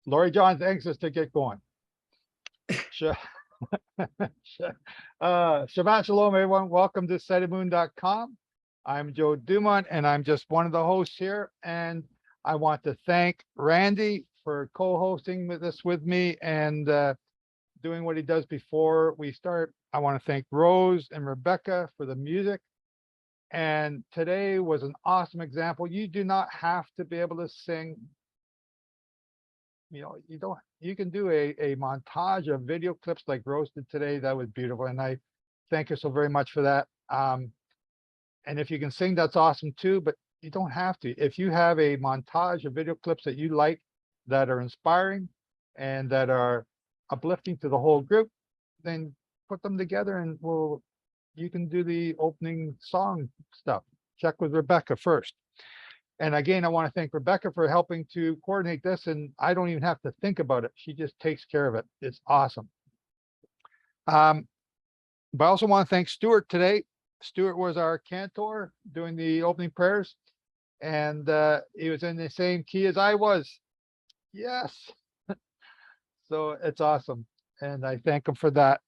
Lori John's anxious to get going. Shabbat Shalom, everyone. Welcome to SetTheMoon.com. I'm Joe Dumond, and I'm just one of the hosts here. And I want to thank Randy for co-hosting this with me and doing what he does before we start. I want to thank Rose and Rebecca for the music. And today was an awesome example. You do not have to be able to sing. You know, you can do a montage of video clips like Rose did today. That was beautiful. And I thank you so very much for that. And if you can sing, that's awesome too, but you don't have to. If you have a montage of video clips that you like, that are inspiring and that are uplifting to the whole group, then put them together and you can do the opening song stuff. Check with Rebecca first. And again, I want to thank Rebecca for helping to coordinate this, and I don't even have to think about it. She just takes care of it. It's awesome. But I also want to thank Stuart today. Stuart was our cantor doing the opening prayers, and he was in the same key as I was. Yes. So it's awesome, and I thank him for that.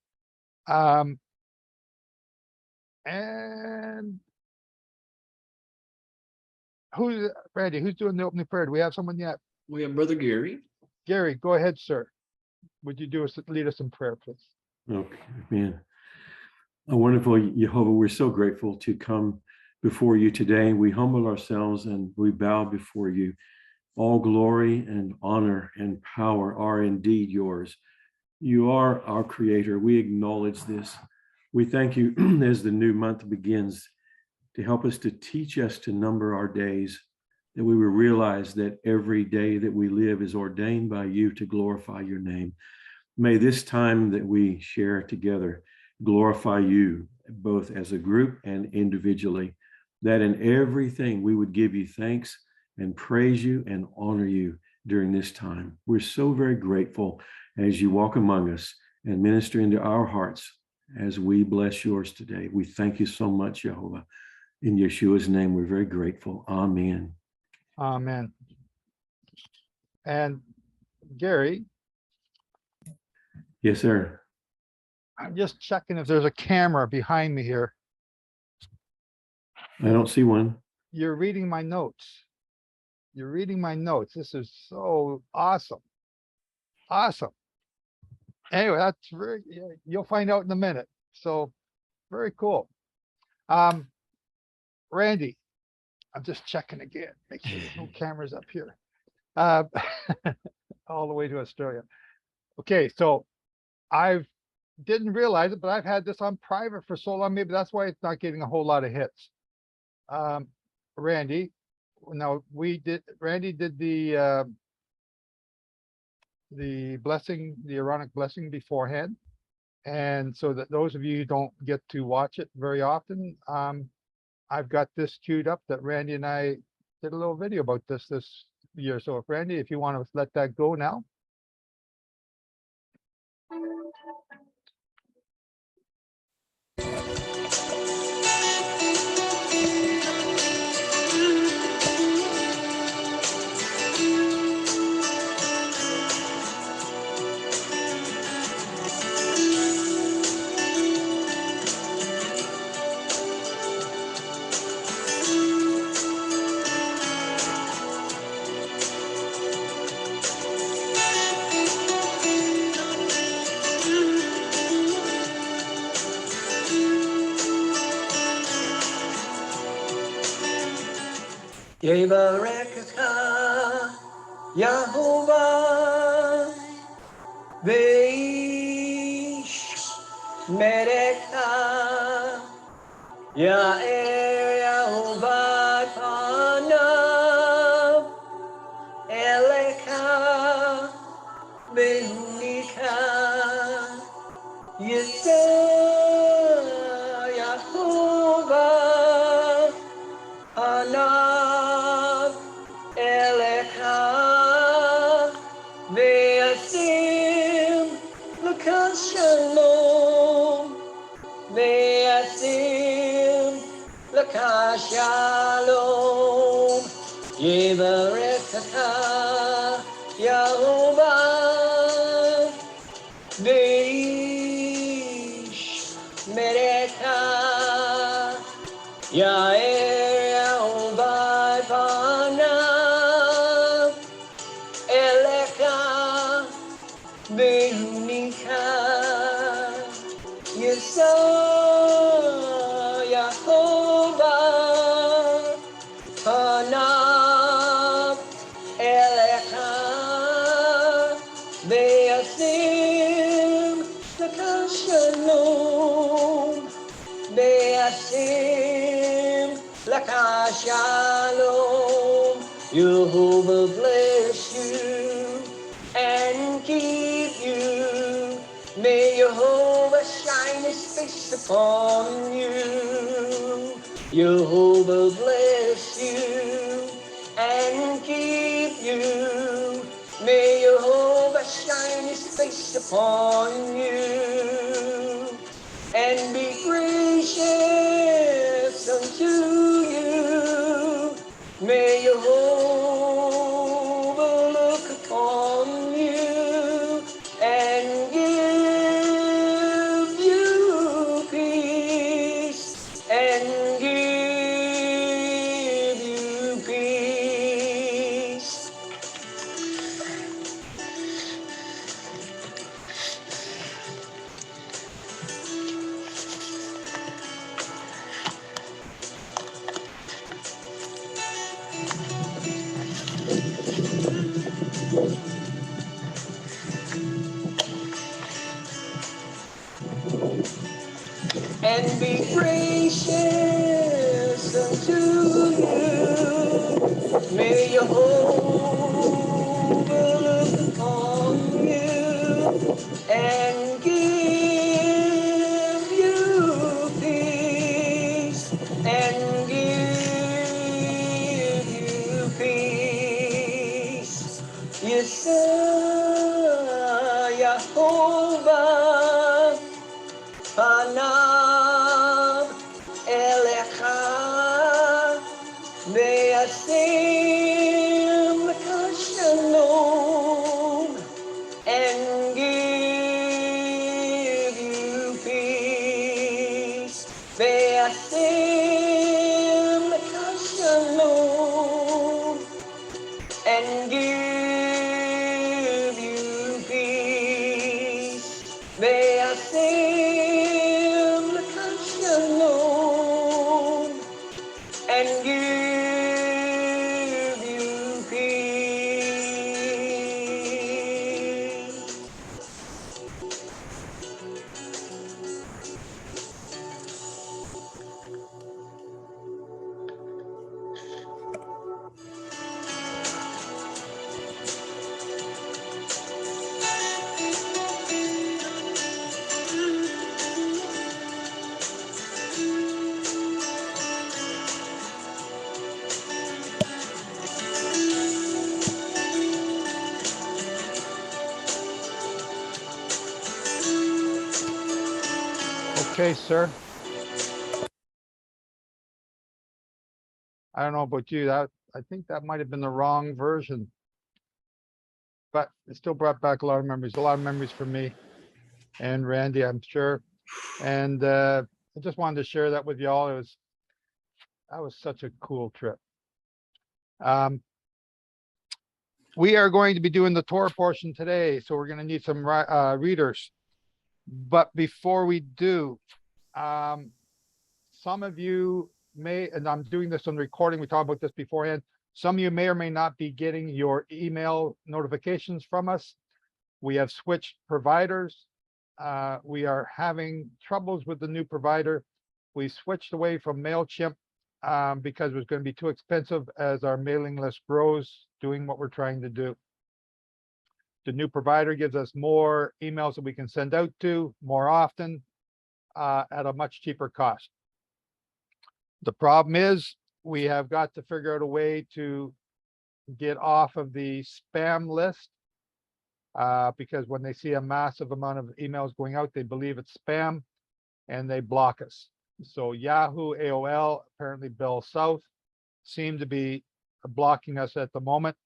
And Randy, who's doing the opening prayer? Do we have someone yet? We have Brother Gary. Gary, go ahead, sir. Would you lead us in prayer, please? Okay, man. A wonderful Yehovah, we're so grateful to come before you today. We humble ourselves and we bow before you. All glory and honor and power are indeed yours. You are our creator. We acknowledge this. We thank you as the new month begins to help us to teach us to number our days, that we will realize that every day that we live is ordained by you to glorify your name. May this time that we share together glorify you, both as a group and individually, that in everything we would give you thanks and praise you and honor you during this time. We're so very grateful as you walk among us and minister into our hearts as we bless yours today. We thank you so much, Yehovah. In Yeshua's name, we're very grateful. Amen. Amen. And Gary. Yes, sir. I'm just checking if there's a camera behind me here. I don't see one. You're reading my notes. You're reading my notes. This is so awesome. Awesome. Anyway, that's very, you'll find out in a minute. So very cool. Randy, I'm just checking again. Make sure there's no cameras up here. All the way to Australia. Okay, so I didn't realize it, but I've had this on private for so long. Maybe that's why it's not getting a whole lot of hits. Randy, now Randy did the blessing, the Aaronic blessing beforehand. And so that those of you who don't get to watch it very often, I've got this queued up that Randy and I did a little video about this year. So if Randy, if you want to let that go now. Yevarekha Yehovah Veish Merekha Ya'er Yehovah Panav Elecha Behunika Yisa Yehovah Panav Elecha Ve'asim L'ka Shalom Ve'asim L'ka Shalom Yevarekha Yehovah Vish Mereka Yair Yehovah Panav Elecha Behunika Yisa Yehovah Panav Elecha Be'asim Laka Shalom Be'asim Laka Shalom Yehovah bless you and keep you. May Yehovah shine his face upon you. Yehovah bless you and keep you. May Yehovah shine his face upon you and be gracious unto you. May Yehovah look upon you and give you peace and give you peace. And be gracious unto you. May Yehovah look upon you and give you peace and give you peace. Yesah Yehovah Panav Elecha Ve'asim Laka Shalom and give you peace. Ve'asim Laka Shalom and give you peace. Ve'asim Laka Shalom and give you peace. Okay, sir. I don't know about you, I think that might have been the wrong version. But it still brought back a lot of memories for me and Randy, I'm sure. And I just wanted to share that with y'all. That was such a cool trip. We are going to be doing the Torah portion today, so we're going to need some readers. But before we do, some of you may, and I'm doing this on recording, we talked about this beforehand. Some of you may or may not be getting your email notifications from us. We have switched providers. We are having troubles with the new provider. We switched away from MailChimp because it was going to be too expensive as our mailing list grows, doing what we're trying to do. The new provider gives us more emails that we can send out to more often at a much cheaper cost. The problem is we have got to figure out a way to get off of the spam list because when they see a massive amount of emails going out, they believe it's spam and they block us. So Yahoo, AOL, apparently Bell South seem to be blocking us at the moment.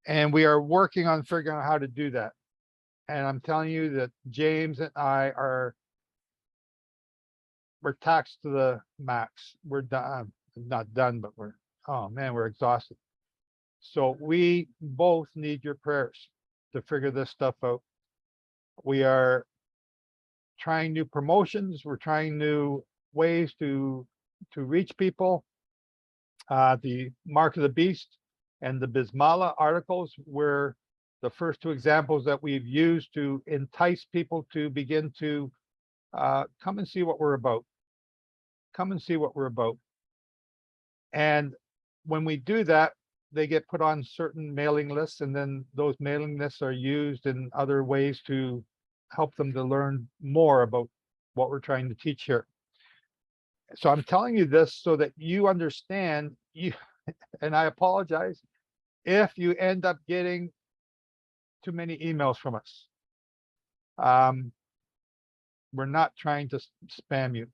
And we are working on figuring out how to do that. And I'm telling you that James and I we're taxed to the max. We're done, not done, but oh man, we're exhausted. So we both need your prayers to figure this stuff out. We are trying new promotions. We're trying new ways to reach people. The Mark of the Beast and the Bismillah articles were the first two examples that we've used to entice people to begin to come and see what we're about. Come and see what we're about. And when we do that, they get put on certain mailing lists, and then those mailing lists are used in other ways to help them to learn more about what we're trying to teach here. So I'm telling you this so that you understand, and I apologize if you end up getting too many emails from us. We're not trying to spam you,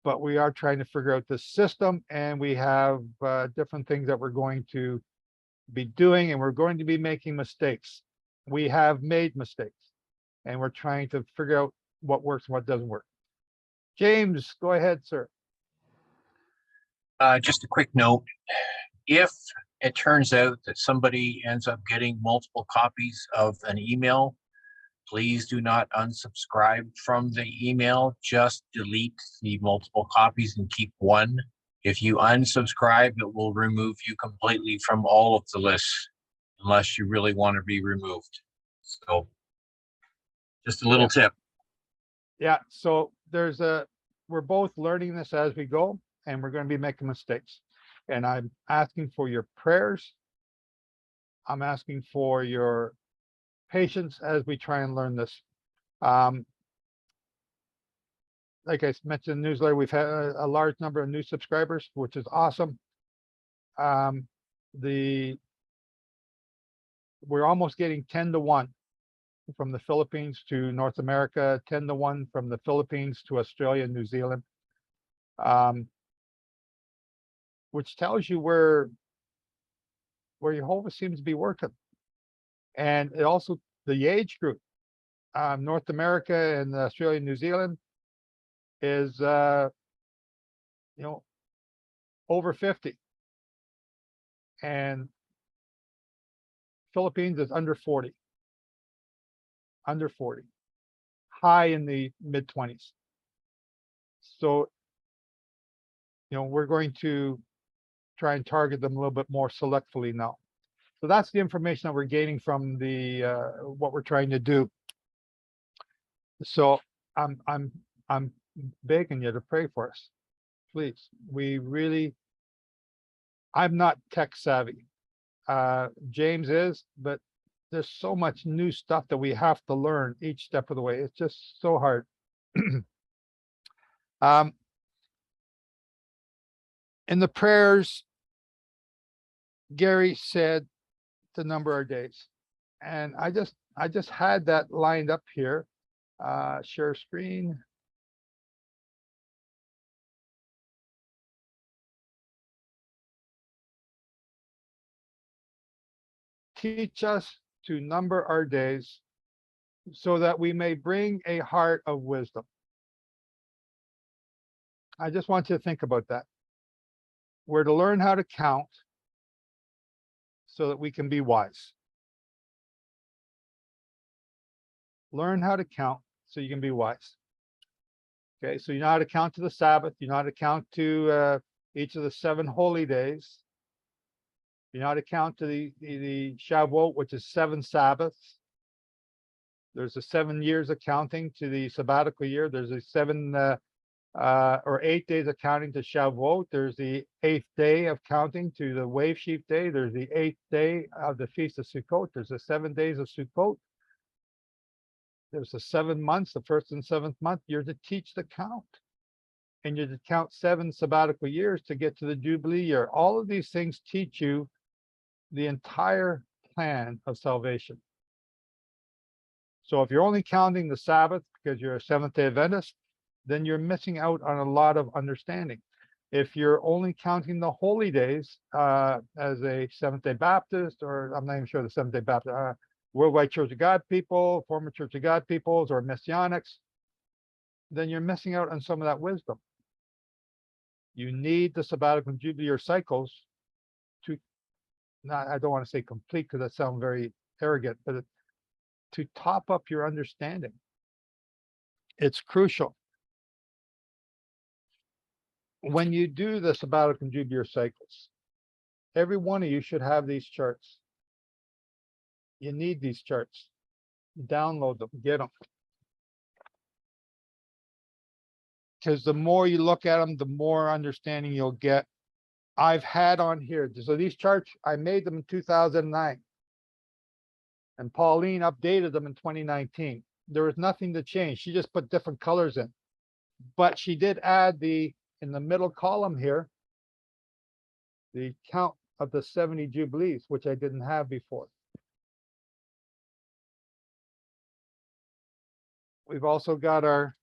but we are trying to figure out the system, and we have different things that we're going to be doing, and we're going to be making mistakes. We have made mistakes, and we're trying to figure out what works and what doesn't work. James, go ahead, sir. Just a quick note. If it turns out that somebody ends up getting multiple copies of an email, please do not unsubscribe from the email. Just delete the multiple copies and keep one. If you unsubscribe, it will remove you completely from all of the lists, unless you really want to be removed. So just a little tip. Yeah, so we're both learning this as we go, and we're going to be making mistakes. And I'm asking for your prayers. I'm asking for your patience as we try and learn this. Like I mentioned in the newsletter, we've had a large number of new subscribers, which is awesome. We're almost getting 10-1 from the Philippines to North America, 10-1 from the Philippines to Australia and New Zealand, which tells you where Yehovah seems to be working. And it also, the age group, North America and Australia and New Zealand is, over 50. And Philippines is under 40. Under 40. High in the mid-20s. So, we're going to try and target them a little bit more selectively now. So that's the information that we're gaining from the what we're trying to do. So I'm begging you to pray for us, please. I'm not tech savvy. James is, but there's so much new stuff that we have to learn each step of the way. It's just so hard. In the prayers, Gary said to number our days, and I just had that lined up here. Share screen. Teach us to number our days so that we may bring a heart of wisdom. I just want you to think about that. We're to learn how to count so that we can be wise. Learn how to count so you can be wise. Okay, so you know how to count to the Sabbath. You know how to count to each of the 7 holy days. You know how to count to the Shavuot, which is 7 Sabbaths. There's the 7 years of counting to the sabbatical year. There's a 7 or 8 days of counting to Shavuot. There's the 8th day of counting to the Wave Sheaf day. There's the 8th day of the Feast of Sukkot. There's the 7 days of Sukkot. There's the 7 months, the 1st and 7th month. You're to teach the count. And you're to count 7 sabbatical years to get to the Jubilee year. All of these things teach you the entire plan of salvation. So if you're only counting the Sabbath because you're a Seventh-day Adventist, then you're missing out on a lot of understanding. If you're only counting the holy days as a Seventh-day Baptist, or I'm not even sure the Seventh-day Baptist, Worldwide Church of God people, former Church of God peoples, or Messianics, then you're missing out on some of that wisdom. You need the sabbatical and Jubilee year cycles to, not, I don't want to say complete because that sounds very arrogant, but to top up your understanding. It's crucial. When you do the sabbatical and Jubilee year cycles, every one of you should have these charts. You need these charts. Download them, get them. Because the more you look at them, the more understanding you'll get. I've had on here, so these charts, I made them in 2009. And Pauline updated them in 2019. There was nothing to change. She just put different colors in. But she did add in the middle column here, the count of the 70 Jubilees, which I didn't have before. We've also got our,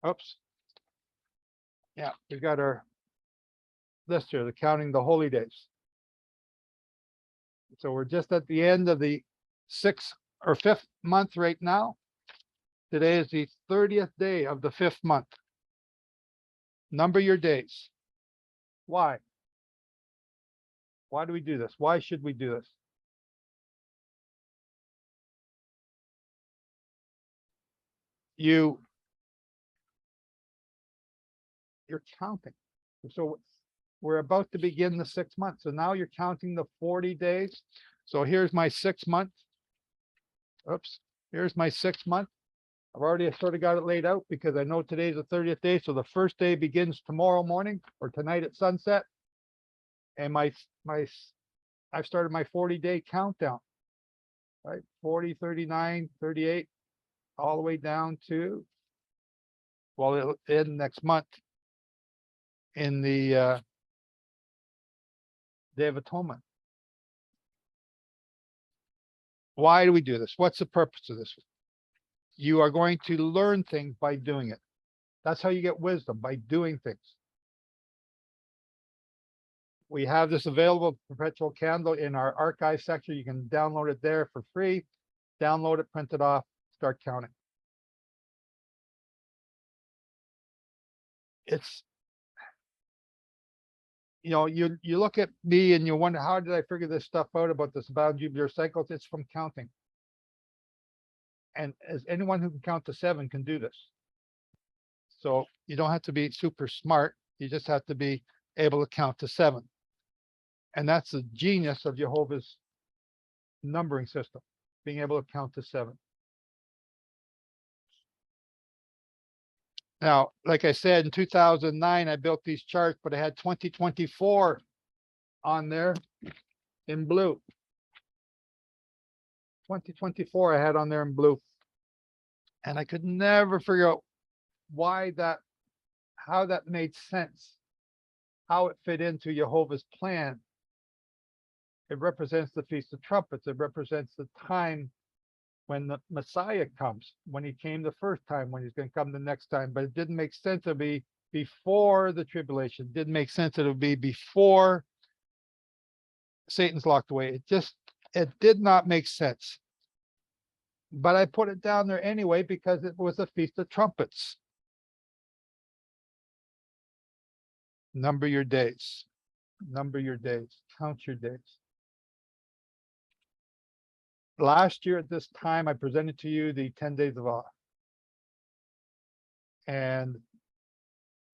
oops. Yeah, we've got our list here, the counting the holy days. So we're just at the end of the 6th or 5th month right now. Today is the 30th day of the 5th month. Number your days. Why? Why do we do this? Why should we do this? You're counting. So we're about to begin the 6th month. So now you're counting the 40 days. So here's my 6th month. Oops, here's my 6th month. I've already sort of got it laid out because I know today's the 30th day. So the first day begins tomorrow morning or tonight at sunset. And I've started my 40-day countdown, right? 40, 39, 38, all the way down to, well, it'll end next month in the Day of Atonement. Why do we do this? What's the purpose of this? You are going to learn things by doing it. That's how you get wisdom, by doing things. We have this available, perpetual candle, in our archive section. You can download it there for free. Download it, print it off, start counting. It's, you know, you look at me and you wonder, how did I figure this stuff out about this about Jubilee cycles? It's from counting. And as anyone who can count to 7 can do this. So you don't have to be super smart. You just have to be able to count to 7. And that's the genius of Yehovah's numbering system, being able to count to 7. Now, like I said, in 2009, I built these charts, but I had 2024 on there in blue. 2024 I had on there in blue. And I could never figure out why that, how that made sense, how it fit into Yehovah's plan. It represents the Feast of Trumpets. It represents the time when the Messiah comes, when he came the first time, when he's going to come the next time. But it didn't make sense to be before the tribulation. It didn't make sense that it would be before Satan's locked away. It did not make sense. But I put it down there anyway because it was a Feast of Trumpets. Number your days. Number your days. Count your days. Last year at this time, I presented to you the 10 days of awe. And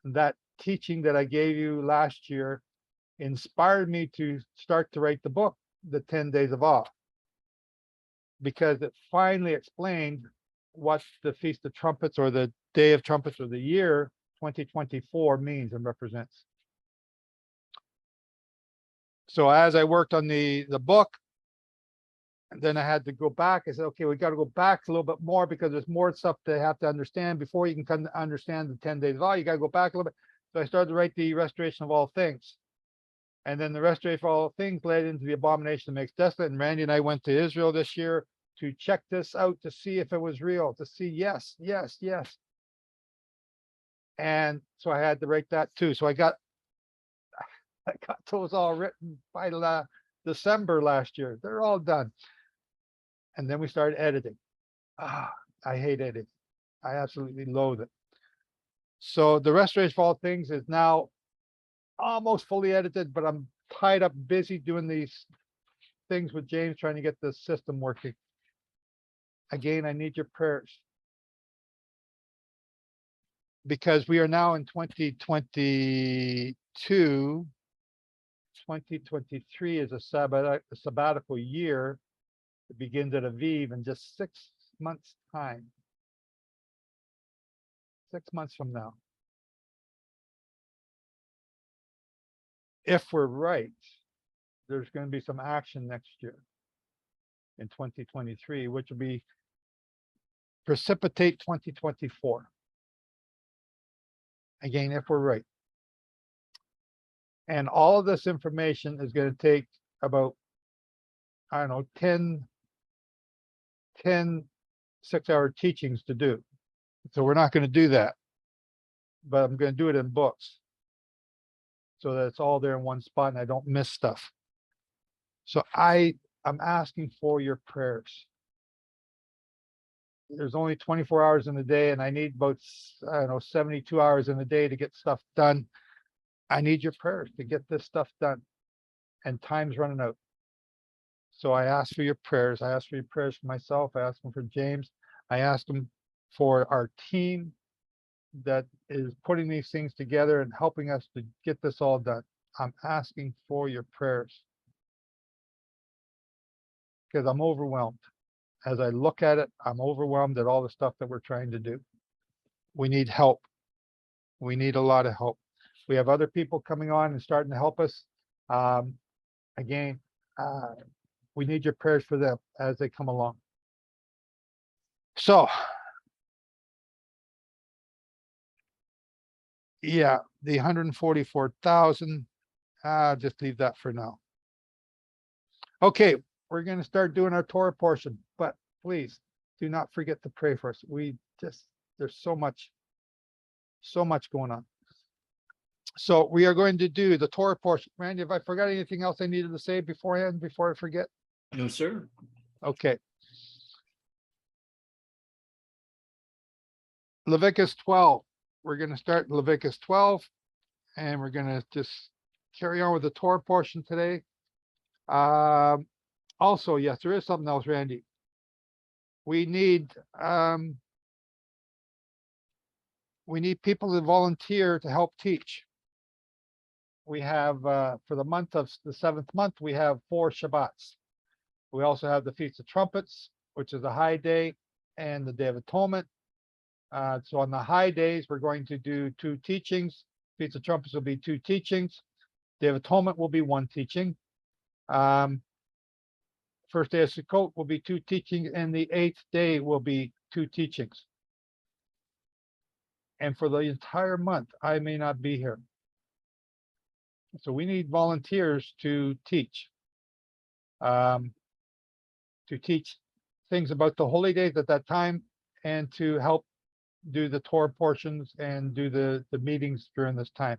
that teaching that I gave you last year inspired me to start to write the book, The 10 Days of Awe, because it finally explained what the Feast of Trumpets or the Day of Trumpets or the year 2024 means and represents. So as I worked on the book, and then I had to go back. I said, okay, we got to go back a little bit more because there's more stuff they have to understand before you can come to understand the 10 days of awe. You got to go back a little bit. So I started to write the restoration of all things. And then the restoration of all things led into the abomination that makes desolate. And Randy and I went to Israel this year to check this out, to see if it was real, to see, yes. And so I had to write that too. So I got those all written by December last year. They're all done. And then we started editing. I hate editing. I absolutely loathe it. So the restoration of all things is now almost fully edited, but I'm tied up busy doing these things with James, trying to get the system working. Again, I need your prayers. Because we are now in 2022. 2023 is a sabbatical year. It begins at Aviv in just 6 months' time. 6 months from now. If we're right, there's going to be some action next year in 2023, which will be precipitate 2024. Again, if we're right. And all of this information is going to take about, I don't know, 10 6-hour teachings to do. So we're not going to do that, but I'm going to do it in books so that it's all there in one spot and I don't miss stuff. So I'm asking for your prayers. There's only 24 hours in a day and I need about, I don't know, 72 hours in a day to get stuff done. I need your prayers to get this stuff done, and time's running out. So I ask for your prayers. I ask for your prayers for myself. I ask them for James. I ask them for our team that is putting these things together and helping us to get this all done. I'm asking for your prayers because I'm overwhelmed. As I look at it, I'm overwhelmed at all the stuff that we're trying to do. We need help. We need a lot of help. We have other people coming on and starting to help us. Again, we need your prayers for them as they come along. So, yeah, the 144,000, just leave that for now. Okay, we're going to start doing our Torah portion, but please do not forget to pray for us. There's so much going on. So we are going to do the Torah portion. Randy, if I forgot anything else I needed to say beforehand, before I forget? No, sir. Okay. Leviticus 12. We're going to start Leviticus 12, and we're going to just carry on with the Torah portion today. Also, yes, there is something else, Randy. We need people to volunteer to help teach. We have, for the month of the 7th month, we have 4 Shabbats. We also have the Feast of Trumpets, which is a high day, and the Day of Atonement. So on the high days, we're going to do 2 teachings. Feast of Trumpets will be 2 teachings. Day of Atonement will be 1 teaching. First day of Sukkot will be 2 teachings, and the 8th day will be 2 teachings. And for the entire month, I may not be here. So we need volunteers to teach things about the holy days at that time, and to help do the Torah portions and do the meetings during this time.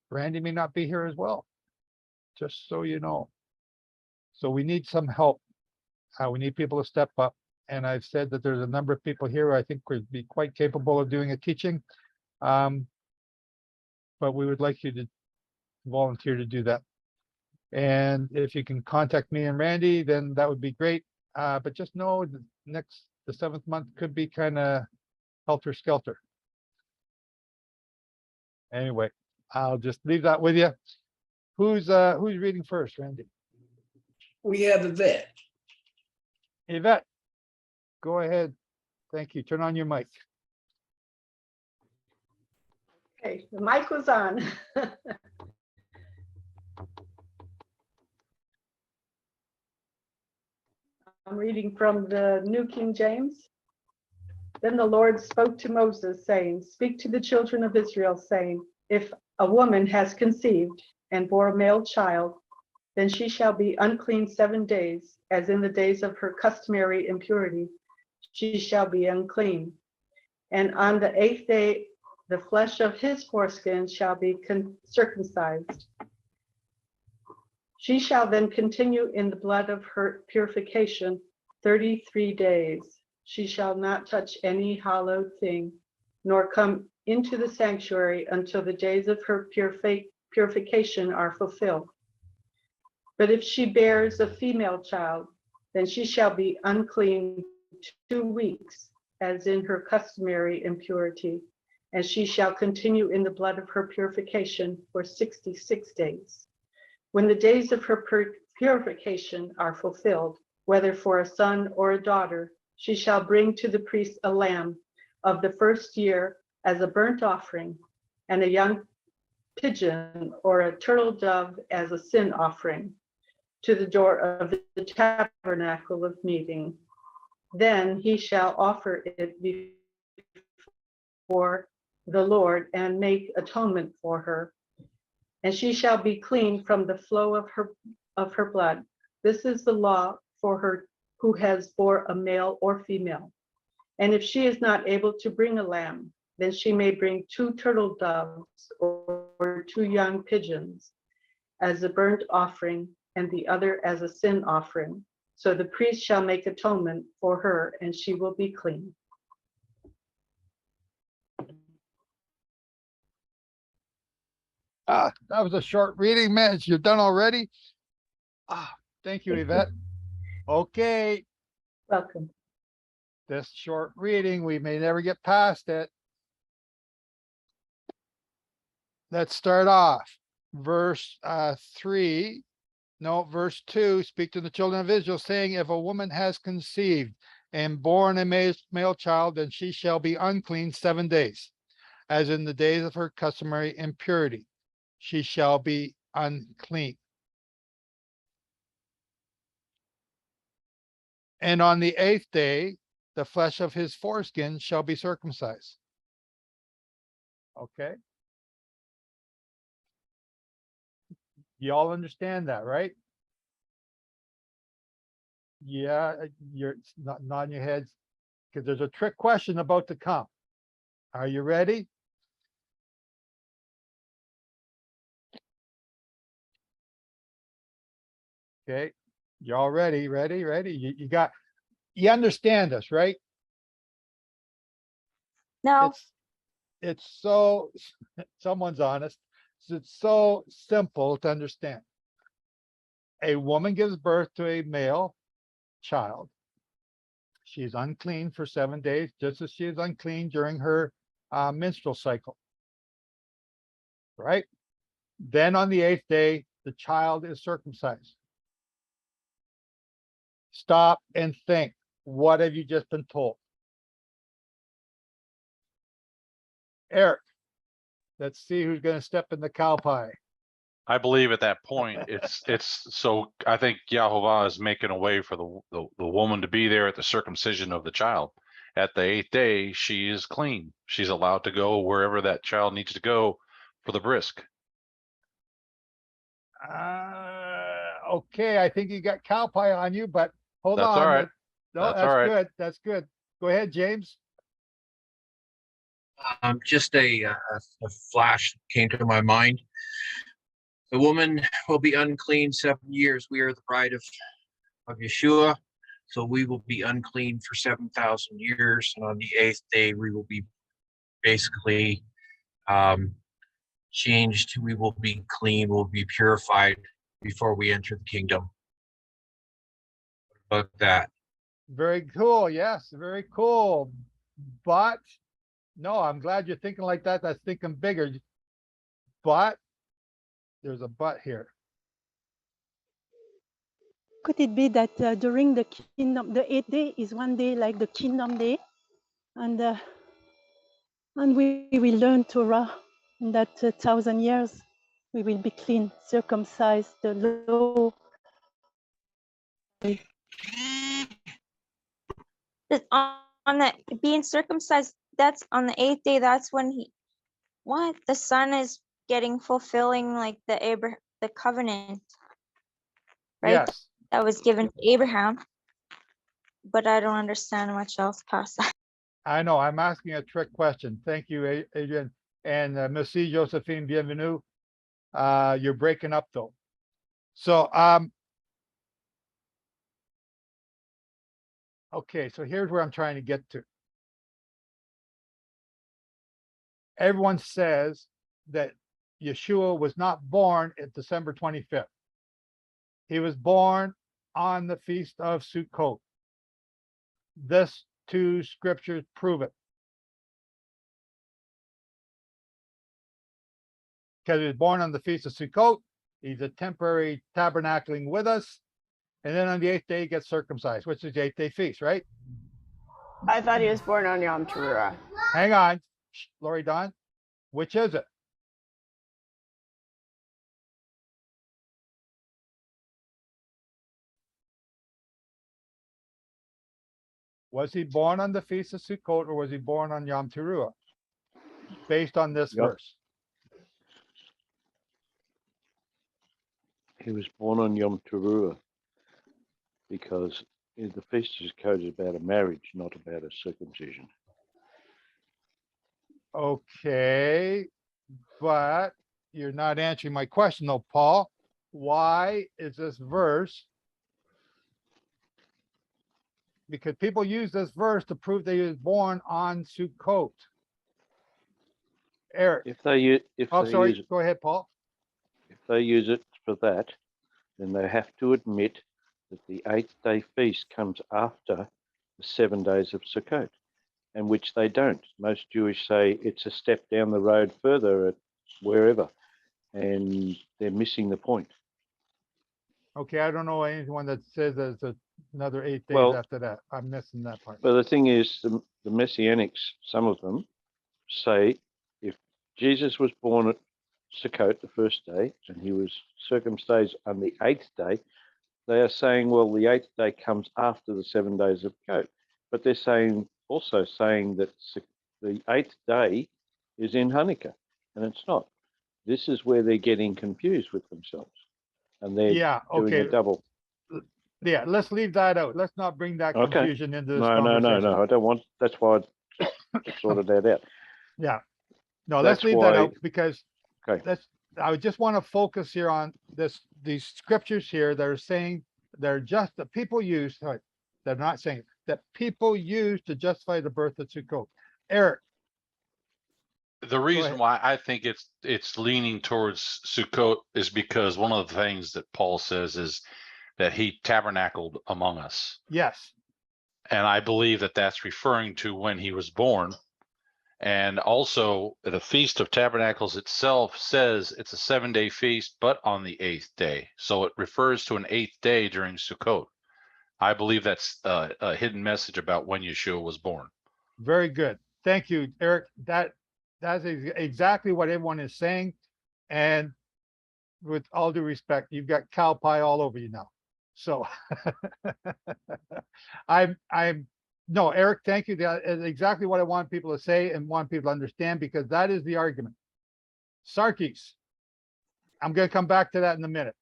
Randy may not be here as well, just so you know. So we need some help. We need people to step up. And I've said that there's a number of people here who I think would be quite capable of doing a teaching. But we would like you to volunteer to do that. And if you can contact me and Randy, then that would be great. But just know the 7th month could be kind of helter-skelter. Anyway, I'll just leave that with you. Who's reading first, Randy? We have a vet. Yvette, go ahead. Thank you. Turn on your mic. Okay, the mic was on. I'm reading from the New King James. Then the Lord spoke to Moses, saying, "Speak to the children of Israel, saying, if a woman has conceived and bore a male child, then she shall be unclean 7 days, as in the days of her customary impurity. She shall be unclean. And on the 8th day, the flesh of his foreskin shall be circumcised. She shall then continue in the blood of her purification 33 days. She shall not touch any hallowed thing, nor come into the sanctuary until the days of her purification are fulfilled. But if she bears a female child, then she shall be unclean 2 weeks, as in her customary impurity, and she shall continue in the blood of her purification for 66 days. When the days of her purification are fulfilled, whether for a son or a daughter, she shall bring to the priest a lamb of the first year as a burnt offering, and a young pigeon or a turtle dove as a sin offering to the door of the tabernacle of meeting. Then he shall offer it before the Lord and make atonement for her, and she shall be clean from the flow of her blood. This is the law for her who has bore a male or female. And if she is not able to bring a lamb, then she may bring 2 turtle doves or 2 young pigeons as a burnt offering, and the other as a sin offering. So the priest shall make atonement for her, and she will be clean. That was a short reading, man. You're done already? Thank you, Yvette. Okay, Welcome. this short reading, we may never get past it. Let's start off. Verse 2, speak to the children of Israel, saying, if a woman has conceived and born a male child, then she shall be unclean 7 days, as in the days of her customary impurity. She shall be unclean. And on the 8th day, the flesh of his foreskin shall be circumcised. Okay. You all understand that, right? Yeah, you're not nodding your heads because there's a trick question about to come. Are you ready? Okay, you all ready? Ready? You understand this, right? No, It's so, someone's honest. It's so simple to understand. A woman gives birth to a male child. She's unclean for 7 days, just as she is unclean during her menstrual cycle. Right? Then on the 8th day, the child is circumcised. Stop and think. What have you just been told? Eric, let's see who's going to step in the cow pie. I believe at that point, it's so I think Yehovah is making a way for the woman to be there at the circumcision of the child. At the 8th day, she is clean. She's allowed to go wherever that child needs to go for the brisk. Okay, I think you got cow pie on you, but hold That's on. all right. No, That's that's all right. good. That's good. Go ahead, James. Just a flash came to my mind. The woman will be unclean 7 years. We are the bride of Yeshua, so we will be unclean for 7,000 years. And on the 8th day, we will be basically changed. We will be clean. We'll be purified before we enter the kingdom. What about that? Very cool. Yes, very cool. But no, I'm glad you're thinking like that. That's thinking bigger. But there's a but here. Could it be that during the kingdom, the 8th day is one day like the kingdom day, and we will learn Torah in that 1,000 years. We will be clean, circumcised, the law. on the being circumcised, that's on the 8th day. That's when the son is getting fulfilling like the covenant, right? Yes. That was given to Abraham. But I don't understand much else past that. I know. I'm asking a trick question. Thank you, Adrian. And Merci, Josephine, bienvenue. You're breaking up though. So, okay, so here's where I'm trying to get to. Everyone says that Yeshua was not born at December 25th. He was born on the Feast of Sukkot. This two scriptures prove it. Because he was born on the Feast of Sukkot, he's a temporary tabernacling with us. And then on the 8th day, he gets circumcised, which is the 8th-day feast, right? I thought he was born on Yom Teruah. Hang on, Lori Don. Which is it? Was he born on the Feast of Sukkot or was he born on Yom Teruah? Based on this Yep. verse. He was born on Yom Teruah because the Feast of Sukkot is about a marriage, not about a circumcision. Okay, but you're not answering my question though, Paul. Why is this verse? Because people use this verse to prove that he was born on Sukkot. Eric, If they use go ahead, Paul. if they use it for that, then they have to admit that the 8th-day feast comes after the 7 days of Sukkot, and which they don't. Most Jewish say it's a step down the road further at wherever, and they're missing the point. Okay, I don't know anyone that says there's another 8 days Well- after that. I'm missing that part. But the thing is, the Messianics, some of them say if Jesus was born at Sukkot the first day and he was circumcised on the 8th day, they are saying, well, the 8th day comes after the 7 days of Sukkot. But they're also saying that the 8th day is in Hanukkah, and it's not. This is where they're getting confused with themselves, and they're doing okay. a double. Yeah, let's leave that out. Let's not bring that Okay. confusion into this No, conversation. I don't want. That's why I sorted that out. Yeah. No, let's That's leave that why- out because Okay. I just want to focus here on these scriptures here that are saying they're just that people use, sorry, they're not saying it, that people use to justify the birth of Sukkot. Eric, The reason ahead. why I think it's leaning towards Sukkot is because one of the things that Paul says is that he tabernacled among us. yes, And I believe that that's referring to when he was born. And also the Feast of Tabernacles itself says it's a 7-day feast, but on the 8th day. So it refers to an 8th day during Sukkot. I believe that's a hidden message about when Yeshua was born. very good. Thank you, Eric. That's exactly what everyone is saying. And with all due respect, you've got cow pie all over you now. So no, Eric, thank you. That is exactly what I want people to say and want people to understand, because that is the argument. Sarkis, I'm going to come back to that in a minute.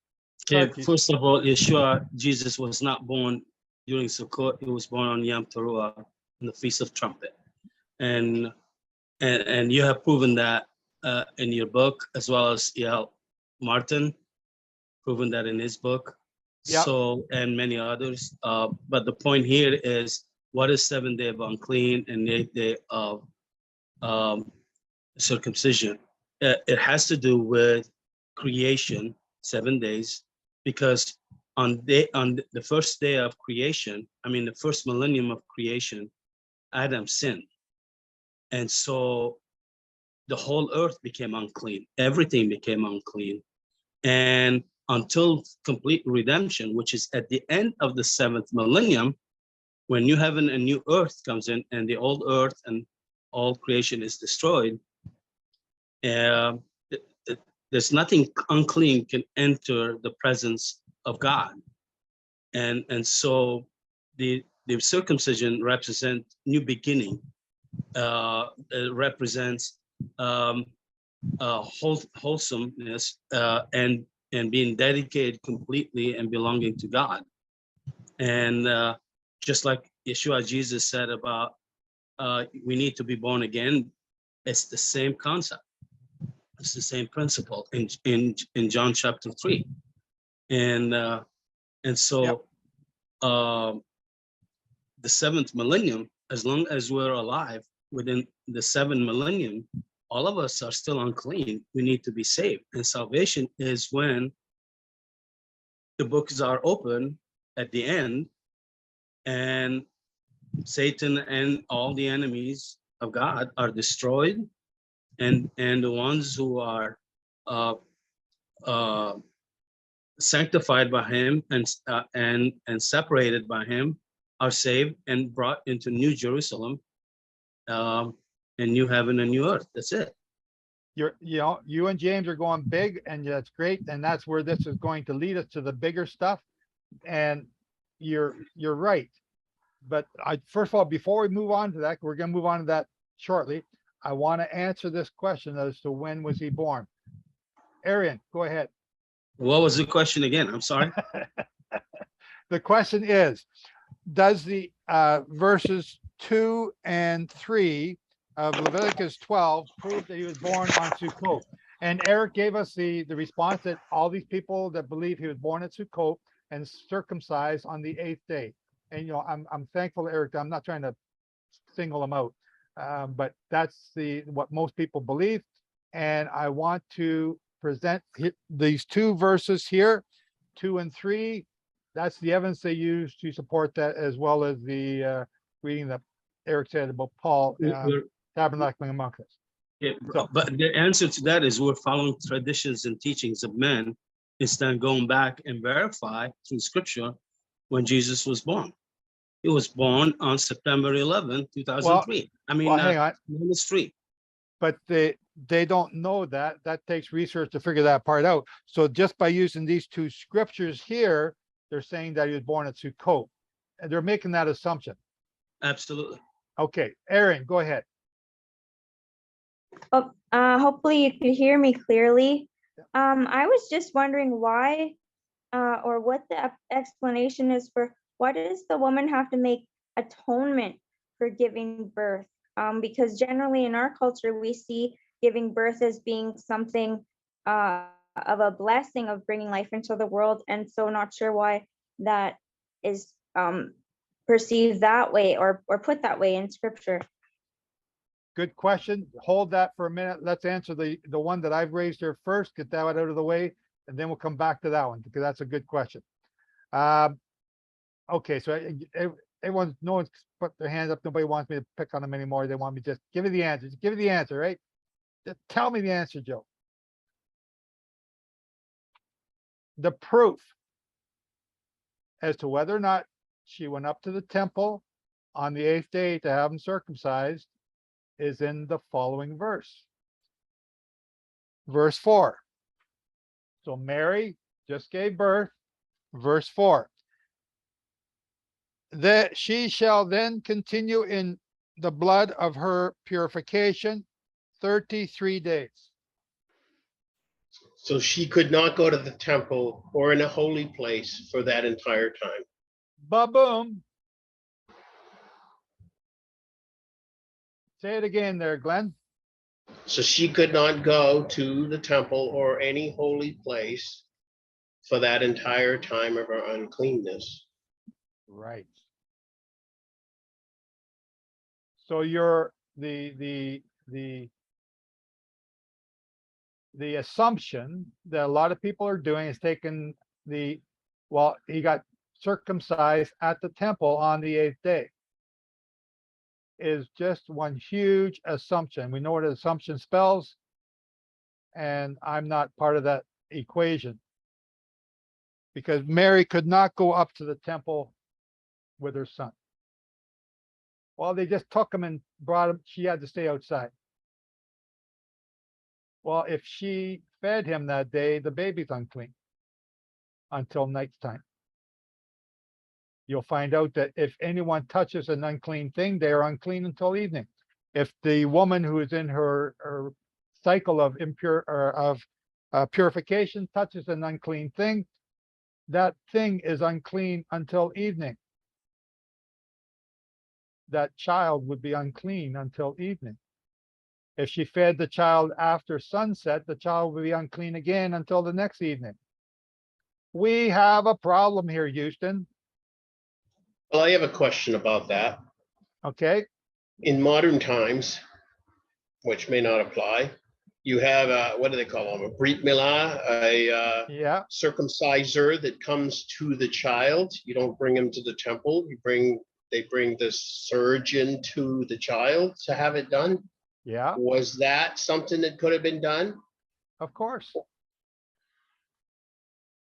Okay, Sarkis. first of all, Yeshua, Jesus was not born during Sukkot. He was born on Yom Teruah, on the Feast of Trumpet. And you have proven that in your book, as well as Martin, proven that in his book. Yep. So, and many others. But the point here is, what is 7 day of unclean and 8th day of circumcision? It has to do with creation, 7 days, because on the first day of creation, I mean, the first millennium of creation, Adam sinned. And so the whole earth became unclean. Everything became unclean. And until complete redemption, which is at the end of the 7th millennium, when new heaven and new earth comes in and the old earth and all creation is destroyed, there's nothing unclean can enter the presence of God. And so the circumcision represents new beginning. It represents wholesomeness and being dedicated completely and belonging to God. And just like Yeshua, Jesus said about we need to be born again, it's the same concept. It's the same principle in John chapter 3. And so the seventh millennium, as long as we're alive within the 7 millennium, all of us are still unclean. We need to be saved. And salvation is when the books are open at the end, and Satan and all the enemies of God are destroyed, and the ones who are sanctified by him and separated by him are saved and brought into New Jerusalem, and new heaven and new earth. That's it. You and James are going big, and that's great. And that's where this is going to lead us to the bigger stuff. And you're right. But first of all, before we move on to that, we're going to move on to that shortly. I want to answer this question as to when was he born. Arian, go ahead. What was the question again? I'm sorry. The question is, does the verses 2 and 3 of Leviticus 12 prove that he was born on Sukkot? And Eric gave us the response that all these people that believe he was born at Sukkot and circumcised on the 8th day. And I'm thankful to Eric. I'm not trying to single him out, but that's what most people believe. And I want to present these 2 verses here, 2 and 3. That's the evidence they use to support that, as well as the reading that Eric said about Paul tabernacling among us. Yeah, but the answer to that is we're following traditions and teachings of men instead of going back and verify through scripture when Jesus was born. He was born on September 11, 2003. Hang on. -3. But they don't know that. That takes research to figure that part out. So just by using these 2 scriptures here, they're saying that he was born at Sukkot. And they're making that assumption. Absolutely. Okay, Aaron, go ahead. Oh, hopefully you could hear me clearly. I was just wondering why, or what the explanation is for why does the woman have to make atonement for giving birth? Because generally in our culture, we see giving birth as being something of a blessing of bringing life into the world. And so not sure why that is perceived that way or put that way in scripture. Good question. Hold that for a minute. Let's answer the one that I've raised here first, get that out of the way, and then we'll come back to that one because that's a good question. Okay, so no one's put their hands up. Nobody wants me to pick on them anymore. They want me to just give me the answer. Just give me the answer, right? Just tell me the answer, Joe. The proof as to whether or not she went up to the temple on the 8th day to have him circumcised is in the following verse. Verse 4. So Mary just gave birth. Verse 4. That she shall then continue in the blood of her purification 33 days. So she could not go to the temple or in a holy place for that entire time. Ba-boom. Say it again there, Glenn. So she could not go to the temple or any holy place for that entire time of her uncleanness. Right. So you're the assumption that a lot of people are doing is taking he got circumcised at the temple on the 8th day. Is just one huge assumption. We know what an assumption spells, and I'm not part of that equation because Mary could not go up to the temple with her son. Well, they just took him and brought him. She had to stay outside. Well, if she fed him that day, the baby's unclean until nighttime. You'll find out that if anyone touches an unclean thing, they are unclean until evening. If the woman who is in her cycle of purification touches an unclean thing, that thing is unclean until evening. That child would be unclean until evening. If she fed the child after sunset, the child would be unclean again until the next evening. We have a problem here, Houston. Well, I have a question about that. Okay, In modern times, which may not apply, you have what do they call them? A brit milah, yeah, circumciser that comes to the child. You don't bring him to the temple. They bring the surgeon to the child to have it done. yeah, Was that something that could have been done? of course.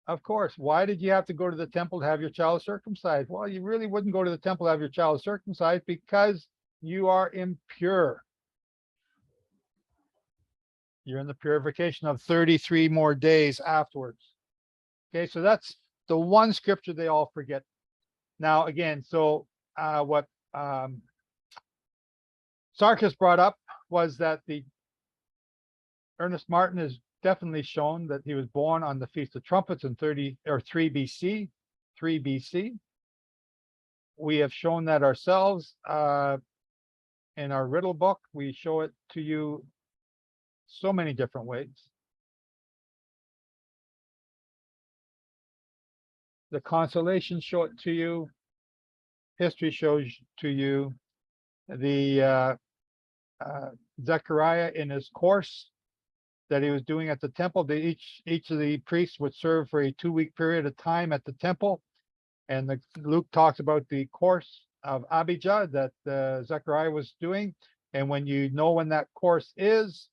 Of course. Why did you have to go to the temple to have your child circumcised? Well, you really wouldn't go to the temple to have your child circumcised because you are impure. You're in the purification of 33 more days afterwards. Okay, so that's the one scripture they all forget. Now, again, so what Sarkis brought up was that the Ernest Martin is definitely shown that he was born on the Feast of Trumpets in 3 BC. We have shown that ourselves in our riddle book. We show it to you so many different ways. The consolations show it to you. History shows to you. The Zechariah in his course that he was doing at the temple, each of the priests would serve for a 2-week period of time at the temple. And Luke talks about the course of Abijah that Zechariah was doing. And when you know when that course is,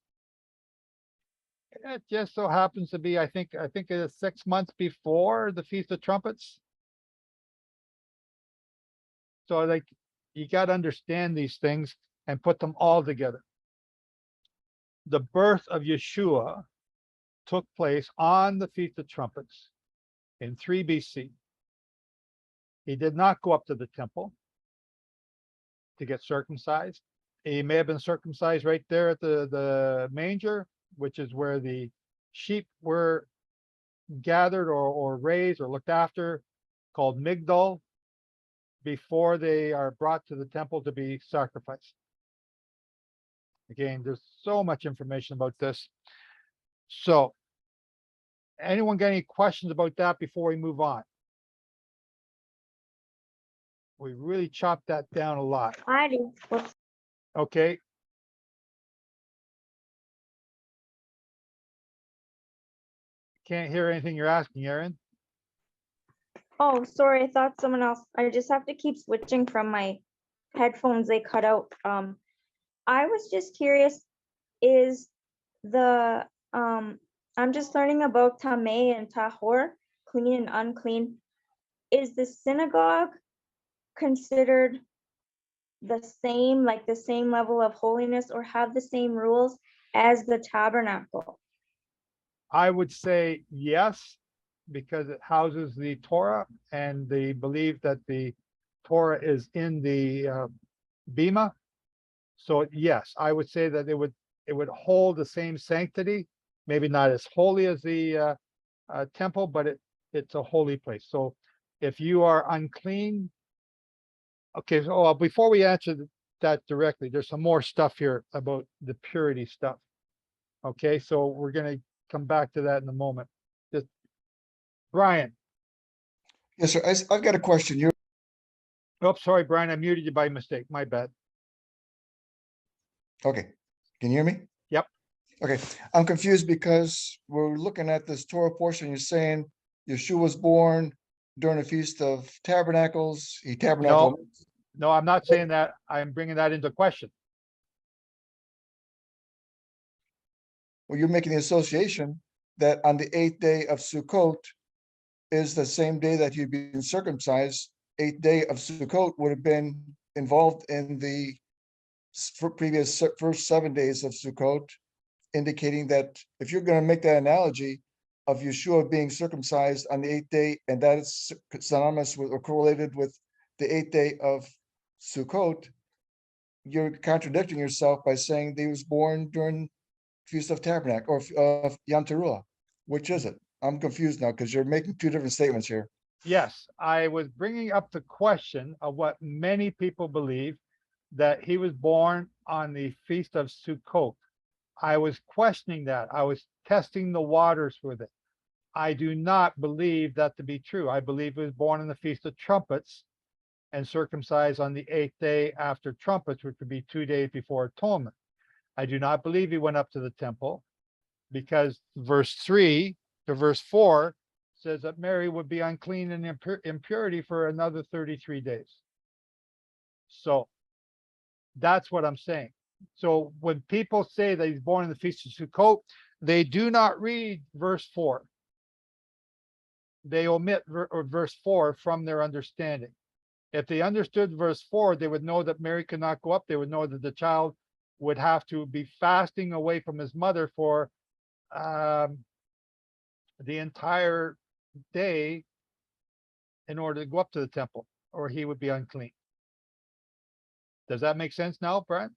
it just so happens to be, I think it is 6 months before the Feast of Trumpets. So like, you got to understand these things and put them all together. The birth of Yeshua took place on the Feast of Trumpets in 3 BC. He did not go up to the temple to get circumcised. He may have been circumcised right there at the manger, which is where the sheep were gathered or raised or looked after, called Migdal, before they are brought to the temple to be sacrificed. Again, there's so much information about this. So, anyone got any questions about that before we move on? We really chopped that down a lot. I do. Okay. Can't hear anything you're asking, Aaron. Oh, sorry, I thought someone else. I just have to keep switching from my headphones. They cut out. I was just curious, is the I'm just learning about Tameh and Tahor, clean and unclean. Is the synagogue considered the same, like the same level of holiness, or have the same rules as the tabernacle? I would say yes, because it houses the Torah, and they believe that the Torah is in the Bima. So yes, I would say that it would hold the same sanctity, maybe not as holy as the temple, but it's a holy place. So if you are unclean, okay, so before we answer that directly, there's some more stuff here about the purity stuff. Okay, so we're gonna come back to that in a moment. Just Brian. Yes, sir. I've got a question. Oh, sorry, Brian, I muted you by mistake. My bad. Okay. Can you hear me? Yep. Okay. I'm confused because we're looking at this Torah portion. You're saying Yeshua was born during the Feast of Tabernacles. He tabernacled. No, I'm not saying that. I'm bringing that into question. Well, you're making the association that on the 8th day of Sukkot is the same day that you'd been circumcised. 8th day of Sukkot would have been involved in the previous first 7 days of Sukkot, indicating that if you're going to make that analogy of Yeshua being circumcised on the 8th day, and that is synonymous with or correlated with the 8th day of Sukkot, you're contradicting yourself by saying that he was born during Feast of Tabernacle or of Yom Teruah. Which is it? I'm confused now because you're making two different statements here. Yes, I was bringing up the question of what many people believe, that he was born on the Feast of Sukkot. I was questioning that. I was testing the waters with it. I do not believe that to be true. I believe he was born on the Feast of Trumpets and circumcised on the 8th day after trumpets, which would be 2 days before atonement. I do not believe he went up to the temple because verse 3 to verse 4 says that Mary would be unclean and impurity for another 33 days. So that's what I'm saying. So when people say that he's born in the Feast of Sukkot, they do not read verse 4. They omit verse 4 from their understanding. If they understood verse 4, they would know that Mary could not go up. They would know that the child would have to be fasting away from his mother for the entire day in order to go up to the temple, or he would be unclean. Does that make sense now, Brent?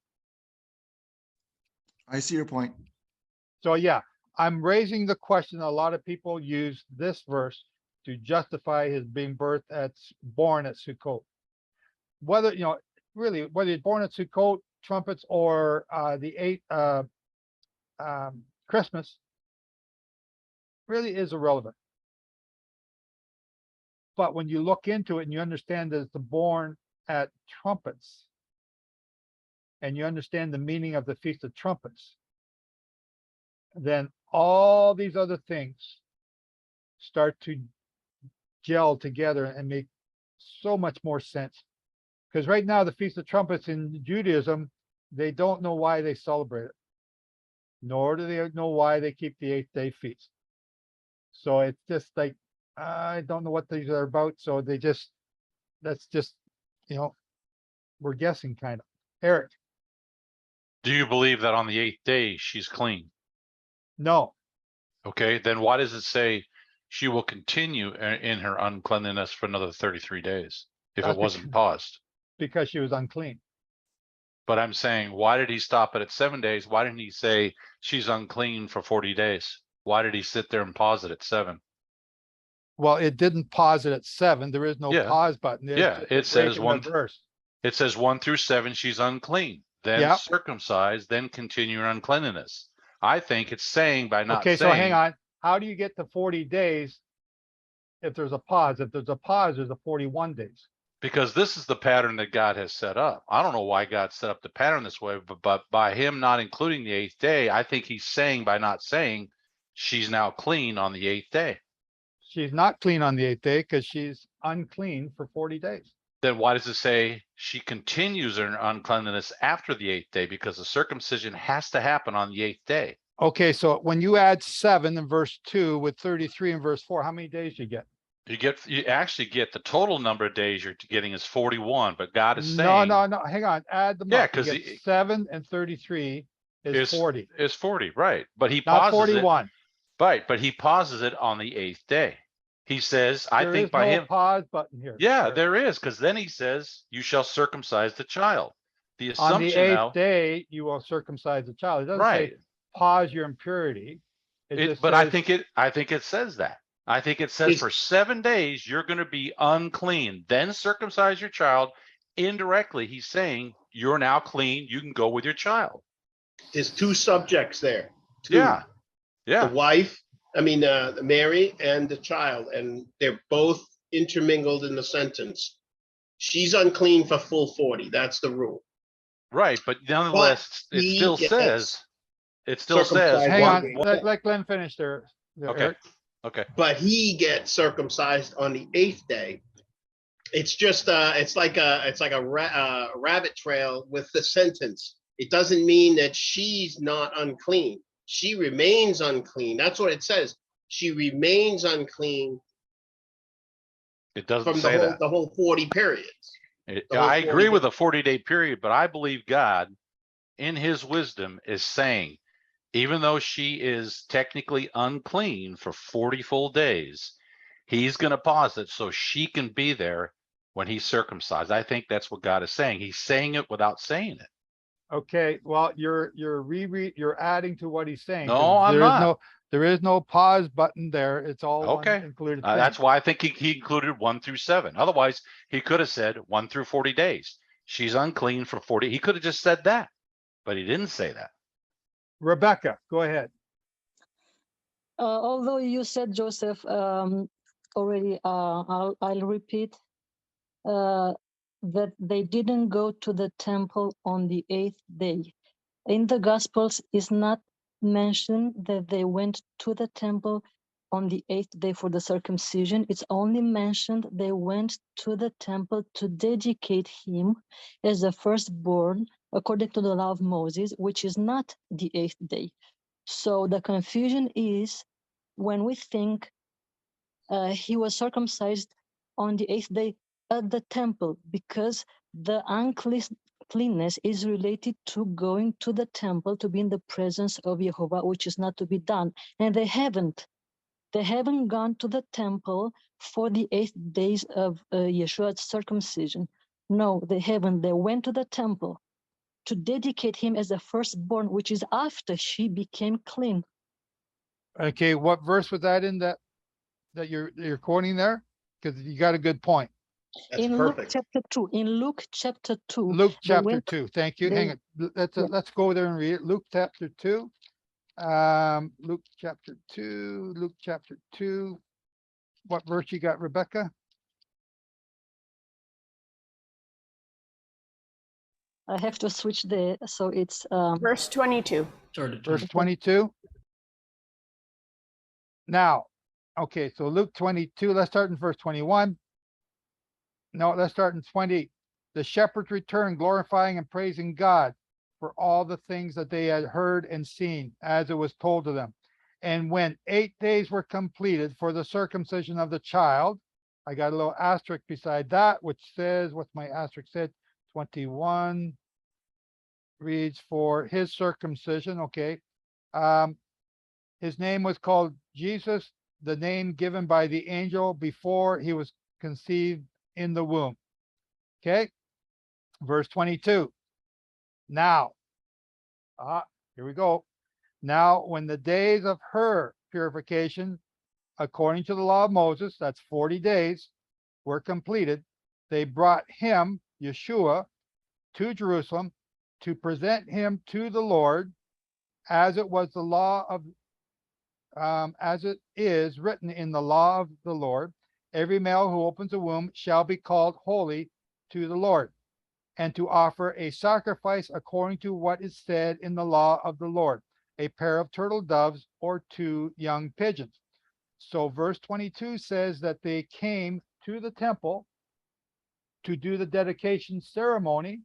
I see your point. So yeah, I'm raising the question. A lot of people use this verse to justify his being born at Sukkot. Whether, you know, really, whether he's born at Sukkot, trumpets, or the 8th Christmas, really is irrelevant. But when you look into it and you understand that it's born at trumpets, and you understand the meaning of the Feast of Trumpets, then all these other things start to gel together and make so much more sense. Because right now, the Feast of Trumpets in Judaism, they don't know why they celebrate it, nor do they know why they keep the 8th day feast. So it's just like, I don't know what these are about. So that's just, you know, we're guessing kind of. Eric. Do you believe that on the 8th day she's clean? No. Okay, then why does it say she will continue in her uncleanliness for another 33 days if it wasn't paused? Because she was unclean. But I'm saying, why did he stop it at 7 days? Why didn't he say she's unclean for 40 days? Why did he sit there and pause it at 7? Well, it didn't pause it at 7. There is no pause button. It says verse. It says 1 through 7, she's unclean, then circumcised, then continue her uncleanliness. I think it's saying by not saying. Okay, so hang on. How do you get to 40 days if there's a pause? If there's a pause, there's a 41 days. Because this is the pattern that God has set up. I don't know why God set up the pattern this way, but by him not including the 8th day, I think he's saying by not saying she's now clean on the 8th day. She's not clean on the 8th day because she's unclean for 40 days. Then why does it say she continues her uncleanliness after the 8th day? Because the circumcision has to happen on the 8th day. Okay, so when you add 7 in verse 2 with 33 in verse 4, how many days you get? You actually get the total number of days you're getting is 41, but God is saying no, hang on, add them up. Because 7 and 33 is 40. Is 40, right? But he not pauses 41. Right, but he pauses it on the 8th day. He says, I think by him pause button here. Yeah, there is, because then he says, you shall circumcise the child. The assumption on the 8th now, day you will circumcise the child. It doesn't say pause your impurity. But I think it says that. I think it says for 7 days you're going to be unclean, then circumcise your child. Indirectly, he's saying you're now clean. You can go with your child. There's 2 subjects there. Yeah. The wife, Mary and the child, and they're both intermingled in the sentence. She's unclean for full 40. That's the rule. Right, but nonetheless, it still says. Hang on, let Glenn finish there. Okay. Okay. But he gets circumcised on the 8th day. It's just it's like a rabbit trail with the sentence. It doesn't mean that she's not unclean. She remains unclean. That's what it says. She remains unclean. It doesn't from say that. The whole 40 periods. I agree with the 40-day period, but I believe God, in his wisdom, is saying, even though she is technically unclean for 40 full days, he's going to pause it so she can be there when he's circumcised. I think that's what God is saying. He's saying it without saying it. Okay, well, you're adding to what he's saying. No, I'm not. There is no pause button there. It's all okay. one included. That's why I think he included 1 through 7. Otherwise, he could have said 1 through 40 days. She's unclean for 40. He could have just said that, but he didn't say that. Rebecca, go ahead. Although you said, Joseph, already, I'll repeat that they didn't go to the temple on the 8th day. In the Gospels, it's not mentioned that they went to the temple on the 8th day for the circumcision. It's only mentioned they went to the temple to dedicate him as the firstborn according to the law of Moses, which is not the 8th day. So the confusion is when we think he was circumcised on the 8th day at the temple, because the uncleanness is related to going to the temple to be in the presence of Yehovah, which is not to be done. And they haven't gone to the temple for the 8 days of Yeshua's circumcision. No, they haven't. They went to the temple to dedicate him as the firstborn, which is after she became clean. Okay, what verse was that in that you're quoting there? Because you got a good point. That's In perfect. Luke chapter 2, Luke they chapter went, 2. Thank you. they- Hang on. Let's go there and read it. Luke chapter 2. Luke chapter 2. What verse you got, Rebecca? I have to switch there, so it's Verse 22. Verse 22. Now, okay, so Luke 22, let's start in verse 21. No, let's start in 20. The shepherds returned, glorifying and praising God for all the things that they had heard and seen, as it was told to them. And when 8 days were completed for the circumcision of the child, I got a little asterisk beside that, which says, what's my asterisk said? 21 reads for his circumcision. Okay. His name was called Jesus, the name given by the angel before he was conceived in the womb. Okay. Verse 22. Now, here we go. Now, when the days of her purification, according to the law of Moses, that's 40 days, were completed, they brought him, Yeshua, to Jerusalem to present him to the Lord, as it was the law of, as it is written in the law of the Lord. Every male who opens a womb shall be called holy to the Lord, and to offer a sacrifice according to what is said in the law of the Lord, a pair of turtle doves or 2 young pigeons. So verse 22 says that they came to the temple to do the dedication ceremony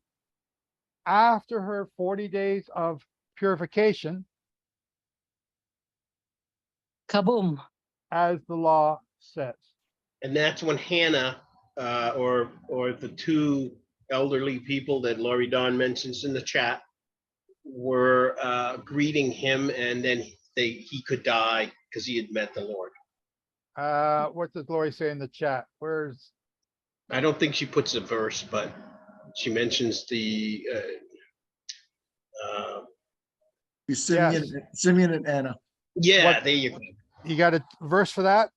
after her 40 days of purification, kaboom, as the law says. And that's when Hannah, or the 2 elderly people that Laurie Don mentions in the chat, were greeting him, and then he could die because he had met the Lord. What does Lori say in the chat? Where's? I don't think she puts a verse, but she mentions the Simeon and Anna. yeah, there you go. You got a verse for that?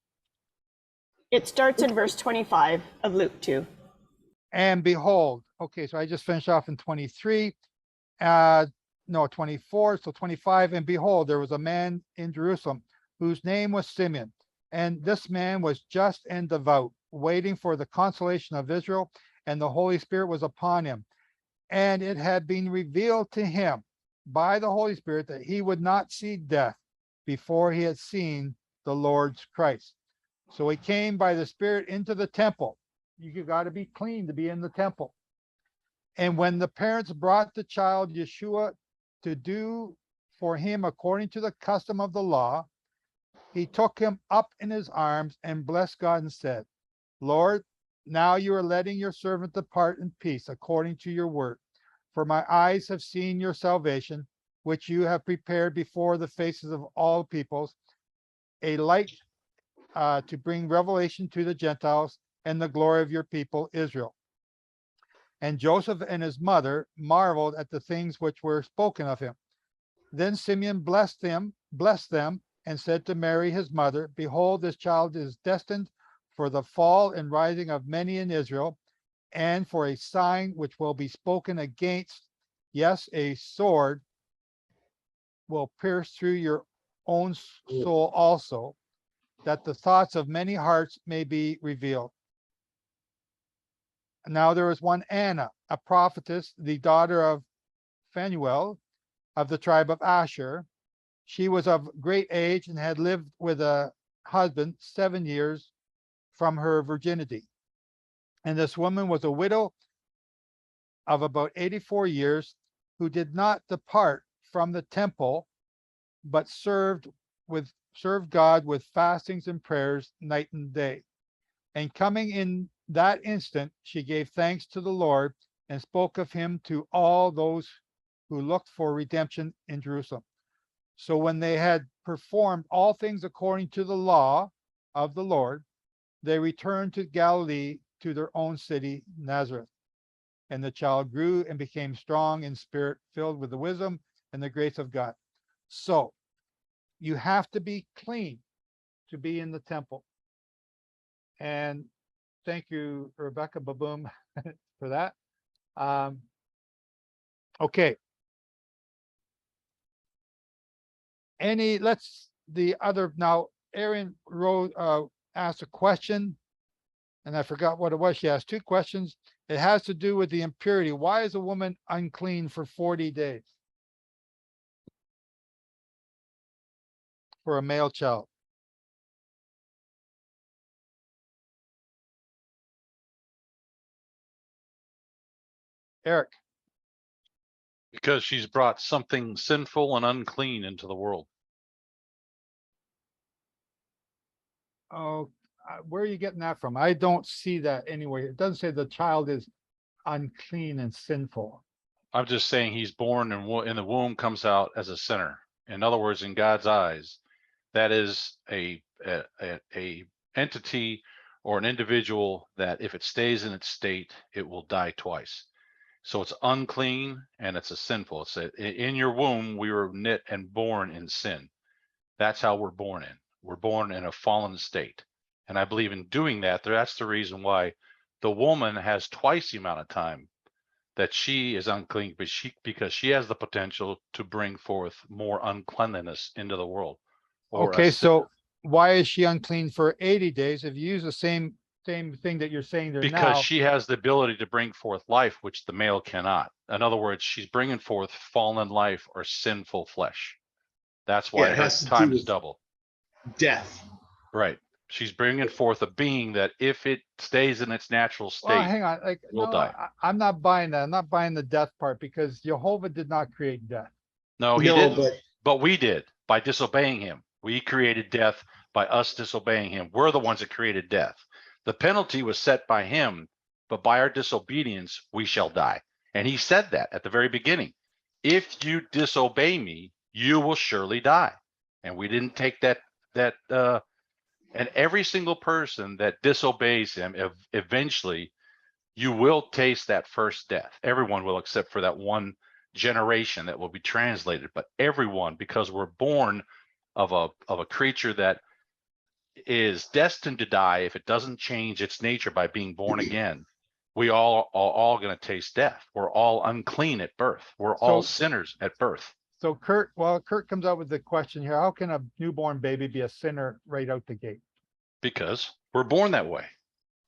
It starts in verse 25 of Luke 2. And behold, okay, so I just finished off in 23. No, 24, so 25. And behold, there was a man in Jerusalem whose name was Simeon. And this man was just and devout, waiting for the consolation of Israel, and the Holy Spirit was upon him. And it had been revealed to him by the Holy Spirit that he would not see death before he had seen the Lord's Christ. So he came by the Spirit into the temple. You got to be clean to be in the temple. And when the parents brought the child Yeshua to do for him according to the custom of the law, he took him up in his arms and blessed God and said, Lord, now you are letting your servant depart in peace according to your word. For my eyes have seen your salvation, which you have prepared before the faces of all peoples, a light to bring revelation to the Gentiles and the glory of your people Israel. And Joseph and his mother marveled at the things which were spoken of him. Then Simeon blessed them, and said to Mary his mother, Behold, this child is destined for the fall and rising of many in Israel, and for a sign which will be spoken against. Yes, a sword will pierce through your own soul also, that the thoughts of many hearts may be revealed. Now there was one Anna, a prophetess, the daughter of Phanuel of the tribe of Asher. She was of great age and had lived with a husband 7 years from her virginity. And this woman was a widow of about 84 years, who did not depart from the temple, but served God with fastings and prayers night and day. And coming in that instant, she gave thanks to the Lord and spoke of him to all those who looked for redemption in Jerusalem. So when they had performed all things according to the law of the Lord, they returned to Galilee, to their own city, Nazareth. And the child grew and became strong in spirit, filled with the wisdom and the grace of God. So you have to be clean to be in the temple. And thank you, Rebecca Baboom, for that. Okay. Now Erin asked a question, and I forgot what it was. She asked two questions. It has to do with the impurity. Why is a woman unclean for 40 days? For a male child. Eric. Because she's brought something sinful and unclean into the world. Oh, where are you getting that from? I don't see that anywhere. It doesn't say the child is unclean and sinful. I'm just saying he's born and in the womb comes out as a sinner. In other words, in God's eyes, that is a entity or an individual that if it stays in its state, it will die twice. So it's unclean and it's a sinful. It's in your womb, we were knit and born in sin. That's how we're born in. We're born in a fallen state. And I believe in doing that, that's the reason why the woman has twice the amount of time that she is unclean, because she has the potential to bring forth more uncleanliness into the world. Okay, so why is she unclean for 80 days? If you use the same thing that you're saying there now. Because she has the ability to bring forth life, which the male cannot. In other words, she's bringing forth fallen life or sinful flesh. That's why her time is double. Death. Right. She's bringing forth a being that if it stays in its natural state, well, hang on, will die. I'm not buying that. I'm not buying the death part, because Yehovah did not create death. No, he didn't. But we did by disobeying him. We created death by us disobeying him. We're the ones that created death. The penalty was set by him, but by our disobedience, we shall die. And he said that at the very beginning. If you disobey me, you will surely die. And we didn't take that and every single person that disobeys him, eventually you will taste that first death. Everyone will, except for that one generation that will be translated. But everyone, because we're born of a creature that is destined to die if it doesn't change its nature by being born again, we are all going to taste death. We're all unclean at birth. We're all sinners at birth. So Kurt comes out with the question here: how can a newborn baby be a sinner right out the gate? Because we're born that way.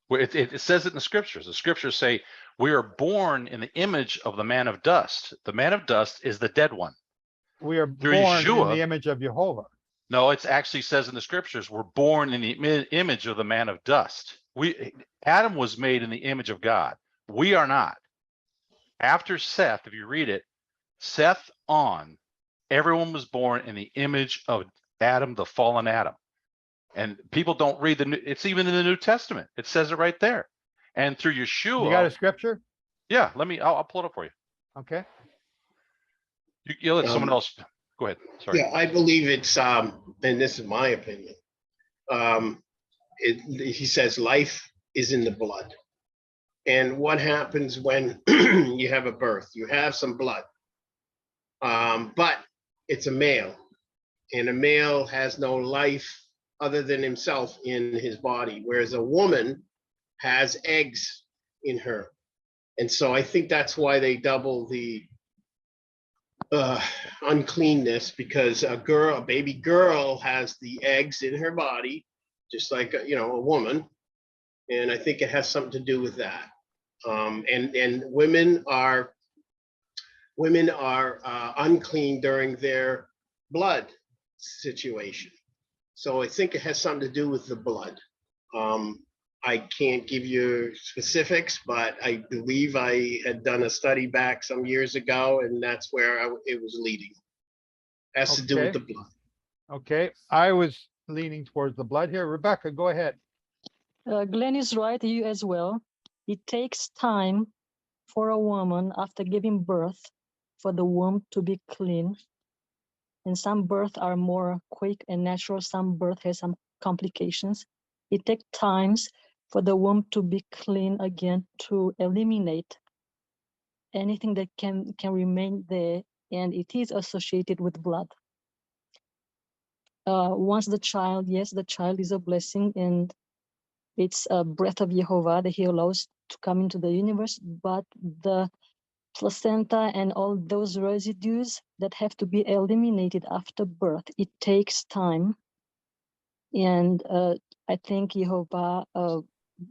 It says it in the scriptures. The scriptures say we are born in the image of the man of dust. The man of dust is the dead one. We are born in the image of Yehovah. No, it actually says in the scriptures, we're born in the image of the man of dust. Adam was made in the image of God. We are not. After Seth, if you read it, Seth on, everyone was born in the image of Adam, the fallen Adam. And people don't read it's even in the New Testament. It says it right there. And through Yeshua. You got a scripture? Yeah, I'll pull it up for you. Okay. You let someone else. Go ahead. Sorry. Yeah, I believe it's, and this is my opinion. He says life is in the blood. And what happens when you have a birth? You have some blood, but it's a male, and a male has no life other than himself in his body, whereas a woman has eggs in her. And so I think that's why they double the uncleanness, because a baby girl has the eggs in her body, just like a woman, and I think it has something to do with that. And women are unclean during their blood situation, so I think it has something to do with the blood. I can't give you specifics, but I believe I had done a study back some years ago, and that's where it was leading. Has to do with Okay. the blood. Okay, I was leaning towards the blood here. Rebecca, go ahead. Glenn is right, you as well. It takes time for a woman after giving birth for the womb to be clean. And some births are more quick and natural. Some birth has some complications. It takes times for the womb to be clean again, to eliminate anything that can remain there, and it is associated with blood. Once the child is a blessing, and it's a breath of Yehovah that he allows to come into the universe, but the placenta and all those residues that have to be eliminated after birth, it takes time. And I think Yehovah,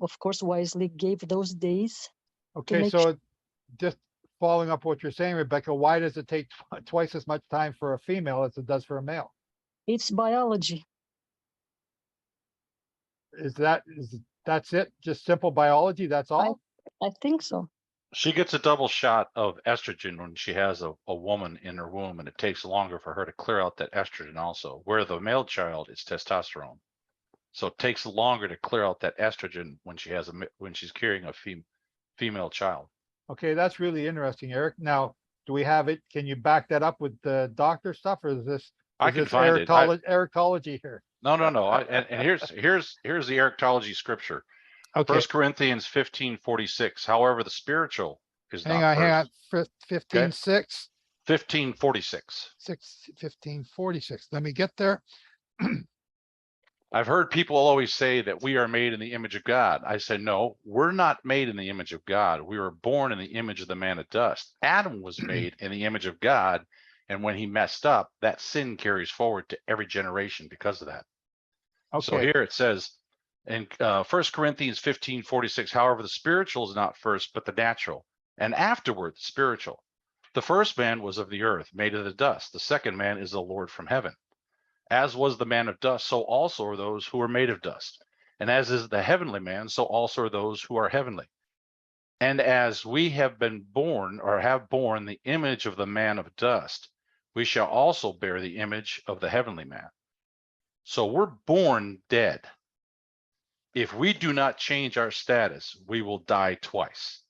of course, wisely gave those days. Okay, so just following up what you're saying, Rebecca, why does it take twice as much time for a female as it does for a male? It's biology. That's it? Just simple biology, that's all? I think so. She gets a double shot of estrogen when she has a woman in her womb, and it takes longer for her to clear out that estrogen also, where the male child is testosterone. So it takes longer to clear out that estrogen when she's carrying a female child. Okay, that's really interesting, Eric. Now, do we have it? Can you back that up with the doctor stuff, or is this I can find it. Ericology here? No. And here's the Ericology scripture. Okay. 1 Corinthians 15:46. However, the spiritual is Hang not on. first. 15:6. 15:46. 15:46. Let me get there. I've heard people always say that we are made in the image of God. I said, no, we're not made in the image of God. We were born in the image of the man of dust. Adam was made in the image of God. And when he messed up, that sin carries forward to every generation because of that. Okay. So here it says in 1 Corinthians 15:46, however, the spiritual is not first, but the natural, and afterward the spiritual. The first man was of the earth, made of the dust. The second man is the Lord from heaven. As was the man of dust, so also are those who are made of dust. And as is the heavenly man, so also are those who are heavenly. And as we have been born, or have borne the image of the man of dust, we shall also bear the image of the heavenly man. So we're born dead. If we do not change our status, we will die twice.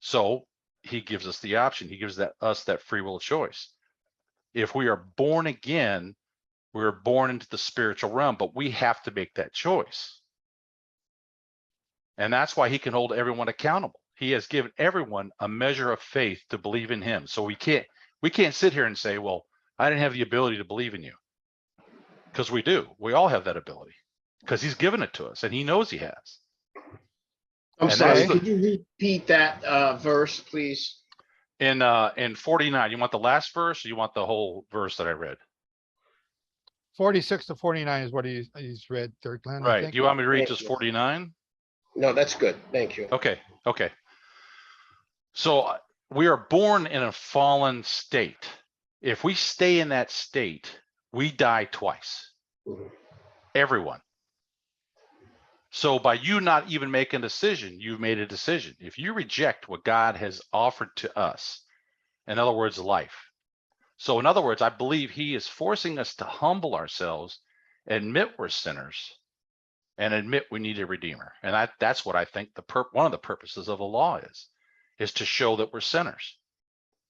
So he gives us the option. He gives us that free will choice. If we are born again, we're born into the spiritual realm, but we have to make that choice. And that's why he can hold everyone accountable. He has given everyone a measure of faith to believe in him. So we can't sit here and say, well, I didn't have the ability to believe in you. Because we do. We all have that ability. Because he's given it to us, and he knows he has. I'm sorry, could you repeat that verse, please? In 49, you want the last verse, or you want the whole verse that I read? 46 to 49 is what he's read, Third Glenn, I Right. think. Do you want me to read just 49? No, that's good. Thank you. Okay. So we are born in a fallen state. If we stay in that state, we die twice. Everyone. So by you not even making a decision, you've made a decision. If you reject what God has offered to us, in other words, life. So in other words, I believe he is forcing us to humble ourselves, admit we're sinners, and admit we need a redeemer. And that's what I think one of the purposes of the law is to show that we're sinners.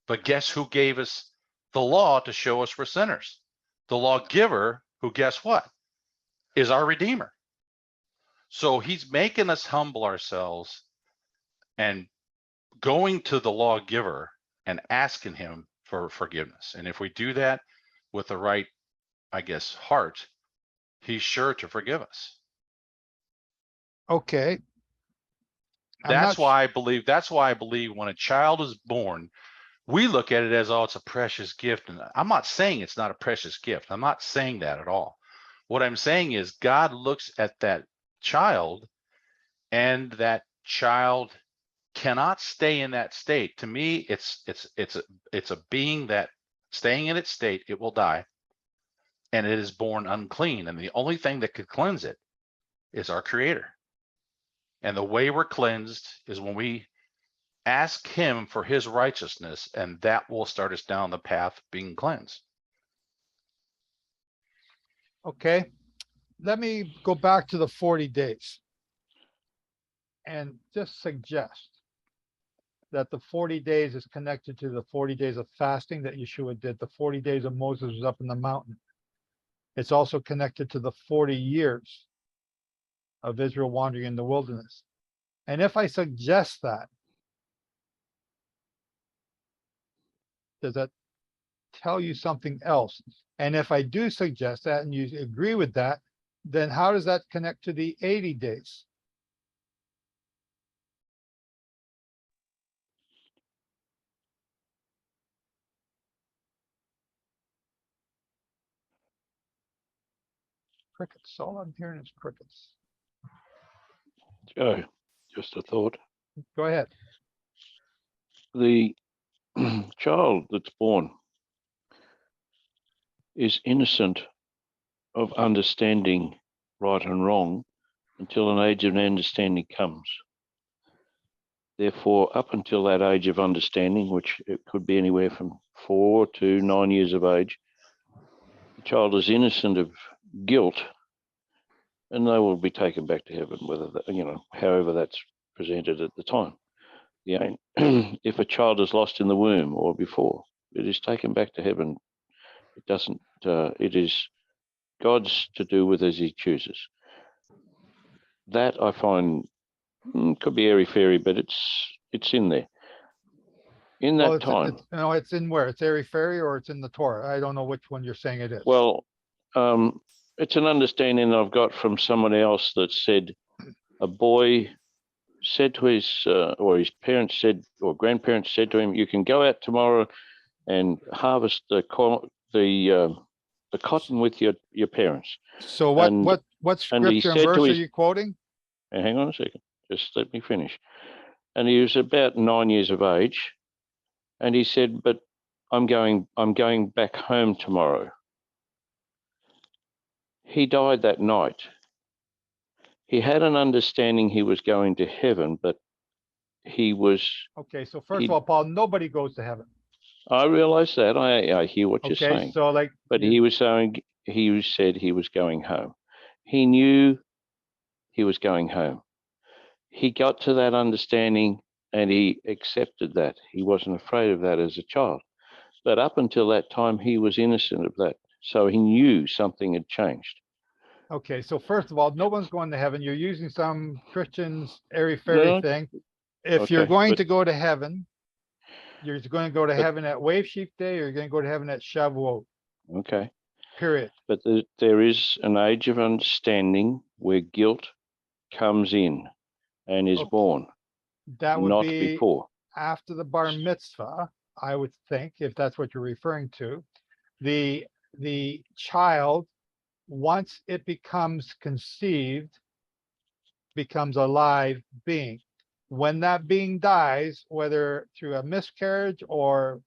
But guess who gave us the law to show us we're sinners? The lawgiver, who, guess what, is our redeemer. So he's making us humble ourselves and going to the lawgiver and asking him for forgiveness. And if we do that with the right, I guess, heart, he's sure to forgive us. Okay. That's why I believe when a child is born, We look at it as, oh, it's a precious gift. And I'm not saying it's not a precious gift. I'm not saying that at all. What I'm saying is God looks at that child, and that child cannot stay in that state. To me, it's a being that staying in its state, it will die, and it is born unclean. And the only thing that could cleanse it is our Creator. And the way we're cleansed is when we ask Him for His righteousness, and that will start us down the path of being cleansed. Okay, let me go back to the 40 days and just suggest that the 40 days is connected to the 40 days of fasting that Yeshua did. The 40 days of Moses was up in the mountain. It's also connected to the 40 years of Israel wandering in the wilderness. And if I suggest that, does that tell you something else? And if I do suggest that and you agree with that, then how does that connect to the 80 days? Crickets. All I'm hearing is crickets. Joe, just a thought. Go ahead. The child that's born is innocent of understanding right and wrong until an age of understanding comes. Therefore, up until that age of understanding, which it could be anywhere from 4 to 9 years of age, the child is innocent of guilt, and they will be taken back to heaven, whether that, however that's presented at the time. If a child is lost in the womb or before, it is taken back to heaven. It doesn't. It is God's to do with as He chooses. That I find could be airy-fairy, but it's in there. In that time. It's in where? It's airy-fairy or it's in the Torah? I don't know which one you're saying it is. Well, it's an understanding I've got from someone else that said a boy said to his parents said, or grandparents said to him, you can go out tomorrow and harvest the cotton with your parents. So what scripture and verse are you quoting? Hang on a second, just let me finish. And he was about 9 years of age, and he said, but I'm going back home tomorrow. He died that night. He had an understanding he was going to heaven, but he was... Okay, so first of all, Paul, nobody goes to heaven. I realize that. I hear what you're saying. So but he was saying, he said he was going home. He knew he was going home. He got to that understanding and he accepted that. He wasn't afraid of that as a child. But up until that time, he was innocent of that. So he knew something had changed. Okay, so first of all, no one's going to heaven. You're using some Christians airy-fairy thing. If you're going to go to heaven, you're going to go to heaven at Wave Sheaf Day, or you're going to go to heaven at Shavuot. Okay. Period. But there is an age of understanding where guilt comes in and is born. That would not be before. After the bar mitzvah, I would think, if that's what you're referring to. The child, once it becomes conceived, becomes a live being. When that being dies, whether through a miscarriage or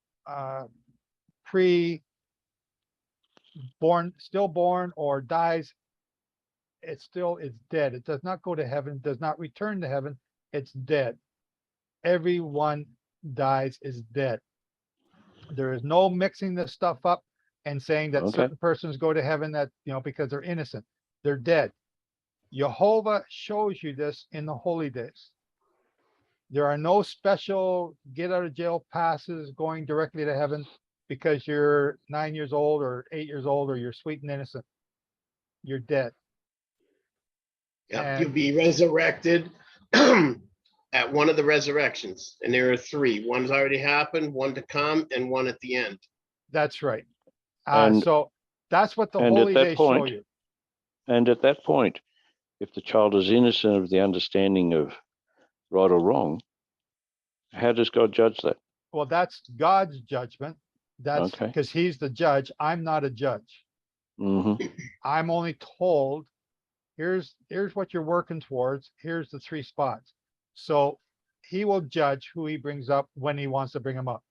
stillborn or dies, it still is dead. It does not go to heaven, does not return to heaven. It's dead. Everyone dies is dead. There is no mixing this stuff up and saying that certain persons go to heaven that, because they're innocent. They're dead. Yehovah shows you this in the holy days. There are no special get out of jail passes going directly to heaven because you're 9 years old or 8 years old or you're sweet and innocent. You're dead. You'll be resurrected at one of the resurrections. And there are 3. One's already happened, one to come, and one at the end. That's right. So that's what the holy days show you. And at that point, if the child is innocent of the understanding of right or wrong, how does God judge that? Well, that's God's judgment. That's Okay. because he's the judge. I'm not a judge. Mm-hmm. I'm only told, here's what you're working towards. Here's the 3 spots. So he will judge who he brings up when he wants to bring him up.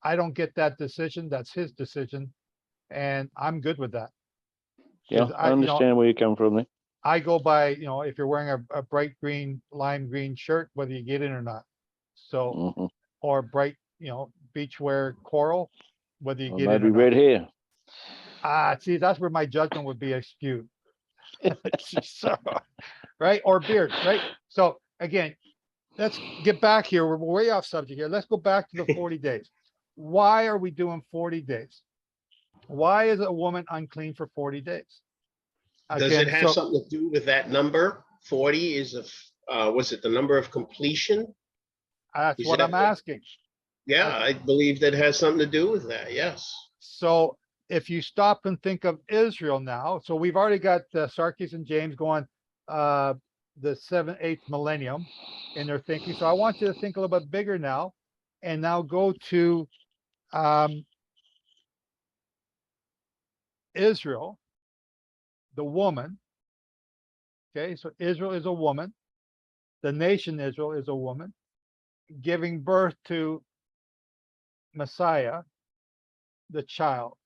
I don't get that decision. That's his decision. And I'm good with that. Yeah, 'Cause I understand where you come from there. I go by, if you're wearing a bright green, lime green shirt, whether you get in or not. So, Mm-hmm. or bright, beach wear coral, whether you Or get in maybe or not. red hair. See, that's where my judgment would be skewed. So, right? Or beard, right? So again, let's get back here. We're way off subject here. Let's go back to the 40 days. Why are we doing 40 days? Why is a woman unclean for 40 days? Does it Again, have something to do with that number? 40 is was it the number of completion? That's Is what that I'm what- asking. Yeah, I believe that has something to do with that. Yes. So if you stop and think of Israel now, so we've already got Sarkis and James going the 7th, 8th millennium in their thinking. So I want you to think a little bit bigger now, and now go to Israel, the woman. Okay, so Israel is a woman. The nation Israel is a woman giving birth to Messiah, the child.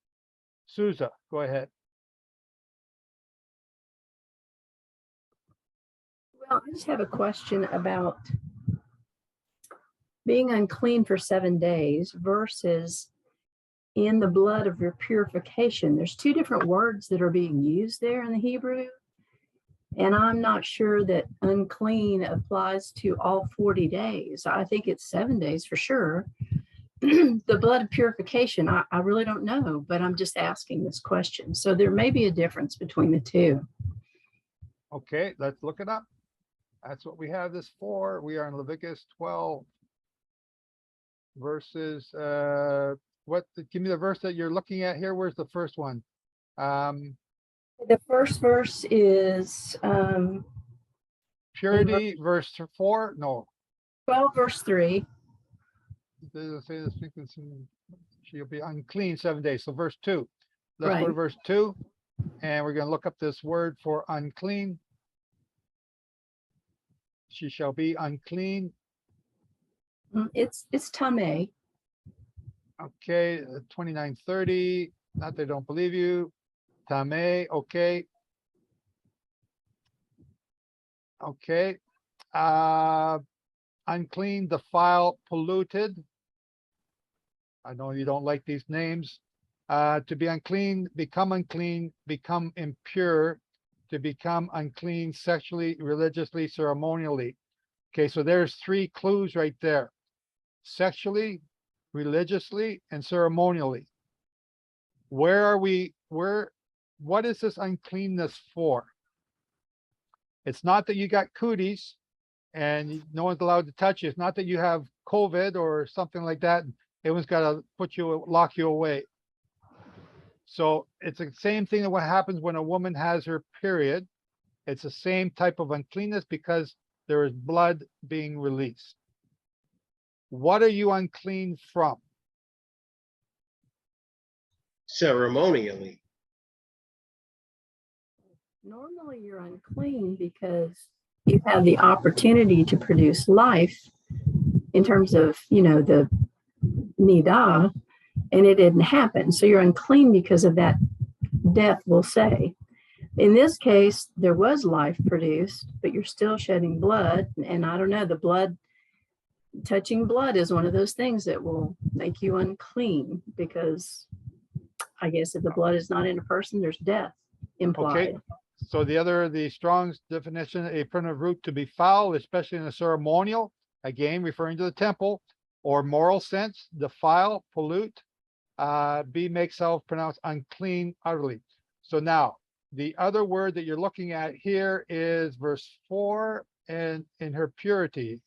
Susa, go ahead. Well, I just have a question about being unclean for 7 days versus in the blood of your purification. There's 2 different words that are being used there in the Hebrew. And I'm not sure that unclean applies to all 40 days. I think it's 7 days for sure. The blood of purification, I really don't know, but I'm just asking this question. So there may be a difference between the 2. Okay, let's look it up. That's what we have this for. We are in Leviticus 12 verses, give me the verse that you're looking at here. Where's the first one? The first verse is Purity, verse 4. No, 12, verse 3. does it say this? She'll be unclean 7 days. So verse 2. Let's go to Right. verse 2, and we're going to look up this word for unclean. She shall be unclean. It's tameh. Okay, 29:30. Not they don't believe you. Tameh. Okay. Okay. Unclean, defile, polluted. I know you don't like these names. To be unclean, become impure, to become unclean sexually, religiously, ceremonially. Okay, so there's 3 clues right there. Sexually, religiously, and ceremonially. Where are we? What is this uncleanness for? It's not that you got cooties and no one's allowed to touch you. It's not that you have COVID or something like that. Everyone's got to lock you away. So it's the same thing that what happens when a woman has her period. It's the same type of uncleanness because there is blood being released. What are you unclean from? Ceremonially. Normally you're unclean because you have the opportunity to produce life in terms of, the nidah, and it didn't happen. So you're unclean because of that death, we'll say. In this case, there was life produced, but you're still shedding blood. And I don't know, touching blood is one of those things that will make you unclean because I guess if the blood is not in a person, there's death implied. Okay. So the Strong's definition, a primitive root to be foul, especially in a ceremonial, again, referring to the temple, or moral sense, defile, pollute, be make self pronounced unclean utterly. So now the other word that you're looking at here is verse 4, and in her purity.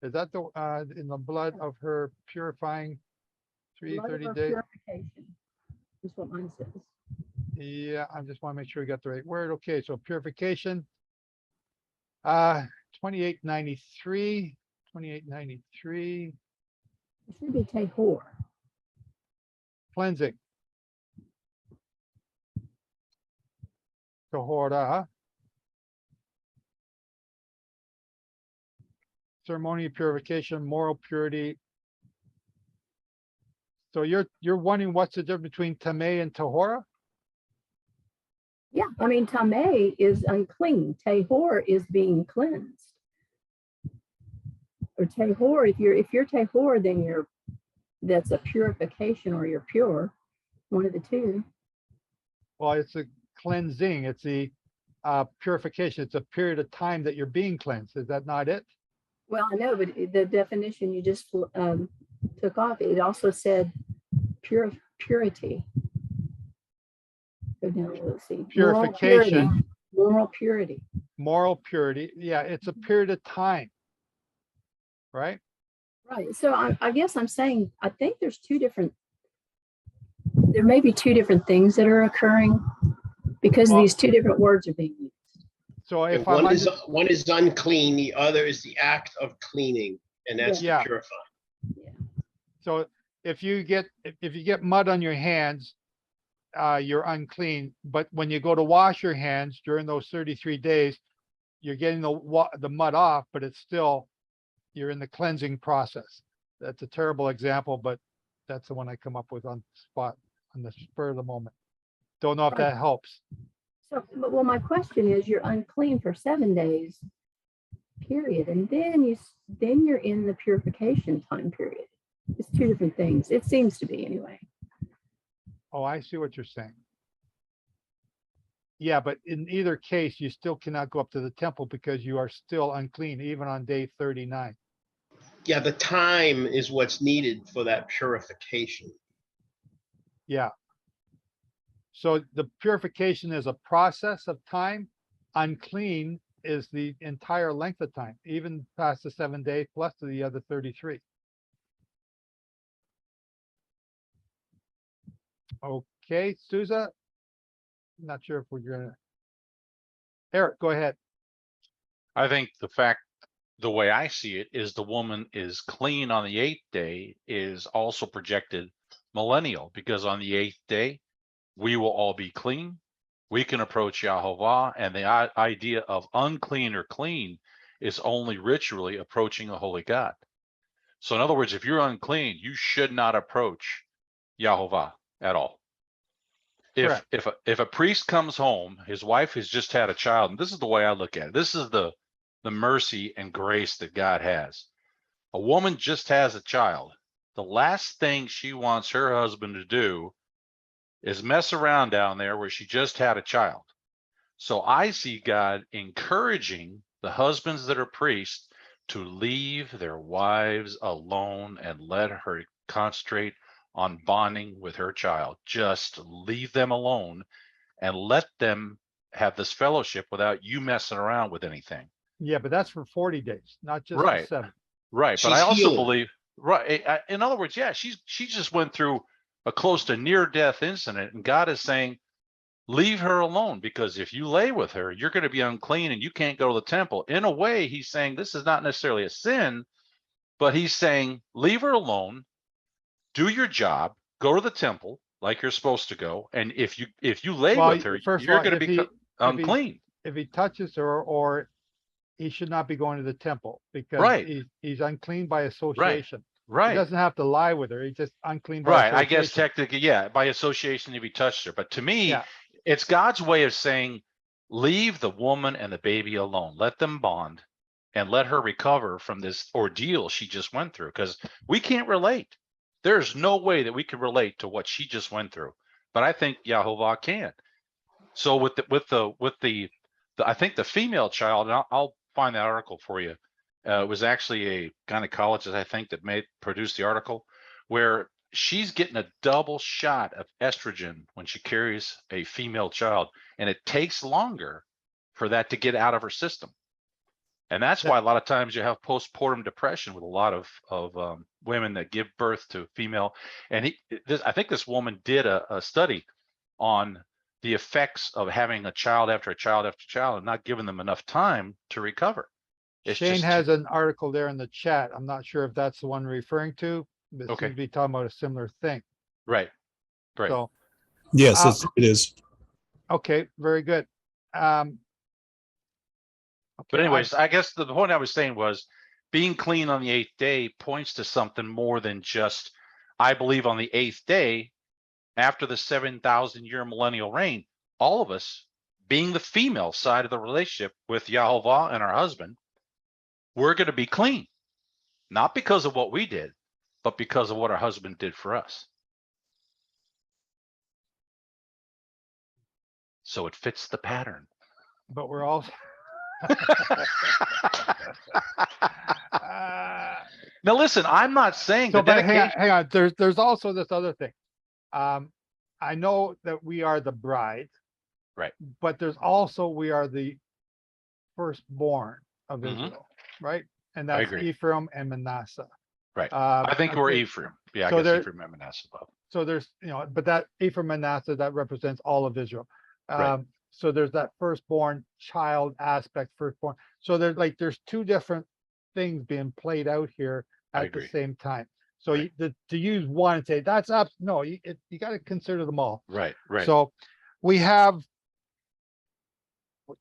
Is that in the blood of her purifying 30 days? Purification is what mine says. Yeah, I just want to make sure we got the right word. Okay, so purification. 2893. It should be tehor. Cleansing. Tahora. Ceremony of purification, moral purity. So you're wondering what's the difference between tameh and tahora? Yeah, I mean, tameh is unclean. Tehor is being cleansed. Or tehor, if you're tehor, then that's a purification, or you're pure. One of the two. Well, it's a cleansing. It's the purification. It's a period of time that you're being cleansed. Is that not it? Well, I know, but the definition you just took off, it also said purity. Go down, let's see. Purification. Moral purity. Moral purity. Yeah, it's a period of time. Right? Right. So I guess I'm saying, I think there may be two different things that are occurring because these two different words are being used. So if one is unclean, the other is the act of cleaning, and that's Yeah. to purify. So if you get mud on your hands, you're unclean. But when you go to wash your hands during those 33 days, you're getting the mud off, but it's still, you're in the cleansing process. That's a terrible example, but that's the one I come up with on the spur of the moment. Don't know if that helps. So, well, my question is, you're unclean for 7 days, period, and then you're in the purification time period. It's two different things. It seems to be, anyway. Oh, I see what you're saying. Yeah, but in either case, you still cannot go up to the temple because you are still unclean, even on day 39. Yeah, the time is what's needed for that purification. Yeah. So the purification is a process of time. Unclean is the entire length of time, even past the 7 days plus to the other 33. Okay, Souza. Not sure if we're gonna. Eric, go ahead. I think the way I see it is the woman is clean on the 8th day is also projected millennial, because on the 8th day, we will all be clean. We can approach Yehovah, and the idea of unclean or clean is only ritually approaching a holy God. So in other words, if you're unclean, you should not approach Yehovah at all. If a priest comes home, his wife has just had a child, and this is the way I look at it. This is the mercy and grace that God has. A woman just has a child. The last thing she wants her husband to do is mess around down there where she just had a child. So I see God encouraging the husbands that are priests to leave their wives alone and let her concentrate on bonding with her child. Just leave them alone and let them have this fellowship without you messing around with anything. Yeah, but that's for 40 days, not just Right. 7. Right. But She's I also healing. believe, right. In other words, yeah, she just went through a close to near death incident, and God is saying, leave her alone, because if you lay with her, you're going to be unclean and you can't go to the temple. In a way, he's saying this is not necessarily a sin, but he's saying, leave her alone, do your job, go to the temple like you're supposed to go. And if you lay with her, first of you're all, going to be unclean. If he touches her, or he should not be going to the temple, because Right. he's unclean by association. Right. He doesn't have to lie with her. He's just unclean by Right. association. I guess technically, yeah, by association if he touched her. But to me, Yeah. it's God's way of saying, leave the woman and the baby alone. Let them bond and let her recover from this ordeal she just went through, because we can't relate. There's no way that we can relate to what she just went through. But I think Yehovah can. So with the I think the female child, and I'll find that article for you. It was actually a gynecologist, I think, that produced the article, where she's getting a double shot of estrogen when she carries a female child, and it takes longer for that to get out of her system. And that's why a lot of times you have postpartum depression with a lot of women that give birth to female. And I think this woman did a study on the effects of having a child after a child after child and not giving them enough time to recover. Shane has an article there in the chat. I'm not sure if that's the one referring to. This seems Okay. to be talking about a similar thing. Right. Right. So, Yes, Uh, it is. okay, very good. Um, But okay, anyways, I guess the point I was saying was being clean on the 8th day points to something more than just, I believe on the 8th day, after the 7,000-year millennial reign, all of us, being the female side of the relationship with Yehovah and our husband, we're going to be clean. Not because of what we did, but because of what our husband did for us. So it fits the pattern. but we're all. Now listen, I'm not saying So, the but dedication. hang on. There's also this other thing. I know that we are the bride, Right. but there's also we are the firstborn of Mhm. Israel, right? And I that's agree. Ephraim and Manasseh. Right. I think we're okay. Ephraim. Yeah, I So guess there- Ephraim and Manasseh above. So there's, but that Ephraim and Manasseh, that represents all of Israel. Right. So there's that firstborn child aspect, firstborn. So there's two different things being played out here I at the agree. same time. So Right. to use one and say that's up, no, you got to consider them all. Right. Right. So we have.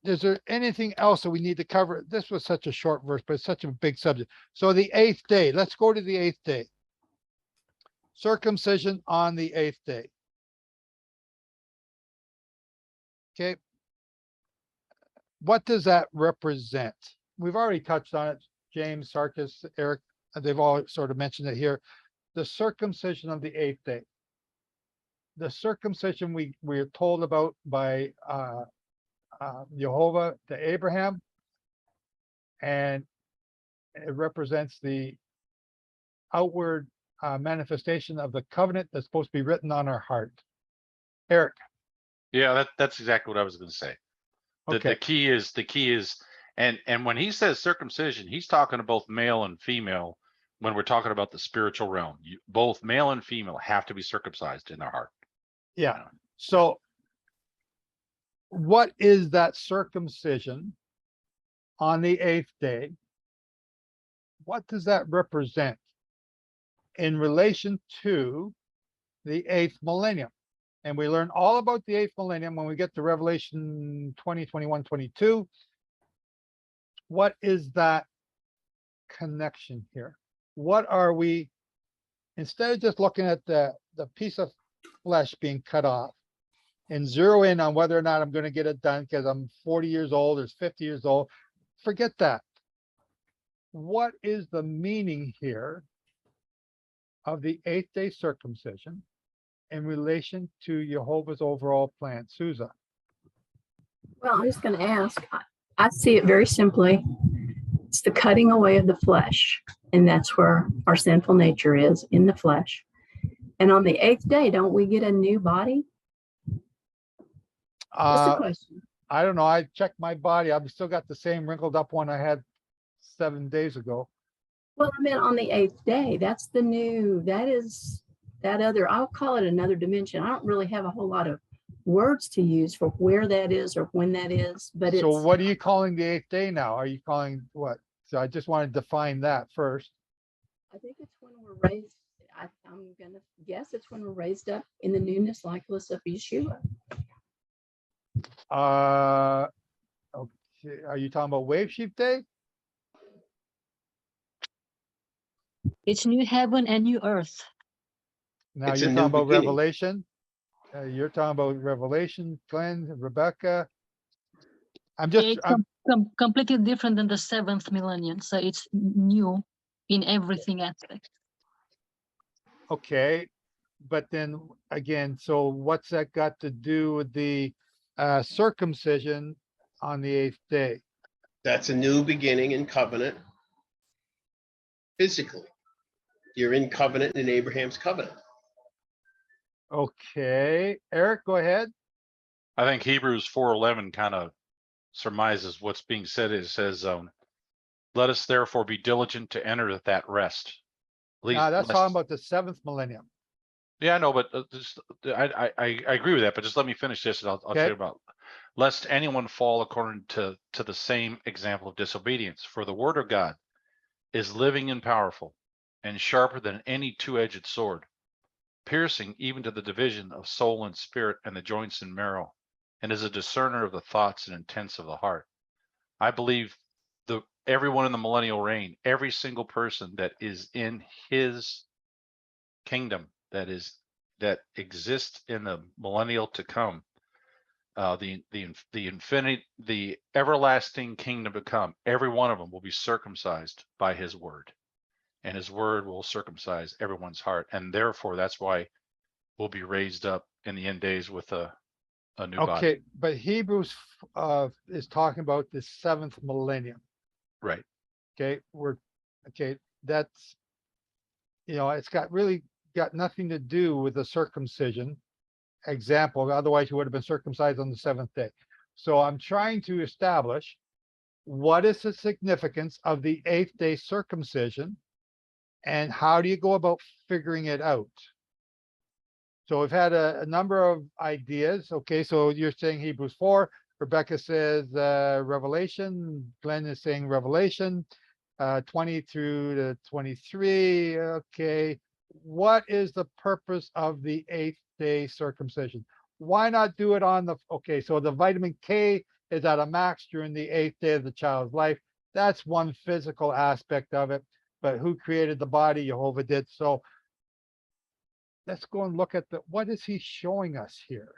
Is there anything else that we need to cover? This was such a short verse, but it's such a big subject. So the 8th day, let's go to the 8th day. Circumcision on the 8th day. Okay. What does that represent? We've already touched on it. James, Sarkis, Eric, they've all sort of mentioned it here. The circumcision of the 8th day. The circumcision we're told about by Yehovah to Abraham, and it represents the outward manifestation of the covenant that's supposed to be written on our heart. Eric. Yeah, that's exactly what I was going to say. The Okay. key is, and when he says circumcision, he's talking to both male and female. When we're talking about the spiritual realm, both male and female have to be circumcised in their heart. Yeah. So what is that circumcision on the 8th day? What does that represent in relation to the 8th millennium? And we learn all about the 8th millennium when we get to Revelation 20, 21, 22. What is that connection here? What are we, instead of just looking at the piece of flesh being cut off and zero in on whether or not I'm going to get it done because I'm 40 years old or 50 years old, forget that. What is the meaning here of the 8th day circumcision in relation to Yehovah's overall plan? Susa. Well, I'm just going to ask. I see it very simply. It's the cutting away of the flesh, and that's where our sinful nature is, in the flesh. And on the 8th day, don't we get a new body? Just a question. I don't know. I checked my body. I've still got the same wrinkled up one I had 7 days ago. Well, I meant on the 8th day. That's the new, that is that other, I'll call it another dimension. I don't really have a whole lot of words to use for where that is or when that is, but it's. So what are you calling the 8th day now? Are you calling what? So I just want to define that first. I think it's when we're raised. I'm going to guess it's when we're raised up in the newness likeness of Yeshua. Okay. Are you talking about Wave Sheaf Day? It's new heaven and new earth. Now It's a you're new talking about beginning. Revelation. You're talking about Revelation, Glenn, Rebecca. I'm just, It's completely different than the 7th millennium. So it's new in everything aspect. okay. But then again, so what's that got to do with the circumcision on the 8th day? That's a new beginning in covenant. Physically, you're in covenant in Abraham's covenant. Okay, Eric, go ahead. I think Hebrews 4:11 kind of surmises what's being said. It says, "Let us therefore be diligent to enter that rest." That's talking about the 7th millennium. Yeah, I know, but I agree with that. But just let me finish this, and I'll tell you about, lest anyone fall according to the same example of disobedience. For the word of God is living and powerful, and sharper than any two-edged sword, piercing even to the division of soul and spirit and the joints and marrow, and is a discerner of the thoughts and intents of the heart. I believe everyone in the millennial reign, every single person that is in his kingdom, that exists in the millennial to come, the infinite, the everlasting kingdom to come, every one of them will be circumcised by his word, and his word will circumcise everyone's heart, and therefore that's why we'll be raised up in the end days with a new body. Okay, but Hebrews is talking about the 7th millennium. Right. Okay, that's, it's really got nothing to do with the circumcision example. Otherwise, you would have been circumcised on the 7th day. So I'm trying to establish what is the significance of the 8th day circumcision and how do you go about figuring it out? So we've had a number of ideas. Okay, so you're saying Hebrews 4, Rebecca says Revelation, Glenn is saying Revelation 20 through to 23. Okay, what is the purpose of the 8th day circumcision? Why not do it on okay, so the vitamin K is at a max during the 8th day of the child's life. That's one physical aspect of it, but who created the body? Yehovah did. So let's go and look at what is he showing us here?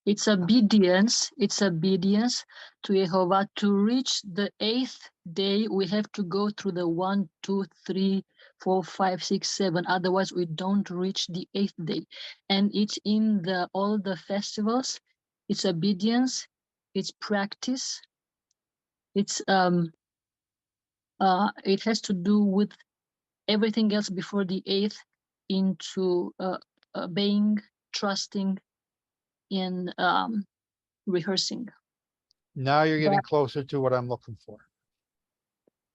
It's obedience. It's obedience to Yehovah. To reach the 8th day, we have to go through the 1, 2, 3, 4, 5, 6, 7. Otherwise, we don't reach the 8th day. And it's in all the festivals. It's obedience. It's practice. It's it has to do with everything else before the 8th, into obeying, trusting, in rehearsing. Now you're getting closer to what I'm looking for.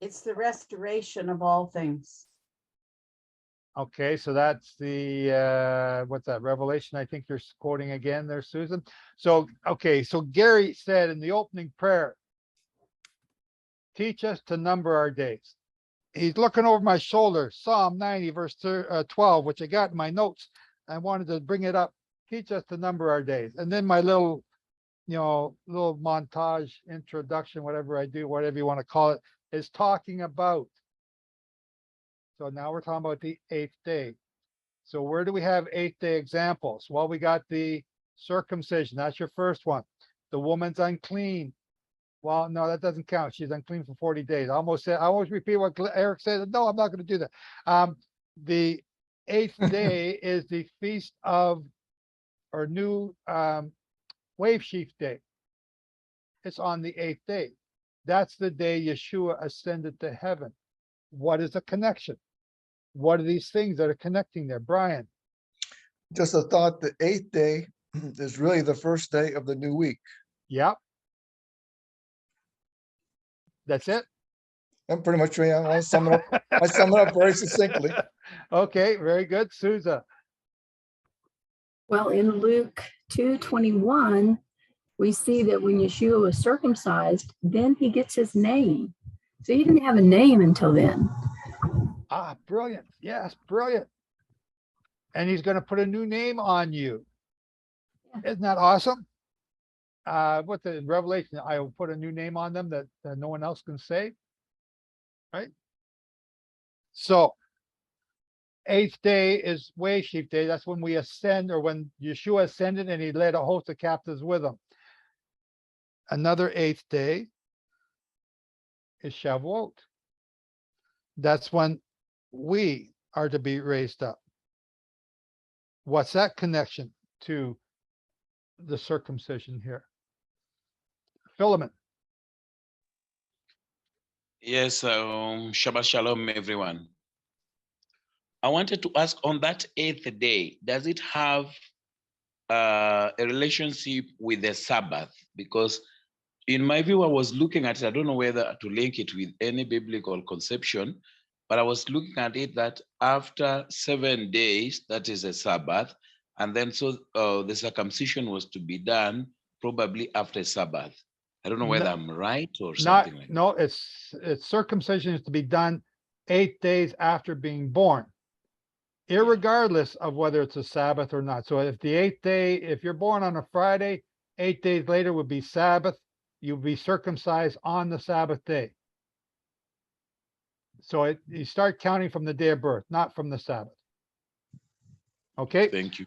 It's the restoration of all things. Okay, so that's the what's that, Revelation? I think you're quoting again there, Susan. So okay, so Gary said in the opening prayer, teach us to number our days. He's looking over my shoulder, Psalm 90 verse 12, which I got in my notes. I wanted to bring it up. Teach us to number our days. And then my little montage introduction, whatever I do, whatever you want to call it, is talking about. So now we're talking about the 8th day. So where do we have 8th day examples? Well, we got the circumcision. That's your first one. The woman's unclean. Well, no, that doesn't count. She's unclean for 40 days. I almost repeat what Eric said. No, I'm not going to do that. The 8th day is the feast of, or new Wave Sheaf day. It's on the 8th day. That's the day Yeshua ascended to heaven. What is the connection? What are these things that are connecting there? Brian? Just a thought, the 8th day is really the first day of the new week. Yep. That's it? And pretty much, I sum it up very succinctly. Okay, very good. Souza? Well, in Luke 2:21, we see that when Yeshua was circumcised, then he gets his name. So he didn't have a name until then. Ah, brilliant. Yes, brilliant. And he's going to put a new name on you. Isn't that awesome? What's the Revelation? I will put a new name on them that no one else can say. Right? So 8th day is Wave Sheaf day. That's when we ascend, or when Yeshua ascended and he led a host of captives with him. Another 8th day is Shavuot. That's when we are to be raised up. What's that connection to the circumcision here? Philemon? Yes, Shabbat Shalom, everyone. I wanted to ask, on that 8th day, does it have a relationship with the Sabbath? Because in my view, I was looking at it, I don't know whether to link it with any biblical conception, but I was looking at it that after 7 days, that is a Sabbath, and then so the circumcision was to be done probably after Sabbath. I don't know whether I'm right or something like that. No, it's circumcision is to be done 8 days after being born, irregardless of whether it's a Sabbath or not. So if the 8th day, if you're born on a Friday, 8 days later would be Sabbath. You'll be circumcised on the Sabbath day. So you start counting from the day of birth, not from the Sabbath. Okay? Thank you.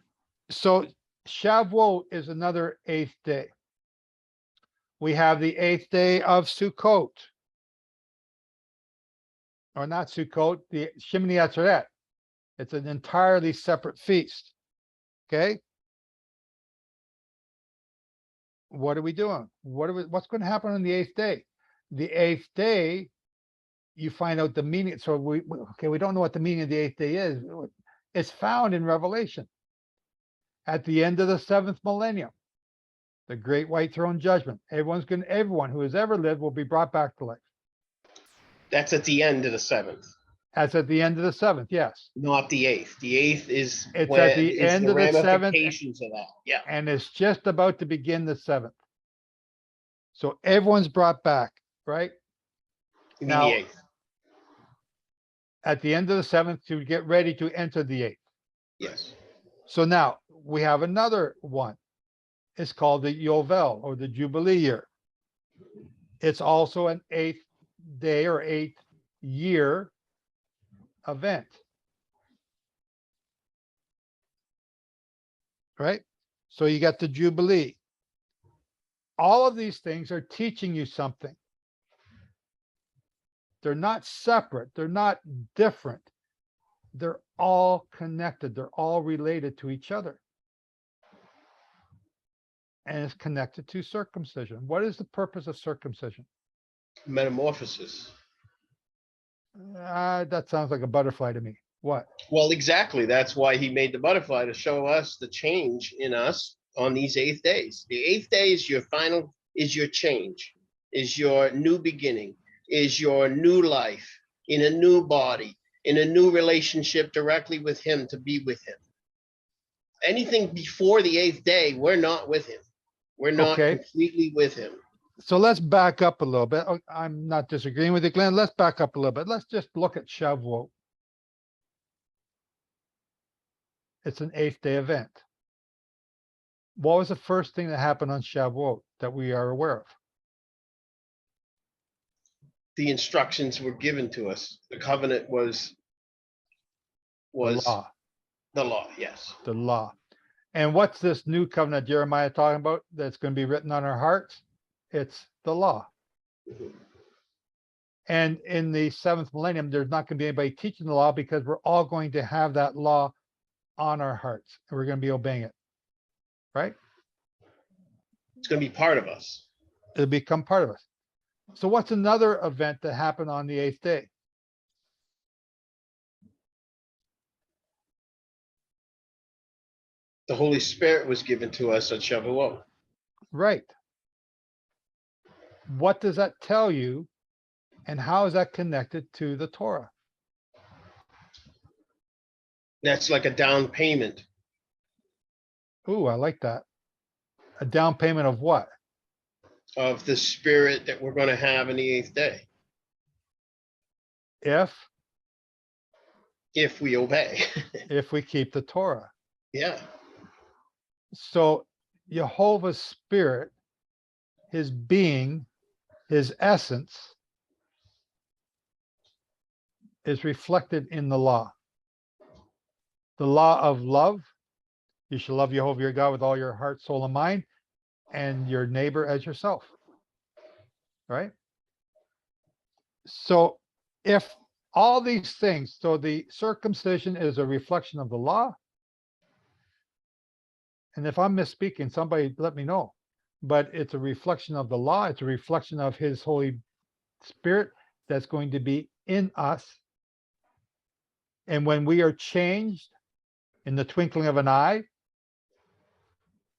So Shavuot is another 8th day. We have the 8th day of Sukkot. Or not Sukkot, the Shemini Atzeret. It's an entirely separate feast. Okay? What are we doing? What's going to happen on the 8th day? The 8th day, you find out the meaning. So we don't know what the meaning of the 8th day is. It's found in Revelation. At the end of the 7th millennium, the great white throne judgment. Everyone who has ever lived will be brought back to life. That's at the end of the 7th. That's at the end of the 7th, yes. Not the 8th. The 8th is It's at the end of the 7th. ramifications of that. Yeah. And it's just about to begin the 7th. So everyone's brought back, right? You mean Now, the 8th? At the end of the 7th to get ready to enter the 8th. Yes. So now we have another one. It's called the Yovel, or the Jubilee year. It's also an 8th day or 8th year event. Right? So you got the Jubilee. All of these things are teaching you something. They're not separate. They're not different. They're all connected. They're all related to each other. And it's connected to circumcision. What is the purpose of circumcision? Metamorphosis. That sounds like a butterfly to me. What? Well, exactly. That's why he made the butterfly, to show us the change in us on these 8th days. The 8th day is your final, is your change, is your new beginning, is your new life in a new body, in a new relationship directly with him, to be with him. Anything before the 8th day, we're not with him. We're not completely with him. So let's back up a little bit. I'm not disagreeing with you, Glenn. Let's back up a little bit. Let's just look at Shavuot. It's an 8th day event. What was the first thing that happened on Shavuot that we are aware of? The instructions were given to us. The covenant was the law. The law, yes. The law. And what's this new covenant Jeremiah talking about that's going to be written on our hearts? It's the law. And in the 7th millennium, there's not going to be anybody teaching the law, because we're all going to have that law on our hearts, and we're going to be obeying it. Right? It's going to be part of us. It'll become part of us. So what's another event that happened on the 8th day? The Holy Spirit was given to us at Shavuot. Right. What does that tell you, and how is that connected to the Torah? That's like a down payment. Ooh, I like that. A down payment of what? Of the spirit that we're going to have in the 8th day. If we obey. If we keep the Torah. Yeah. So Yehovah's spirit, his being, his essence, is reflected in the law. The law of love. You shall love Yehovah your God with all your heart, soul, and mind, and your neighbor as yourself. Right? So if all these things, so the circumcision is a reflection of the law. And if I'm misspeaking, somebody let me know. But it's a reflection of the law. It's a reflection of his Holy Spirit that's going to be in us. And when we are changed in the twinkling of an eye,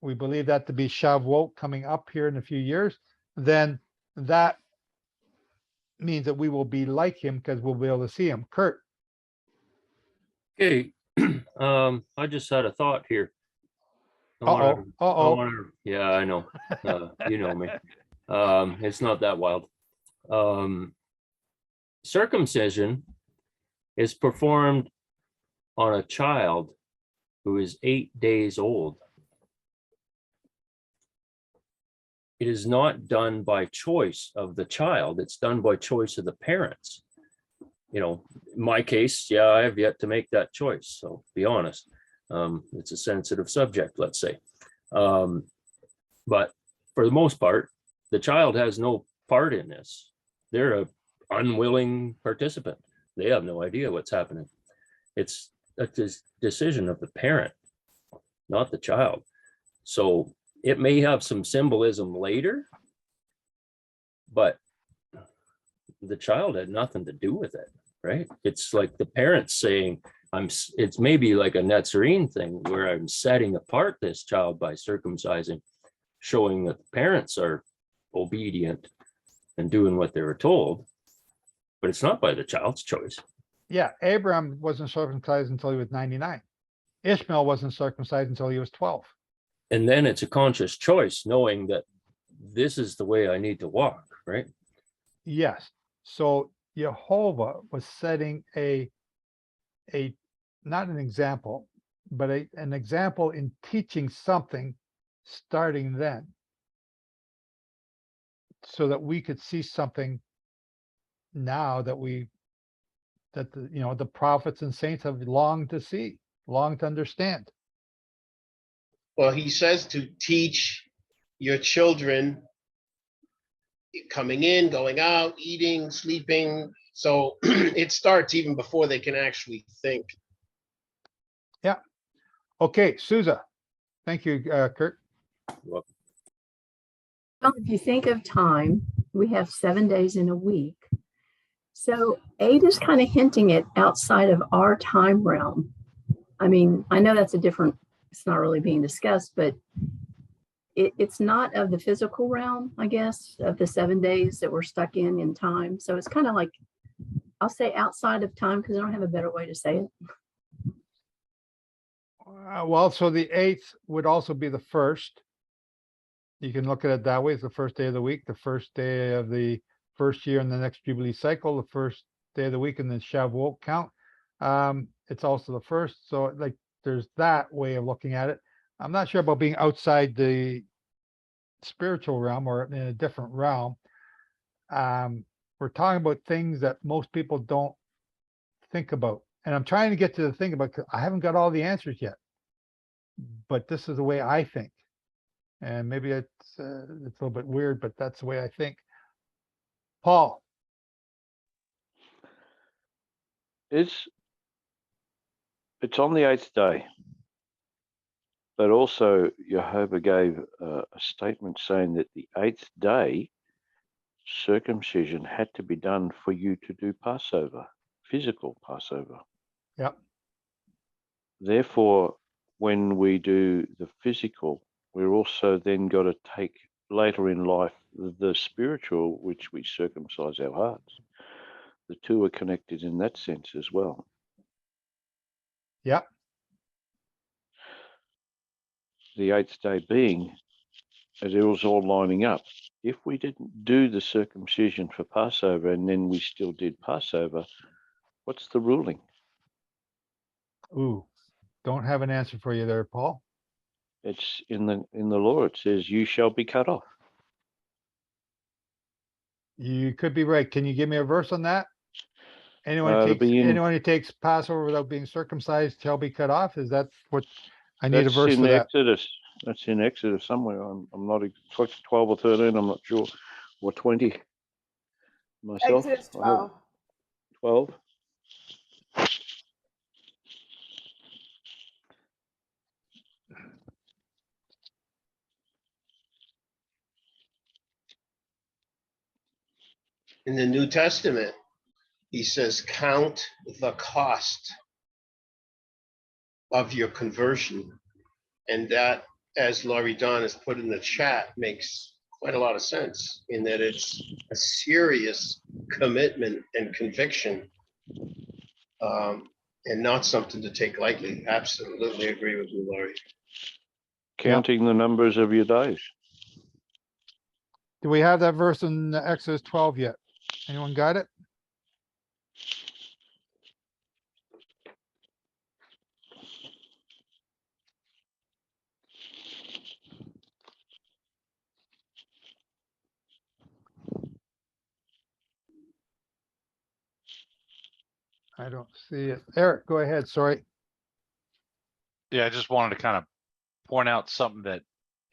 we believe that to be Shavuot coming up here in a few years, then that means that we will be like him, because we'll be able to see him. Kurt. Okay. I just had a thought here. Yeah, I know. You know me. It's not that wild. Circumcision is performed on a child who is 8 days old. It is not done by choice of the child. It's done by choice of the parents. You know, in my case, yeah, I have yet to make that choice. So be honest, it's a sensitive subject, let's say. But for the most part, the child has no part in this. They're an unwilling participant. They have no idea what's happening. It's a decision of the parent, not the child. So it may have some symbolism later, but the child had nothing to do with it, right? It's like the parents saying, it's maybe like a Nazarene thing where I'm setting apart this child by circumcising, showing that the parents are obedient and doing what they were told, but it's not by the child's choice. Yeah, Abraham wasn't circumcised until he was 99. Ishmael wasn't circumcised until he was 12. And then it's a conscious choice, knowing that this is the way I need to walk, right? Yes. So Yehovah was setting not an example, but an example in teaching something starting then, so that we could see something now that the prophets and saints have longed to see, longed to understand. Well, he says to teach your children coming in, going out, eating, sleeping. So it starts even before they can actually think. Yeah. Okay, Souza. Thank you, Kurt. Well, if you think of time, we have 7 days in a week. So 8 is kind of hinting it outside of our time realm. I mean, I know that's it's not really being discussed, but it's not of the physical realm, I guess, of the 7 days that we're stuck in time. So it's kind of like, I'll say outside of time because I don't have a better way to say it. Well, so the 8th would also be the first. You can look at it that way. It's the first day of the week, the first day of the first year in the next Jubilee cycle, the first day of the week in the Shavuot count. It's also the first. So like there's that way of looking at it. I'm not sure about being outside the spiritual realm or in a different realm. We're talking about things that most people don't think about. And I'm trying to get to the thing about, I haven't got all the answers yet, but this is the way I think. And maybe it's a little bit weird, but that's the way I think. Paul. It's on the 8th day. But also Yehovah gave a statement saying that the 8th day circumcision had to be done for you to do Passover, physical Passover. Yep. Therefore, when we do the physical, we're also then got to take later in life the spiritual, which we circumcise our hearts. The two are connected in that sense as well. Yep. The 8th day being, as it was all lining up, if we didn't do the circumcision for Passover and then we still did Passover, what's the ruling? Ooh, don't have an answer for you there, Paul. It's in the law. It says you shall be cut off. You could be right. Can you give me a verse on that? Anyone who takes Passover without being circumcised shall be cut off. Is that what I need a verse for that? Exodus. That's in Exodus somewhere. I'm not 12 or 13. I'm not sure, or 20. Myself. Exodus 12. 12. In the New Testament, he says, count the cost of your conversion. And that, as Laurie Don has put in the chat, makes quite a lot of sense in that it's a serious commitment and conviction, and not something to take lightly. Absolutely agree with you, Laurie. Counting the numbers of your days. Do we have that verse in Exodus 12 yet? Anyone got it? I don't see it. Eric, go ahead. Sorry. Yeah, I just wanted to kind of point out something that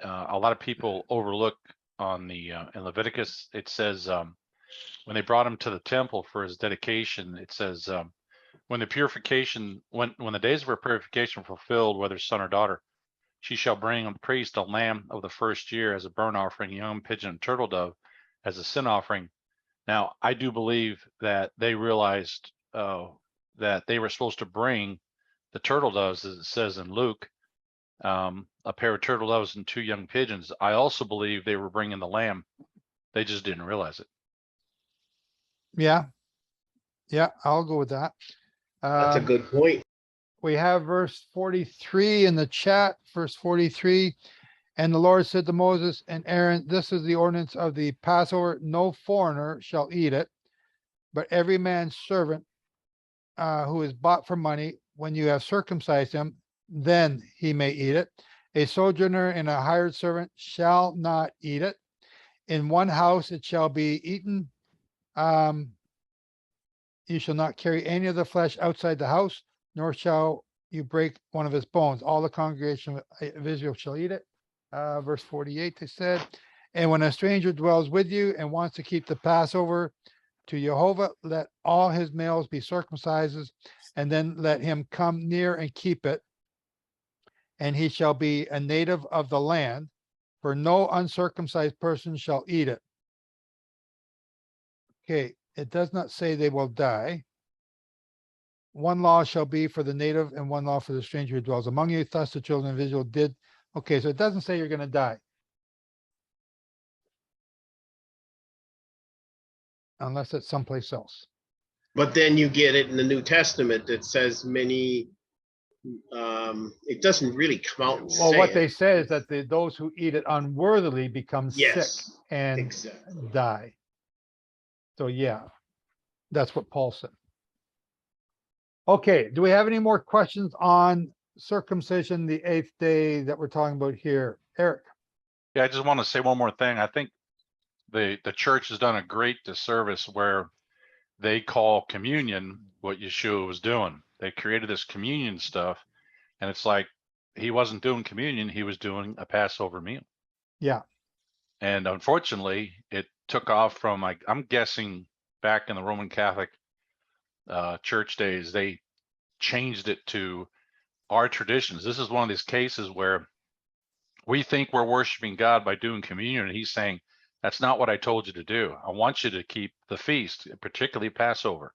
a lot of people overlook on the in Leviticus. It says when they brought him to the temple for his dedication, it says when the purification, when the days of her purification were fulfilled, whether son or daughter, she shall bring a priest a lamb of the first year as a burnt offering, young pigeon and turtle dove as a sin offering. Now, I do believe that they realized that they were supposed to bring the turtle doves, as it says in Luke, a pair of turtle doves and 2 young pigeons. I also believe they were bringing the lamb. They just didn't realize it. Yeah. Yeah, I'll go with that. That's a good point. We have verse 43 in the chat, verse 43. And the Lord said to Moses and Aaron, this is the ordinance of the Passover. No foreigner shall eat it, but every man's servant who is bought for money, when you have circumcised him, then he may eat it. A sojourner and a hired servant shall not eat it. In one house it shall be eaten. You shall not carry any of the flesh outside the house, nor shall you break one of his bones. All the congregation of Israel shall eat it. Verse 48, they said, and when a stranger dwells with you and wants to keep the Passover to Yehovah, let all his males be circumcised, and then let him come near and keep it. And he shall be a native of the land, for no uncircumcised person shall eat it. Okay, it does not say they will die. One law shall be for the native and one law for the stranger who dwells among you. Thus the children of Israel did. Okay, so it doesn't say you're going to die. Unless it's someplace else. But then you get it in the New Testament that says many, it doesn't really come out and Well, say what it. they say is that those who eat it unworthily become sick and exactly. die. So yeah, that's what Paul said. Okay, do we have any more questions on circumcision, the 8th day that we're talking about here? Eric? Yeah, I just want to say one more thing. I think the church has done a great disservice where they call communion what Yeshua was doing. They created this communion stuff, and it's like he wasn't doing communion, he was doing a Passover meal. Yeah. And unfortunately, it took off from, I'm guessing back in the Roman Catholic church days, they changed it to our traditions. This is one of these cases where we think we're worshiping God by doing communion, and he's saying, that's not what I told you to do. I want you to keep the feast, particularly Passover.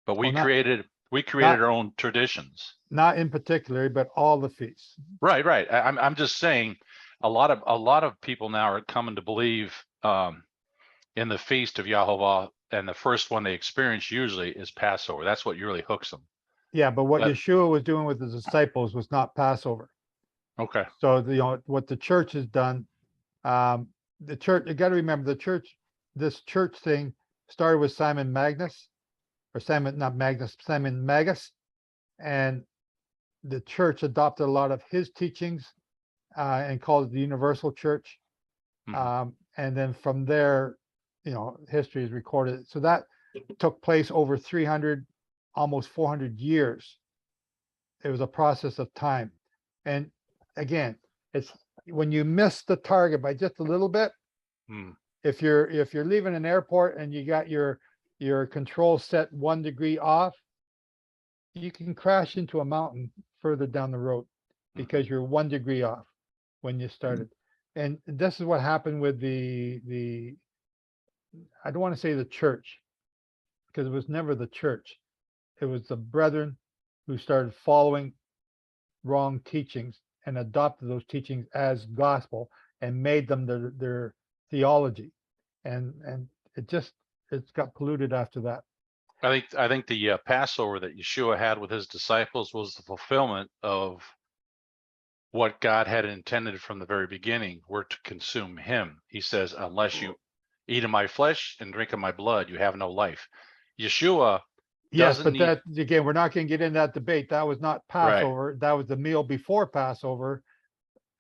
But we created our own traditions. Not in particular, but all the feasts. Right. I'm just saying a lot of people now are coming to believe in the feast of Yehovah, and the first one they experience usually is Passover. That's what really hooks them. Yeah, but what Yeshua was doing with his disciples was not Passover. Okay. So what the church has done, the church, you got to remember the church, this church thing started with Simon Magus, and the church adopted a lot of his teachings and called it the universal church. And then from there, history is recorded. So that took place over 300, almost 400 years. It was a process of time. And again, it's when you miss the target by just a little bit, if you're leaving an airport and you got your control set 1 degree off, you can crash into a mountain further down the road because you're 1 degree off when you started. And this is what happened with the I don't want to say the church, because it was never the church. It was the brethren who started following wrong teachings and adopted those teachings as gospel and made them their theology. And it's got polluted after that. I think the Passover that Yeshua had with his disciples was the fulfillment of what God had intended from the very beginning. We're to consume him. He says, unless you eat of my flesh and drink of my blood, you have no life. Yeshua Yes, but that again, we're not going to get into that debate. That was not Passover. Right. That was the meal before Passover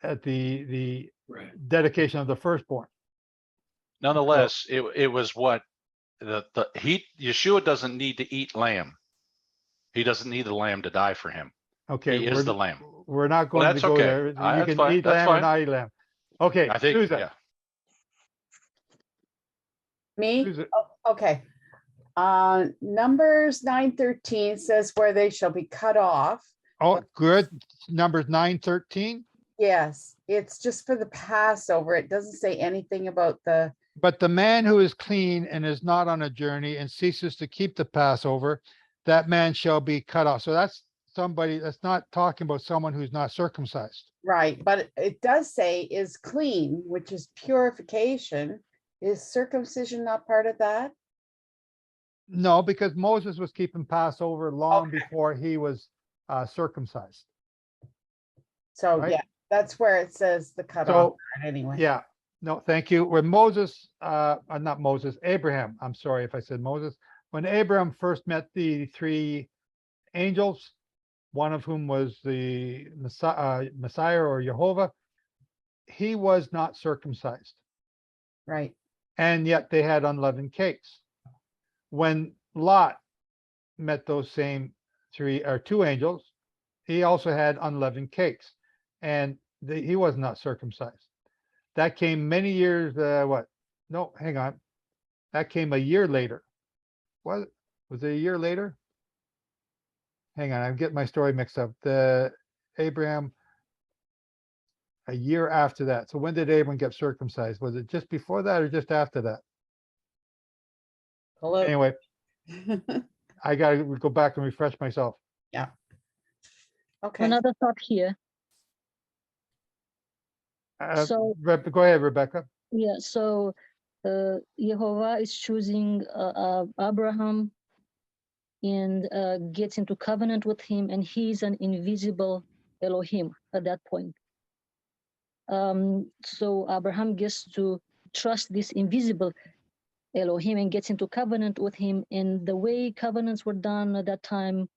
at the dedication of the firstborn. Nonetheless, it was what Yeshua doesn't need to eat lamb. He doesn't need the lamb to die for him. Okay, He is the lamb. we're not Well, going to that's go okay. there. You That's can fine. eat That's lamb or fine. not eat lamb. Okay, I think, Susan. yeah. Me? Susan. Oh, okay. Numbers 9:13 says where they shall be cut off. Oh, good. Numbers 9:13. Yes, it's just for the Passover. It doesn't say anything about the, But the man who is clean and is not on a journey and ceases to keep the Passover, that man shall be cut off. So that's somebody that's not talking about someone who's not circumcised. right, but it does say is clean, which is purification. Is circumcision not part of that? No, because Moses was keeping Passover long before he was circumcised. So Right. yeah, that's where it says the cutoff So, part anyway. yeah, no, thank you. When Moses, not Moses, Abraham, I'm sorry if I said Moses, when Abraham first met the three angels, one of whom was the Messiah or Yehovah, he was not circumcised. Right. And yet they had unleavened cakes. When Lot met those same two angels, he also had unleavened cakes, and he was not circumcised. That came many years, what? No, hang on. That came a year later. Was it a year later? Hang on, I'm getting my story mixed up. The Abraham, a year after that. So when did Abraham get circumcised? Was it just before that or just after that? Hello. Anyway, I gotta go back and refresh myself. Yeah. Okay. Another thought here. So- Go ahead, Rebecca. Yeah, so Yehovah is choosing Abraham and gets into covenant with him, and he's an invisible Elohim at that point. So Abraham gets to trust this invisible Elohim and gets into covenant with him. And the way covenants were done at that time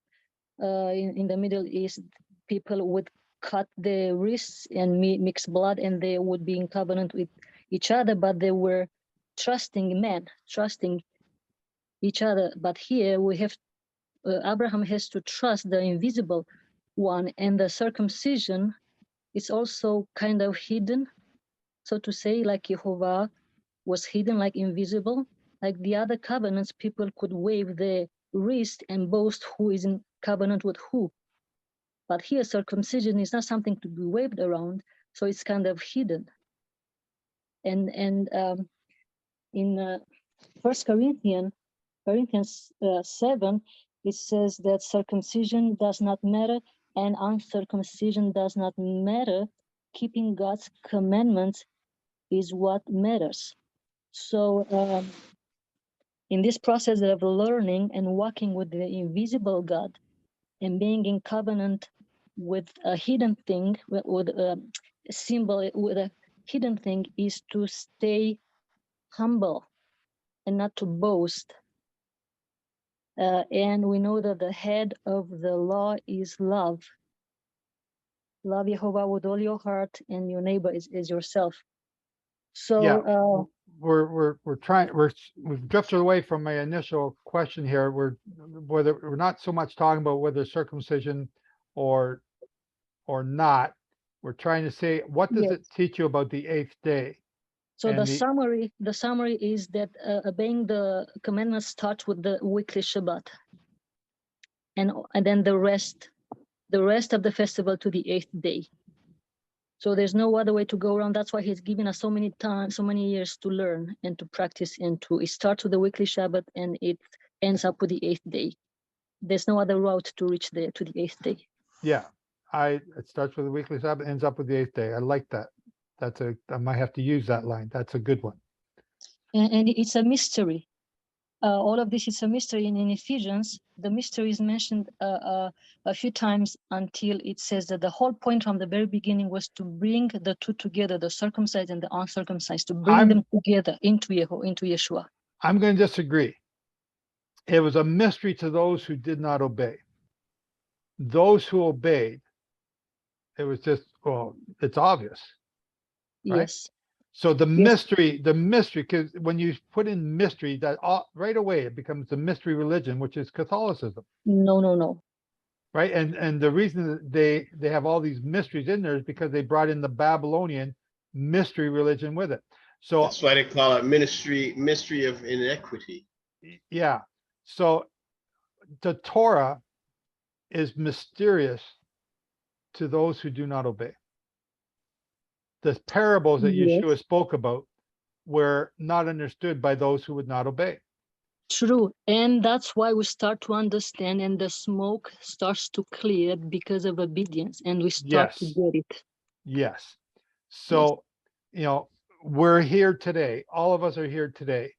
in the Middle East, people would cut their wrists and mix blood, and they would be in covenant with each other, but they were trusting men, trusting each other. But here we have Abraham has to trust the invisible one, and the circumcision is also kind of hidden, so to say, like Yehovah was hidden, like invisible. Like the other covenants, people could wave their wrist and boast who is in covenant with who. But here, circumcision is not something to be waved around, so it's kind of hidden. And in 1 Corinthians 7, it says that circumcision does not matter and uncircumcision does not matter. Keeping God's commandments is what matters. So in this process of learning and walking with the invisible God and being in covenant with a hidden thing, with a symbol, with a hidden thing, is to stay humble and not to boast. And we know that the head of the law is love. Love Yehovah with all your heart and your neighbor is yourself. So Yeah. We've drifted away from my initial question here. We're not so much talking about whether circumcision or not. We're trying to say, what does it teach you about the 8th day? So the summary is that obeying the commandments starts with the weekly Shabbat, and then the rest of the festival to the 8th day. So there's no other way to go around. That's why he's given us so many years to learn and to practice, and it starts with the weekly Shabbat and it ends up with the 8th day. There's no other route to reach there to the 8th day. Yeah, it starts with the weekly Sabbath, ends up with the 8th day. I like that. I might have to use that line. That's a good one. And it's a mystery. All of this is a mystery. And in Ephesians, the mystery is mentioned a few times until it says that the whole point from the very beginning was to bring the two together, the circumcised and the uncircumcised, to bring them together into Yeshua. I'm going to disagree. It was a mystery to those who did not obey. Those who obeyed, it was just, well, it's obvious. Right? Yes. So the mystery, because when you put in mystery, that right away it becomes a mystery religion, which is Catholicism. No. right? And the reason that they have all these mysteries in there is because they brought in the Babylonian mystery religion with it. So That's why they call it mystery of inequity. yeah, so the Torah is mysterious to those who do not obey. The parables that Yes. Yeshua spoke about were not understood by those who would not obey. True, and that's why we start to understand, and the smoke starts to clear because of obedience, and we start to Yes. get it. Yes. So, you know, we're here today. All of us are here today.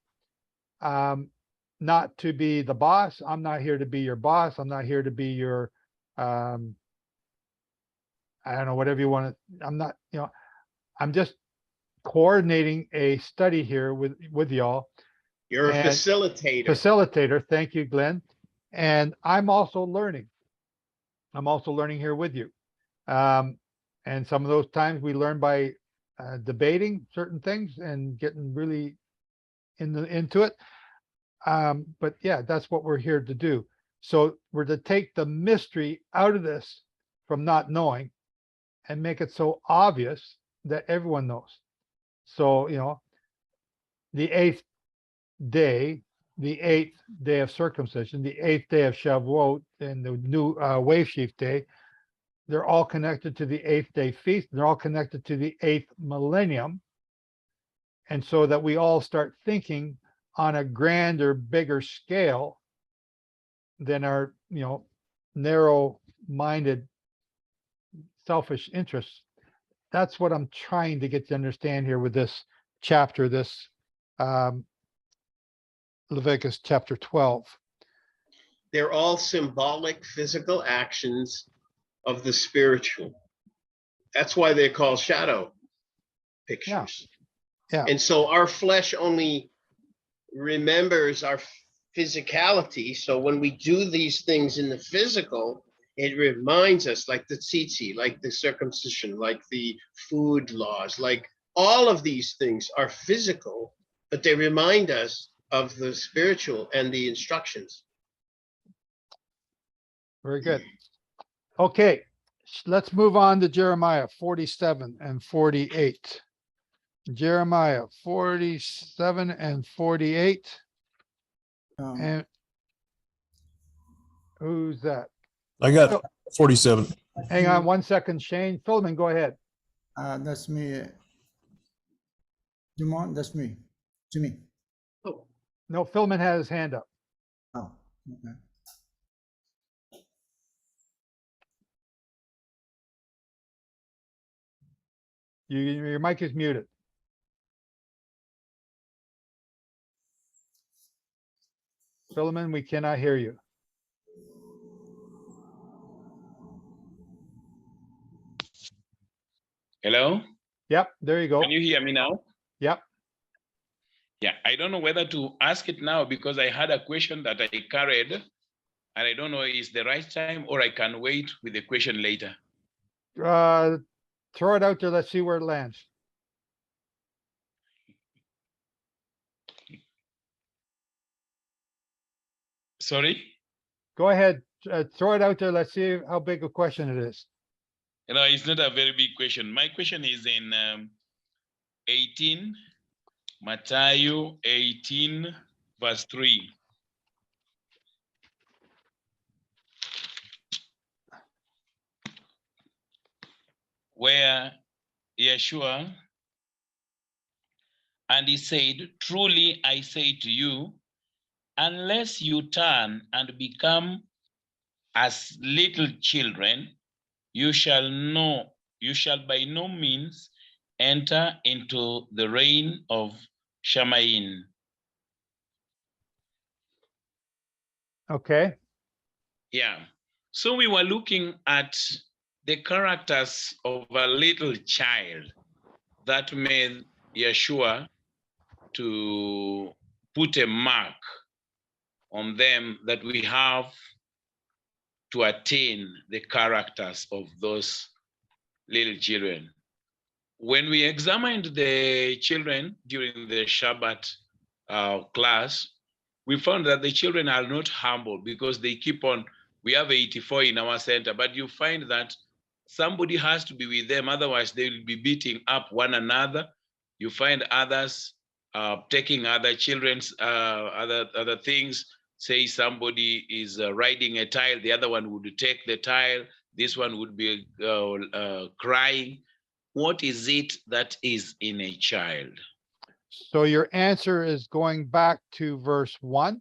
Not to be the boss. I'm not here to be your boss. I'm not here to be your, I don't know, whatever you want to, I'm not, you know, I'm just coordinating a study here with y'all. You're a And facilitator. Facilitator. Thank you, Glenn. And I'm also learning. I'm also learning here with you. And some of those times we learn by debating certain things and getting really into it. But yeah, that's what we're here to do. So we're to take the mystery out of this from not knowing and make it so obvious that everyone knows. So, you know, the eighth day of circumcision, the 8th day of Shavuot, and the new Wave Sheaf day, they're all connected to the 8th day feast. They're all connected to the 8th millennium. And so that we all start thinking on a grander, bigger scale than our, you know, narrow-minded, selfish interests. That's what I'm trying to get to understand here with this chapter, this Leviticus chapter 12. They're all symbolic physical actions of the spiritual. That's why they're called shadow pictures. Yeah. And so our flesh only remembers our physicality. So when we do these things in the physical, it reminds us, like the tzitzit, like the circumcision, like the food laws, like all of these things are physical, but they remind us of the spiritual and the instructions. Very good. Okay, let's move on to Jeremiah 47 and 48. Jeremiah 47 and 48. And who's that? I got 47. Hang on 1 second, Shane. Philman, go ahead. That's me. Dumond, that's me. Jimmy. Oh. No, Philman had his hand up. Oh, okay. Your mic is muted. Philemon, we cannot hear you. Hello? Yep, there you go. Can you hear me now? Yep. Yeah, I don't know whether to ask it now because I had a question that I carried and I don't know is the right time or I can wait with the question later. Throw it out there. Let's see where it lands. Sorry? Go ahead. Throw it out there. Let's see how big a question it is. You know, it's not a very big question. My question is in 18, Matthew 18, verse 3. Where Yeshua, and he said, truly I say to you, unless you turn and become as little children, you shall by no means enter into the reign of Shemain. Okay. Yeah. So we were looking at the characters of a little child that made Yeshua to put a mark on them that we have to attain the characters of those little children. When we examined the children during the Shabbat class, we found that the children are not humble because they keep on We have 84 in our center, but you find that somebody has to be with them, otherwise they will be beating up one another. You find others taking other children's other things. Say somebody is riding a tile, the other one would take the tile, this one would be crying. What is it that is in a child? So your answer is going back to verse 1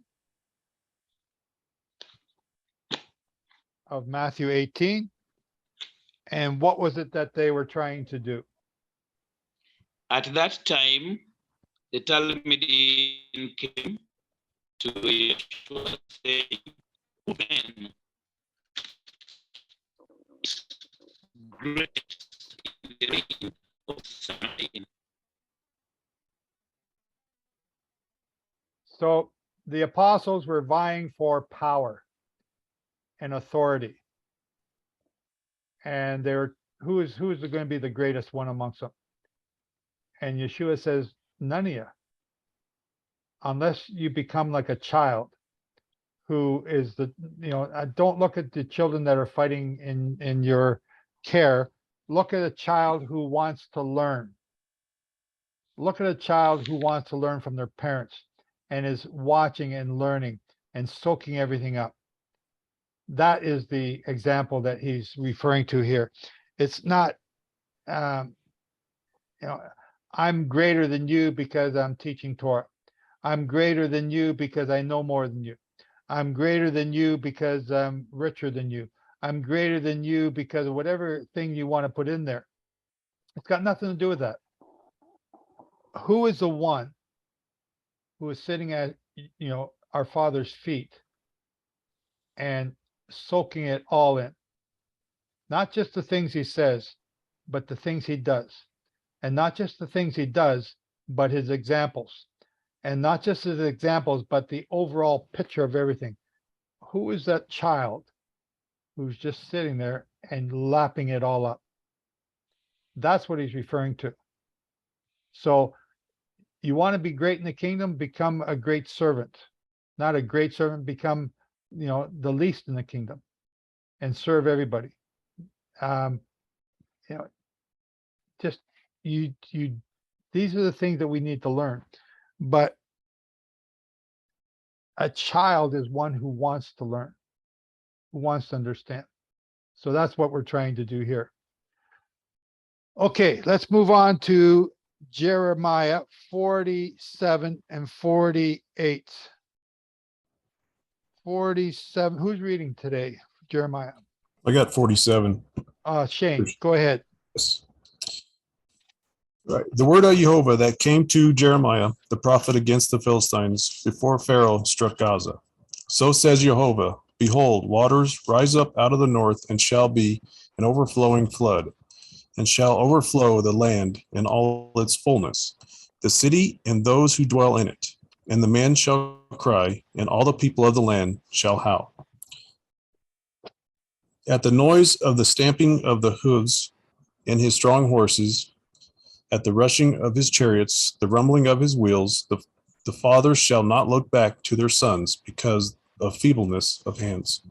of Matthew 18. And what was it that they were trying to do? At that time, the Talmudim came to Yeshua saying, "Woman, great in the reign of Zion." So the apostles were vying for power and authority. And they were, who is going to be the greatest one amongst them? And Yeshua says, none of you, unless you become like a child who is don't look at the children that are fighting in your care. Look at a child who wants to learn. Look at a child who wants to learn from their parents and is watching and learning and soaking everything up. That is the example that he's referring to here. It's not, I'm greater than you because I'm teaching Torah. I'm greater than you because I know more than you. I'm greater than you because I'm richer than you. I'm greater than you because of whatever thing you want to put in there. It's got nothing to do with that. Who is the one who is sitting at, our Father's feet and soaking it all in? Not just the things he says, but the things he does. And not just the things he does, but his examples. And not just his examples, but the overall picture of everything. Who is that child who's just sitting there and lapping it all up? That's what he's referring to. So you want to be great in the kingdom, become a great servant. Not a great servant, become, the least in the kingdom and serve everybody. Just these are the things that we need to learn. But a child is one who wants to learn, who wants to understand. So that's what we're trying to do here. Okay, let's move on to Jeremiah 47 and 48. 47. Who's reading today? Jeremiah. I got 47. Shane, go ahead. Yes. Right. The word of Yehovah that came to Jeremiah, the prophet, against the Philistines before Pharaoh struck Gaza. So says Yehovah, behold, waters rise up out of the north and shall be an overflowing flood, and shall overflow the land in all its fullness, the city and those who dwell in it. And the man shall cry, and all the people of the land shall howl. At the noise of the stamping of the hooves and his strong horses, at the rushing of his chariots, the rumbling of his wheels, the fathers shall not look back to their sons because of feebleness of hands.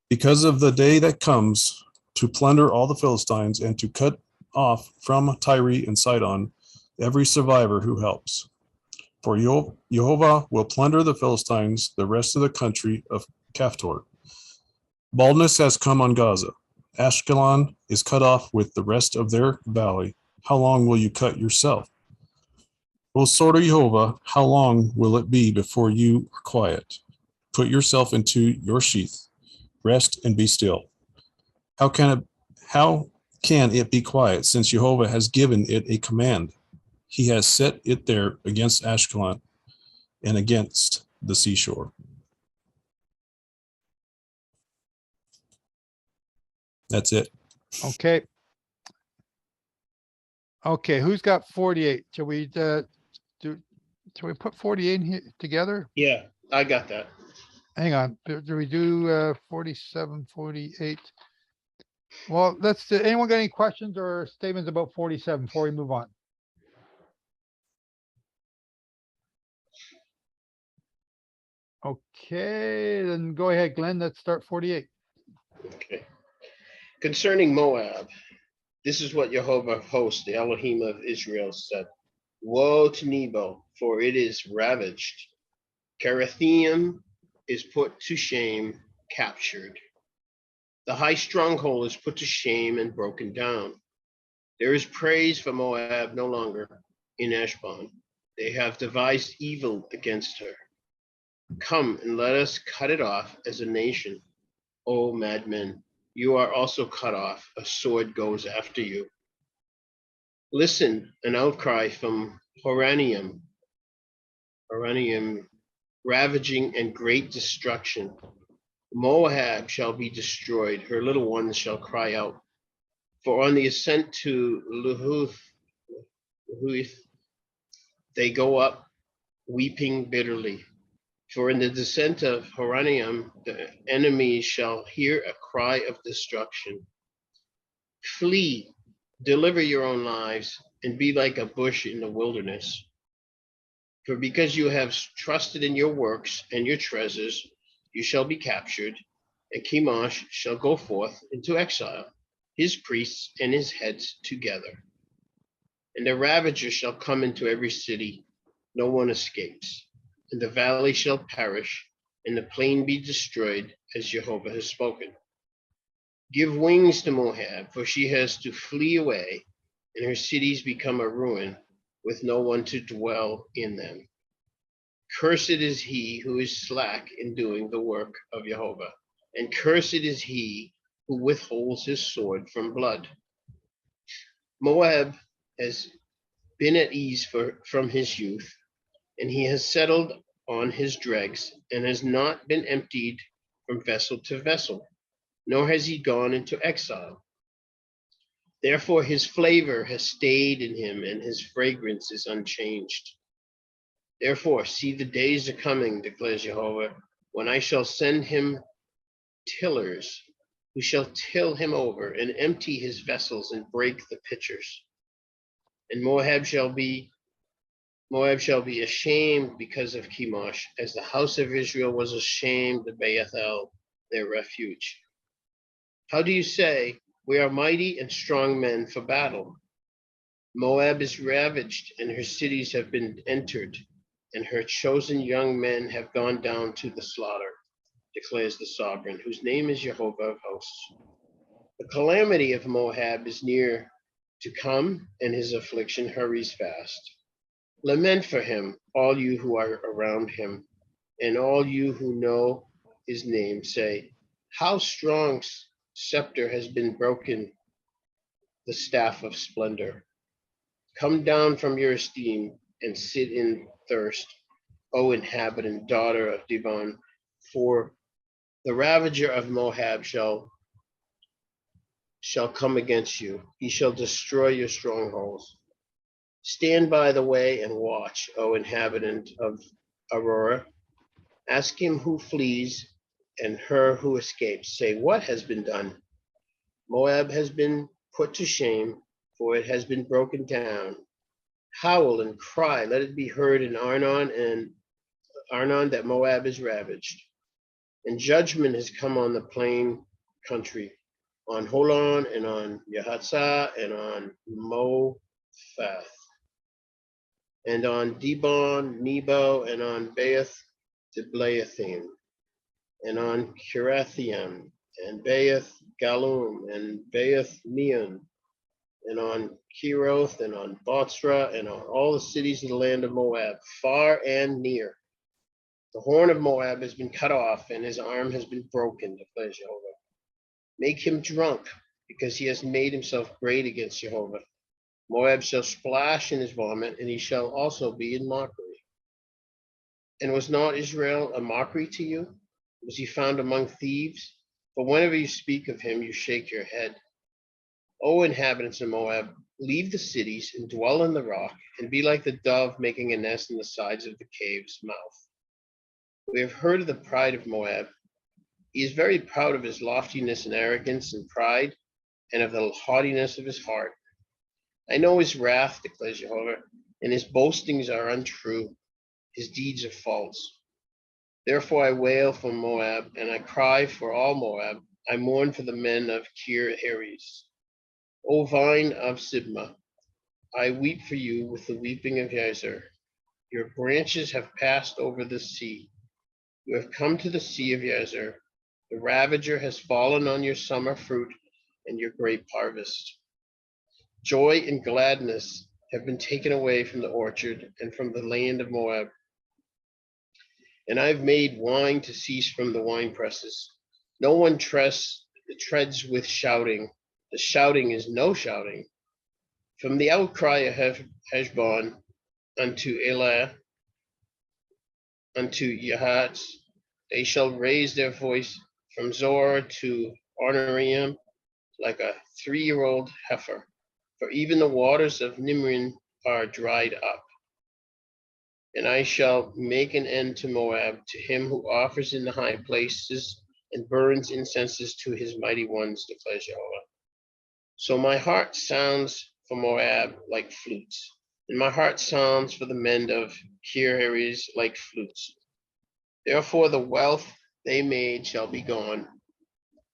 Because of the day that comes to plunder all the Philistines and to cut off from Tyre and Sidon every survivor who helps. For Yehovah will plunder the Philistines, the rest of the country of Caphtor. Baldness has come on Gaza. Ashkelon is cut off with the rest of their valley. How long will you cut yourself? O sword of Yehovah, how long will it be before you are quiet? Put yourself into your sheath. Rest and be still. How can it be quiet, since Yehovah has given it a command? He has set it there against Ashkelon and against the seashore. That's it. Okay. Okay, who's got 48? Shall we put 48 in here together? Yeah, I got that. Hang on. Do we do 47, 48? Well, anyone got any questions or statements about 47 before we move on? Okay, then go ahead, Glenn. Let's start 48. Okay. Concerning Moab, this is what Yehovah of hosts, the Elohim of Israel, said. Woe to Nebo, for it is ravaged. Kerethium is put to shame, captured. The high stronghold is put to shame and broken down. There is praise for Moab no longer in Eshbon. They have devised evil against her. Come and let us cut it off as a nation. O madmen, you are also cut off. A sword goes after you. Listen, an outcry from Horonaim, ravaging and great destruction. Moab shall be destroyed. Her little ones shall cry out. For on the ascent to Luhuth, they go up weeping bitterly. For in the descent of Horonaim, the enemy shall hear a cry of destruction. Flee, deliver your own lives, and be like a bush in the wilderness. For because you have trusted in your works and your treasures, you shall be captured, and Chemosh shall go forth into exile, his priests and his heads together. And the ravager shall come into every city, no one escapes. And the valley shall perish, and the plain be destroyed, as Yehovah has spoken. Give wings to Moab, for she has to flee away, and her cities become a ruin, with no one to dwell in them. Cursed is he who is slack in doing the work of Yehovah, and cursed is he who withholds his sword from blood. Moab has been at ease from his youth, and he has settled on his dregs, and has not been emptied from vessel to vessel, nor has he gone into exile. Therefore his flavor has stayed in him, and his fragrance is unchanged. Therefore, see, the days are coming, declares Yehovah, when I shall send him tillers, who shall till him over, and empty his vessels, and break the pitchers. And Moab shall be ashamed because of Chemosh, as the house of Israel was ashamed of Bethel, their refuge. How do you say, we are mighty and strong men for battle? Moab is ravaged, and her cities have been entered, and her chosen young men have gone down to the slaughter, declares the sovereign, whose name is Yehovah of hosts. The calamity of Moab is near to come, and his affliction hurries fast. Lament for him, all you who are around him, and all you who know his name, say, how strong scepter has been broken, the staff of splendor. Come down from your esteem and sit in thirst, O inhabitant, daughter of Dumond, for the ravager of Moab shall come against you. He shall destroy your strongholds. Stand by the way and watch, O inhabitant of Aurora. Ask him who flees and her who escapes. Say, what has been done? Moab has been put to shame, for it has been broken down. Howl and cry, let it be heard in Arnon that Moab is ravaged. And judgment has come on the plain country, on Holon and on Yahatzah and on Mophath, and on Dibon, Nebo, and on Baeth Diblathim, and on Kirathaim, and Baeth Galum, and Baeth Meon, and on Kiroth, and on Botzra, and on all the cities of the land of Moab, far and near. The horn of Moab has been cut off, and his arm has been broken, declares Yehovah. Make him drunk, because he has made himself great against Yehovah. Moab shall splash in his vomit, and he shall also be in mockery. And was not Israel a mockery to you? Was he found among thieves? For whenever you speak of him, you shake your head. O inhabitants of Moab, leave the cities and dwell in the rock, and be like the dove making a nest in the sides of the cave's mouth. We have heard of the pride of Moab. He is very proud of his loftiness and arrogance and pride, and of the haughtiness of his heart. I know his wrath, declares Yehovah, and his boastings are untrue. His deeds are false. Therefore I wail for Moab, and I cry for all Moab. I mourn for the men of Kir Heres. O vine of Sibmah, I weep for you with the weeping of Yazer. Your branches have passed over the sea. You have come to the sea of Yazer. The ravager has fallen on your summer fruit and your grape harvest. Joy and gladness have been taken away from the orchard and from the land of Moab. And I've made wine to cease from the wine presses. No one treads with shouting. The shouting is no shouting. From the outcry of Heshbon unto Elah, unto Yahat, they shall raise their voice from Zor to Ornarium like a 3-year-old heifer. For even the waters of Nimrin are dried up. And I shall make an end to Moab, to him who offers in the high places and burns incenses to his mighty ones, declares Yehovah. So my heart sounds for Moab like flutes, and my heart sounds for the men of Kir Heres like flutes. Therefore the wealth they made shall be gone,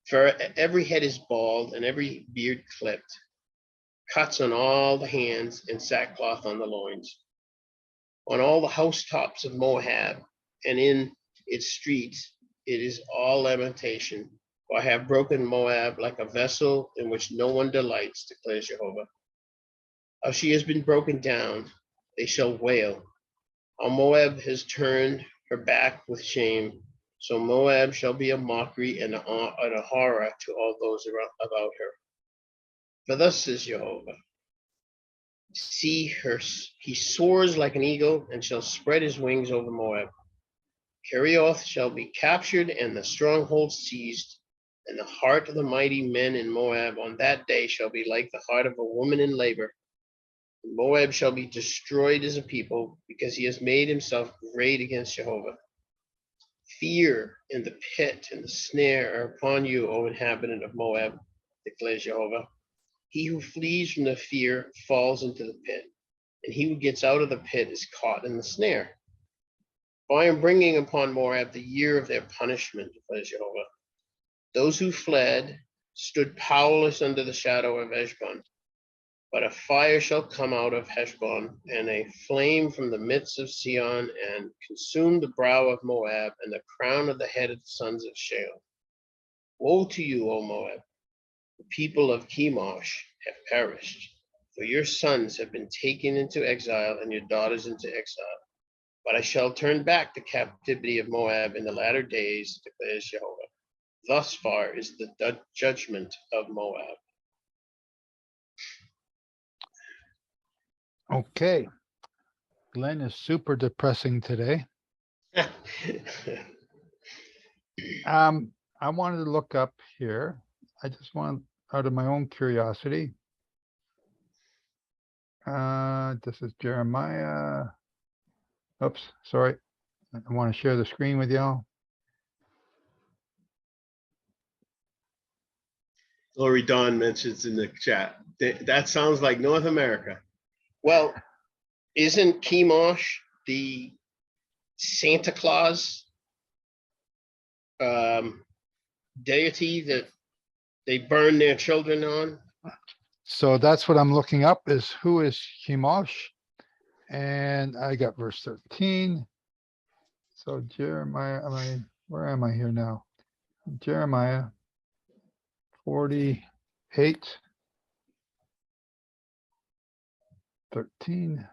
for every head is bald and every beard clipped, cuts on all the hands and sackcloth on the loins. On all the housetops of Moab and in its streets, it is all lamentation. For I have broken Moab like a vessel in which no one delights, declares Yehovah. How she has been broken down, they shall wail. How Moab has turned her back with shame. So Moab shall be a mockery and a horror to all those about her. For thus says Yehovah, see her, he soars like an eagle and shall spread his wings over Moab. Kerioth shall be captured and the stronghold seized, and the heart of the mighty men in Moab on that day shall be like the heart of a woman in labor. And Moab shall be destroyed as a people because he has made himself great against Yehovah. Fear and the pit and the snare are upon you, O inhabitant of Moab, declares Yehovah. He who flees from the fear falls into the pit, and he who gets out of the pit is caught in the snare. For I am bringing upon Moab the year of their punishment, declares Yehovah. Those who fled stood powerless under the shadow of Heshbon. But a fire shall come out of Heshbon, and a flame from the midst of Sion, and consume the brow of Moab, and the crown of the head of the sons of Sheol. Woe to you, O Moab! The people of Chemosh have perished, for your sons have been taken into exile, and your daughters into exile. But I shall turn back the captivity of Moab in the latter days, declares Yehovah. Thus far is the judgment of Moab. Okay. Glenn is super depressing today. I wanted to look up here. I just want, out of my own curiosity. This is Jeremiah. Oops, sorry. I want to share the screen with y'all. Lori Dawn mentions in the chat, that sounds like North America. Well, isn't Chemosh the Santa Claus deity that they burn their children on? So that's what I'm looking up, is who is Chemosh? And I got verse 13. So Jeremiah, where am I here now? Jeremiah 48, 13.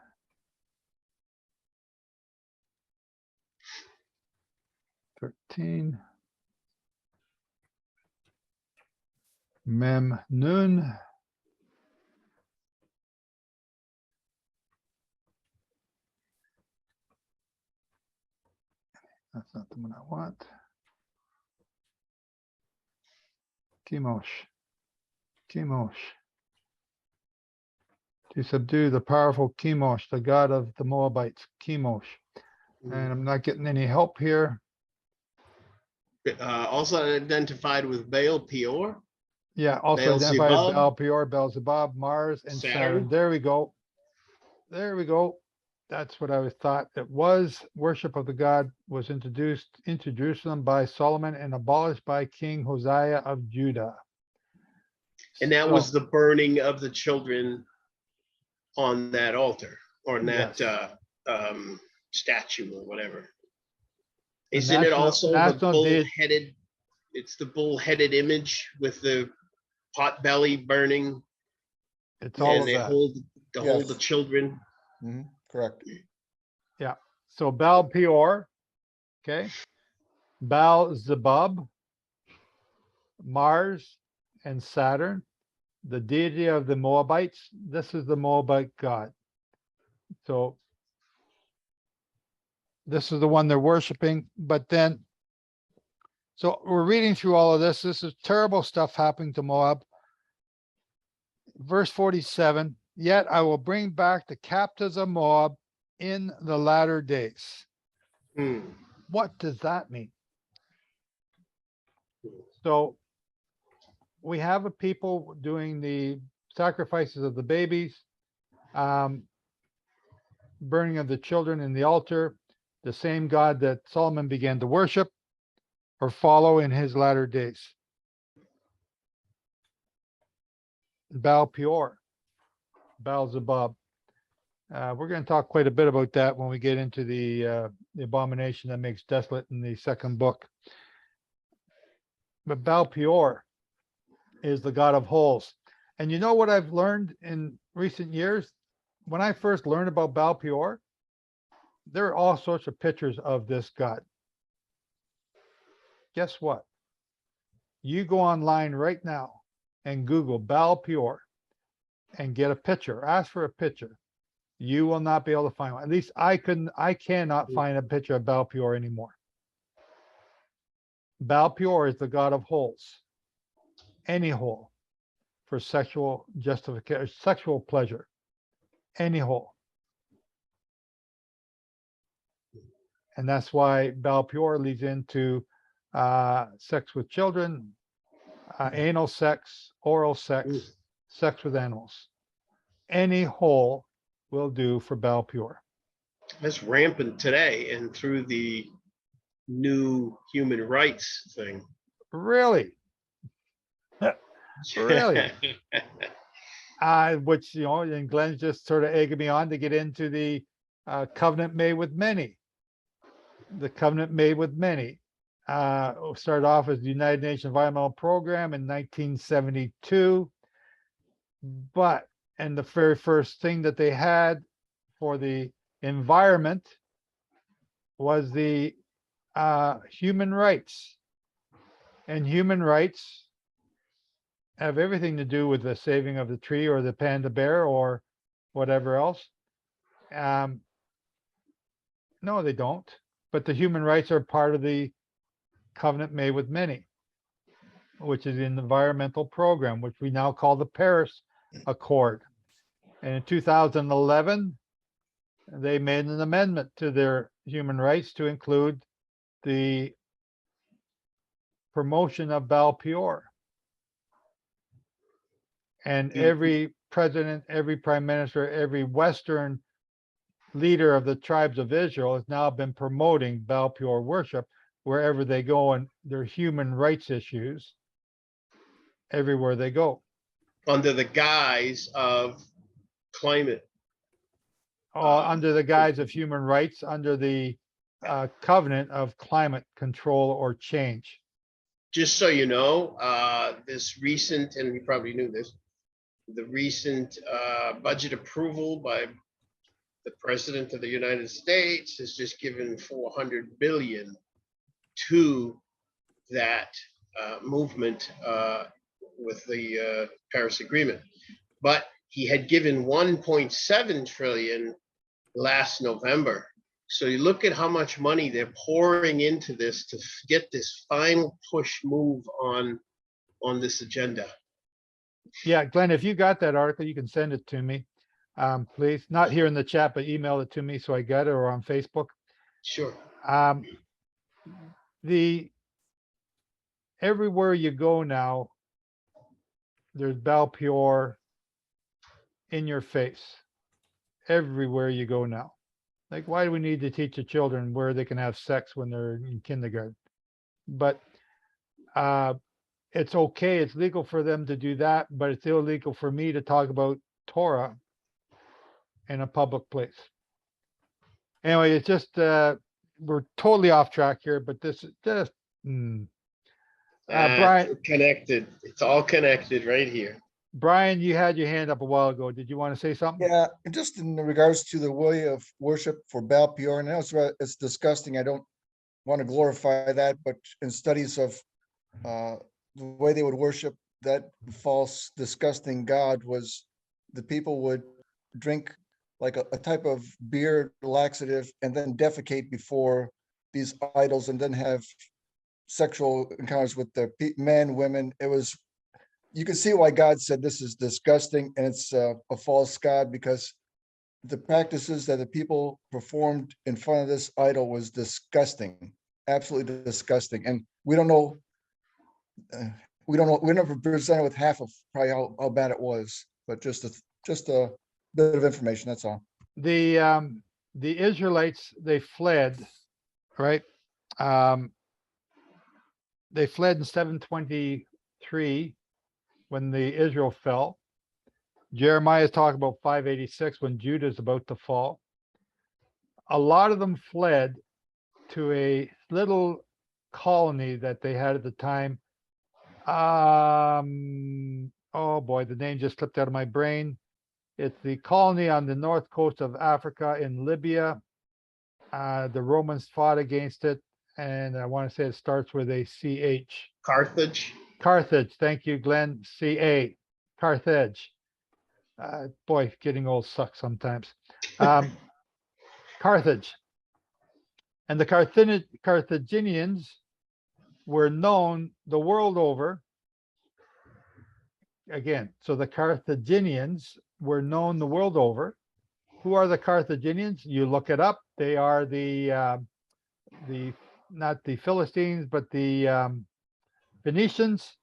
Mem Nun. That's not the one I want. Chemosh. To subdue the powerful Chemosh, the god of the Moabites, Chemosh. And I'm not getting any help here. Also identified with Baal Peor. Yeah, also identified as Baal Peor, Beelzebub, Mars, and Saturn. Saturn. There we go. That's what I was thought. It was worship of the god was introduced into Jerusalem by Solomon and abolished by King Hosea of Judah. And that was the burning of the children on that altar or on that statue or whatever. Isn't it also the bull-headed? It's the bull-headed image with the pot belly burning. It's all and of they that. hold the children. Correct. Yeah. So Baal Peor, okay, Baal Zebub, Mars, and Saturn, the deity of the Moabites. This is the Moabite god. So this is the one they're worshiping. But then, so we're reading through all of this. This is terrible stuff happening to Moab. Verse 47, yet I will bring back the captives of Moab in the latter days. What does that mean? So we have a people doing the sacrifices of the babies, burning of the children in the altar, the same God that Solomon began to worship or follow in his latter days. Baal Peor, Baal Zebub. We're going to talk quite a bit about that when we get into the abomination that makes desolate in the second book. But Baal Peor is the god of holes. And you know what I've learned in recent years? When I first learned about Baal Peor, there are all sorts of pictures of this god. Guess what? You go online right now and Google Baal Peor and get a picture. Ask for a picture. You will not be able to find one. At least I cannot find a picture of Baal Peor anymore. Baal Peor is the god of holes. Any hole for sexual justification, sexual pleasure. Any hole. And that's why Baal Peor leads into sex with children, anal sex, oral sex, sex with animals. Any hole will do for Baal Peor. That's rampant today and through the new human rights thing. Really? Really? Which, you know, and Glenn's just sort of egging me on to get into the covenant made with many. The covenant made with many. Started off as the United Nations Environmental Program in 1972. And the very first thing that they had for the environment was the human rights. And human rights have everything to do with the saving of the tree or the panda bear or whatever else. No, they don't. But the human rights are part of the covenant made with many, which is an environmental program, which we now call the Paris Accord. And in 2011, they made an amendment to their human rights to include the promotion of Baal Peor. And every president, every prime minister, every Western leader of the tribes of Israel has now been promoting Baal Peor worship wherever they go, and their human rights issues everywhere they go. Under the guise of climate. Under the guise of human rights, under the covenant of climate control or change. Just so you know, this recent, and you probably knew this, the recent budget approval by the President of the United States has just given $400 billion to that movement with the Paris Agreement. But he had given 1.7 trillion last November. So you look at how much money they're pouring into this to get this final push move on this agenda. Yeah, Glenn, if you got that article, you can send it to me, please. Not here in the chat, but email it to me so I get it, or on Facebook. Sure. Everywhere you go now, there's Baal Peor in your face. Everywhere you go now. Like, why do we need to teach the children where they can have sex when they're in kindergarten? But it's okay, it's legal for them to do that, but it's illegal for me to talk about Torah in a public place. Anyway, it's just we're totally off track here, but this is just Brian. Connected. It's all connected right here. Brian, you had your hand up a while ago. Did you want to say something? Yeah, just in regards to the way of worship for Baal Peor, and I know it's disgusting. I don't want to glorify that, but in studies of the way they would worship that false, disgusting god was the people would drink like a type of beer laxative and then defecate before these idols and then have sexual encounters with the men, women. It was, you can see why God said this is disgusting and it's a false god, because the practices that the people performed in front of this idol was disgusting, absolutely disgusting. And we don't know, we're never presented with half of probably how bad it was, but just a bit of information, that's all. The Israelites, they fled, right? They fled in 723 when the Israel fell. Jeremiah is talking about 586 when Judah is about to fall. A lot of them fled to a little colony that they had at the time. Oh boy, the name just slipped out of my brain. It's the colony on the north coast of Africa in Libya. The Romans fought against it, and I want to say it starts with a CH. Carthage. Carthage, thank you, Glenn. CA, Carthage. Boy, getting old sucks sometimes. Carthage. And the Carthaginians were known the world over. Again, so the Carthaginians were known the world over. Who are the Carthaginians? You look it up. They are the not the Philistines, but the Phoenicians.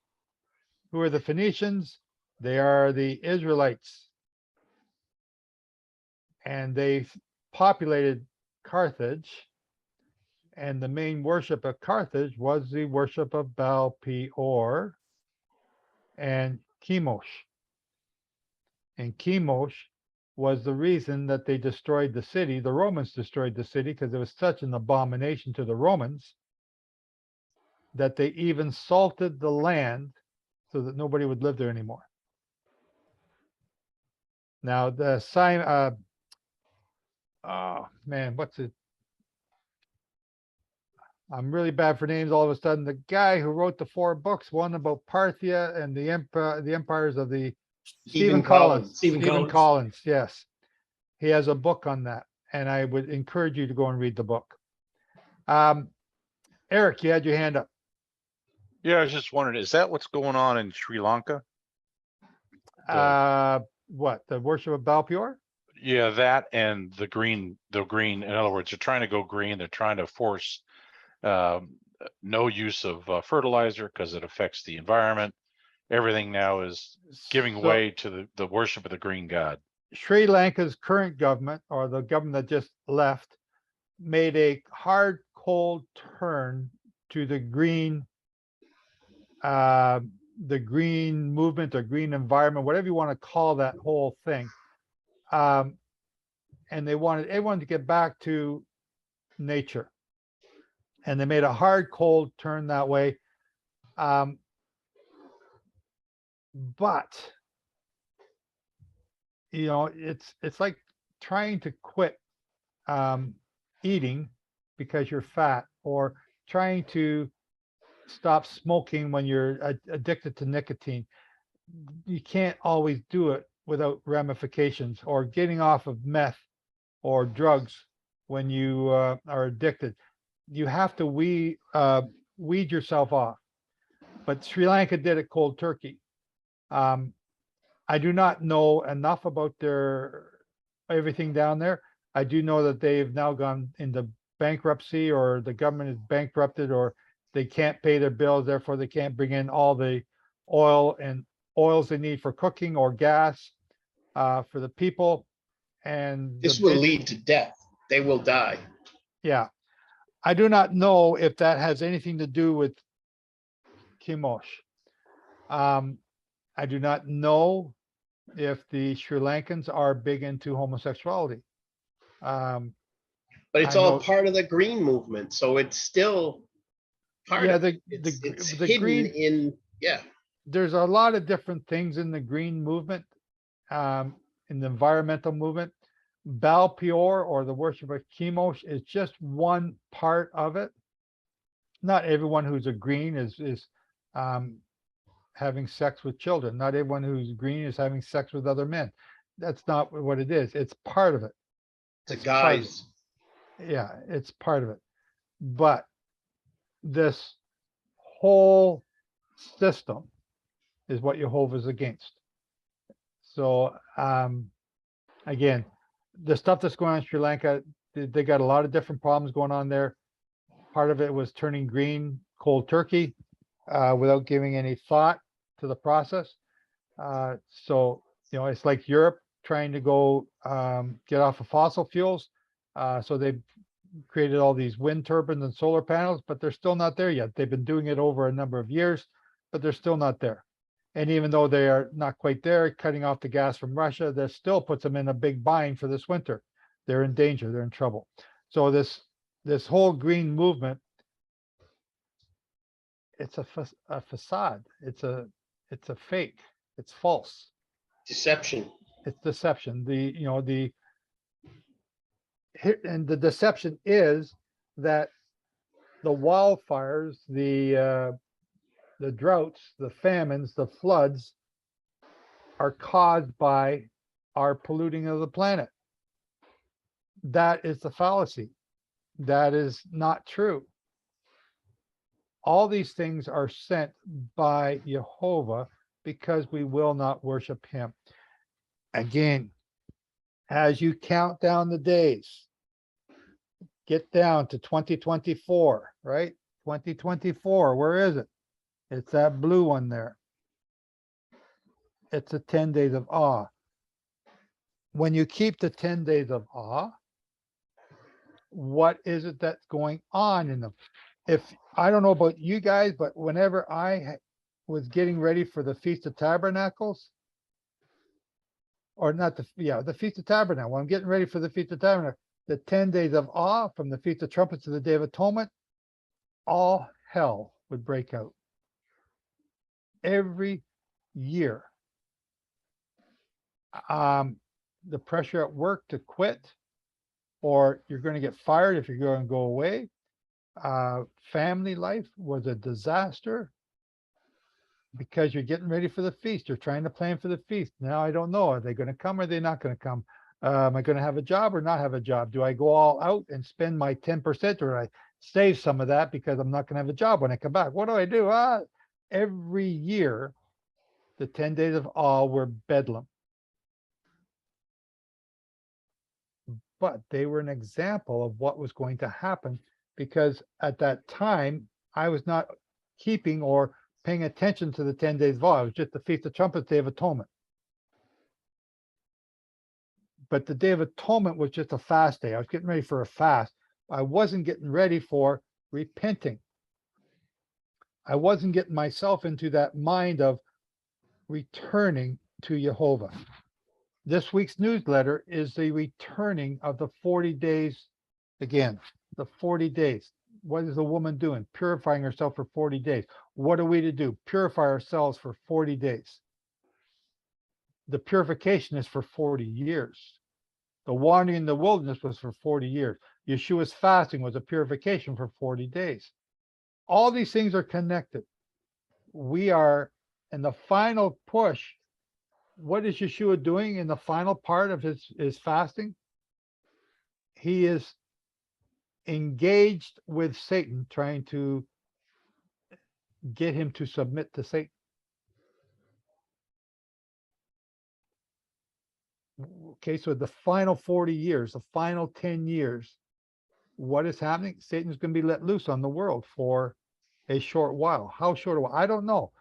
Who are the Phoenicians? They are the Israelites. And they populated Carthage. And the main worship of Carthage was the worship of Baal Peor and Chemosh. And Chemosh was the reason that they destroyed the city. The Romans destroyed the city because it was such an abomination to the Romans that they even salted the land so that nobody would live there anymore. Now the sign, oh man, what's it? I'm really bad for names all of a sudden. The guy who wrote the 4 books, one about Parthia and the empires of the Stephen Collins. Stephen Collins, yes. He has a book on that, and I would encourage you to go and read the book. Eric, you had your hand up. Yeah, I was just wondering, is that what's going on in Sri Lanka? What, the worship of Baal Peor? Yeah, that and the green. In other words, they're trying to go green. They're trying to force no use of fertilizer because it affects the environment. Everything now is giving way to the worship of the green god. Sri Lanka's current government, or the government that just left, made a hard, cold turn to the green movement or green environment, whatever you want to call that whole thing. And they wanted everyone to get back to nature. And they made a hard, cold turn that way. But you know, it's like trying to quit eating because you're fat, or trying to stop smoking when you're addicted to nicotine. You can't always do it without ramifications, or getting off of meth or drugs when you are addicted. You have to weed yourself off. But Sri Lanka did it cold turkey. I do not know enough about everything down there. I do know that they've now gone into bankruptcy, or the government is bankrupted, or they can't pay their bills, therefore they can't bring in all the oils they need for cooking, or gas for the people. And this will lead to death. they will die. Yeah. I do not know if that has anything to do with Chemosh. I do not know if the Sri Lankans are big into homosexuality. But it's I all know- part of the green movement, so it's still part Yeah, of it. It's the hidden green- in, yeah. There's a lot of different things in the green movement, in the environmental movement. Baal Peor, or the worship of Chemosh, is just one part of it. Not everyone who's a green is having sex with children. Not everyone who's green is having sex with other men. That's not what it is. It's part of it. It's a part of it. guise. Yeah, it's part of it. But this whole system is what Yehovah's against. So again, the stuff that's going on in Sri Lanka, they got a lot of different problems going on there. Part of it was turning green cold turkey without giving any thought to the process. So, it's like Europe trying to go get off of fossil fuels. So they've created all these wind turbines and solar panels, but they're still not there yet. They've been doing it over a number of years, but they're still not there. And even though they are not quite there, cutting off the gas from Russia, that still puts them in a big bind for this winter. They're in danger, they're in trouble. So this whole green movement, it's a facade. It's a fake. It's false. Deception. It's deception. And the deception is that the wildfires, the droughts, the famines, the floods are caused by our polluting of the planet. That is the fallacy. That is not true. All these things are sent by Yehovah because we will not worship him. Again, as you count down the days, get down to 2024, right? 2024, where is it? It's that blue one there. It's the 10 days of awe. When you keep the 10 days of awe, what is it that's going on in them? If I don't know about you guys, but whenever I was getting ready for the Feast of Tabernacles, or not the Feast of Tabernacle, when I'm getting ready for the Feast of Tabernacle, the 10 days of awe from the Feast of Trumpets to the Day of Atonement, all hell would break out. Every year. The pressure at work to quit, or you're going to get fired if you're going to go away. Family life was a disaster because you're getting ready for the feast. You're trying to plan for the feast. Now, I don't know. Are they going to come or are they not going to come? Am I going to have a job or not have a job? Do I go all out and spend my 10%, or I save some of that because I'm not going to have a job when I come back? What do I do? Every year, the 10 days of awe were bedlam. But they were an example of what was going to happen, because at that time, I was not keeping or paying attention to the 10 days of awe. It was just the Feast of Trumpets, Day of Atonement. But the Day of Atonement was just a fast day. I was getting ready for a fast. I wasn't getting ready for repenting. I wasn't getting myself into that mind of returning to Yehovah. This week's newsletter is the returning of the 40 days. Again, the 40 days. What is the woman doing? Purifying herself for 40 days. What are we to do? Purify ourselves for 40 days. The purification is for 40 years. The wandering in the wilderness was for 40 years. Yeshua's fasting was a purification for 40 days. All these things are connected. We are in the final push. What is Yeshua doing in the final part of his fasting? He is engaged with Satan, trying to get him to submit to Satan. Okay, so the final 40 years, the final 10 years, what is happening? Satan's going to be let loose on the world for a short while. How short a while? I don't know.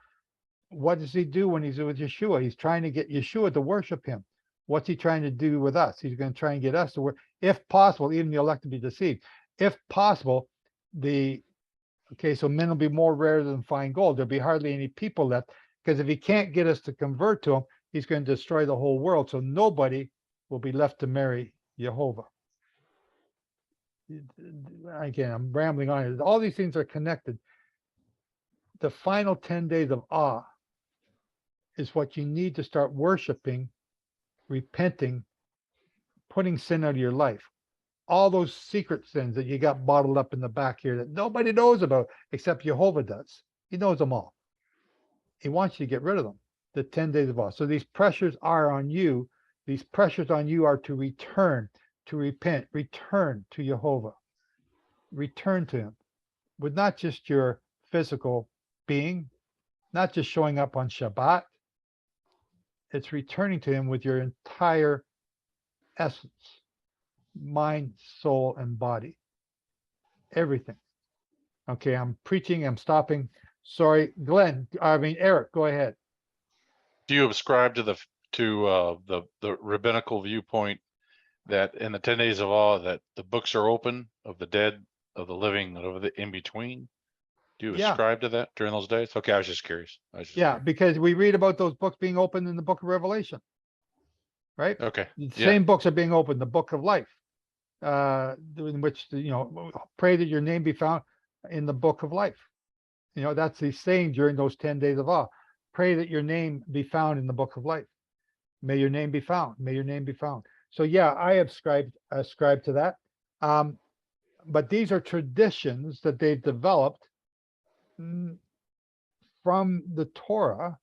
What does he do when he's with Yeshua? He's trying to get Yeshua to worship him. What's he trying to do with us? He's going to try and get us to work, if possible, even the elect to be deceived. If possible, so men will be more rare than fine gold. There'll be hardly any people left, because if he can't get us to convert to him, he's going to destroy the whole world. So nobody will be left to marry Yehovah. Again, I'm rambling on. All these things are connected. The final 10 days of awe is what you need to start worshiping, repenting, putting sin out of your life. All those secret sins that you got bottled up in the back here that nobody knows about except Yehovah does. He knows them all. He wants you to get rid of them. The 10 days of awe. So these pressures are on you. These pressures on you are to return, to repent, return to Yehovah. Return to him with not just your physical being, not just showing up on Shabbat. It's returning to him with your entire essence, mind, soul, and body. Everything. Okay, I'm preaching, I'm stopping. Sorry, Eric, go ahead. Do you ascribe to the rabbinical viewpoint that in the 10 days of awe that the books are open of the dead, of the living, and of the in between? Do you ascribe to that during those days? Okay, I was just curious. Because we read about those books being opened in the book of Revelation, right? Okay. The same books are being opened, the book of life, in which, pray that your name be found in the book of life. That's the saying during those 10 days of awe. Pray that your name be found in the book of life. May your name be found. May your name be found. So I ascribe to that. But these are traditions that they've developed from the Torah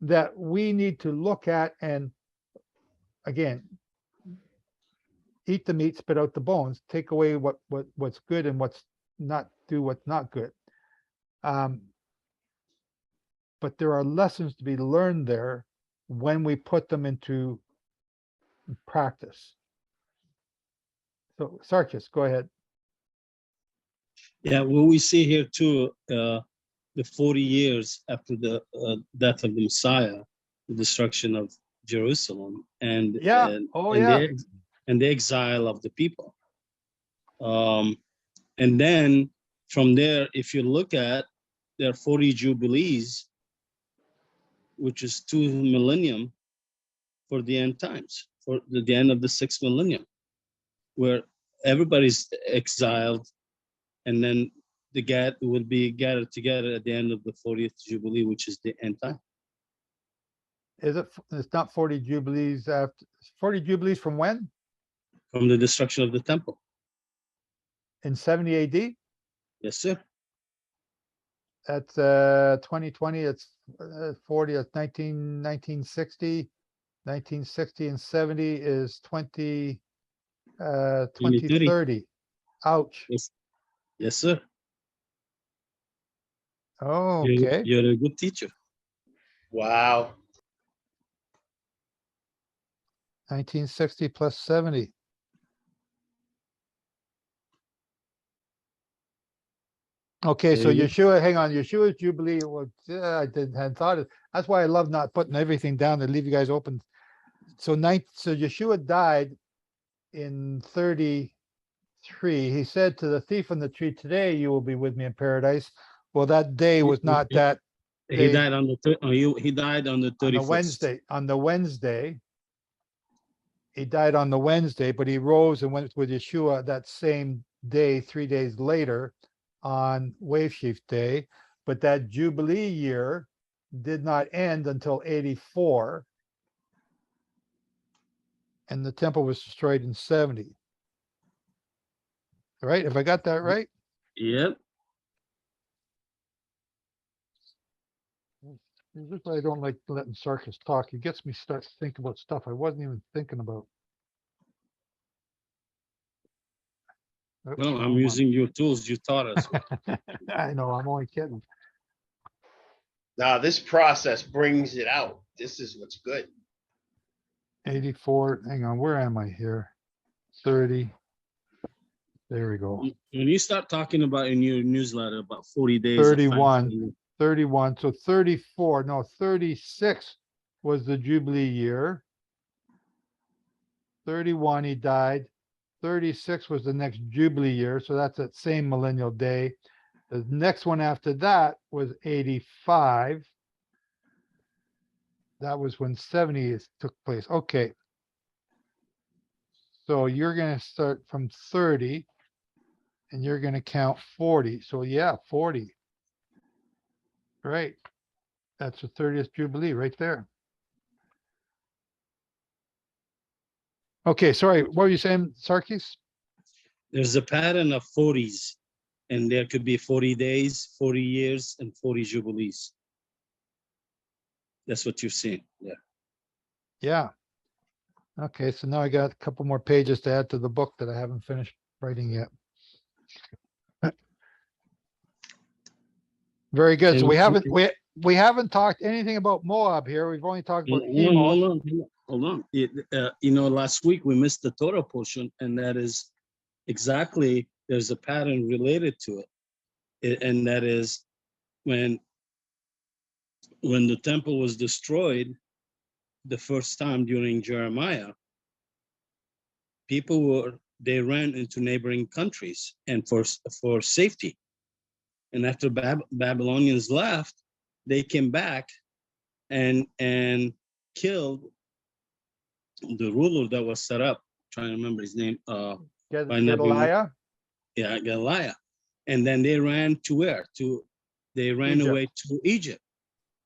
that we need to look at and, again, eat the meat, spit out the bones, take away what's good and what's not good. But there are lessons to be learned there when we put them into practice. So Sarkis, go ahead. Yeah, what we see here too, the 40 years after the death of the Messiah, the destruction of Jerusalem, and the exile of the people. And then from there, if you look at, there are 40 Jubilees, which is 2 millennium for the end times, for the end of the 6th millennium, where everybody's exiled, and then the will be gathered together at the end of the 40th Jubilee, which is the end time. It's not 40 Jubilees after 40 Jubilees from when? From the destruction of the temple. In 70 AD? Yes, sir. That's 2020, it's 40, it's 1960. 1960 and 70 is 2030. Ouch. Yes, sir. Oh, okay. You're a good teacher. Wow. 1960 plus 70. Okay, so Yeshua, hang on, Yeshua's Jubilee, I hadn't thought it. That's why I love not putting everything down to leave you guys open. So Yeshua died in 33. He said to the thief on the tree, today you will be with me in paradise. Well, that day was not that. He died on the 31st. On the Wednesday. He died on the Wednesday, but he rose and went with Yeshua that same day, 3 days later, on Wave Sheaf Day. But that Jubilee year did not end until 84. And the temple was destroyed in 70. Right? Have I got that right? Yep. This is why I don't like letting Sarkis talk. He gets me start to think about stuff I wasn't even thinking about. Well, I'm using your tools you taught us. I know, I'm only kidding. Now this process brings it out. This is what's good. 84, hang on, where am I here? 30. There we go. When you start talking about in your newsletter about 40 days. 31, so 34, no, 36. was the Jubilee year. 31, he died. 36 was the next Jubilee year, so that's that same millennial day. The next one after that was 85. That was when 70 took place. Okay. So you're going to start from 30 and you're going to count 40. So yeah, 40. Right. That's the 30th Jubilee right there. Okay, sorry. What were you saying, Sarkis? There's a pattern of 40s, and there could be 40 days, 40 years, and 40 jubilees. That's what you're seeing. Yeah. Yeah. Okay, so now I got a couple more pages to add to the book that I haven't finished writing yet. Very good. So we haven't talked anything about Moab here. We've only talked about Amos. Hold on. Last week we missed the Torah portion, and that is exactly, there's a pattern related to it. And that is when the temple was destroyed the first time during Jeremiah, they ran into neighboring countries and for safety. And after Babylonians left, they came back and killed the ruler that was set up. Trying to remember his name. Gedaliah? Yeah, Gedaliah. And then they ran to where? They ran Egypt. away to Egypt.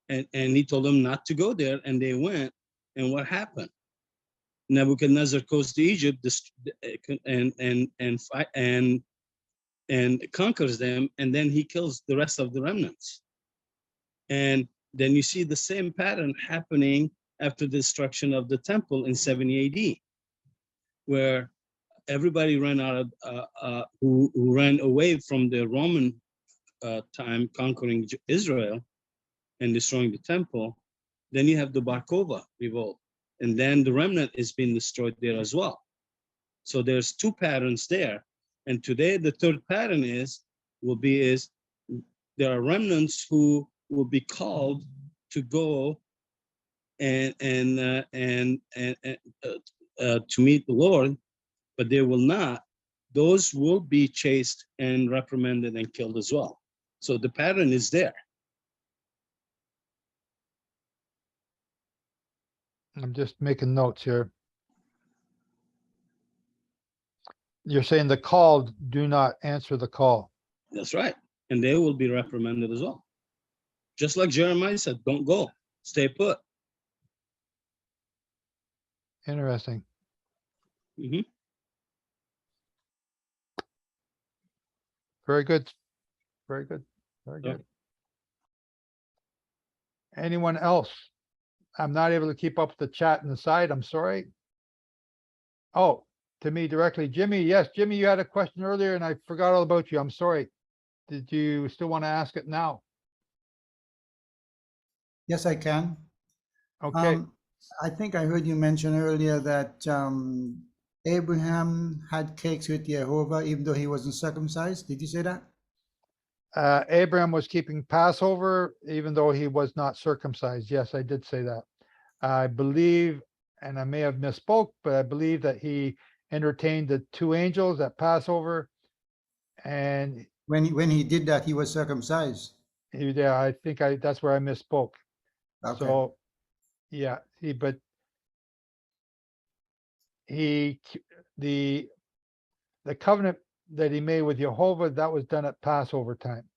And he told them not to go there, and they went. And what happened? Nebuchadnezzar goes to Egypt and conquers them, and then he kills the rest of the remnants. And then you see the same pattern happening after the destruction of the temple in 70 AD, where everybody ran out of who ran away from the Roman time conquering Israel and destroying the temple. Then you have the Bar Kokhba revolt, and then the remnant is being destroyed there as well. So there's two patterns there. And today the third pattern will be there are remnants who will be called to go and to meet the Lord, but they will not. Those will be chased and reprimanded and killed as well. So the pattern is there. I'm just making notes here. You're saying the called do not answer the call. That's right. And they will be reprimanded as well. Just like Jeremiah said, don't go, stay put. Interesting. Mm-hmm. Very good. Very good. Very good. Anyone else? I'm not able to keep up with the chat in the side. I'm sorry. Oh, to me directly. Jimmy, yes, Jimmy, you had a question earlier and I forgot all about you. I'm sorry. Did you still want to ask it now? Yes, I can. Okay. I think I heard you mention earlier that Abraham had cakes with Yehovah even though he wasn't circumcised. Did you say that? Abraham was keeping Passover even though he was not circumcised. Yes, I did say that. I believe, and I may have misspoke, but I believe that he entertained the two angels at Passover. And when he did that, he was circumcised. Yeah, I think that's where I misspoke. Okay. So yeah, the covenant that he made with Yehovah, that was done at Passover time.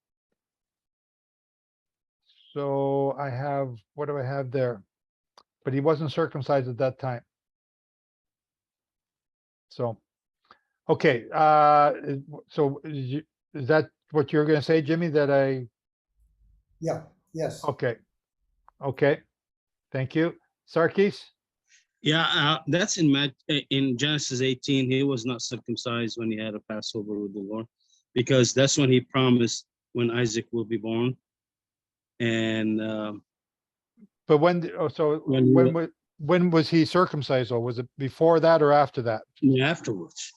So I have, what do I have there? But he wasn't circumcised at that time. So, okay. So is that what you're going to say, Jimmy, that Yeah, yes. Okay. Okay. Thank you. Sarkis? Yeah, that's in Genesis 18. He was not circumcised when he had a Passover with the Lord, because that's when he promised when Isaac will be born. And but when was he circumcised, or was it before that or after that? Afterwards.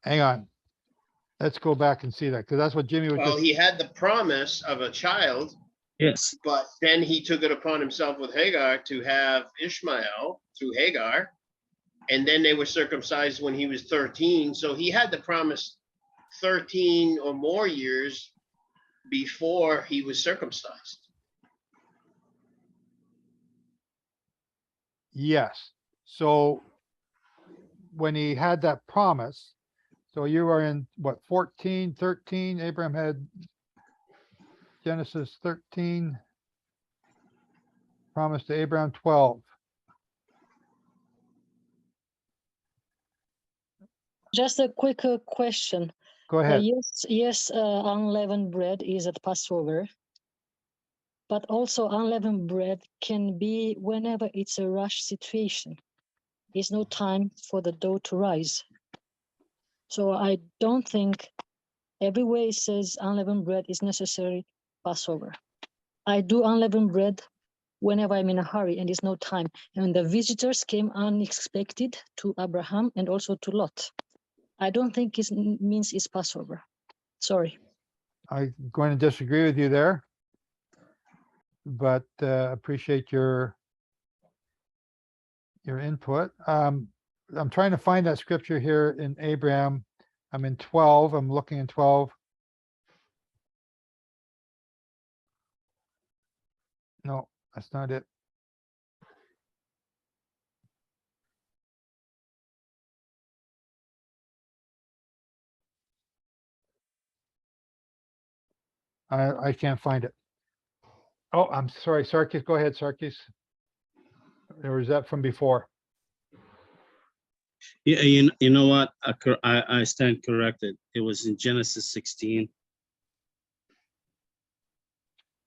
Hang on. Let's go back and see that, because that's what Jimmy was Well, he had the promise of a child Yes. But then he took it upon himself with Hagar to have Ishmael through Hagar. And then they were circumcised when he was 13. So he had the promise 13 or more years before he was circumcised. Yes. So when he had that promise, so you were in what, 14, 13, Abraham had Genesis 13, promise to Abraham 12. Just a quick question. Go ahead. Yes, unleavened bread is at Passover, but also unleavened bread can be whenever it's a rush situation. There's no time for the dough to rise. So I don't think everywhere it says unleavened bread is necessary Passover. I do unleavened bread whenever I'm in a hurry and there's no time. And the visitors came unexpected to Abraham and also to Lot. I don't think it means it's Passover. Sorry. I'm going to disagree with you there, but appreciate your input. I'm trying to find that scripture here in Abraham. I'm in 12. I'm looking in 12. No, that's not it. I can't find it. Oh, I'm sorry, Sarkis. Go ahead, Sarkis. Or is that from before? Yeah, you know what? I stand corrected. It was in Genesis 16.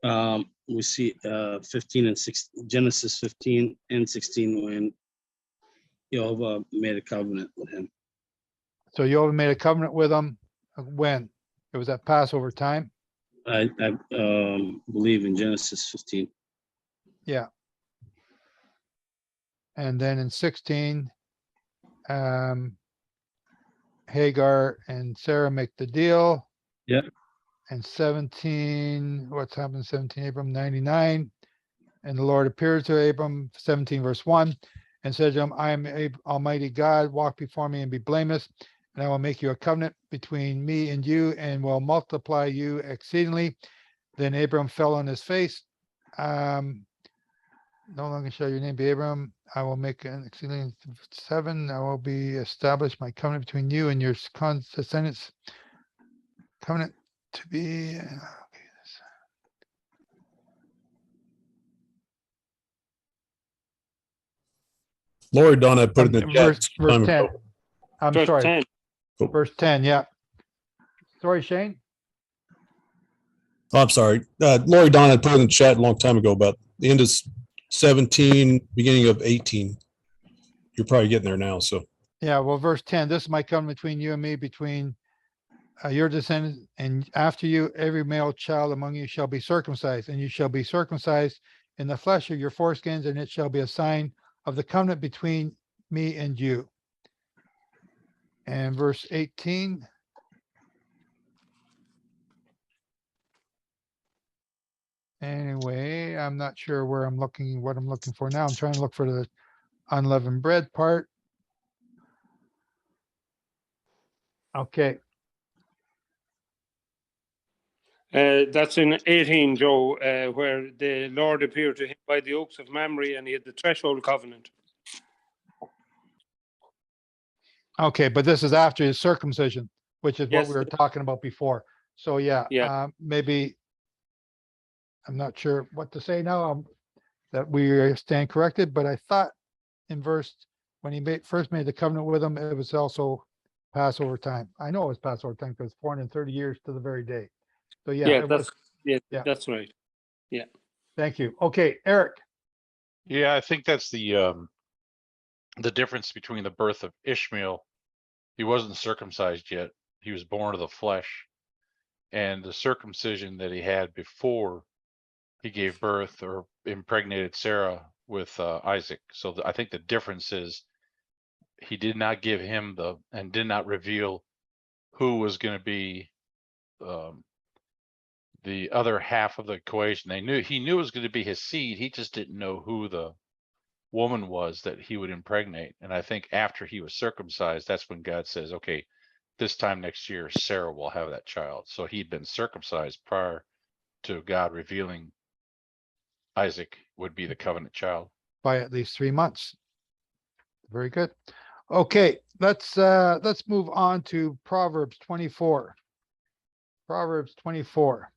We see 15 and 16, Genesis 15 and 16 when Yehovah made a covenant with him. So Yehovah made a covenant with him when? It was at Passover time? I believe in Genesis 15. Yeah. And then in 16, Hagar and Sarah make the deal. Yeah. And 17, what's happened? 17, Abram 99. And the Lord appeared to Abram, 17 verse 1, and said to him, I am Almighty God, walk before me and be blameless, and I will make you a covenant between me and you, and will multiply you exceedingly. Then Abram fell on his face. No longer shall your name be Abram. I will make an exceedingly 7. I will be established my covenant between you and your descendants. Covenant to be. Lori Donna put in the chat. Verse 10. I'm Verse sorry. 10. Verse 10, yeah. Sorry, Shane. Oh, I'm sorry. Lori Donna put in the chat a long time ago about the end of 17, beginning of 18. You're probably getting there now. So Yeah, well, verse 10, this is my covenant between you and me, between your descendants, and after you, every male child among you shall be circumcised, and you shall be circumcised in the flesh of your foreskins, and it shall be a sign of the covenant between me and you. And verse 18. Anyway, I'm not sure where I'm looking, what I'm looking for now. I'm trying to look for the unleavened bread part. Okay. That's in 18, Joe, where the Lord appeared to him by the oaks of Mamre, and he had the threshold covenant. Okay, but this is after his circumcision, which is what Yes. we were talking about before. So yeah, maybe I'm not sure what to say now, that we stand corrected, but I thought in verse, when he first made the covenant with him, it was also Passover time. I know it was Passover time because 430 years to the very day. So yeah, it was. That's right. Yeah. Thank you. Okay, Eric. Yeah, I think that's the difference between the birth of Ishmael. He wasn't circumcised yet. He was born of the flesh. And the circumcision that he had before he gave birth or impregnated Sarah with Isaac. So I think the difference is he did not give him and did not reveal who was going to be the other half of the equation. He knew it was going to be his seed. He just didn't know who the woman was that he would impregnate. And I think after he was circumcised, that's when God says, okay, this time next year, Sarah will have that child. So he'd been circumcised prior to God revealing Isaac would be the covenant child. By at least 3 months. Very good. Okay, let's move on to Proverbs 24. Proverbs 24.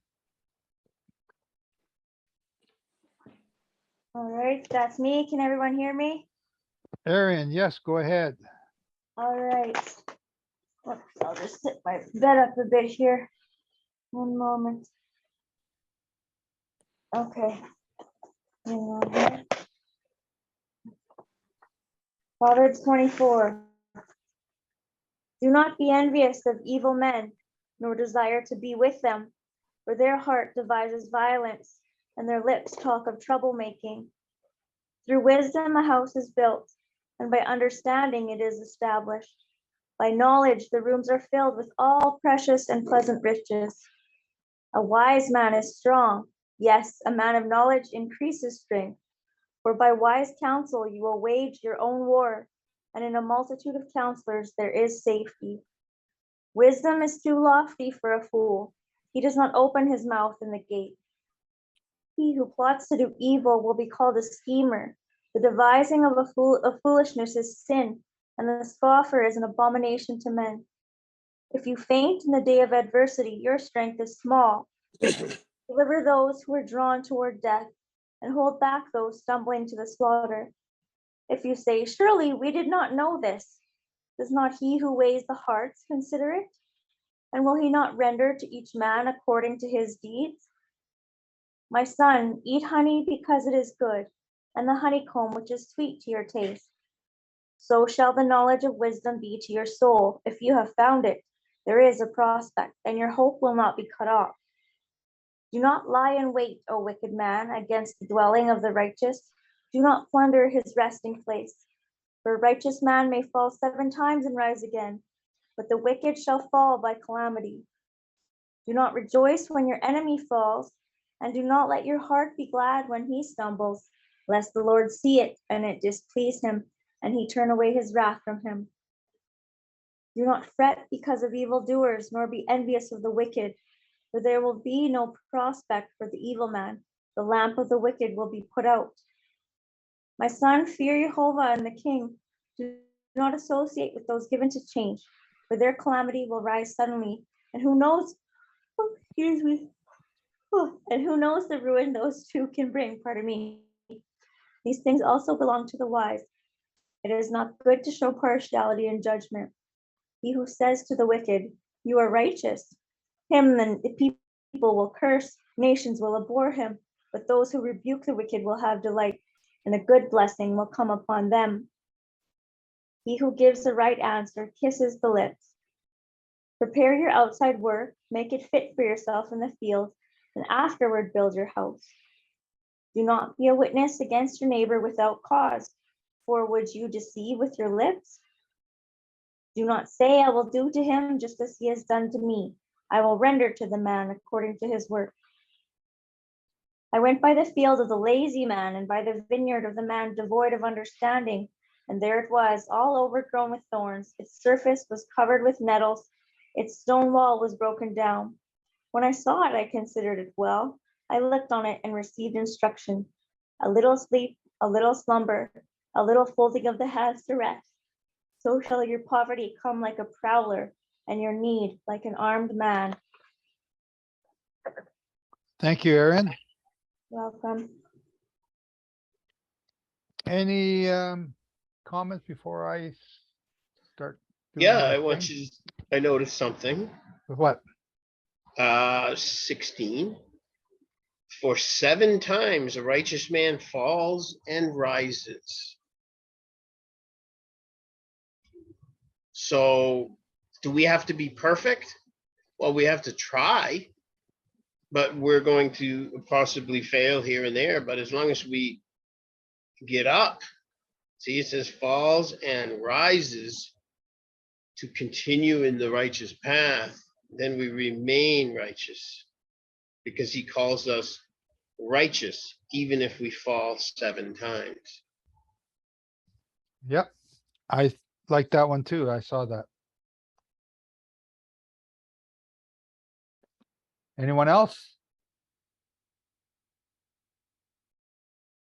All right, that's me. Can everyone hear me? Arian, yes, go ahead. All right. Whoops, I'll just sit my bed up a bit here. One moment. Okay. Hang on here. Proverbs 24. Do not be envious of evil men, nor desire to be with them, for their heart devises violence, and their lips talk of troublemaking. Through wisdom a house is built, and by understanding it is established. By knowledge the rooms are filled with all precious and pleasant riches. A wise man is strong, yes, a man of knowledge increases strength. For by wise counsel you will wage your own war, and in a multitude of counselors there is safety. Wisdom is too lofty for a fool. He does not open his mouth in the gate. He who plots to do evil will be called a schemer. The devising of foolishness is sin, and the scoffer is an abomination to men. If you faint in the day of adversity, your strength is small. Deliver those who are drawn toward death, and hold back those stumbling to the slaughter. If you say, surely we did not know this, does not he who weighs the hearts consider it? And will he not render to each man according to his deeds? My son, eat honey because it is good, and the honeycomb which is sweet to your taste. So shall the knowledge of wisdom be to your soul. If you have found it, there is a prospect, and your hope will not be cut off. Do not lie in wait, O wicked man, against the dwelling of the righteous. Do not plunder his resting place. For a righteous man may fall 7 times and rise again, but the wicked shall fall by calamity. Do not rejoice when your enemy falls, and do not let your heart be glad when he stumbles, lest the Lord see it and it displease him, and he turn away his wrath from him. Do not fret because of evildoers, nor be envious of the wicked, for there will be no prospect for the evil man. The lamp of the wicked will be put out. My son, fear Yehovah and the king. Do not associate with those given to change, for their calamity will rise suddenly, and who knows, and who knows the ruin those two can bring, pardon me. These things also belong to the wise. It is not good to show partiality in judgment. He who says to the wicked, you are righteous, him then the people will curse, nations will abhor him, but those who rebuke the wicked will have delight, and a good blessing will come upon them. He who gives the right answer kisses the lips. Prepare your outside work, make it fit for yourself in the field, and afterward build your house. Do not be a witness against your neighbor without cause, for would you deceive with your lips? Do not say, I will do to him just as he has done to me. I will render to the man according to his work. I went by the field of the lazy man and by the vineyard of the man devoid of understanding, and there it was, all overgrown with thorns. Its surface was covered with nettles. Its stone wall was broken down. When I saw it, I considered it well. I looked on it and received instruction. A little sleep, a little slumber, a little folding of the hands to rest. So shall your poverty come like a prowler, and your need like an armed man. Thank you, Aaron. Welcome. Any comments before I start? Yeah, I noticed something. With what? 16. For 7 times a righteous man falls and rises. So do we have to be perfect? Well, we have to try, but we're going to possibly fail here and there. But as long as we get up, see, it says falls and rises to continue in the righteous path, then we remain righteous. because he calls us righteous, even if we fall 7 times. Yep. I like that one too. I saw that. Anyone else?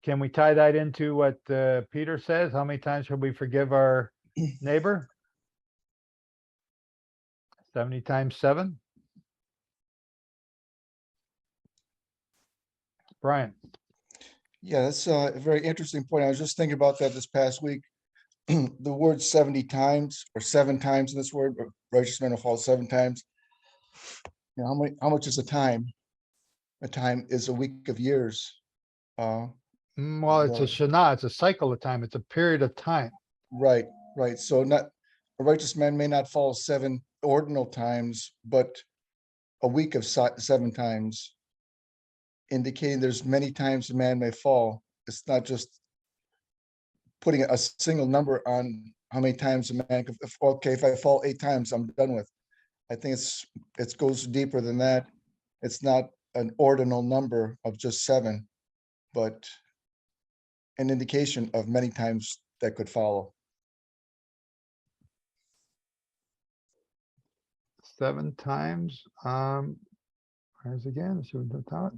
Can we tie that into what Peter says? How many times should we forgive our neighbor? 70 times 7? Brian. Yeah, that's a very interesting point. I was just thinking about that this past week. The word 70 times or 7 times in this word, righteous men will fall 7 times. You know, how much is a time? A time is a week of years. Well, it's a shana, it's a cycle of time, it's a period of time. Right, right. So not a righteous man may not fall 7 ordinal times, but a week of 7 times, indicating there's many times a man may fall. It's not just putting a single number on how many times a man could, if I fall 8 times, I'm done with. I think it goes deeper than that. It's not an ordinal number of just 7, but an indication of many times that could follow. 7 times. Where's again? Should we do that?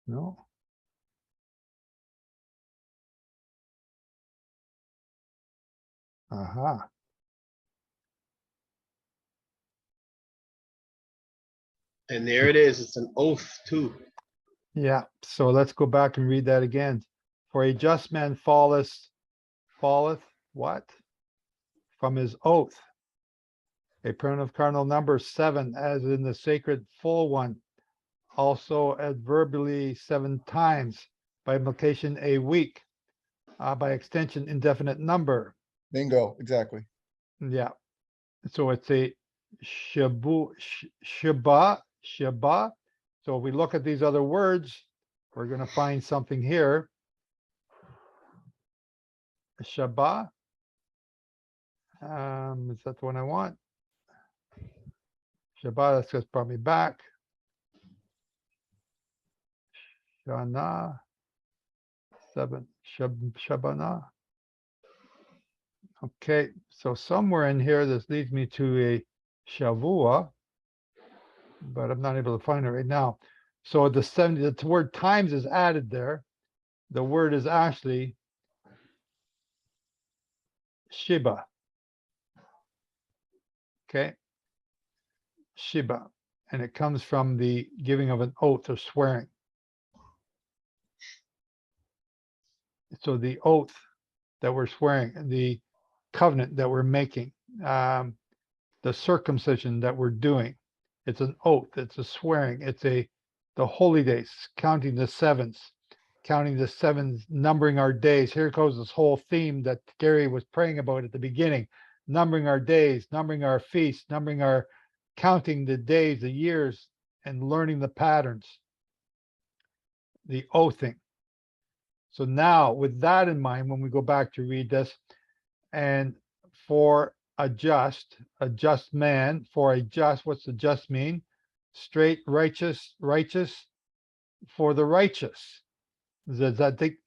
No. Aha. And there it is. It's an oath too. Yeah. So let's go back and read that again. For a just man falleth what? From his oath. A primitive cardinal number 7, as in the sacred full one. Also adverbially 7 times. By implication, a week. By extension, indefinite number. Bingo, exactly. Yeah. So it's a Shabbat. So if we look at these other words, we're going to find something here. Shabbat. Is that the one I want? Shabbat, that's just brought me back. Shana. 7. Shabana. Okay, so somewhere in here, this leads me to a Shavuot, but I'm not able to find it right now. So the 70, the word times is added there. The word is actually Shiba. Okay, Shiba, and it comes from the giving of an oath or swearing. So the oath that we're swearing, the covenant that we're making, the circumcision that we're doing, it's an oath, it's a swearing, it's the holy days, counting the 7s, numbering our days. Here goes this whole theme that Gary was praying about at the beginning, numbering our days, numbering our feasts, counting the days, the years, and learning the patterns, the oathing. So now with that in mind, when we go back to read this, and for a just man, what's the just mean? Straight, righteous, for the righteous. Zadik,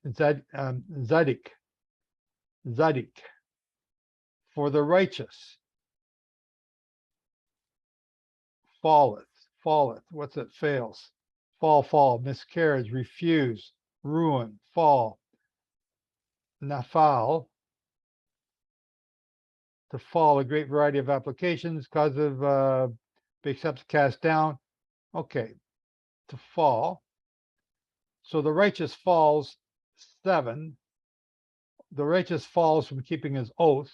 for the righteous. Falleth, what's it? Fails. Fall, miscarriage, refuse, ruin, fall. Nafal, to fall, a great variety of applications, cause of big steps, cast down. Okay, to fall. So the righteous falls 7. The righteous falls from keeping his oath,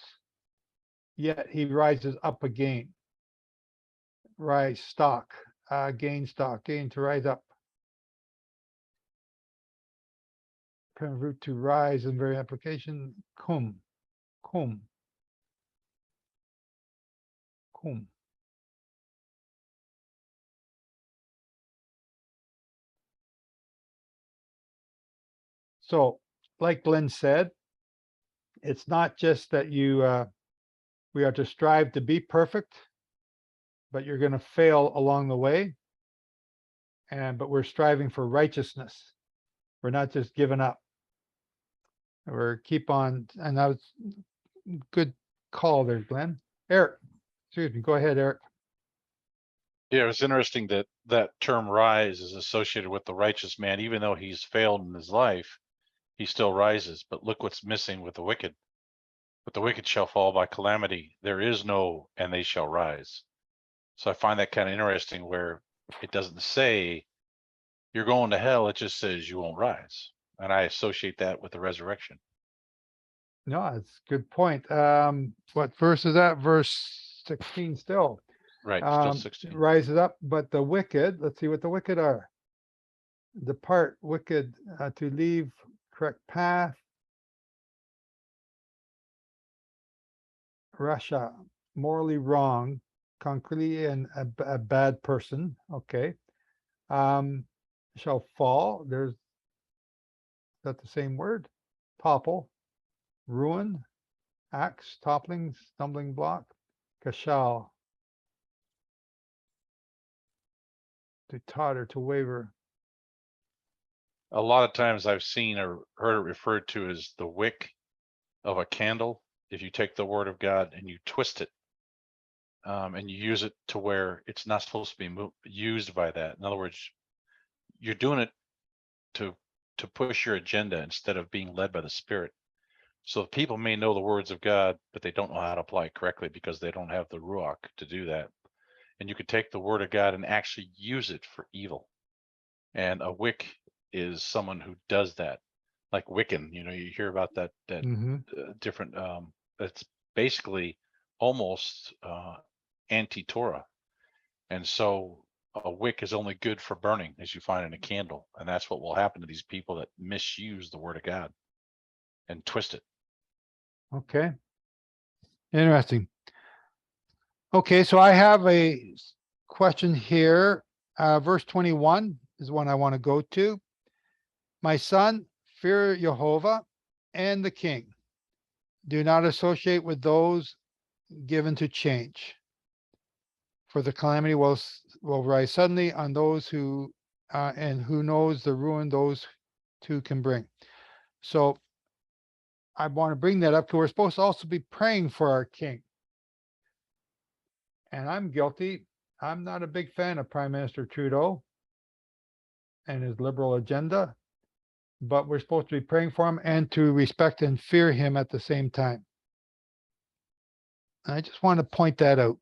yet he rises up again. Rise, stock, gain to rise up. Primitive root to rise in very application, cum. So, like Glenn said, it's not just that we are to strive to be perfect, but you're going to fail along the way. but we're striving for righteousness. We're not just giving up. We're keep on, and that was good call there, Glenn. Eric, excuse me, go ahead, Eric. Yeah, it's interesting that that term rise is associated with the righteous man. Even though he's failed in his life, he still rises. But look what's missing with the wicked. But the wicked shall fall by calamity. There is no, and they shall rise. So I find that kind of interesting where it doesn't say you're going to hell. It just says you won't rise. And I associate that with the resurrection. No, that's a good point. What verse is that? Verse 16 still. Right, still 16. Rises up, but the wicked, let's see what the wicked are. Depart wicked to leave correct path. Rasha, morally wrong, concretely and a bad person. Okay. Shall fall. There's that the same word? Topple, ruin, axe, toppling, stumbling block, kashal. To totter, to waver. A lot of times I've seen or heard it referred to as the wick of a candle. If you take the word of God and you twist it, and you use it to where it's not supposed to be used by that. In other words, you're doing it to push your agenda instead of being led by the Spirit. So people may know the words of God, but they don't know how to apply it correctly because they don't have the Ruach to do that. And you could take the word of God and actually use it for evil. And a wick is someone who does that, like Wiccan. You know, you hear about that different. It's basically almost anti-Torah, and so a wick is only good for burning, as you find in a candle, and that's what will happen to these people that misuse the word of God and twist it. Okay. Interesting. Okay, so I have a question here. Verse 21 is one I want to go to. My son, fear Yehovah and the king. Do not associate with those given to change. For the calamity will rise suddenly on those who, and who knows the ruin those two can bring. So I want to bring that up because we're supposed to also be praying for our king. And I'm guilty. I'm not a big fan of Prime Minister Trudeau and his liberal agenda, but we're supposed to be praying for him and to respect and fear him at the same time. I just want to point that out.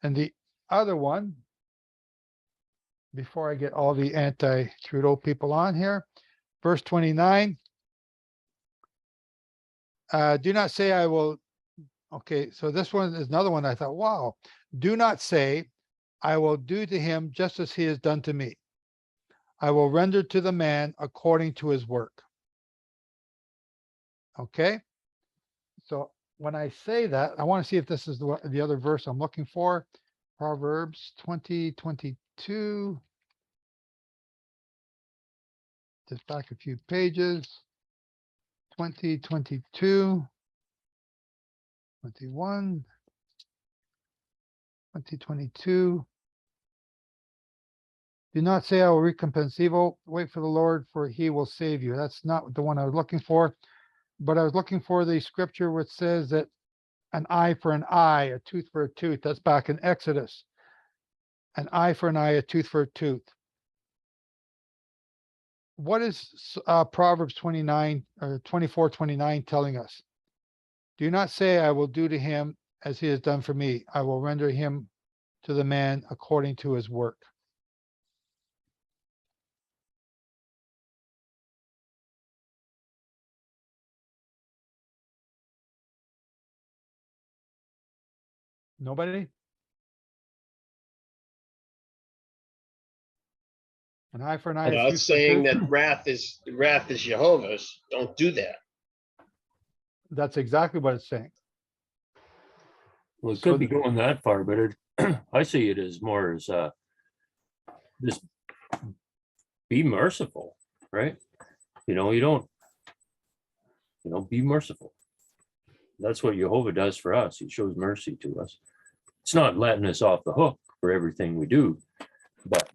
And the other one, before I get all the anti-Trudeau people on here, verse 29, do not say I will. Okay, so this one is another one I thought, wow. Do not say, I will do to him just as he has done to me. I will render to the man according to his work. Okay, so when I say that, I want to see if this is the other verse I'm looking for. Proverbs 20:22. Just back a few pages. 20:22. 21. 20:22. Do not say I will recompense evil. Wait for the Lord, for he will save you. That's not the one I was looking for, but I was looking for the scripture which says that an eye for an eye, a tooth for a tooth. That's back in Exodus. An eye for an eye, a tooth for a tooth. What is Proverbs 24:29 telling us? Do not say I will do to him as he has done for me. I will render him to the man according to his work. Nobody? An eye for an eye. Not saying that wrath is Yehovah's. Don't do that. That's exactly what it's saying. Well, it could be going that far, but I see it as more as just be merciful, right? You don't, be merciful. That's what Yehovah does for us. He shows mercy to us. It's not letting us off the hook for everything we do, but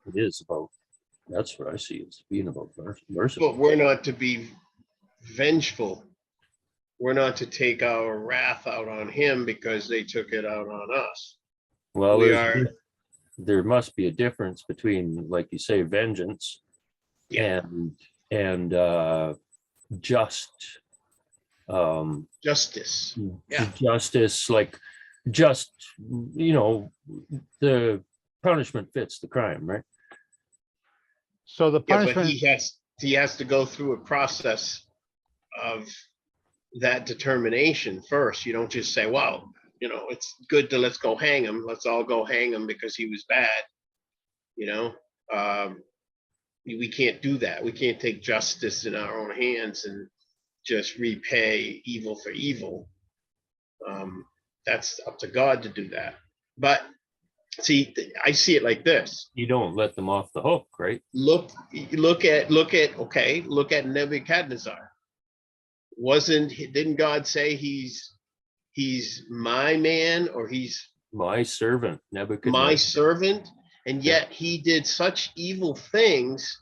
It is about, that's what I see as being about merciful. But we're not to be vengeful. We're not to take our wrath out on him because they took it out on us. Well, We there must be a difference between, like you say, vengeance and just justice. Yeah. Justice, like just, the punishment fits the crime, right? So the Yeah, but punishment, he has to go through a process of that determination first. You don't just say, well, it's good to let's go hang him. Let's all go hang him because he was bad. We can't do that. We can't take justice in our own hands and just repay evil for evil. That's up to God to do that. But see, I see it like this. You don't let them off the hook, right? Look at Nebuchadnezzar. Didn't God say he's my man, or he's my servant, Nebuchadnezzar? My servant, and yet he did such evil things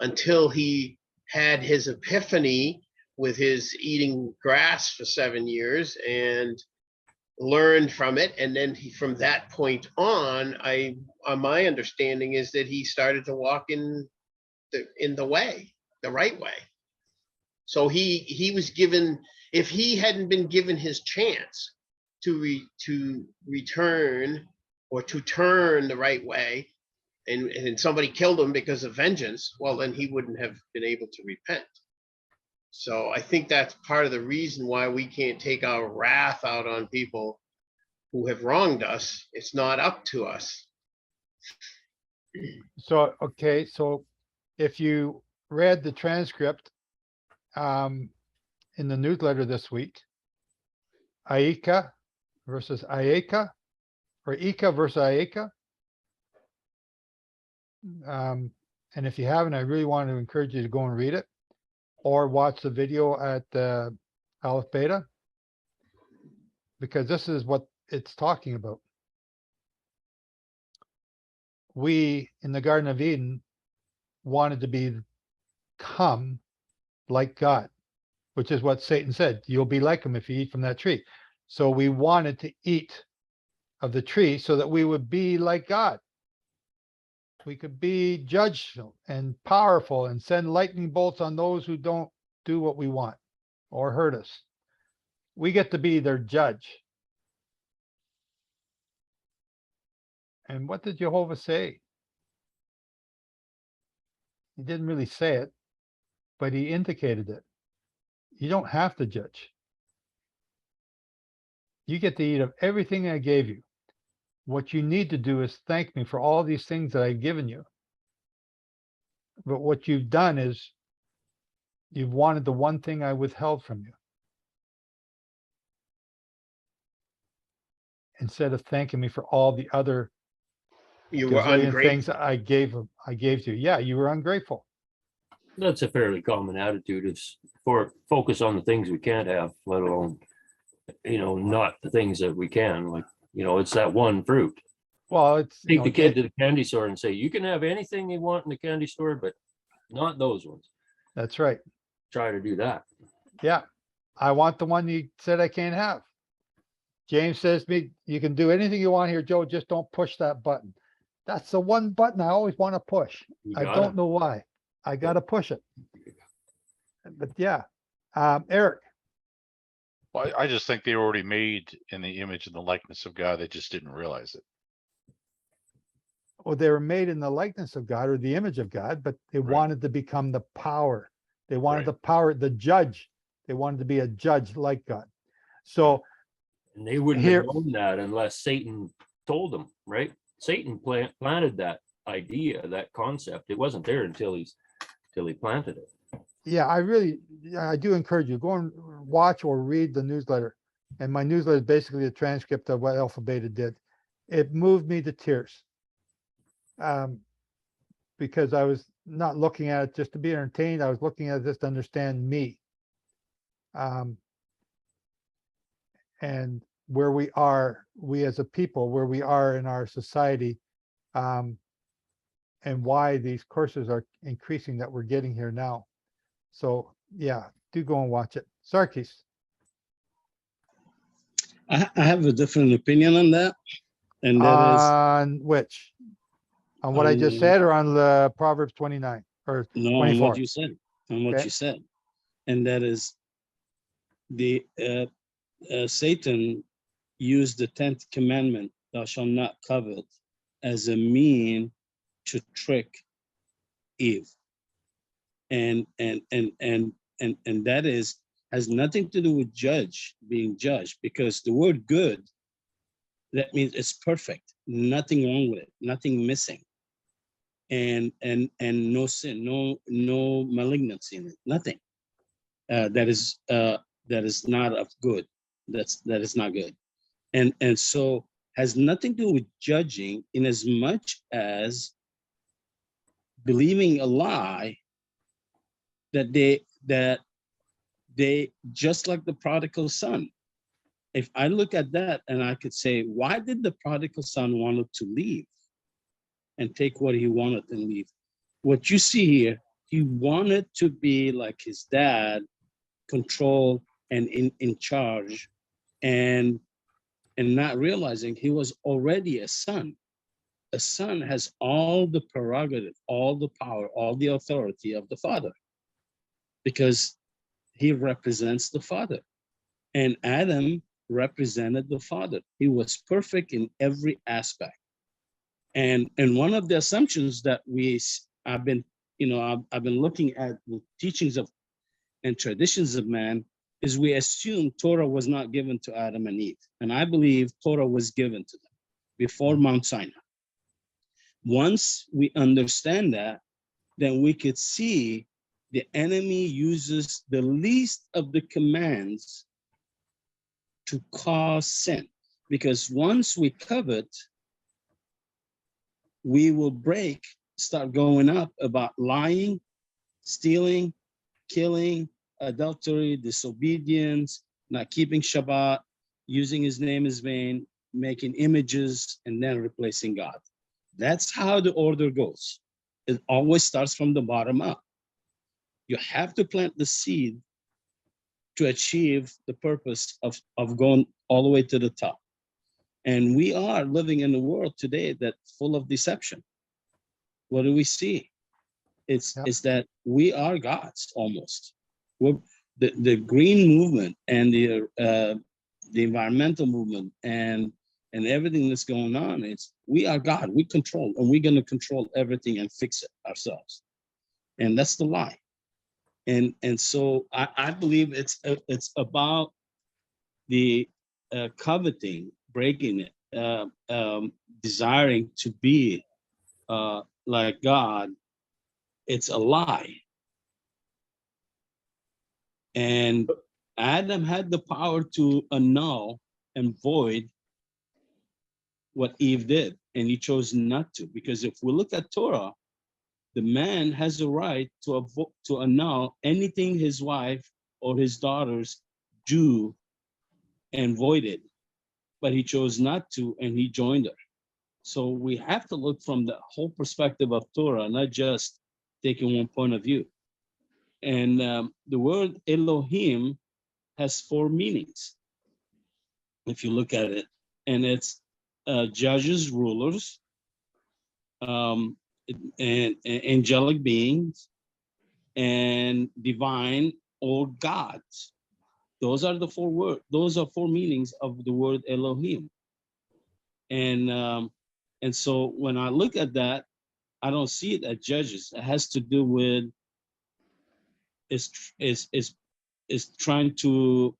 until he had his epiphany with his eating grass for 7 years and learned from it. And then from that point on, my understanding is that he started to walk in the way, the right way. So he was given, if he hadn't been given his chance to return or to turn the right way, and somebody killed him because of vengeance, well, then he wouldn't have been able to repent. So I think that's part of the reason why we can't take our wrath out on people who have wronged us. It's not up to us. so, okay, so if you read the transcript in the newsletter this week, Aika versus Ayeka, or Ika versus Ayeka. And if you haven't, I really want to encourage you to go and read it, or watch the video at Aleph Beta, because this is what it's talking about. We in the Garden of Eden wanted to become like God, which is what Satan said. You'll be like him if you eat from that tree. So we wanted to eat of the tree so that we would be like God. We could be judgeful and powerful and send lightning bolts on those who don't do what we want or hurt us. We get to be their judge. And what did Yehovah say? He didn't really say it, but he indicated it. You don't have to judge. You get to eat of everything I gave you. What you need to do is thank me for all these things that I've given you. But what you've done is you've wanted the one thing I withheld from you. Instead of thanking me for all the other things that I gave to you. Yeah, you were ungrateful. That's a fairly common attitude. It's focus on the things we can't have, let alone, not the things that we can. Like, it's that one fruit. Well, take the kid to the candy store and say, you can have anything you want in the candy store, but not those ones. That's right. Try to do that. Yeah. I want the one you said I can't have. James says to me, you can do anything you want here, Joe, just don't push that button. That's the one button I always want to push. I don't know why. I got to push it. But yeah. Eric. Well, I just think they were already made in the image and the likeness of God. They just didn't realize it. Well, they were made in the likeness of God or the image of God, but they wanted to become the power. They wanted the power, the judge. They wanted to be a judge like God. So and they wouldn't have known that unless Satan told them, right? Satan planted that idea, that concept. It wasn't there until he planted it. Yeah, I do encourage you, go and watch or read the newsletter. And my newsletter is basically a transcript of what Alpha Beta did. It moved me to tears. Because I was not looking at it just to be entertained. I was looking at it just to understand me. And where we are, we as a people, where we are in our society, and and why these curses are increasing that we're getting here now. So yeah, do go and watch it. Sarkis. I have a different opinion on that. And that On which? On what I just on- said, or on the Proverbs 29 or no, on 24? what you said, on what Okay. you said. And that is the Satan used the 10th commandment, thou shalt not covet, as a mean to trick Eve. And that is has nothing to do with being judged, because the word good, that means it's perfect, nothing wrong with it, nothing missing. And no sin, no malignancy in it, nothing. That is not of good. That is not good. And so has nothing to do with judging, in as much as believing a lie that they just like the prodigal son. If I look at that and I could say, why did the prodigal son wanted to leave and take what he wanted and leave? What you see here, he wanted to be like his dad, control and in charge, and not realizing he was already a son. A son has all the prerogative, all the power, all the authority of the father, because he represents the father. And Adam represented the father. He was perfect in every aspect. And one of the assumptions that I've been looking at the teachings of and traditions of man, is we assume Torah was not given to Adam and Eve. And I believe Torah was given to them before Mount Sinai. Once we understand that, then we could see the enemy uses the least of the commands to cause sin. Because once we covet, we will start going up about lying, stealing, killing, adultery, disobedience, not keeping Shabbat, using his name as vain, making images, and then replacing God. That's how the order goes. It always starts from the bottom up. You have to plant the seed to achieve the purpose of going all the way to the top. And we are living in a world today that's full of deception. What do we see? It's that we are gods almost. The green movement and the environmental movement and everything that's going on, we are God. We control, and we're going to control everything and fix it ourselves. And that's the lie. And so I believe it's about the coveting, breaking it, desiring to be like God. It's a lie. And Adam had the power to annul and void what Eve did, and he chose not to. Because if we look at Torah, the man has a right to annul anything his wife or his daughters do and void it. But he chose not to, and he joined her. So we have to look from the whole perspective of Torah, not just taking one point of view. And the word Elohim has 4 meanings, if you look at it. And it's judges, rulers, and angelic beings, and divine or gods. Those are the 4 words. Those are 4 meanings of the word Elohim. And so when I look at that, I don't see it as judges. It has to do with is trying to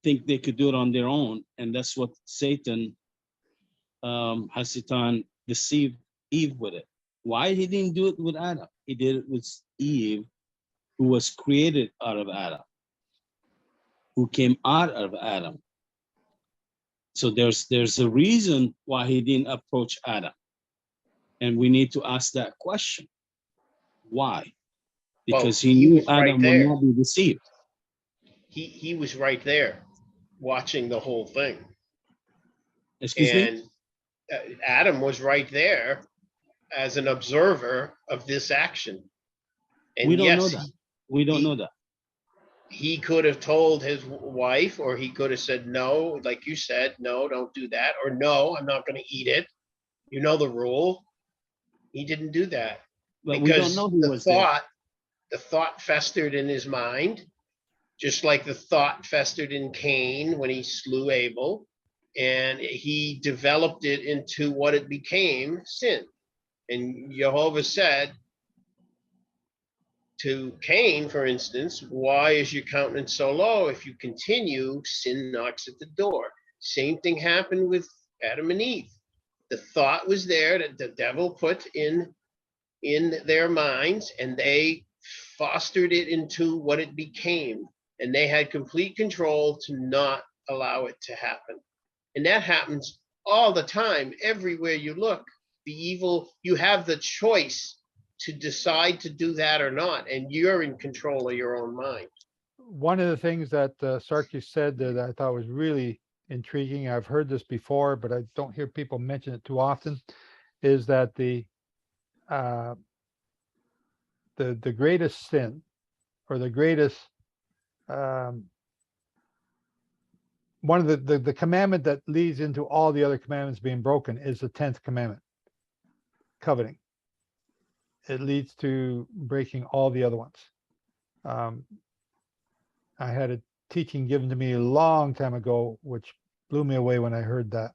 think they could do it on their own, and that's what Satan Satan deceived Eve with it. Why he didn't do it with Adam? He did it with Eve, who was created out of Adam, who came out of Adam. So there's a reason why he didn't approach Adam, and we need to ask that question. Why? Because he knew Adam would not be deceived. He was right there watching the whole thing. Excuse me? Adam was right there as an observer of this action. And We don't yes, know that. We don't know that. he could have told his wife, or he could have said, no, like you said, no, don't do that. Or no, I'm not going to eat it. You know the rule. He didn't do that. But we don't Because know who was there. the thought festered in his mind, just like the thought festered in Cain when he slew Abel, and he developed it into what it became, sin. And Yehovah said to Cain, for instance, why is your countenance so low? If you continue, sin knocks at the door. Same thing happened with Adam and Eve. The thought was there that the devil put in their minds, and they fostered it into what it became. And they had complete control to not allow it to happen. And that happens all the time, everywhere you look. The evil, you have the choice to decide to do that or not, and you're in control of your own mind. One of the things that Sarkis said that I thought was really intriguing, I've heard this before, but I don't hear people mention it too often, is that the greatest sin, or the greatest one of the commandment that leads into all the other commandments being broken is the 10th commandment, coveting. It leads to breaking all the other ones. I had a teaching given to me a long time ago, which blew me away when I heard that.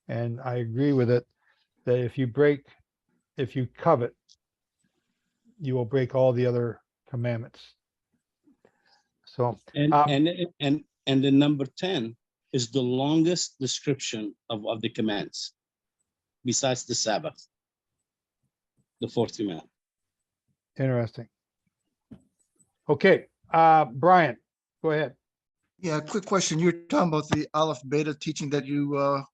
And I agree with it, that if you covet, you will break all the other commandments. So, and the number 10 is the longest description of the commands, besides the Sabbath, the fourth command. Interesting. Okay, Brian, go ahead. Yeah, quick question. You're talking about the Aleph Beta teaching that you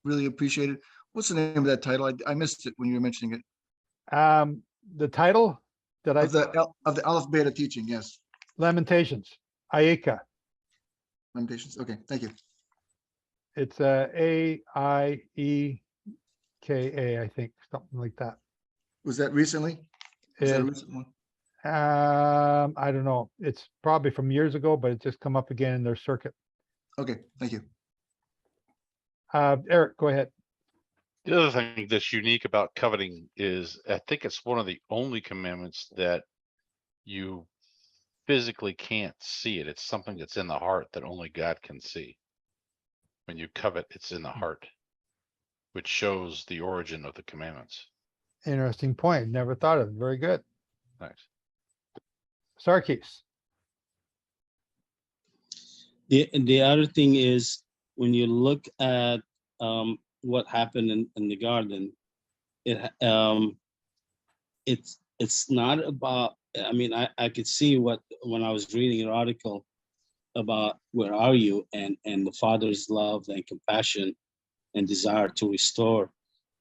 really appreciated. What's the name of that title? I missed it when you were mentioning it. The title that of the Aleph Beta teaching, yes. Lamentations, Ayeka. Lamentations. Okay, thank you. It's Aieka, I think, something like that. Was that recently? Was that a recent one? I don't know. It's probably from years ago, but it just come up again in their circuit. Okay, thank you. Eric, go ahead. The other thing that's unique about coveting is I think it's one of the only commandments that you physically can't see it. It's something that's in the heart that only God can see. When you covet, it's in the heart, which shows the origin of the commandments. Interesting point. Never thought of it. Very good. Thanks. Sarkis. The other thing is, when you look at what happened in the garden, it's not about, I mean, I could see when I was reading an article about where are you, and the Father's love and compassion and desire to restore.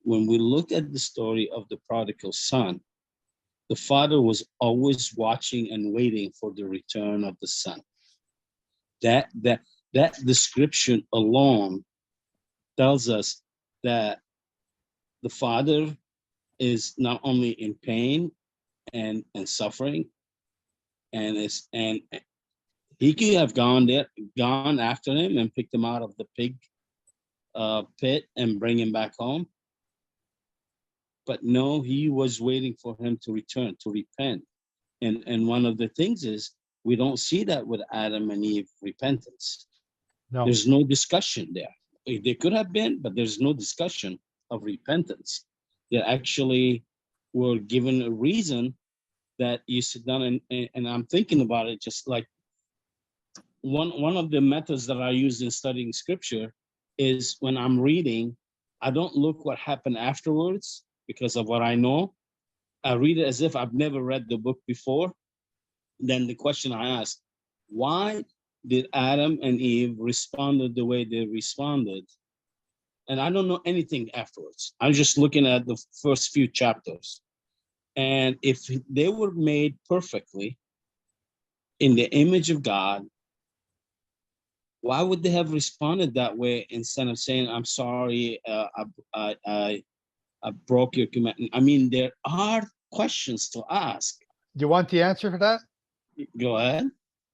When we look at the story of the prodigal son, the father was always watching and waiting for the return of the son. That description alone tells us that the father is not only in pain and suffering, and he could have gone after him and picked him out of the pig pit and bring him back home. But no, he was waiting for him to return, to repent. And one of the things is, we don't see that with Adam and Eve repentance. No. There's no discussion there. There could have been, but there's no discussion of repentance. They actually were given a reason that you sit down and I'm thinking about it, just like one of the methods that I use in studying scripture is, when I'm reading, I don't look what happened afterwards because of what I know. I read it as if I've never read the book before. Then the question I ask, why did Adam and Eve respond the way they responded? And I don't know anything afterwards. I'm just looking at the first few chapters. And if they were made perfectly in the image of God, why would they have responded that way instead of saying, I'm sorry, I broke your commandment. I mean, there are questions to ask. Do you want the answer for that? Go ahead.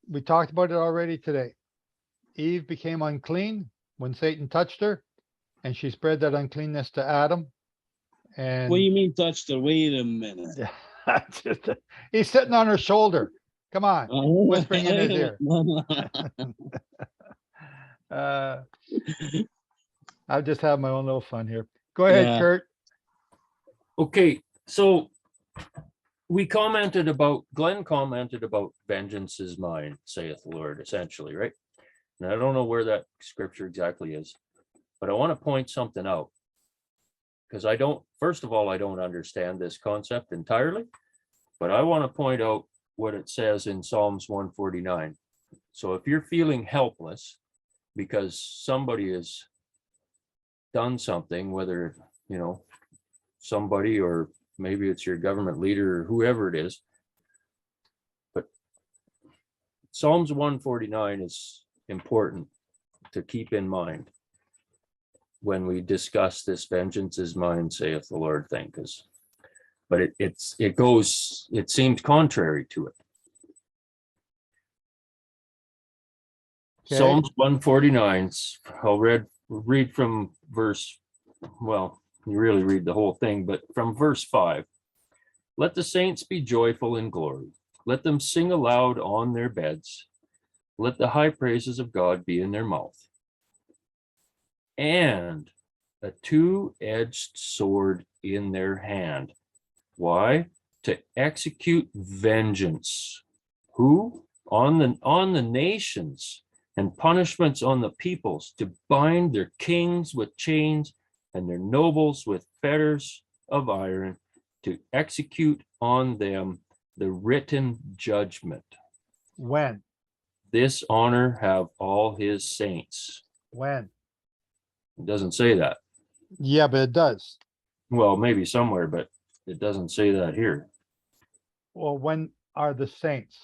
We talked about it already today. Eve became unclean when Satan touched her, and she spread that uncleanness to Adam. And What do you mean touched her? Wait a minute. he's sitting on her shoulder. Come on, whispering in his ear. I'll just have my own little fun here. Go ahead, Yeah. Kurt. Okay, so Glenn commented about vengeance is mine, saith the Lord, essentially, right? And I don't know where that scripture exactly is, but I want to point something out. Because first of all, I don't understand this concept entirely, but I want to point out what it says in Psalms 149. So if you're feeling helpless because somebody has done something, whether, somebody, or maybe it's your government leader or whoever it is, but Psalms 149 is important to keep in mind when we discuss this vengeance is mine, saith the Lord thing, but it seems contrary to it. Okay. Psalms 149, I'll read from verse, well, you really read the whole thing, but from verse 5. Let the saints be joyful in glory. Let them sing aloud on their beds. Let the high praises of God be in their mouth. And a two-edged sword in their hand. Why? To execute vengeance. Who? On the nations, and punishments on the peoples, to bind their kings with chains and their nobles with fetters of iron, to execute on them the written judgment. When? This honor have all his saints. When? It doesn't say that. Yeah, but it does. Well, maybe somewhere, but it doesn't say that here. Well, when are the saints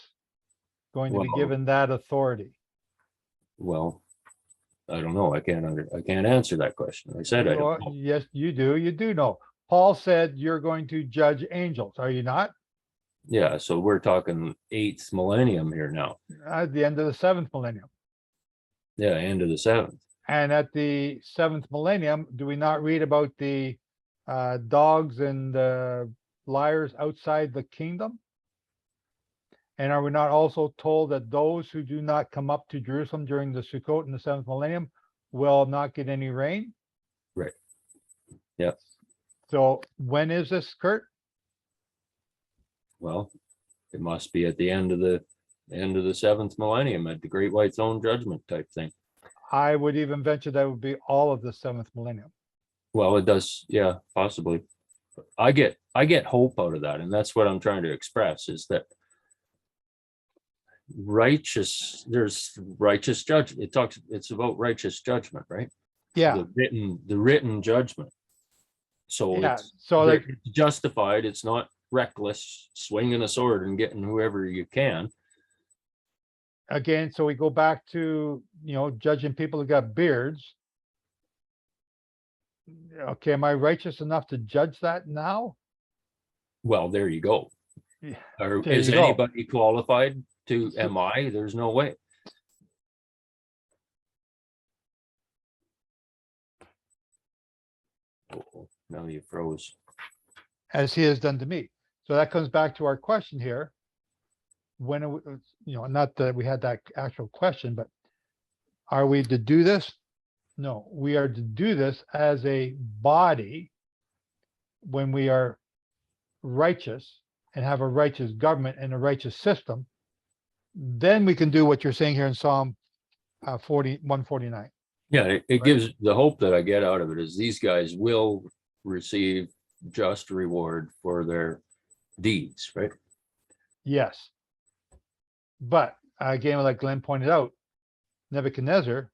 going to be Well- given that authority? Well, I don't know. I can't answer that question. I said I Well, don't know. yes, you do. You do know. Paul said you're going to judge angels, are you not? Yeah, so we're talking 8th millennium here now. At the end of the 7th millennium. Yeah, end of the 7th. And at the 7th millennium, do we not read about the dogs and liars outside the kingdom? And are we not also told that those who do not come up to Jerusalem during the Sukkot in the 7th millennium will not get any rain? Right. Yeah. So when is this, Kurt? Well, it must be at the end of the 7th millennium, at the Great White Throne Judgment type thing. I would even venture that would be all of the 7th millennium. Well, it does, yeah, possibly. I get hope out of that, and that's what I'm trying to express, is that there's righteous judgment. It's about righteous judgment, right? Yeah. The written judgment. So Yeah, it's so like- it's justified. It's not reckless, swinging a sword and getting whoever you can. Again, so we go back to, judging people who got beards. Okay, am I righteous enough to judge that now? Well, there you go. Yeah, Or there is you go. anybody qualified to? Am I? There's no way. Oh, now you froze. As he has done to me. So that comes back to our question here. When, not that we had that actual question, but are we to do this? No, we are to do this as a body when we are righteous and have a righteous government and a righteous system. Then we can do what you're saying here in Psalm 149. Yeah, it gives the hope that I get out of it is these guys will receive just reward for their deeds, right? Yes. But again, like Glenn pointed out, Nebuchadnezzar,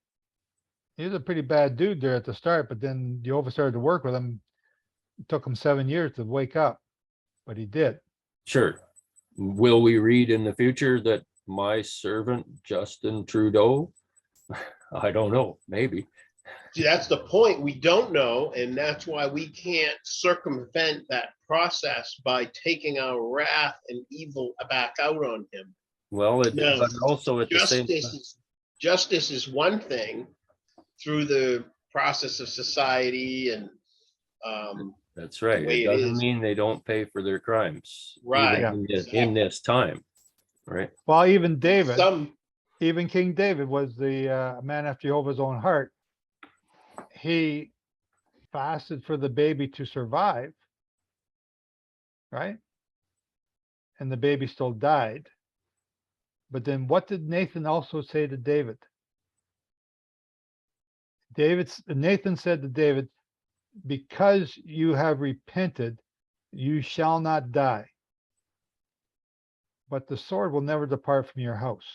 he was a pretty bad dude there at the start, but then Yehovah started to work with him. It took him 7 years to wake up, but he did. Sure. Will we read in the future that my servant Justin Trudeau? I don't know, maybe. See, that's the point. We don't know, and that's why we can't circumvent that process by taking our wrath and evil back out on him. Well, No. but also at the same time, Justice is one thing through the process of society and that's right. way It it doesn't is. mean they don't pay for their crimes. Right. Even in this time, right? Well, even David, Some even King David was the man after Jehovah's own heart. He fasted for the baby to survive, right? And the baby still died. But then what did Nathan also say to David? Nathan said to David, because you have repented, you shall not die. But the sword will never depart from your house.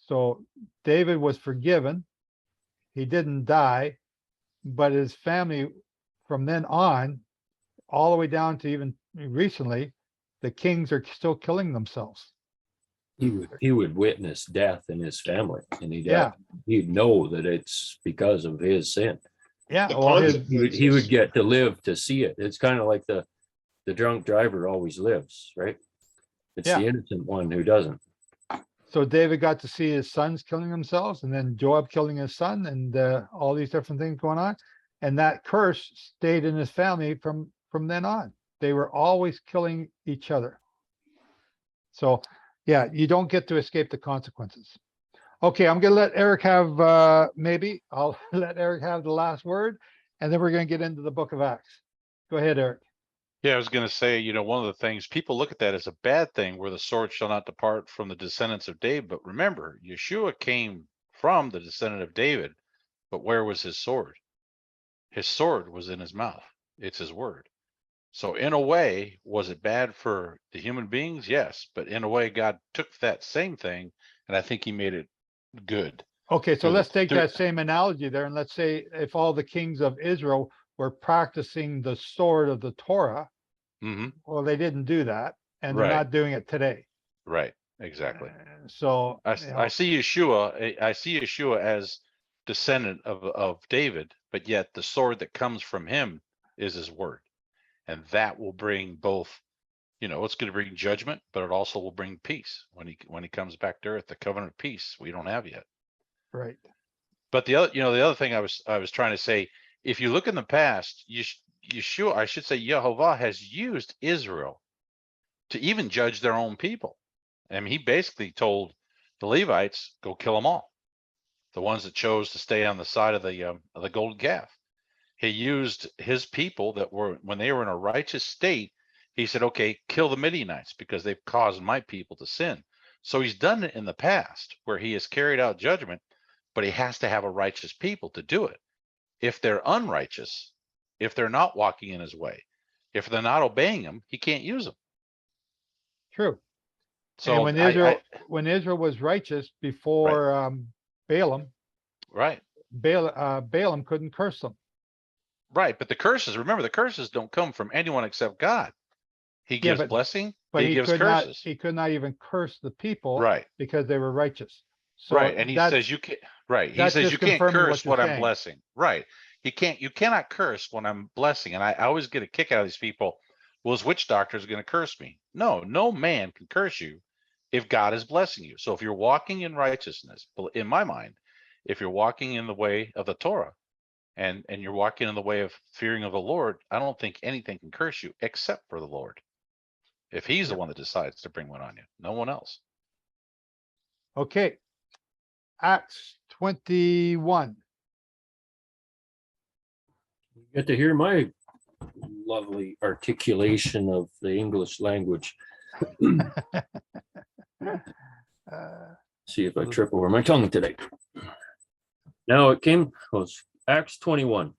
So David was forgiven. He didn't die, but his family from then on, all the way down to even recently, the kings are still killing themselves. He would witness death in his family, and Yeah. he'd know that it's because of his sin. Yeah, The well, He would get to live to see it. It's kind of like the drunk driver always lives, right? It's Yeah. the innocent one who doesn't. so David got to see his sons killing themselves, and then Joab killing his son, and all these different things going on. And that curse stayed in his family from then on. They were always killing each other. So yeah, you don't get to escape the consequences. Okay, I'm gonna let Eric have maybe I'll let Eric have the last word, and then we're gonna get into the book of Acts. Go ahead, Eric. Yeah, I was going to say, one of the things people look at that as a bad thing, where the sword shall not depart from the descendants of David. But remember, Yeshua came from the descendant of David, but where was his sword? His sword was in his mouth. It's his word. So in a way, was it bad for the human beings? Yes. But in a way, God took that same thing, and I think he made it good. Okay, so Through the- let's take through- that same analogy there, and let's say if all the kings of Israel were practicing the sword of the Torah, Mhm. well, they didn't do that, and they're Right. not doing it today. Right. Exactly. So I see Yeshua. I see Yeshua as descendant of David, but yet the sword that comes from him is his word, and that will bring both. It's going to bring judgment, but it also will bring peace when he comes back to earth. The covenant of peace we don't have yet. right. But the other thing I was trying to say, if you look in the past, Yeshua, I should say Yehovah, has used Israel to even judge their own people. I mean, he basically told the Levites, go kill them all. The ones that chose to stay on the side of the golden calf. He used his people that were, when they were in a righteous state, he said, okay, kill the Midianites because they've caused my people to sin. So he's done it in the past where he has carried out judgment, but he has to have a righteous people to do it. If they're unrighteous, if they're not walking in his way, if they're not obeying him, he can't use them. True. So and when Israel was righteous before Balaam, right, Balaam couldn't curse them. Right, but the curses don't come from anyone except God. He gives blessing, but he gives could curses. Not, he could not even curse the people, right, because they were righteous. So right, and he says you can't. Right, he says you can't curse what I'm blessing. Right, you cannot curse when I'm blessing. And I always get a kick out of these people. Well, his witch doctor is going to curse me. No man can curse you if God is blessing you. So if you're walking in righteousness, in my mind, if you're walking in the way of the Torah, and you're walking in the way of fearing of the Lord, I don't think anything can curse you except for the Lord. If he's the one that decides to bring one on you, no one else. Okay. Acts 21. You get to hear my lovely articulation of the English language. See if I trip over my tongue today. Now it was Acts 21.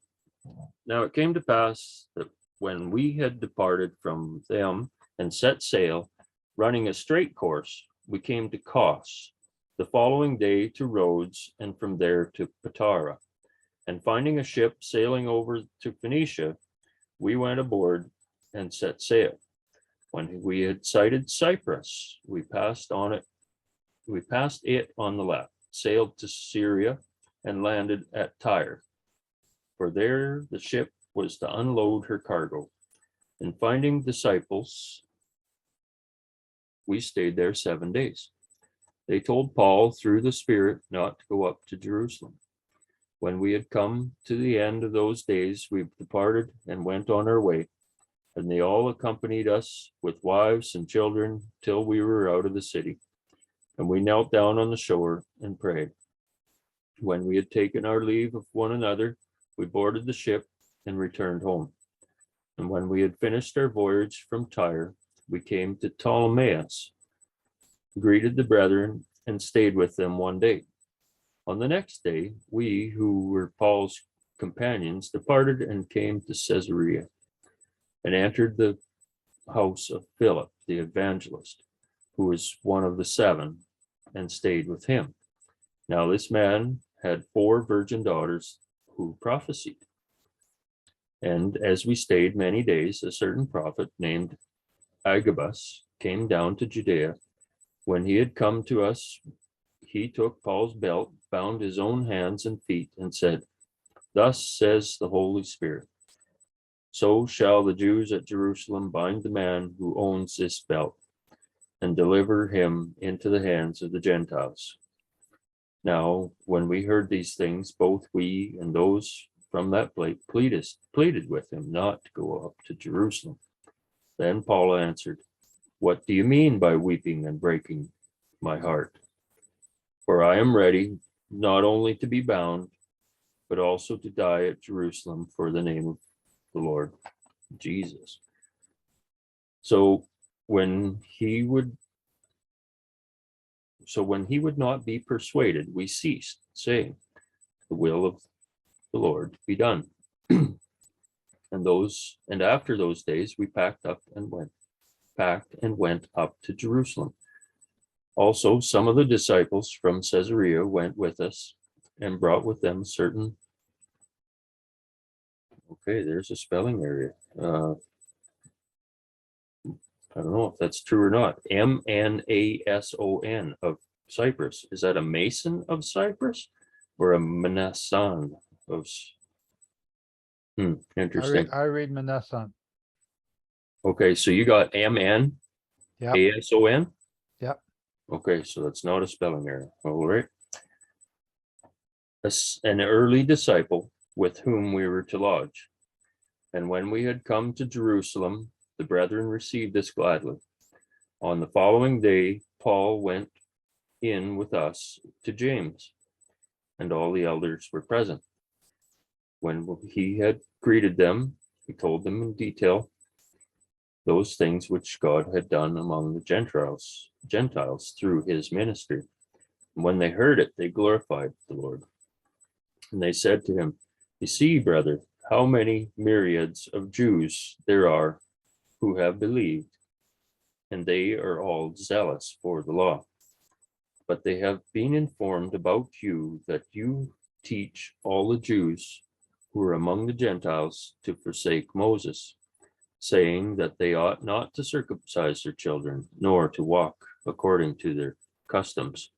Now it came to pass that when we had departed from them and set sail, running a straight course, we came to Kos, the following day to Rhodes, and from there to Patara. And finding a ship sailing over to Phoenicia, we went aboard and set sail. When we had sighted Cyprus, we passed it on the left, sailed to Syria, and landed at Tyre. For there the ship was to unload her cargo. And finding disciples, we stayed there 7 days. They told Paul through the Spirit not to go up to Jerusalem. When we had come to the end of those days, we departed and went on our way. And they all accompanied us with wives and children till we were out of the city. And we knelt down on the shore and prayed. When we had taken our leave of one another, we boarded the ship and returned home. And when we had finished our voyage from Tyre, we came to Ptolemais, greeted the brethren, and stayed with them 1 day. On the next day, we, who were Paul's companions, departed and came to Caesarea, and entered the house of Philip the evangelist, who was one of the 7, and stayed with him. Now this man had 4 virgin daughters who prophesied. And as we stayed many days, a certain prophet named Agabus came down to Judea. When he had come to us, he took Paul's belt, bound his own hands and feet, and said, "Thus says the Holy Spirit, so shall the Jews at Jerusalem bind the man who owns this belt, and deliver him into the hands of the Gentiles." Now, when we heard these things, both we and those from that place pleaded with him not to go up to Jerusalem. Then Paul answered, "What do you mean by weeping and breaking my heart? For I am ready not only to be bound, but also to die at Jerusalem for the name of the Lord Jesus." So when he would not be persuaded, we ceased, saying, "The will of the Lord be done." And after those days we packed and went up to Jerusalem. Also, some of the disciples from Caesarea went with us and brought with them certain. Okay, there's a spelling error. I don't know if that's true or not. Mnason of Cyprus. Is that a Mason of Cyprus or a Manason of? Interesting. I read Manasseh. Okay, so you got MN Yep. ASON. Yep. Okay, so that's not a spelling error. All right. An early disciple with whom we were to lodge. And when we had come to Jerusalem, the brethren received us gladly. On the following day, Paul went in with us to James, and all the elders were present. When he had greeted them, he told them in detail those things which God had done among the Gentiles through his ministry. And when they heard it, they glorified the Lord. And they said to him, "You see, brother, how many myriads of Jews there are who have believed, and they are all zealous for the law. But they have been informed about you that you teach all the Jews who are among the Gentiles to forsake Moses, saying that they ought not to circumcise their children, nor to walk according to their customs.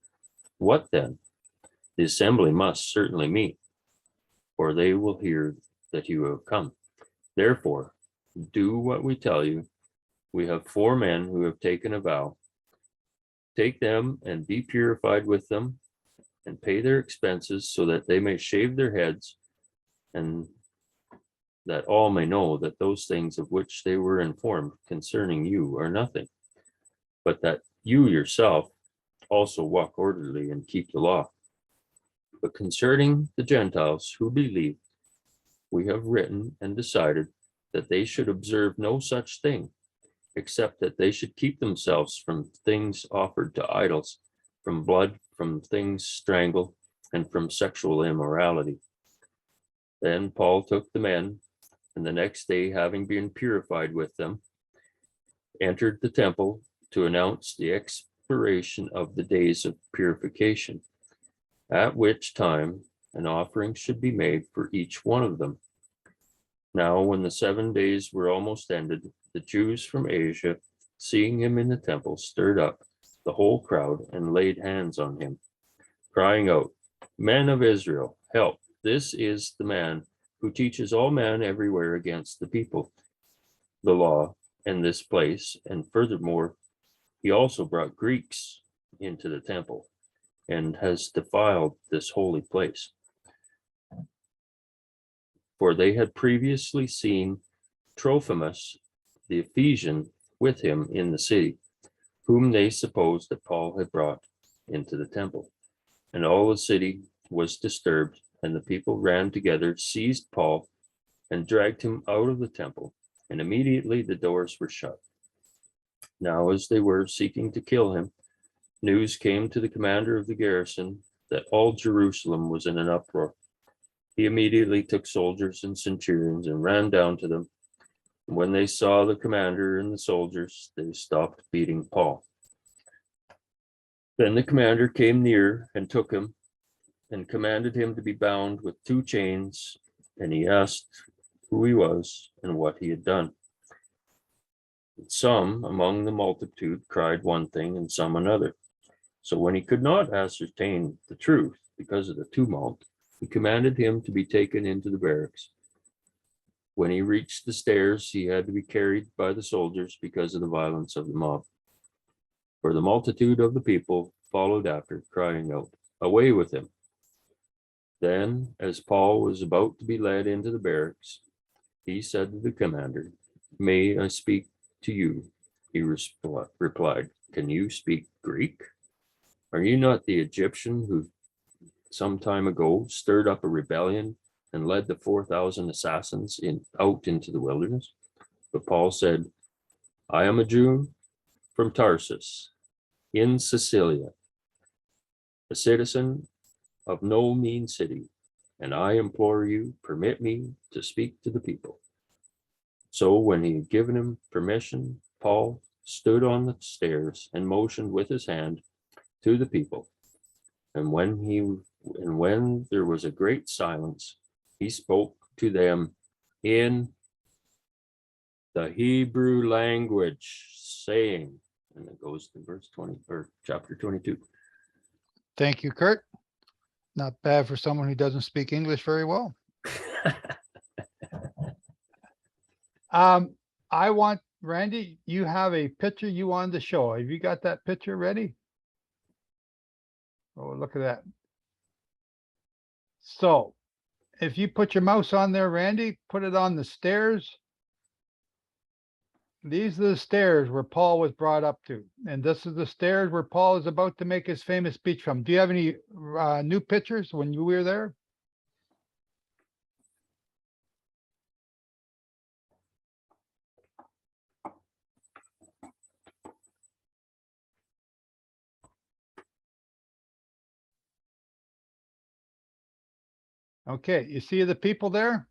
What then? The assembly must certainly meet, for they will hear that you have come. Therefore, do what we tell you. We have 4 men who have taken a vow. Take them and be purified with them, and pay their expenses, so that they may shave their heads, and that all may know that those things of which they were informed concerning you are nothing, but that you yourself also walk orderly and keep the law. But concerning the Gentiles who believe, we have written and decided that they should observe no such thing, except that they should keep themselves from things offered to idols, from blood, from things strangled, and from sexual immorality. Then Paul took the men, and the next day, having been purified with them, entered the temple to announce the expiration of the days of purification, at which time an offering should be made for each one of them. Now, when the 7 days were almost ended, the Jews from Asia, seeing him in the temple, stirred up the whole crowd and laid hands on him, crying out, Men of Israel, help. This is the man who teaches all men everywhere against the people, the law, and this place. And furthermore, he also brought Greeks into the temple and has defiled this holy place. For they had previously seen Trophimus, the Ephesian, with him in the city, whom they supposed that Paul had brought into the temple. And all the city was disturbed, and the people ran together, seized Paul, and dragged him out of the temple, and immediately the doors were shut. Now, as they were seeking to kill him, news came to the commander of the garrison that all Jerusalem was in an uproar. He immediately took soldiers and centurions and ran down to them. And when they saw the commander and the soldiers, they stopped beating Paul. Then the commander came near and took him and commanded him to be bound with 2 chains, and he asked who he was and what he had done. Some among the multitude cried one thing and some another. So when he could not ascertain the truth because of the tumult, he commanded him to be taken into the barracks. When he reached the stairs, he had to be carried by the soldiers because of the violence of the mob. For the multitude of the people followed after, crying out, "Away with him!" Then, as Paul was about to be led into the barracks, he said to the commander, "May I speak to you?" He replied, "Can you speak Greek? Are you not the Egyptian who some time ago stirred up a rebellion and led the 4,000 assassins out into the wilderness?" But Paul said, "I am a Jew from Tarsus in Sicilia, a citizen of no mean city, and I implore you, permit me to speak to the people." So when he had given him permission, Paul stood on the stairs and motioned with his hand to the people. And when there was a great silence, he spoke to them in the Hebrew language, saying, and it goes to verse 20 or chapter 22. Thank you, Kurt. Not bad for someone who doesn't speak English very well. I want, Randy, you have a picture you wanted to show. Have you got that picture ready? Oh, look at that. So if you put your mouse on there, Randy, put it on the stairs. These are the stairs where Paul was brought up to. And this is the stairs where Paul is about to make his famous speech from. Do you have any new pictures when you were there? Okay, you see the people there?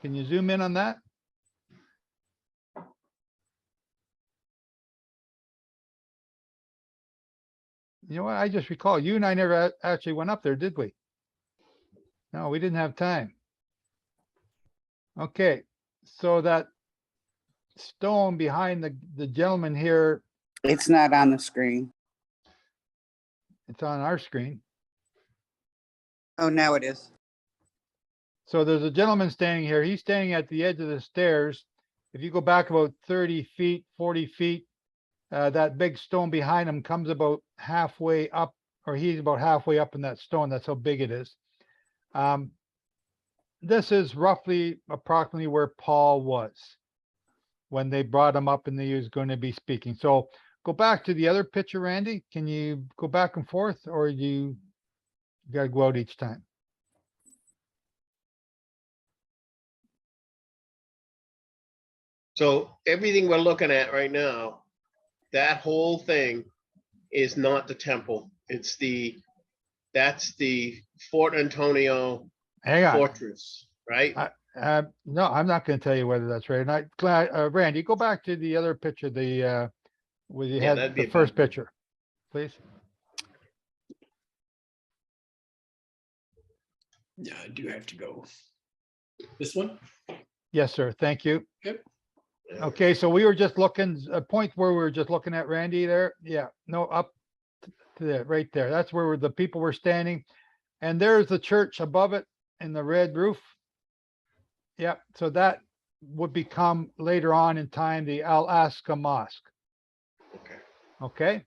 Can you zoom in on that? You know what? I just recall you and I never actually went up there, did we? No, we didn't have time. Okay, so that stone behind the gentleman here, It's not on the screen. it's on our screen. Oh, now it is. So there's a gentleman standing here. He's standing at the edge of the stairs. If you go back about 30 feet, 40 feet, that big stone behind him comes about halfway up, or he's about halfway up in that stone. That's how big it is. This is approximately where Paul was when they brought him up and he was going to be speaking. So go back to the other picture, Randy. Can you go back and forth, or you got to go out each time? So everything we're looking at right now, that whole thing is not the temple. That's the Fort Antonio Hang on. fortress, right? No, I'm not going to tell you whether that's right or not. Randy, go back to the other picture, where you had that'd be the first fine. picture, please. Yeah, I do have to go. This one? Yes, sir. Thank you. Yep. Okay, so we were just looking, a point where we were just looking at Randy there. Yeah, no, up to there, right there. That's where the people were standing. And there's the church above it in the red roof. Yep, so that would become later on in time the Al-Aqsa Mosque. Okay. Okay,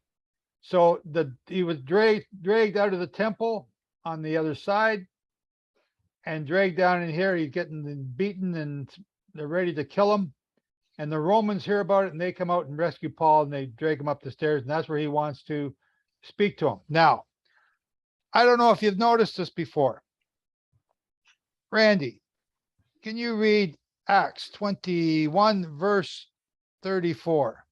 so he was dragged out of the temple on the other side and dragged down in here. He's getting beaten and they're ready to kill him. And the Romans hear about it and they come out and rescue Paul and they drag him up the stairs, and that's where he wants to speak to him. Now, I don't know if you've noticed this before. Randy, can you read Acts 21, verse 34?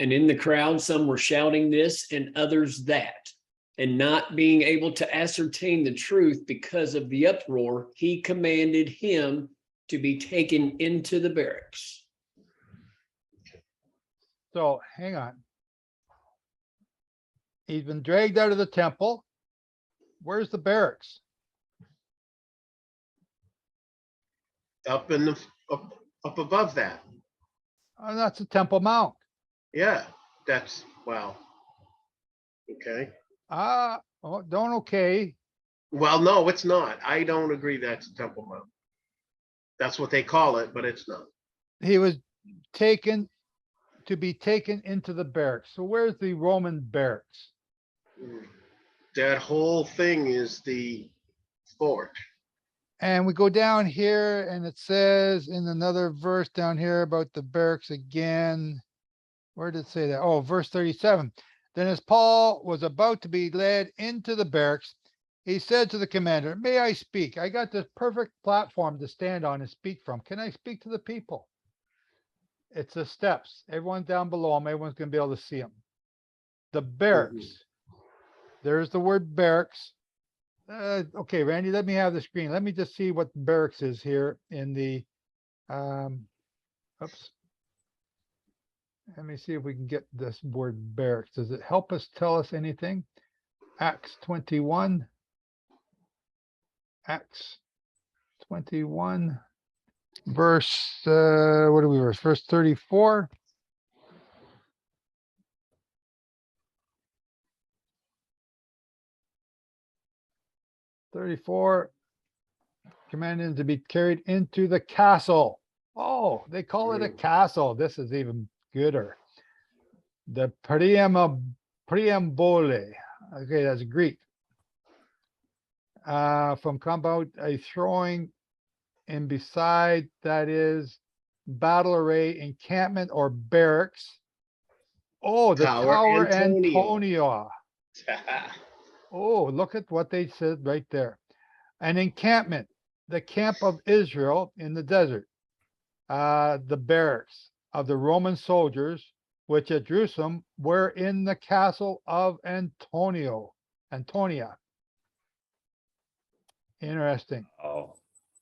And in the crowd, some were shouting this and others that. And not being able to ascertain the truth because of the uproar, he commanded him to be taken into the barracks. So hang on. He's been dragged out of the temple. Where's the barracks? Up in the up above that. Oh, that's the Temple Mount. Yeah, that's wow. Okay. Don't okay. Well, no, it's not. I don't agree that's a Temple Mount. That's what they call it, but it's not. He was taken to be taken into the barracks. So where's the Roman barracks? That whole thing is the fort. And we go down here and it says in another verse down here about the barracks again. Where did it say that? Oh, verse 37. Then as Paul was about to be led into the barracks, he said to the commander, may I speak? I got this perfect platform to stand on and speak from. Can I speak to the people? It's the steps. Everyone's down below them. Everyone's going to be able to see them. The barracks. There's the word barracks. Okay, Randy, let me have the screen. Let me just see what barracks is here in the, oops. Let me see if we can get this word barracks. Does it help us tell us anything? Acts 21. Acts 21, verse, what do we verse? Verse 34. Commanded to be carried into the castle. Oh, they call it a castle. This is even gooder. The preambole. Okay, that's Greek. From compound, a throwing in beside, that is battle array, encampment, or barracks. Oh, the Tower Antonia. Oh, look at what they said right there. An encampment, the camp of Israel in the desert. The barracks of the Roman soldiers, which at Jerusalem were in the castle of Antonia. Interesting. Oh,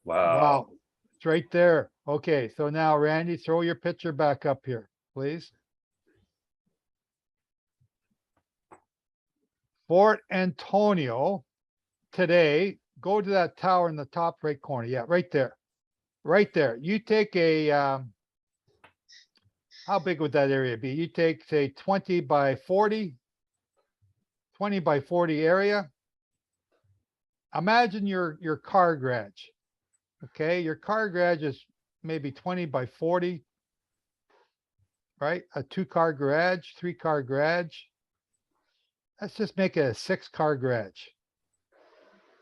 Wow. It's right there. Okay, so now Randy, throw your picture back up here, please. Fort Antonio today, go to that tower in the top right corner. Yeah, right there. Right there. You take a, how big would that area be? You take, say, 20 by 40 area. Imagine your car garage. Okay, your car garage is maybe 20 by 40, right? A 2-car garage, 3-car garage. Let's just make it a 6-car garage.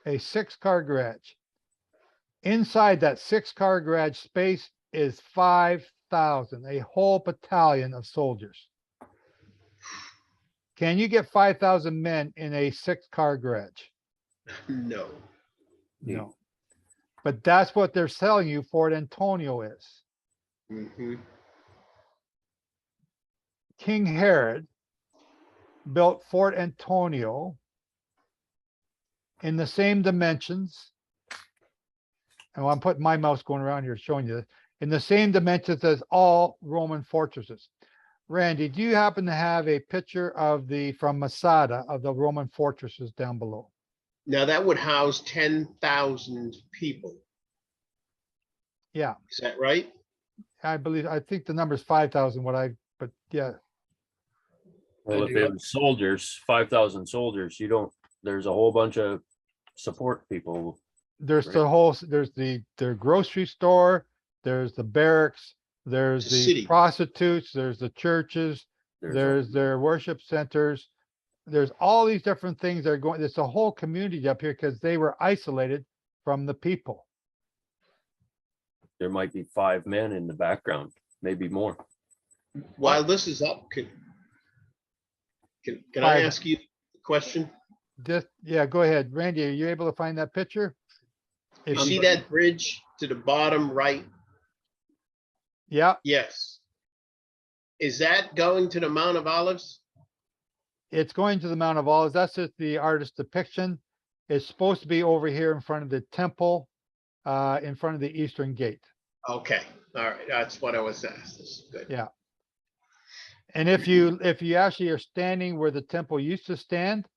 A 6-car garage. Inside that 6-car garage space is 5,000, a whole battalion of soldiers. Can you get 5,000 men in a 6-car garage? No. No. But that's what they're selling you Fort Antonio is. King Herod built Fort Antonio in the same dimensions. And I'm putting my mouse going around here showing you this, in the same dimensions as all Roman fortresses. Randy, do you happen to have a picture of from Masada of the Roman fortresses down below? Now that would house 10,000 people. Yeah. Is that right? I think the number is 5,000, but yeah. Well, if it was soldiers, 5,000 soldiers, you don't there's a whole bunch of support people. There's Right. the whole, there's the grocery store, there's the barracks, there's It's a the city. prostitutes, there's the churches, there's their worship centers. There's all these different things that are going, there's a whole community up here because they were isolated from the people. There might be 5 men in the background, maybe more. While this is up, can I Five. ask you a question? Just, yeah, go ahead. Randy, are you able to find that picture? You see that bridge to the bottom right? Yeah, Yes. Is that going to the Mount of Olives? it's going to the Mount of Olives. That's just the artist's depiction. It's supposed to be over here in front of the temple, in front of the eastern gate. Okay, all right, that's what I was asked. This is good. Yeah. And if you actually are standing where the temple used to stand,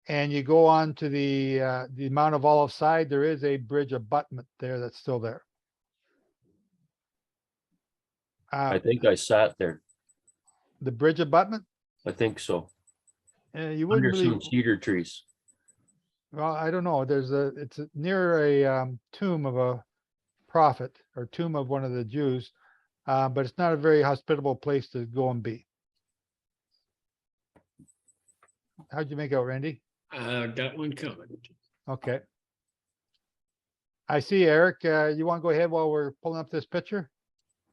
and you go on to the Mount of Olives side, there is a bridge abutment there that's still there. I think I sat there. The bridge abutment? I think so. You wouldn't Under really, some cedar trees. well, I don't know. It's near a tomb of a prophet or tomb of one of the Jews, but it's not a very hospitable place to go and be. How'd you make out, Randy? Got one coming. Okay. I see, Eric. You want to go ahead while we're pulling up this picture?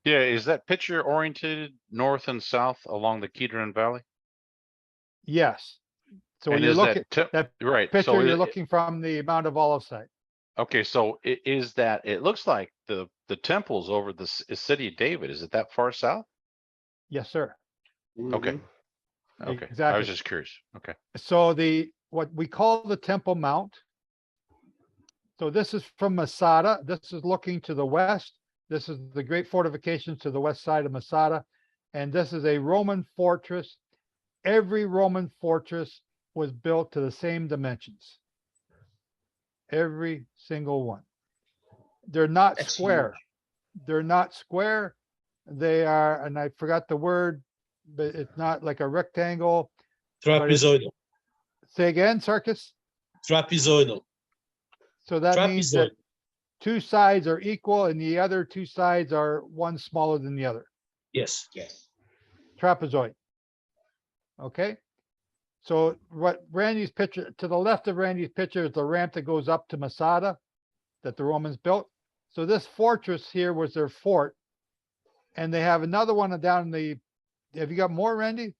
Yeah, is that picture oriented north and south along the Kidron Valley? Yes. So And you're is looking, that that right? picture, So you're looking from the Mount of Olives side. okay, so is that, it looks like the temple's over the city of David. Is it that far south? Yes, sir. Okay. Okay, I Exactly. was just curious. Okay. So what we call the Temple Mount. So this is from Masada. This is looking to the west. This is the great fortifications to the west side of Masada. And this is a Roman fortress. Every Roman fortress was built to the same dimensions. Every single one. They're not That's square. They're not square. They are, and I forgot the word, but it's not like a rectangle. but it's- Trapezoidal. Say again, Sarkis? Trapezoidal. So that means that Trapezoid. two sides are equal and the other two sides are one smaller than the other. Yes. Yes. Trapezoid. Okay. So what Randy's picture, to the left of Randy's picture is the ramp that goes up to Masada that the Romans built. So this fortress here was their fort. And they have another one down in the, have you got more, Randy?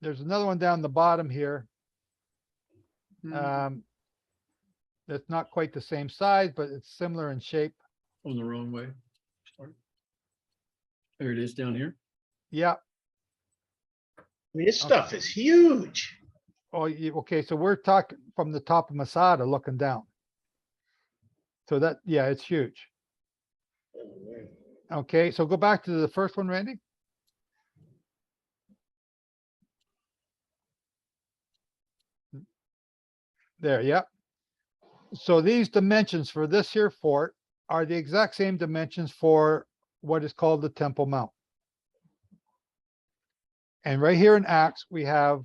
There's another one down the bottom here. That's not quite the same size, but it's similar in shape. On the wrong way. Sorry. There it is down here. Yeah. I mean, this stuff is huge. Oh, okay. So we're talking from the top of Masada looking down. So that, yeah, it's huge. Okay, so go back to the first one, Randy. There, yeah. So these dimensions for this here fort are the exact same dimensions for what is called the Temple Mount. And right here in Acts, we have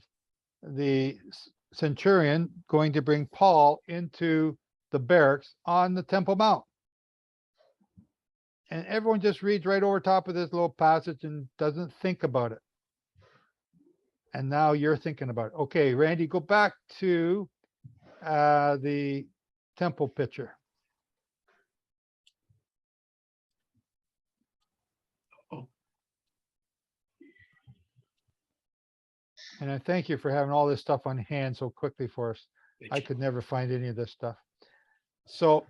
the centurion going to bring Paul into the barracks on the Temple Mount. And everyone just reads right over top of this little passage and doesn't think about it. And now you're thinking about it. Okay, Randy, go back to the temple picture. And I thank you for having all this stuff on hand so quickly for us. I could never find any of this stuff. So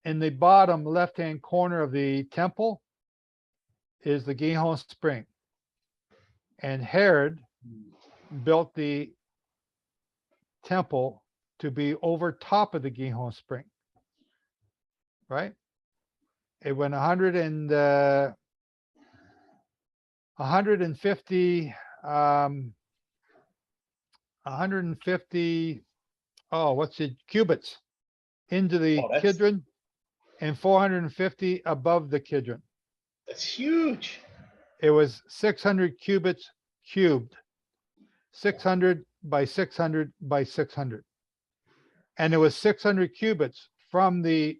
in the bottom left-hand corner of the temple is the Gihon spring. And Herod built the temple to be over top of the Gihon spring. Right? It went 150 cubits into the Kidron and 450 above the Kidron. That's huge. It was 600 cubits cubed. 600 by 600 by 600. And it was 600 cubits from the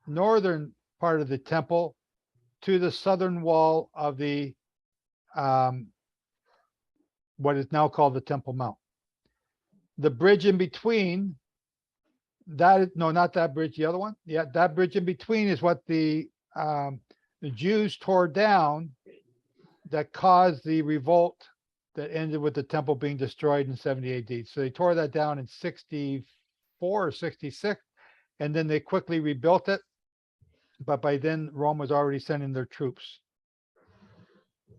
northern part of the temple to the southern wall of the what is now called the Temple Mount. The bridge in between, no, not that bridge, the other one. Yeah, that bridge in between is what the Jews tore down that caused the revolt that ended with the temple being destroyed in 70 AD. So they tore that down in 64 or 66, and then they quickly rebuilt it. But by then, Rome was already sending their troops.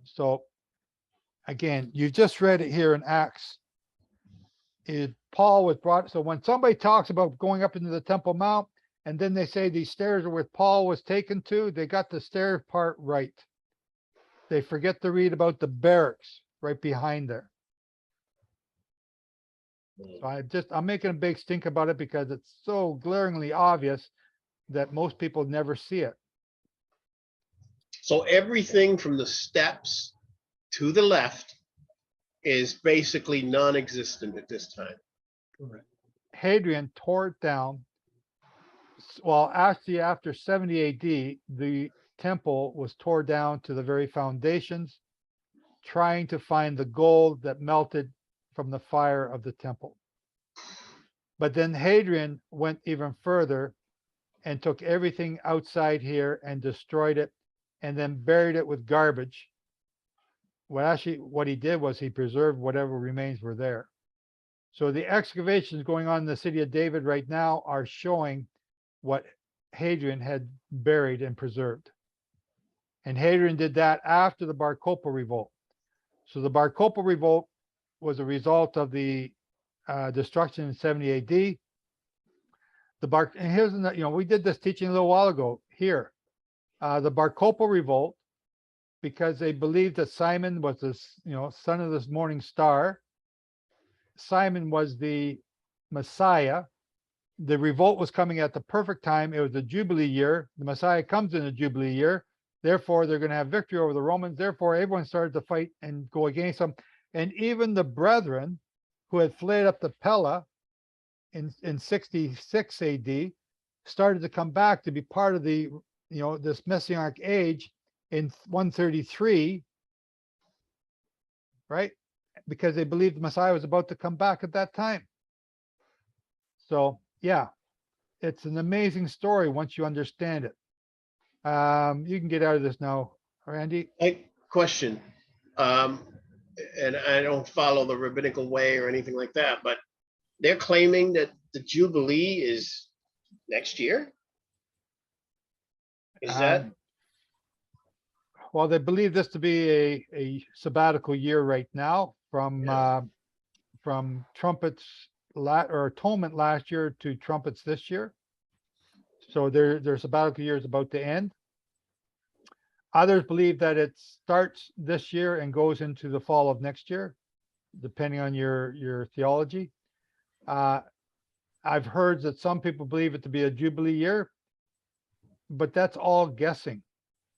So again, you just read it here in Acts. Paul was brought. So when somebody talks about going up into the Temple Mount, and then they say these stairs are where Paul was taken to, they got the stairs part right. They forget to read about the barracks right behind there. So I'm making a big stink about it because it's so glaringly obvious that most people never see it. So everything from the steps to the left is basically non-existent at this time. Correct. Hadrian tore it down. Well, actually, after 70 AD, the temple was tore down to the very foundations, trying to find the gold that melted from the fire of the temple. But then Hadrian went even further and took everything outside here and destroyed it, and then buried it with garbage. Well, actually, what he did was he preserved whatever remains were there. So the excavations going on in the city of David right now are showing what Hadrian had buried and preserved. And Hadrian did that after the Bar Kokhba revolt. So the Bar Kokhba revolt was a result of the destruction in 70 AD. And here's, we did this teaching a little while ago here. The Bar Kokhba revolt, because they believed that Simon was this, son of this morning star. Simon was the Messiah. The revolt was coming at the perfect time. It was the Jubilee year. The Messiah comes in the Jubilee year. Therefore, they're going to have victory over the Romans. Therefore, everyone started to fight and go against them. And even the brethren who had fled up to Pella in 66 AD started to come back to be part of the, this Messianic age in 133, right? Because they believed the Messiah was about to come back at that time. So, yeah, it's an amazing story once you understand it. You can get out of this now, Randy. Question. And I don't follow the rabbinical way or anything like that, but they're claiming that the Jubilee is next year. Is that? Well, they believe this to be a sabbatical year right now from trumpets or atonement last year to trumpets this year. So their sabbatical year is about to end. Others believe that it starts this year and goes into the fall of next year, depending on your theology. I've heard that some people believe it to be a Jubilee year, but that's all guessing.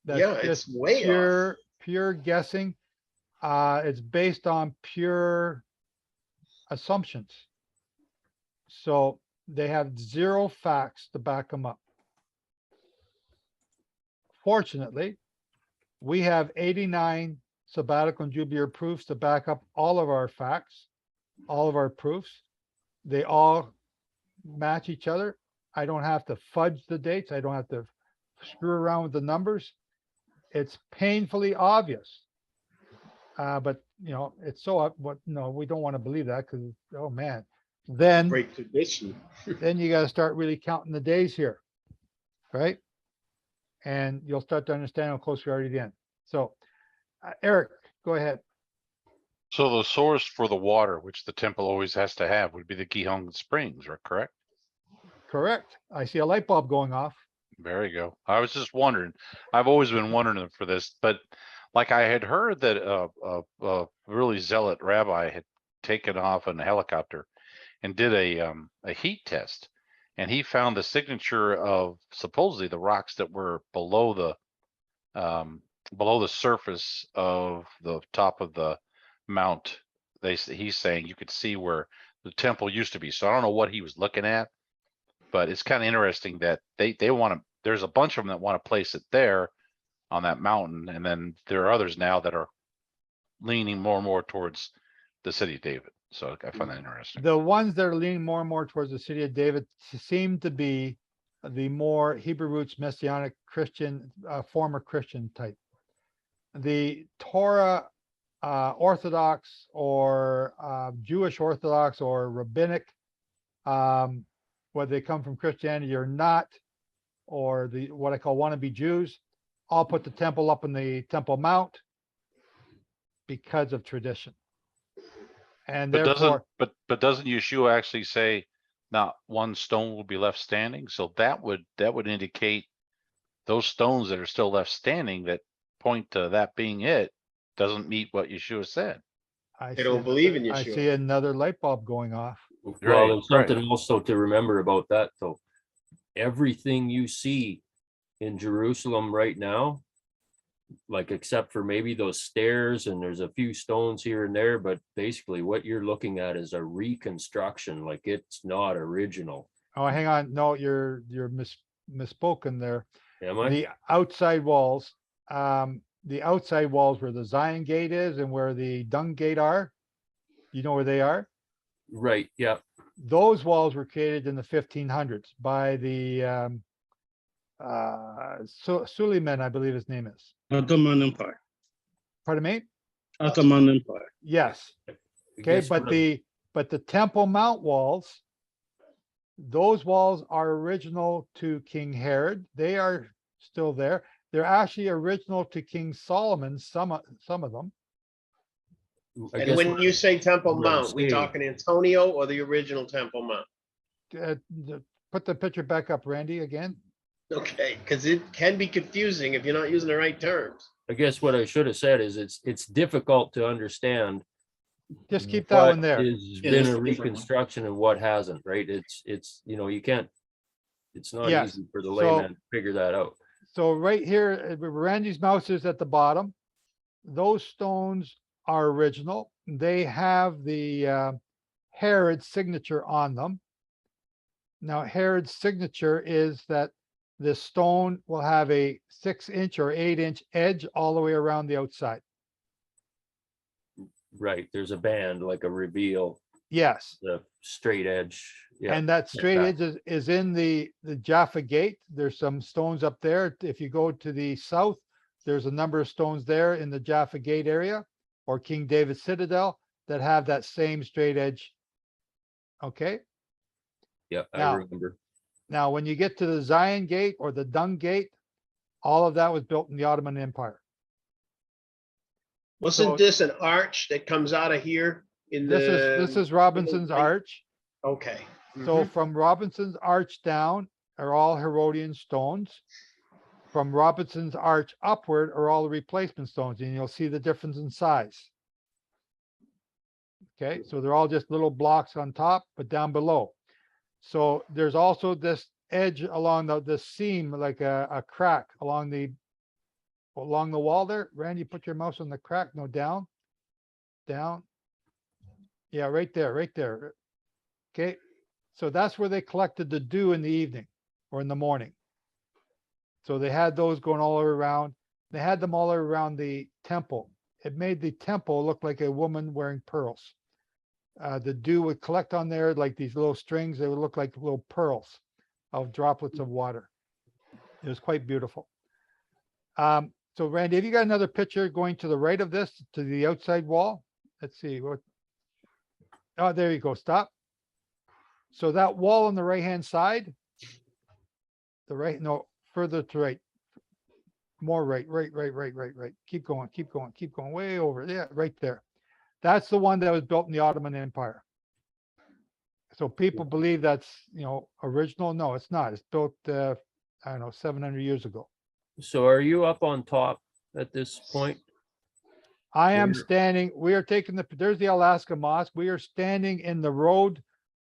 That's it's way off. Pure guessing. It's based on pure assumptions. So they have zero facts to back them up. Fortunately, we have 89 sabbatical and jubilee proofs to back up all of our facts, all of our proofs. They all match each other. I don't have to fudge the dates. I don't have to screw around with the numbers. It's painfully obvious. But it's so we don't want to believe that because, oh man, then break tradition. Then you got to start really counting the days here, right? And you'll start to understand how close we are to the end. So, Eric, go ahead. So the source for the water, which the temple always has to have, would be the Gihon Springs, right? Correct? Correct. I see a light bulb going off. There you go. I was just wondering. I've always been wondering for this, but like I had heard that a really zealot rabbi had taken off in a helicopter and did a heat test, and he found the signature of supposedly the rocks that were below the surface of the top of the mount he's saying you could see where the temple used to be. So I don't know what he was looking at, but it's kind of interesting that they want to, there's a bunch of them that want to place it there on that mountain. And then there are others now that are leaning more and more towards the city of David. So I find that interesting. The ones that are leaning more and more towards the city of David seem to be the more Hebrew roots, Messianic Christian, former Christian type. The Torah Orthodox or Jewish Orthodox or Rabbinic, whether they come from Christianity or not, or the what I call wannabe Jews, all put the temple up in the Temple Mount because of tradition. And But therefore, doesn't Yeshua actually say not one stone will be left standing? So that would indicate those stones that are still left standing that point to that being it doesn't meet what Yeshua said. They don't believe in I Yeshua. see another light bulb going off. Well, Right, there's something also to remember about that, though. Everything you see in Jerusalem right now, like except for maybe those stairs and there's a few stones here and there, but basically what you're looking at is a reconstruction, like it's not original. Oh, hang on. No, you're misspoken there. Am I? The outside walls, where the Zion gate is and where the Dung gate are, you know where they are? Right, yeah. Those walls were created in the 1500s by the Suleiman, I believe his name is. Ottoman Empire. Pardon me? Ottoman Empire. Yes. Okay, but the Temple Mount walls, those walls are original to King Herod. They are still there. They're actually original to King Solomon, some of them. And when you say Temple Mount, we talking Antonio or the original Temple Mount? Put the picture back up, Randy, again. Okay, because it can be confusing if you're not using the right terms. I guess what I should have said is it's difficult to understand. Just keep that one there. Has been a reconstruction and what hasn't, right? It's you can't, it's not Yes. easy for the layman to figure that out. So right here, Randy's mouse is at the bottom. Those stones are original. They have the Herod signature on them. Now, Herod's signature is that the stone will have a 6-inch or 8-inch edge all the way around the outside. Right, there's a band, like a reveal. Yes. The straight edge. Yeah. And that straight edge is in the Jaffa Gate. There's some stones up there. If you go to the south, there's a number of stones there in the Jaffa Gate area or King David Citadel that have that same straight edge. Okay. Yeah, I Now- remember. Now, when you get to the Zion Gate or the Dung Gate, all of that was built in the Ottoman Empire. Wasn't this an arch that comes out of here in the? This is Robinson's Arch. Okay. So from Robinson's Arch down are all Herodian stones. From Robinson's Arch upward are all the replacement stones, and you'll see the difference in size. Okay, so they're all just little blocks on top, but down below. So there's also this edge along the seam, like a crack along the wall there. Randy, put your mouse on the crack. No, down. Yeah, right there. Okay, so that's where they collected the dew in the evening or in the morning. So they had those going all around. They had them all around the temple. It made the temple look like a woman wearing pearls. The dew would collect on there like these little strings. They would look like little pearls of droplets of water. It was quite beautiful. So Randy, have you got another picture going to the right of this, to the outside wall? Let's see. Oh, there you go. Stop. So that wall on the right-hand side, further to right. More right. Keep going, way over. Yeah, right there. That's the one that was built in the Ottoman Empire. So people believe that's, original. No, it's not. It's built, 700 years ago. So are you up on top at this point? I am standing, we are taking there's the Alaska Mosque. We are standing in the road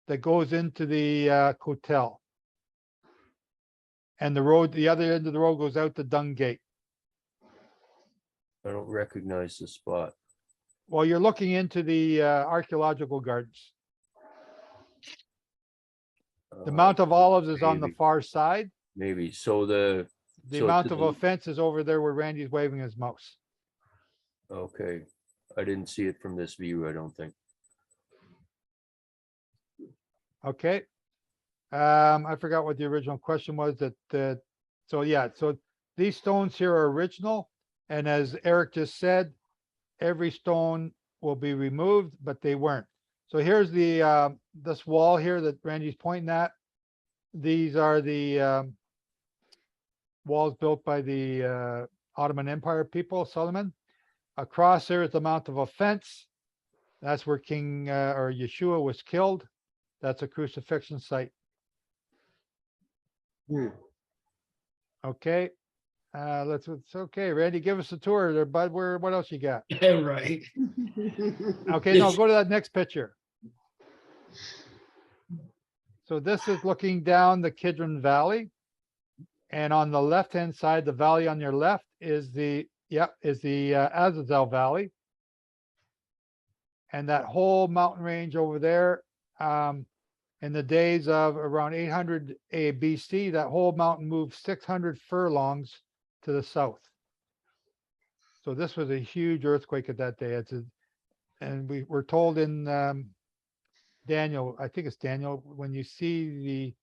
that goes into the hotel. And the other end of the road goes out the Dung Gate. I don't recognize the spot. Well, you're looking into the archaeological gardens. The Mount of Olives is on the maybe. far side. Maybe. So the The so Mount to of the- Offense is over there where Randy's waving his mouse. Okay, I didn't see it from this view, I don't think. Okay. I forgot what the original question was so yeah, so these stones here are original. And as Eric just said, every stone will be removed, but they weren't. So here's the, this wall here that Randy's pointing at. These are the, walls built by the, Ottoman Empire people, Solomon. Across there is the Mount of Offense. That's where King, or Yeshua was killed. That's a crucifixion site. Okay. It's okay. Randy, give us a tour there, bud. What else you got? Right. Okay, no, go to that next picture. So this is looking down the Kidron Valley. And on the left-hand side, the valley on your left is the Azazel Valley. And that whole mountain range over there, in the days of around 800 BC, that whole mountain moved 600 furlongs to the south. So this was a huge earthquake at that day. And we were told in Daniel, I think it's Daniel, when you see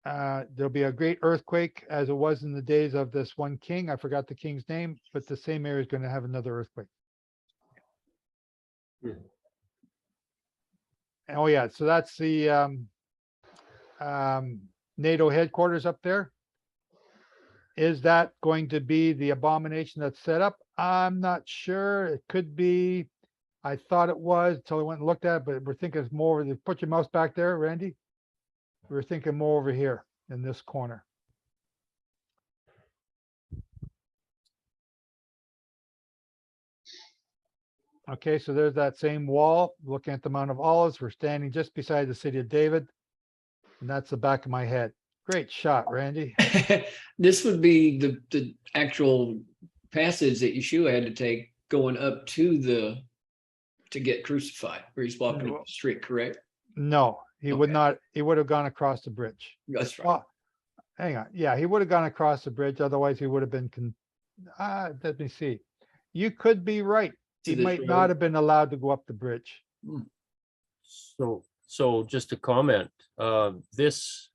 there'll be a great earthquake as it was in the days of this one king. I forgot the king's name, but the same area is going to have another earthquake. Oh yeah, so that's the NATO headquarters up there. Is that going to be the abomination that's set up? I'm not sure. It could be. I thought it was until I went and looked at it, but we're thinking it's more. Put your mouse back there, Randy. We're thinking more over here in this corner. Okay, so there's that same wall, looking at the Mount of Olives. We're standing just beside the city of David. And that's the back of my head. Great shot, Randy. This would be the actual passage that Yeshua had to take going up to get crucified, where he's walking up the street, correct? No, he would not. He would have gone across the bridge. That's right. Well, hang on. Yeah, he would have gone across the bridge. Otherwise, he would have been. Let me see. You could be right. He might not have been allowed to go up the bridge. So just to comment, this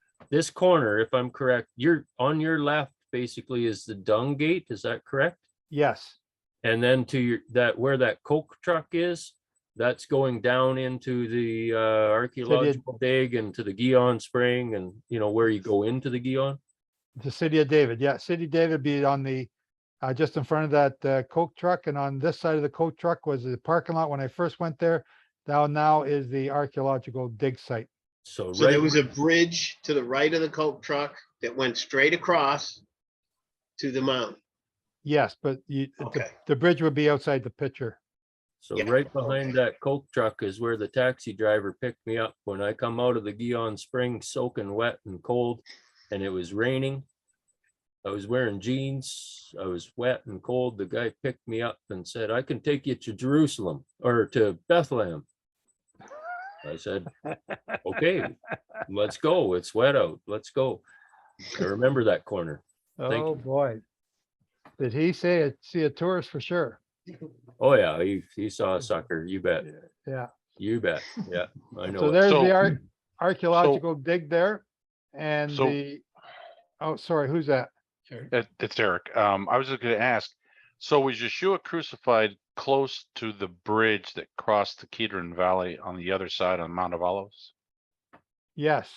corner, if I'm correct, you're on your left basically is the dung gate. Is that correct? Yes. And then to where that Coke truck is, that's going down into the archaeological dig and to the Gihon Spring, and where you go into the Gihon. The city of David. Yeah, city of David be on the just in front of that Coke truck, and on this side of the Coke truck was the parking lot when I first went there. Now is the archaeological dig site. So there was a bridge to the right of the Coke truck that went straight across to the mountain. Yes, but the bridge would be outside the picture. So right behind that Coke truck is where the taxi driver picked me up when I come out of the Gihon Spring, soaking wet and cold, and it was raining. I was wearing jeans. I was wet and cold. The guy picked me up and said, "I can take you to Jerusalem or to Bethlehem." I said, "Okay, let's go. It's wet out. Let's go." I remember that corner. Thank Oh you. boy. Did he see a tourist for sure? Oh yeah, he saw a sucker. You bet. Yeah. You bet. Yeah, I know. So it. there's the archaeological dig there. And oh, sorry, who's that? It's Eric. I was just going to ask, so was Yeshua crucified close to the bridge that crossed the Kidron Valley on the other side on Mount of Olives? Yes.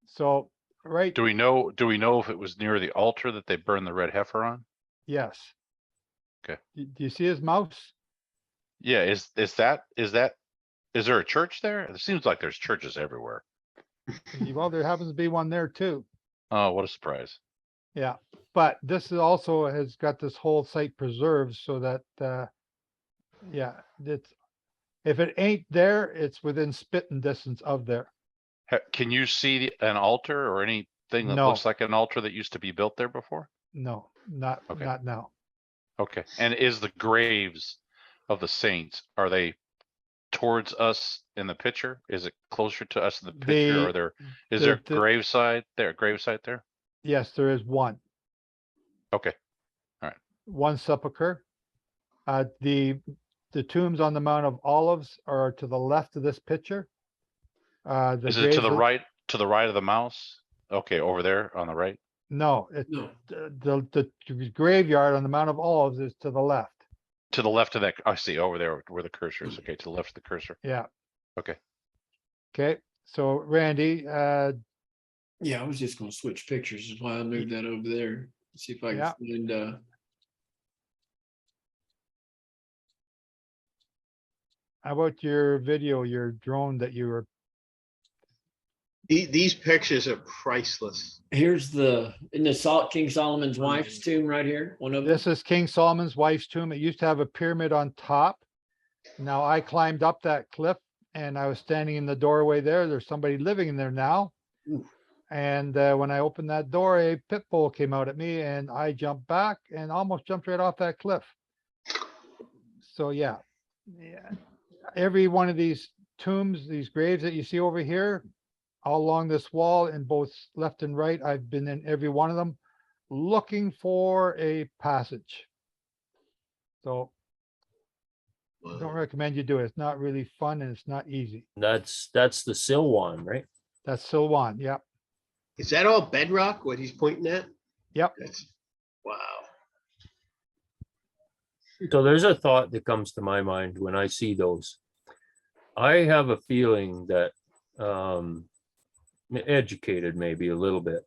So, right. Do we know if it was near the altar that they burned the red heifer on? Yes. Okay. Do you see his mouse? Yeah. Is there a church there? It seems like there's churches everywhere. Well, there happens to be one there too. Oh, what a surprise. Yeah, but this is also has got this whole site preserved so that, yeah, if it ain't there, it's within spitting distance of there. Can you see an altar or anything that No. looks like an altar that used to be built there before? No, not now. Okay, and is the graves of the saints, are they towards us in the picture? Is it closer to us in the picture, or there, is there graveside there, gravesite there? Yes, there is one. Okay, One sepulcher. The tombs on the Mount of Olives are to the left of this picture. The is it to the graves are- right, to the right of the mouse? Okay, over there on the right? No, No. the graveyard on the Mount of Olives is to the left. To the left of that, I see, over there where the cursor is. Okay, to the left of the cursor. Yeah. Okay. Okay, so Randy, Yeah, I was just gonna switch pictures, is why I moved that over there. See if I Yeah. can find, how about your video, your drone that you were, These pictures are priceless. here's in the King Solomon's wife's tomb right here, one of them. this is King Solomon's wife's tomb. It used to have a pyramid on top. Now I climbed up that cliff and I was standing in the doorway there. There's somebody living in there now. And when I opened that door, a pit bull came out at me and I jumped back and almost jumped right off that cliff. So yeah, every one of these tombs, these graves that you see over here, all along this wall in both left and right, I've been in every one of them looking for a passage. So don't recommend you do it. It's not really fun and it's not easy. That's the Silwan, right? That's Silwan. Yep. Is that all bedrock, what he's pointing at? Yep. Wow. So there's a thought that comes to my mind when I see those. I have a feeling that, educated maybe a little bit,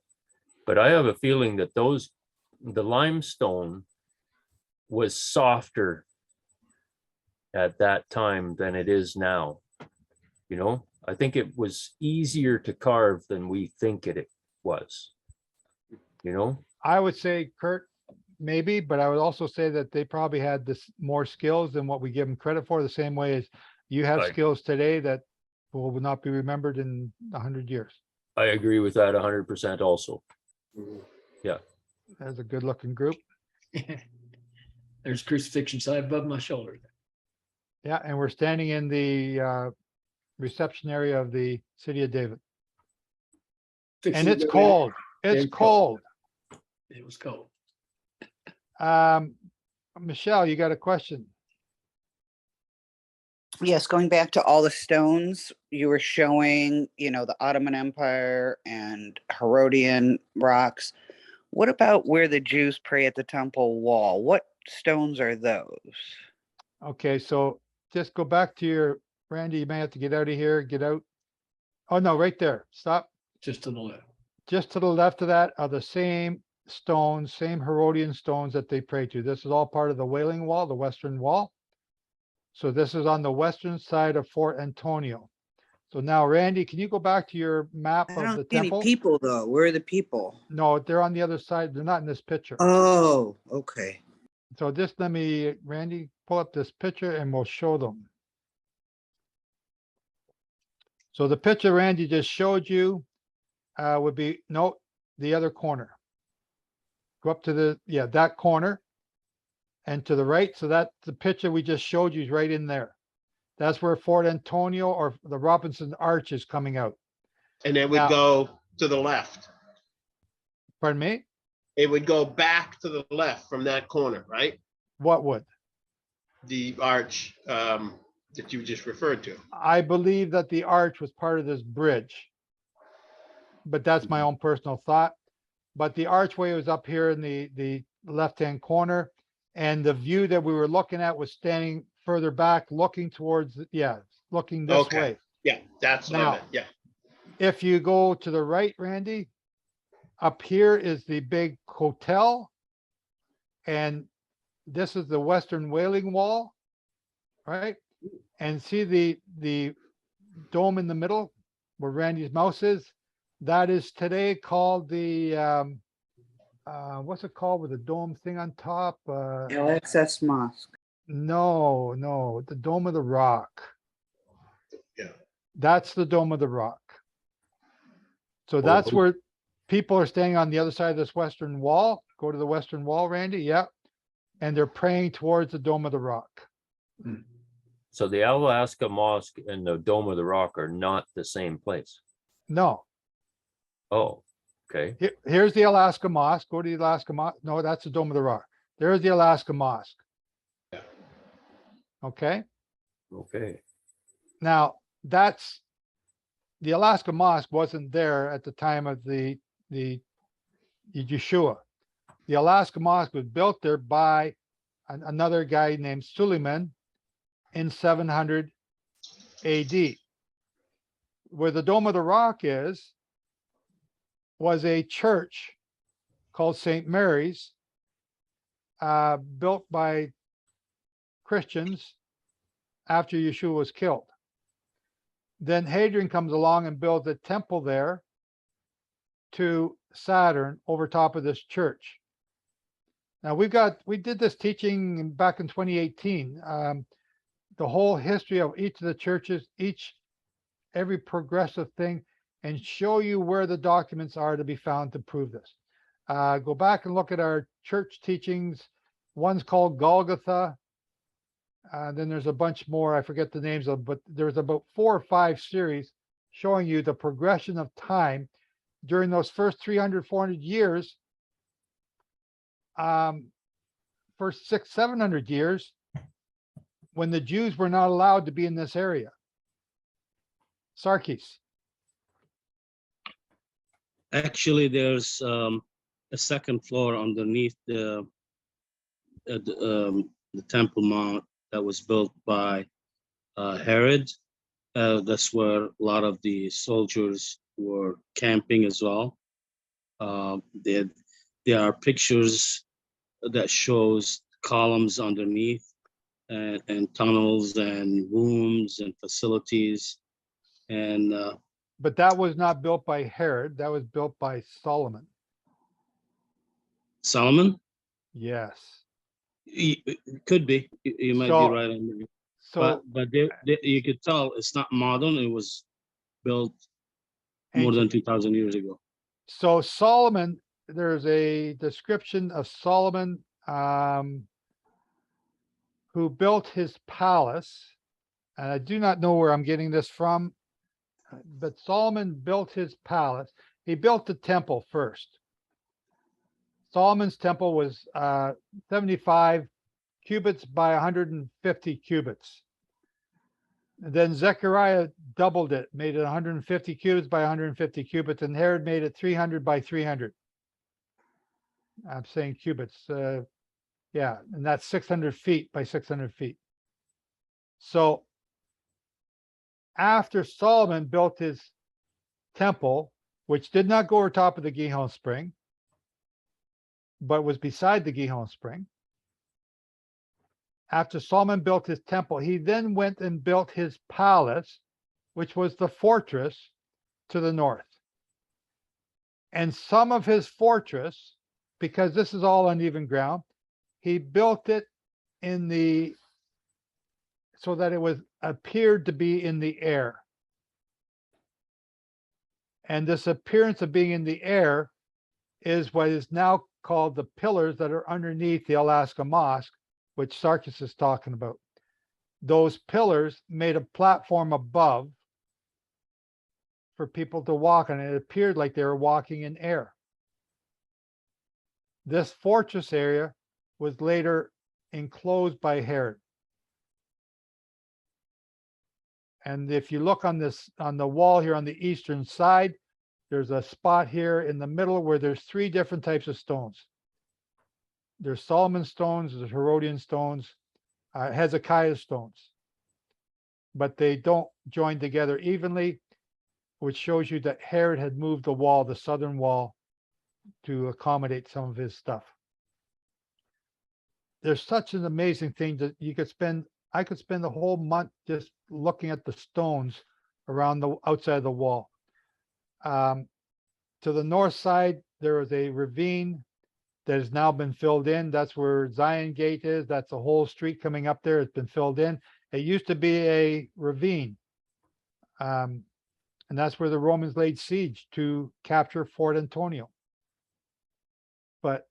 but I have a feeling that the limestone was softer at that time than it is now. You know, I think it was easier to carve than we think it was, you know? I would say, Kurt, maybe, but I would also say that they probably had this more skills than what we give them credit for, the same way as you have Right. skills today that will not be remembered in 100 years. I agree with that 100% also. Yeah. That's a good looking group. There's crucifixion side above my shoulder. Yeah, and we're standing in the reception area of the city of David. And Fixing to it's go cold. in. It's cold. It was cold. Michelle, you got a question? Yes, going back to all the stones, you were showing, the Ottoman Empire and Herodian rocks. What about where the Jews pray at the temple wall? What stones are those? Okay, so just go back to your, Randy, you may have to get out of here, get out. Oh, no, right there. Stop. Just to the left. Just to the left of that are the same stones, same Herodian stones that they pray to. This is all part of the Wailing Wall, the Western Wall. So this is on the western side of Fort Antonio. So now, Randy, can you go back to your map I of don't the see any temple? people though. Where are the people? No, they're on the other side. They're not in this picture. Oh, okay. So just let me, Randy, pull up this picture and we'll show them. So the picture Randy just showed you would be, no, the other corner. Go up to the, yeah, that corner. And to the right, so that the picture we just showed you is right in there. That's where Fort Antonio or the Robinson Arch is coming out. And it would Now- go to the left. Pardon me? It would go back to the left from that corner, right? What would? The arch that you just referred to. I believe that the arch was part of this bridge. But that's my own personal thought. But the archway was up here in the left-hand corner. And the view that we were looking at was standing further back, looking towards, yeah, looking this Okay. way. Yeah, that's what I Now, meant. Yeah. if you go to the right, Randy, up here is the big hotel. And this is the Western Wailing Wall, right? And see the dome in the middle where Randy's mouse is? That is today called the, what's it called with the dome thing on top? LXS Mosque. No, the Dome of the Rock. Yeah. That's the Dome of the Rock. So that's where people are staying on the other side of this Western Wall. Go to the Western Wall, Randy. Yeah. and they're praying towards the Dome of the Rock. So the Alaska Mosque and the Dome of the Rock are not the same place. No, Oh, okay. here's the Alaska Mosque. Go to the Alaska Mosque. No, that's the Dome of the Rock. There's the Alaska Mosque. Okay. Okay. Now that's the Alaska Mosque wasn't there at the time of the Yeshua. The Alaska Mosque was built there by another guy named Suleiman in 700 AD. Where the Dome of the Rock was a church called St. Mary's, built by Christians after Yeshua was killed. Then Hadrian comes along and builds a temple there to Saturn over top of this church. Now we did this teaching back in 2018, the whole history of each of the churches, every progressive thing, and show you where the documents are to be found to prove this. Go back and look at our church teachings. One's called Golgotha. Then there's a bunch more, I forget the names of, but there's about 4 or 5 series showing you the progression of time during those first 300, 400 years. First 600, 700 years, when the Jews were not allowed to be in this area. Sarkis. Actually, there's a second floor underneath the Temple Mount that was built by Herod. That's where a lot of the soldiers were camping as well. There are pictures that shows columns underneath and tunnels and rooms and facilities. And but that was not built by Herod. That was built by Solomon. Solomon? Yes. It could be. You might So- be right on that. So But you could tell it's not modern. It was built more than ancient. 2,000 years ago. So Solomon, there's a description of Solomon who built his palace. And I do not know where I'm getting this from, but Solomon built his palace. He built the temple first. Solomon's temple was 75 cubits by 150 cubits. And then Zechariah doubled it, made it 150 cubits by 150 cubits, and Herod made it 300 by 300. I'm saying cubits. Yeah, and that's 600 feet by 600 feet. So after Solomon built his temple, which did not go over top of the Gihon Spring, but was beside the Gihon Spring, after Solomon built his temple, he then went and built his palace, which was the fortress to the north. And some of his fortress, because this is all uneven ground, he built it so that it appeared to be in the air. And this appearance of being in the air is what is now called the pillars that are underneath the Alaska Mosque, which Sarkis is talking about. Those pillars made a platform above for people to walk on. It appeared like they were walking in air. This fortress area was later enclosed by Herod. And if you look on the wall here on the eastern side, there's a spot here in the middle where there's 3 different types of stones. There's Solomon stones, there's Herodian stones, Hezekiah stones. But they don't join together evenly, which shows you that Herod had moved the wall, the southern wall, to accommodate some of his stuff. There's such an amazing thing that I could spend the whole month just looking at the stones around the outside of the wall. To the north side, there is a ravine that has now been filled in. That's where Zion Gate is. That's a whole street coming up there. It's been filled in. It used to be a ravine. And that's where the Romans laid siege to capture Fort Antonio. But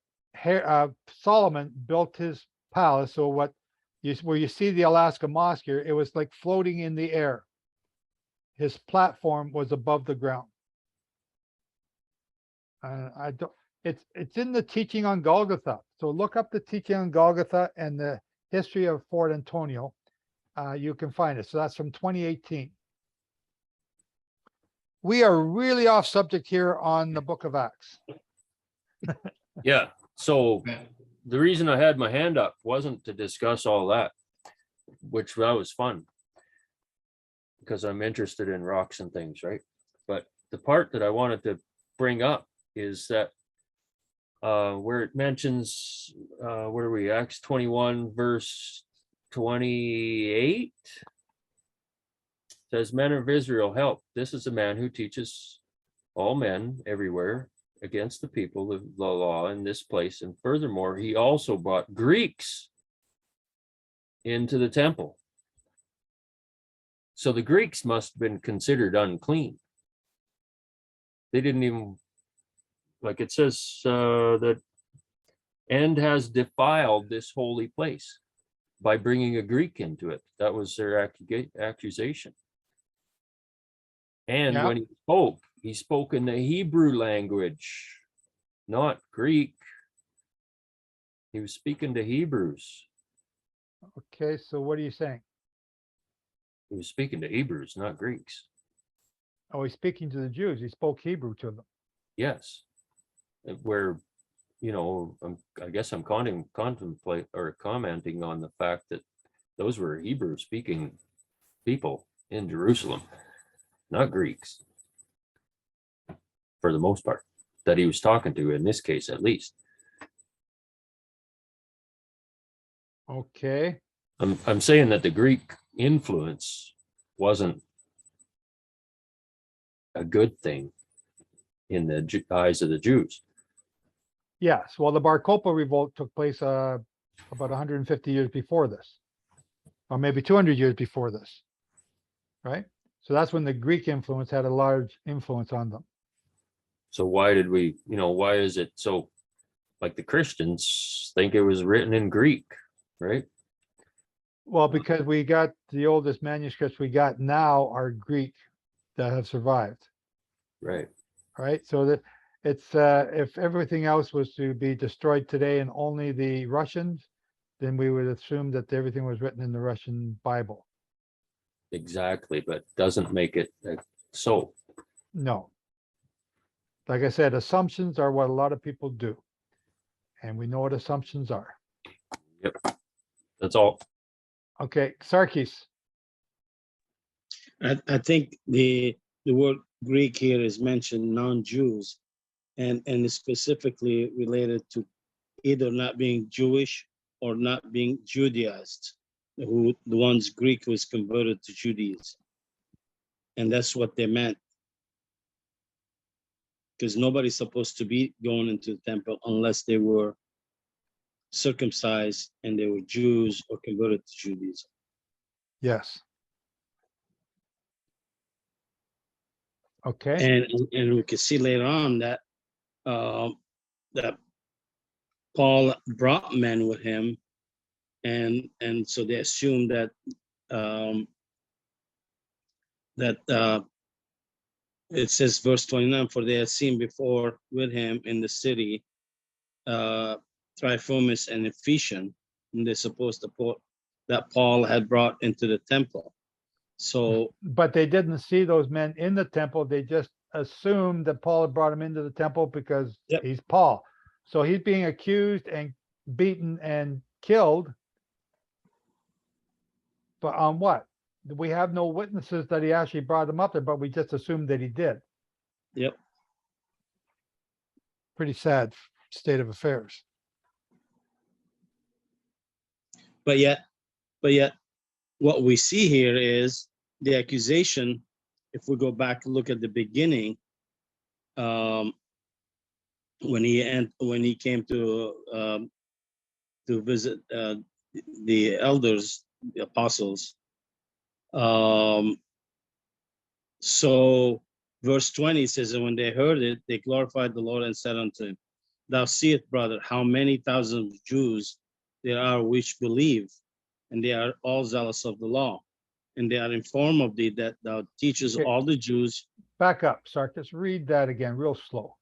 Solomon built his palace. So where you see the Alaska mosque here, it was like floating in the air. His platform was above the ground. I don't. It's in the teaching on Golgotha. So look up the teaching on Golgotha and the history of Fort Antonio. You can find it. So that's from 2018. We are really off subject here on the Book of Acts. Yeah. So the reason I had my hand up wasn't to discuss all that, which that was fun because I'm interested in rocks and things, right? But the part that I wanted to bring up is that where it mentions, where are we? Acts 21, verse 28 says, men of Israel, help. This is a man who teaches all men everywhere against the people of the law in this place. And furthermore, he also brought Greeks into the temple. So the Greeks must have been considered unclean. They didn't even, like it says, that and has defiled this holy place by bringing a Greek into it. That was their accusation. And Yeah. when he spoke in the Hebrew language, not Greek. He was speaking to Hebrews. Okay, so what are you saying? He was speaking to Hebrews, not Greeks. Oh, he's speaking to the Jews. He spoke Hebrew to them. Yes. Where, I guess I'm commenting on the fact that those were Hebrew speaking people in Jerusalem, not Greeks, for the most part, that he was talking to, in this case at least. Okay. I'm saying that the Greek influence wasn't a good thing in the eyes of the Jews. Yes, well, the Bar Kokhba revolt took place about 150 years before this, or maybe 200 years before this, right? So that's when the Greek influence had a large influence on them. So why is it so, like the Christians think it was written in Greek, right? Well, because we got the oldest manuscripts we got now are Greek that have survived. Right. Right. So that it's if everything else was to be destroyed today and only the Russians, then we would assume that everything was written in the Russian Bible. Exactly, but doesn't make it so. No. Like I said, assumptions are what a lot of people do. And we know what assumptions are. Yep. That's all. Okay, Sarkis. I think the word Greek here is mentioned non-Jews, and it's specifically related to either not being Jewish or not being Judaized, the ones Greek was converted to Judaism. And that's what they meant. Because nobody's supposed to be going into the temple unless they were circumcised and they were Jews or converted to Judaism. Yes. Okay. And we can see later on that that Paul brought men with him, and so they assumed that it says verse 29, for they had seen before with him in the city Trophimus and Ephesian, and they supposed that Paul had brought into the temple. So, but they didn't see those men in the temple. They just assumed that Paul had brought him into the temple because he's Paul. So he's being accused and beaten and killed. But on what? We have no witnesses that he actually brought him up there, but we just assumed that he did. Yep. Pretty sad state of affairs. But yet, what we see here is the accusation. If we go back and look at the beginning, when he came to visit the elders, the apostles. So verse 20 says that when they heard it, they glorified the Lord and said unto him, thou seest, brother, how many thousands of Jews there are which believe, and they are all zealous of the law. And they are informed of thee that thou teachest Okay. all the Jews. Back up, Sarkis, read that again real slow.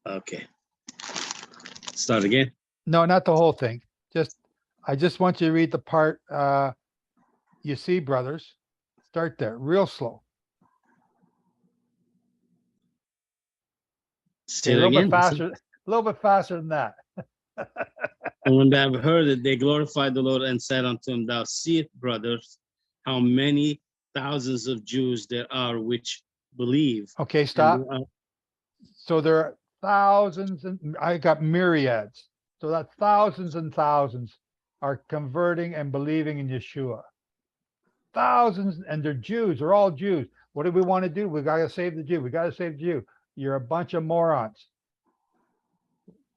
Okay. Start again. No, not the whole thing. I just want you to read the part, you see, brothers. Start there, real slow. Say A it little again. a little bit faster than that. And when they have heard it, they glorified the Lord and said unto him, thou seest, brothers, how many thousands of Jews there are which believe. Okay, And stop. there are- So there are thousands, and I got myriads. So that thousands and thousands are converting and believing in Yeshua. Thousands, and they're Jews. They're all Jews. What do we want to do? We got to save the Jew. We got to save the Jew. You're a bunch of morons.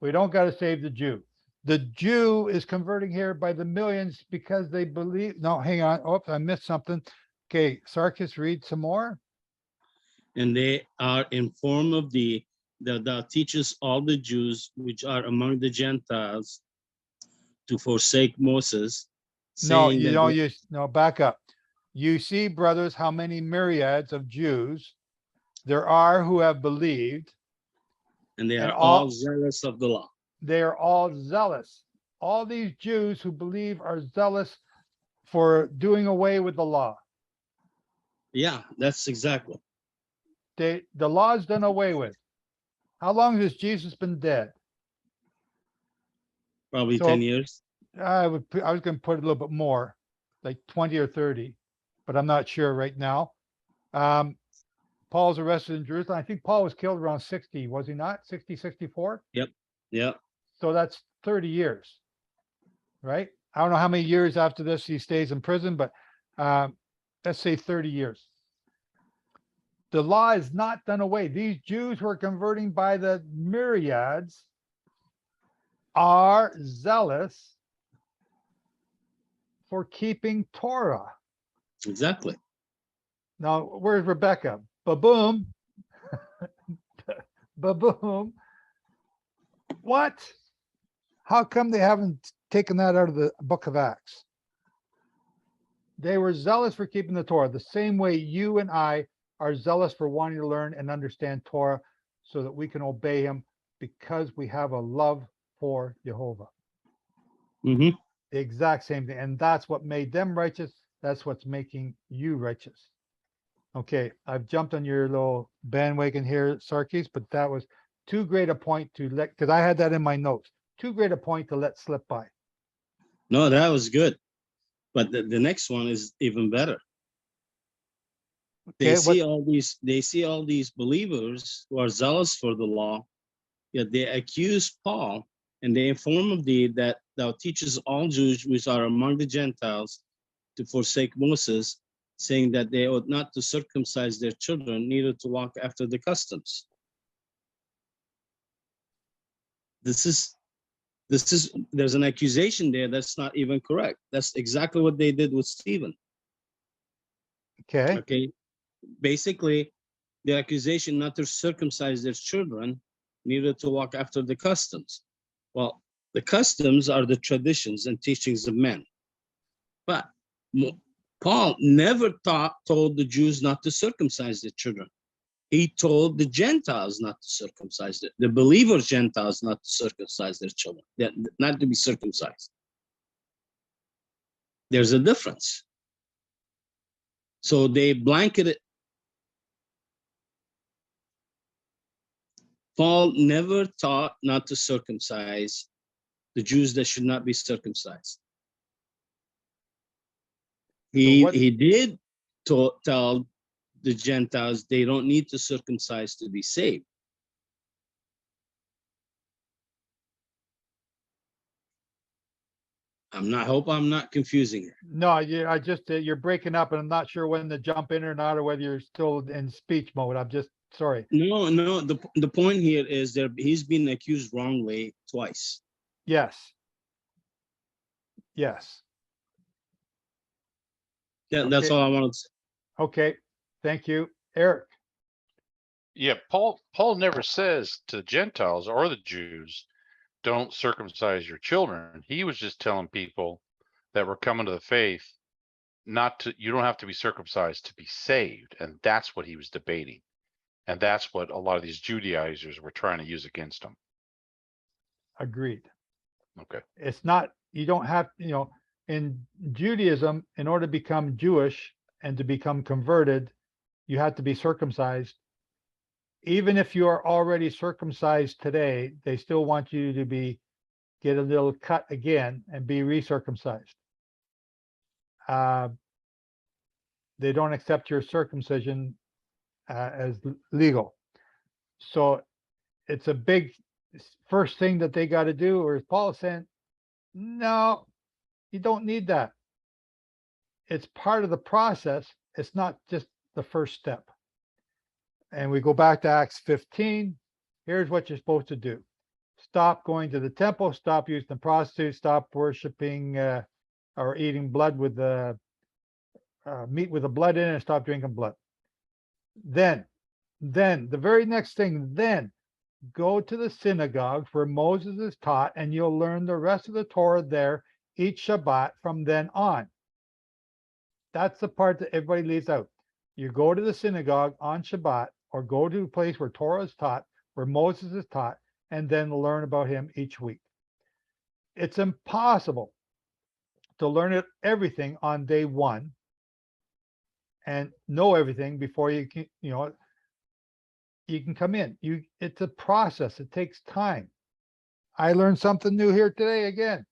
We don't got to save the Jew. The Jew is converting here by the millions because they believe. No, hang on. Oops, I missed something. Okay, Sarkis, read some more. And they are informed of thee that thou teachest all the Jews which are among the Gentiles to forsake Moses. No, saying you that don't they- use, no, back up. You see, brothers, how many myriads of Jews there are who have believed. and they and are all zealous of the law. They are all zealous. All these Jews who believe are zealous for doing away with the law. Yeah, that's exactly. The law is done away with. How long has Jesus been dead? Probably So, 10 years. I was going to put a little bit more, like 20 or 30, but I'm not sure right now. Paul's arrested in Jerusalem. I think Paul was killed around 60, was he not? 60, 64? Yep. Yeah. So that's 30 years, right? I don't know how many years after this he stays in prison, but let's say 30 years. The law is not done away. These Jews who are converting by the myriads are zealous for keeping Torah. Exactly. Now, where's Rebecca? Ba-boom. Ba-boom. What? How come they haven't taken that out of the book of Acts? They were zealous for keeping the Torah, the same way you and I are zealous for wanting to learn and understand Torah so that we can obey him because we have a love for Yehovah. Mm-hmm. The exact same thing. And that's what made them righteous. That's what's making you righteous. Okay, I've jumped on your little bandwagon here, Sarkis, but that was too great a point to let, because I had that in my notes. Too great a point to let slip by. No, that was good. But the next one is even better. They Okay, see all these believers who are zealous for the law, yet they accuse Paul, and they inform of thee that thou teachest all Jews which are among the Gentiles to forsake Moses, saying that they ought not to circumcise their children, neither to walk after the customs. There's an accusation there that's not even correct. That's exactly what they did with Stephen. Okay. Okay. Basically, the accusation not to circumcise their children, neither to walk after the customs. Well, the customs are the traditions and teachings of men. But Paul never told the Jews not to circumcise their children. He told the Gentiles not to circumcise the believers Gentiles not to circumcise their children, not to be circumcised. There's a difference. So they blanketed. Paul never taught not to circumcise the Jews that should not be circumcised. He did tell the Gentiles they don't need to circumcise to be saved. Hope I'm not confusing it. No, I just, you're breaking up and I'm not sure when to jump in or not, or whether you're still in speech mode. I'm just, sorry. No, the point here is he's been accused wrongly twice. Yes. Yes. That's all I wanted to say. Okay, thank you. Eric. Yeah, Paul never says to Gentiles or the Jews, don't circumcise your children. He was just telling people that were coming to the faith not to, you don't have to be circumcised to be saved. And that's what he was debating. And that's what a lot of these Judaizers were trying to use against him. Agreed. Okay. It's not, you don't have, in Judaism, in order to become Jewish and to become converted, you have to be circumcised. Even if you are already circumcised today, they still want you to get a little cut again and be recircumcised. They don't accept your circumcision as legal. So it's a big first thing that they got to do, or as Paul is saying, no, you don't need that. It's part of the process. It's not just the first step. And we go back to Acts 15. Here's what you're supposed to do. Stop going to the temple, stop using the prostitutes, stop worshiping or eating blood with the meat with the blood in it, and stop drinking blood. Then the very next thing, then go to the synagogue where Moses is taught, and you'll learn the rest of the Torah there each Shabbat from then on. That's the part that everybody leaves out. You go to the synagogue on Shabbat, or go to a place where Torah is taught, where Moses is taught, and then learn about him each week. It's impossible to learn everything on day one and know everything before you can, you can come in. It's a process. It takes time. I learned something new here today again.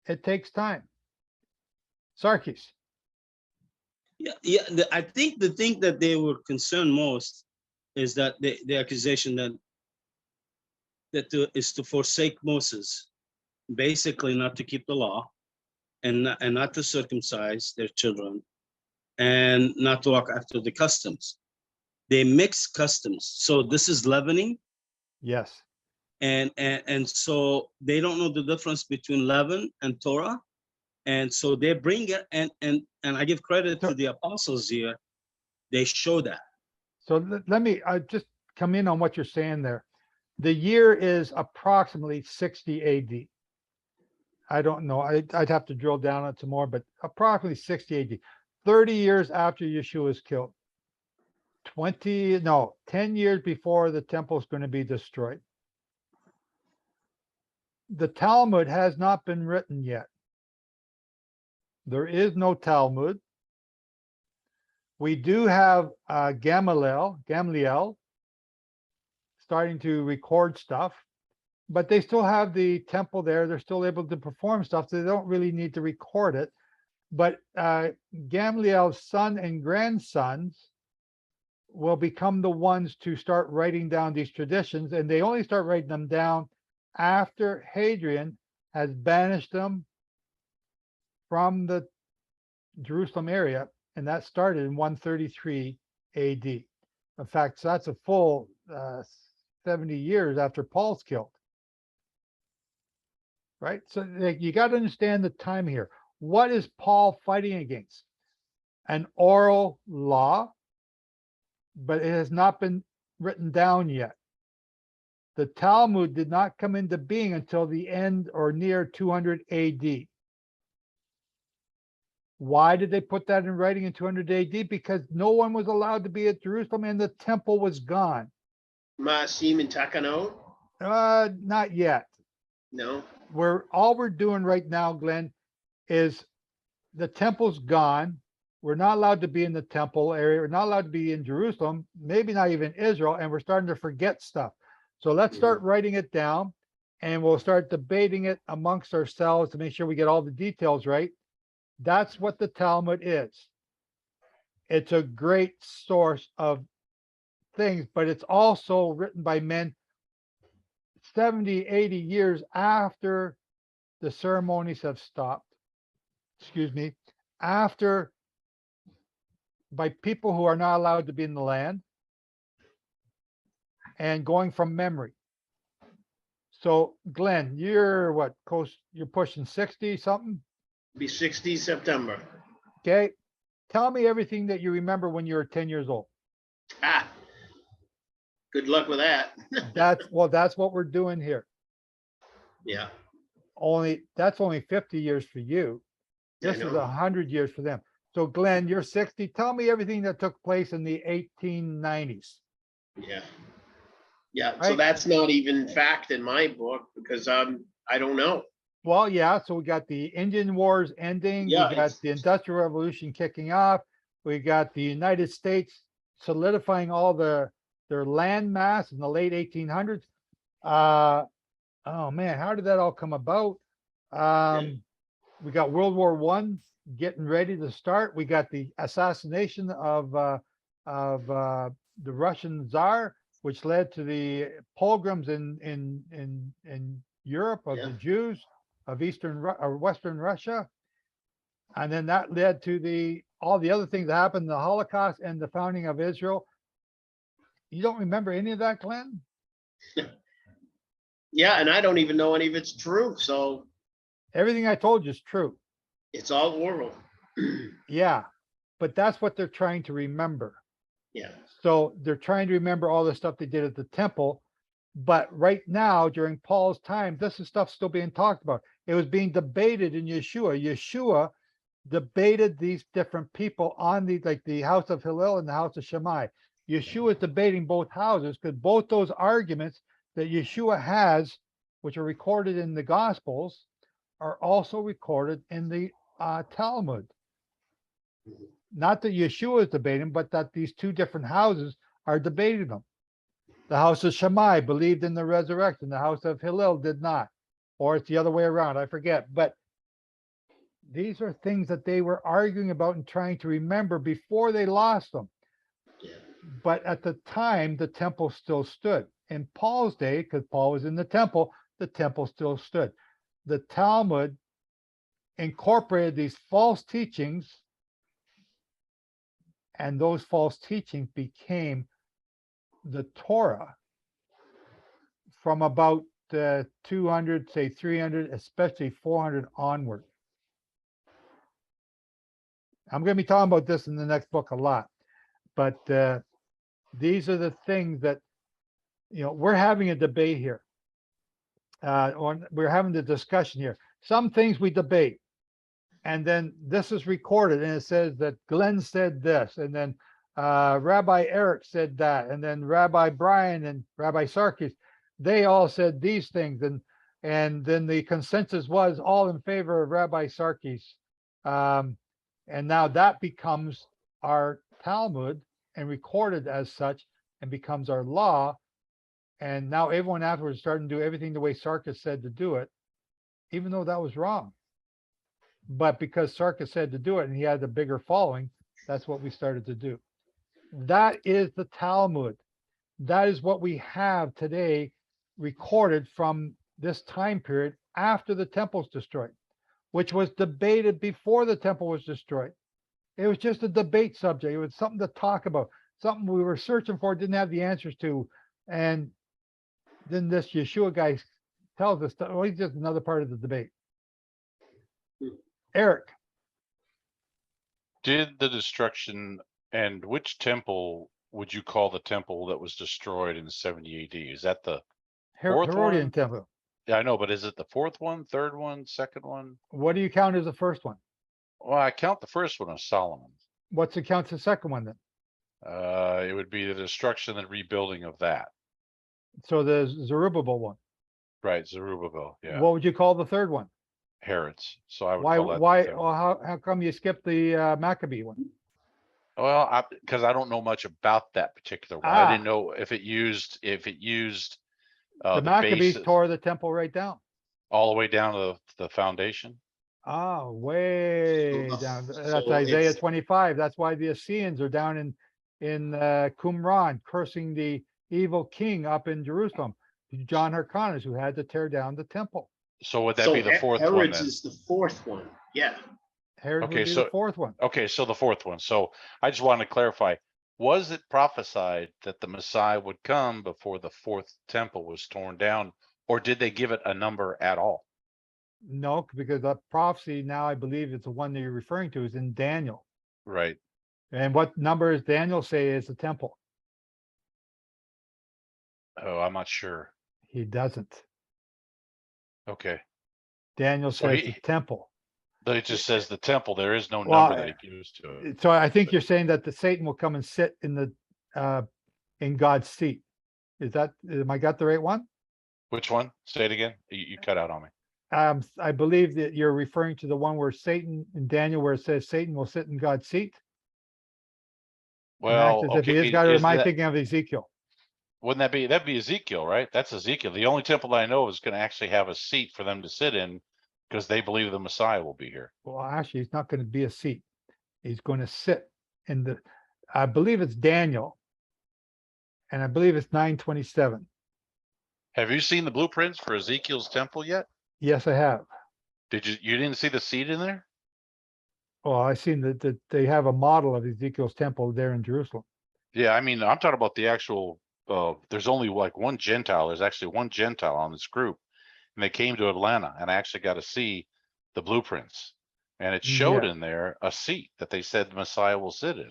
It takes time. Sarkis. Yeah. I think the thing that they were concerned most is that the accusation that is to forsake Moses, basically not to keep the law, and not to circumcise their children, and not to walk after the customs. They mix customs. So this is leavening. Yes. And so they don't know the difference between leaven and Torah. And so they bring it, and I give credit to the apostles here. They show that. So let me just come in on what you're saying there. The year is approximately 60 AD. I don't know. I'd have to drill down on it some more, but approximately 60 AD. 30 years after Yeshua is killed. 10 years before the temple is going to be destroyed. The Talmud has not been written yet. There is no Talmud. We do have Gamaliel starting to record stuff, but they still have the temple there. They're still able to perform stuff, so they don't really need to record it. But Gamaliel's son and grandsons will become the ones to start writing down these traditions, and they only start writing them down after Hadrian has banished them from the Jerusalem area, and that started in 133 AD. In fact, so that's a full 70 years after Paul's killed. Right? So you got to understand the time here. What is Paul fighting against? An oral law, but it has not been written down yet. The Talmud did not come into being until the end or near 200 AD. Why did they put that in writing in 200 AD? Because no one was allowed to be at Jerusalem and the temple was gone. Maasim and Takanot? Not yet. No. All we're doing right now, Glenn, is the temple's gone. We're not allowed to be in the temple area. We're not allowed to be in Jerusalem, maybe not even Israel, and we're starting to forget stuff. So let's start writing it down, and we'll start debating it amongst ourselves to make sure we get all the details right. That's what the Talmud is. It's a great source of things, but it's also written by men 70, 80 years after the ceremonies have stopped. By people who are not allowed to be in the land and going from memory. So Glenn, you're what, you're pushing 60 something? Be 60 September. Okay. Tell me everything that you remember when you were 10 years old. Good luck with that. That's what we're doing here. Yeah. That's only 50 years for you. I This is know. 100 years for them. So Glenn, you're 60. Tell me everything that took place in the 1890s. Yeah. Yeah. So Right? that's not even fact in my book because I don't know. Well, yeah. So we got the Indian Wars ending. Yeah, We got it's- the Industrial Revolution kicking off. We got the United States solidifying all their land mass in the late 1800s. Oh man, how did that all come about? We got World War I getting ready to start. We got the assassination of the Russian Tsar, which led to the pogroms in Europe of Yeah. the Jews of Western Russia, and then that led to all the other things that happened, the Holocaust and the founding of Israel. You don't remember any of that, Glenn? Yeah, and I don't even know any of it's true. So Everything I told you is true. it's all oral. Yeah, but that's what they're trying to remember. Yeah. So they're trying to remember all the stuff they did at the temple. But right now, during Paul's time, this is stuff still being talked about. It was being debated in Yeshua. Yeshua debated these different people on the house of Hillel and the house of Shammai. Yeshua is debating both houses because both those arguments that Yeshua has, which are recorded in the Gospels, are also recorded in the Talmud. Not that Yeshua is debating, but that these two different houses are debating them. The house of Shammai believed in the resurrection. The house of Hillel did not. Or it's the other way around. I forget. But these are things that they were arguing about and trying to remember before they lost them. But at the time, the temple still stood. In Paul's day, because Paul was in the temple still stood. The Talmud incorporated these false teachings, and those false teachings became the Torah from about 200, say 300, especially 400 onward. I'm going to be talking about this in the next book a lot, but these are the things that, we're having a debate here. Or we're having the discussion here. Some things we debate, and then this is recorded and it says that Glenn said this, and then Rabbi Eric said that, and then Rabbi Brian and Rabbi Sarkis, they all said these things, and then the consensus was all in favor of Rabbi Sarkis. And now that becomes our Talmud and recorded as such and becomes our law. And now everyone afterwards is starting to do everything the way Sarkis said to do it, even though that was wrong. But because Sarkis said to do it and he had a bigger following, that's what we started to do. That is the Talmud. That is what we have today recorded from this time period after the temple's destroyed, which was debated before the temple was destroyed. It was just a debate subject. It was something to talk about, something we were searching for, didn't have the answers to. And then this Yeshua guy tells us, well, he's just another part of the debate. Eric. Did the destruction, and which temple would you call the temple that was destroyed in 70 AD? Is that the fourth Herodian one? temple. Yeah, I know, but is it the fourth one, third one, second one? What do you count as the first one? Well, I count the first one as Solomon. What's the count as the second one then? It would be the destruction and rebuilding of that. So the Zerubbabel one. Right, Zerubbabel. Yeah, What would you call the third one? Herod's. So I would Why? call that. Well, how come you skipped the Maccabee one? Well, because I don't know much about that particular one. I didn't know if it used The Maccabees tore the temple right down. all the way down to the foundation. Oh, way down. That's so Isaiah it's- 25. That's why the Assyrians are down in Qumran, cursing the evil king up in Jerusalem, John Hyrcanus, who had to tear down the temple. So would that be the fourth one Herod's then? is the fourth one. Yeah. Herod Okay, would be so the fourth one. Okay, so the fourth one. So I just wanted to clarify, was it prophesied that the Messiah would come before the fourth temple was torn down, or did they give it a number at all? No, because that prophecy now, I believe it's the one that you're referring to, is in Daniel. Right. And what number does Daniel say is the temple? Oh, I'm not sure. He doesn't. Okay. Daniel So says the temple. but it just says the temple. There is no Well, number that he gives to it. So I think you're saying that the Satan will come and sit in God's seat. Am I got the right one? Which one? Say it again. You cut out on me. I believe that you're referring to the one where Satan in Daniel, where it says Satan will sit in God's seat. And act Well, as if he okay. is God, or Is am I that, thinking of Ezekiel? wouldn't that'd be Ezekiel, right? That's Ezekiel. The only temple that I know is going to actually have a seat for them to sit in because they believe the Messiah will be here. Well, actually, he's not going to be a seat. He's going to sit in I believe it's Daniel, and I believe it's 9:27. Have you seen the blueprints for Ezekiel's temple yet? Yes, I have. You didn't see the seat in there? Well, I seen that they have a model of Ezekiel's temple there in Jerusalem. Yeah, I mean, I'm talking about the actual, there's only like one Gentile. There's actually one Gentile on this group. And they came to Atlanta and I actually got to see the blueprints. And it showed Yeah. in there a seat that they said the Messiah will sit in.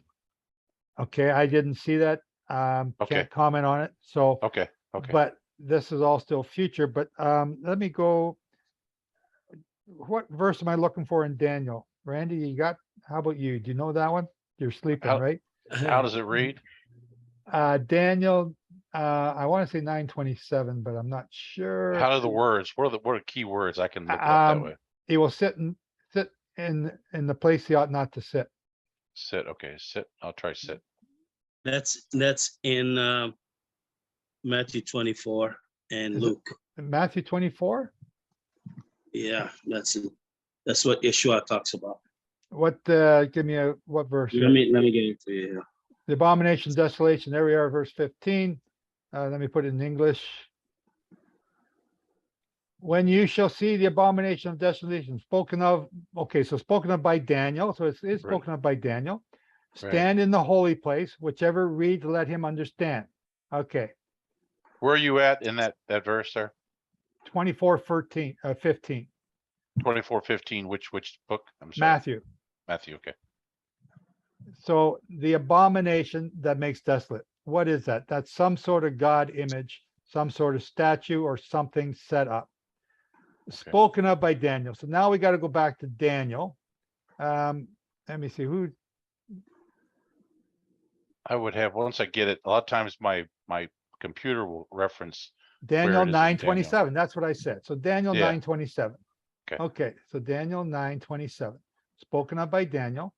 Okay, I didn't see that. Okay. Can't comment on it. So, Okay. Okay. but this is all still future. But let me go. What verse am I looking for in Daniel? Randy, how about you? Do you know that one? You're sleeping, right? How does it read? Daniel, I want to say 9:27, but I'm not sure. How are the words? What are the key words? I can look it up that way. He will sit in the place he ought not to sit. Sit. Okay. Sit. I'll try sit. That's in Matthew 24 and Luke. Matthew 24? Yeah, that's what Yeshua talks about. What give me what verse? Let me get it to you. The abomination, desolation, there we are, verse 15. Let me put it in English. When you shall see the abomination of desolation spoken of, okay, so spoken of by Daniel, so it's spoken of by Daniel. Stand in the holy place, whichever reads, let him understand. Okay. Where are you at in that verse, sir? 24:15. 15. 24:15. Which book? I'm sorry. Matthew. Matthew. Okay. So the abomination that makes desolate. What is that? That's some sort of God image, some sort of statue or something set up. Spoken of by Daniel. So now we got to go back to Daniel. Let me see who. I would have, once I get it, a lot of times my computer will reference Daniel where it is in 9:27. That's what I said. So Daniel Yeah. 9:27. Okay. So Daniel 9:27. Spoken of by Daniel.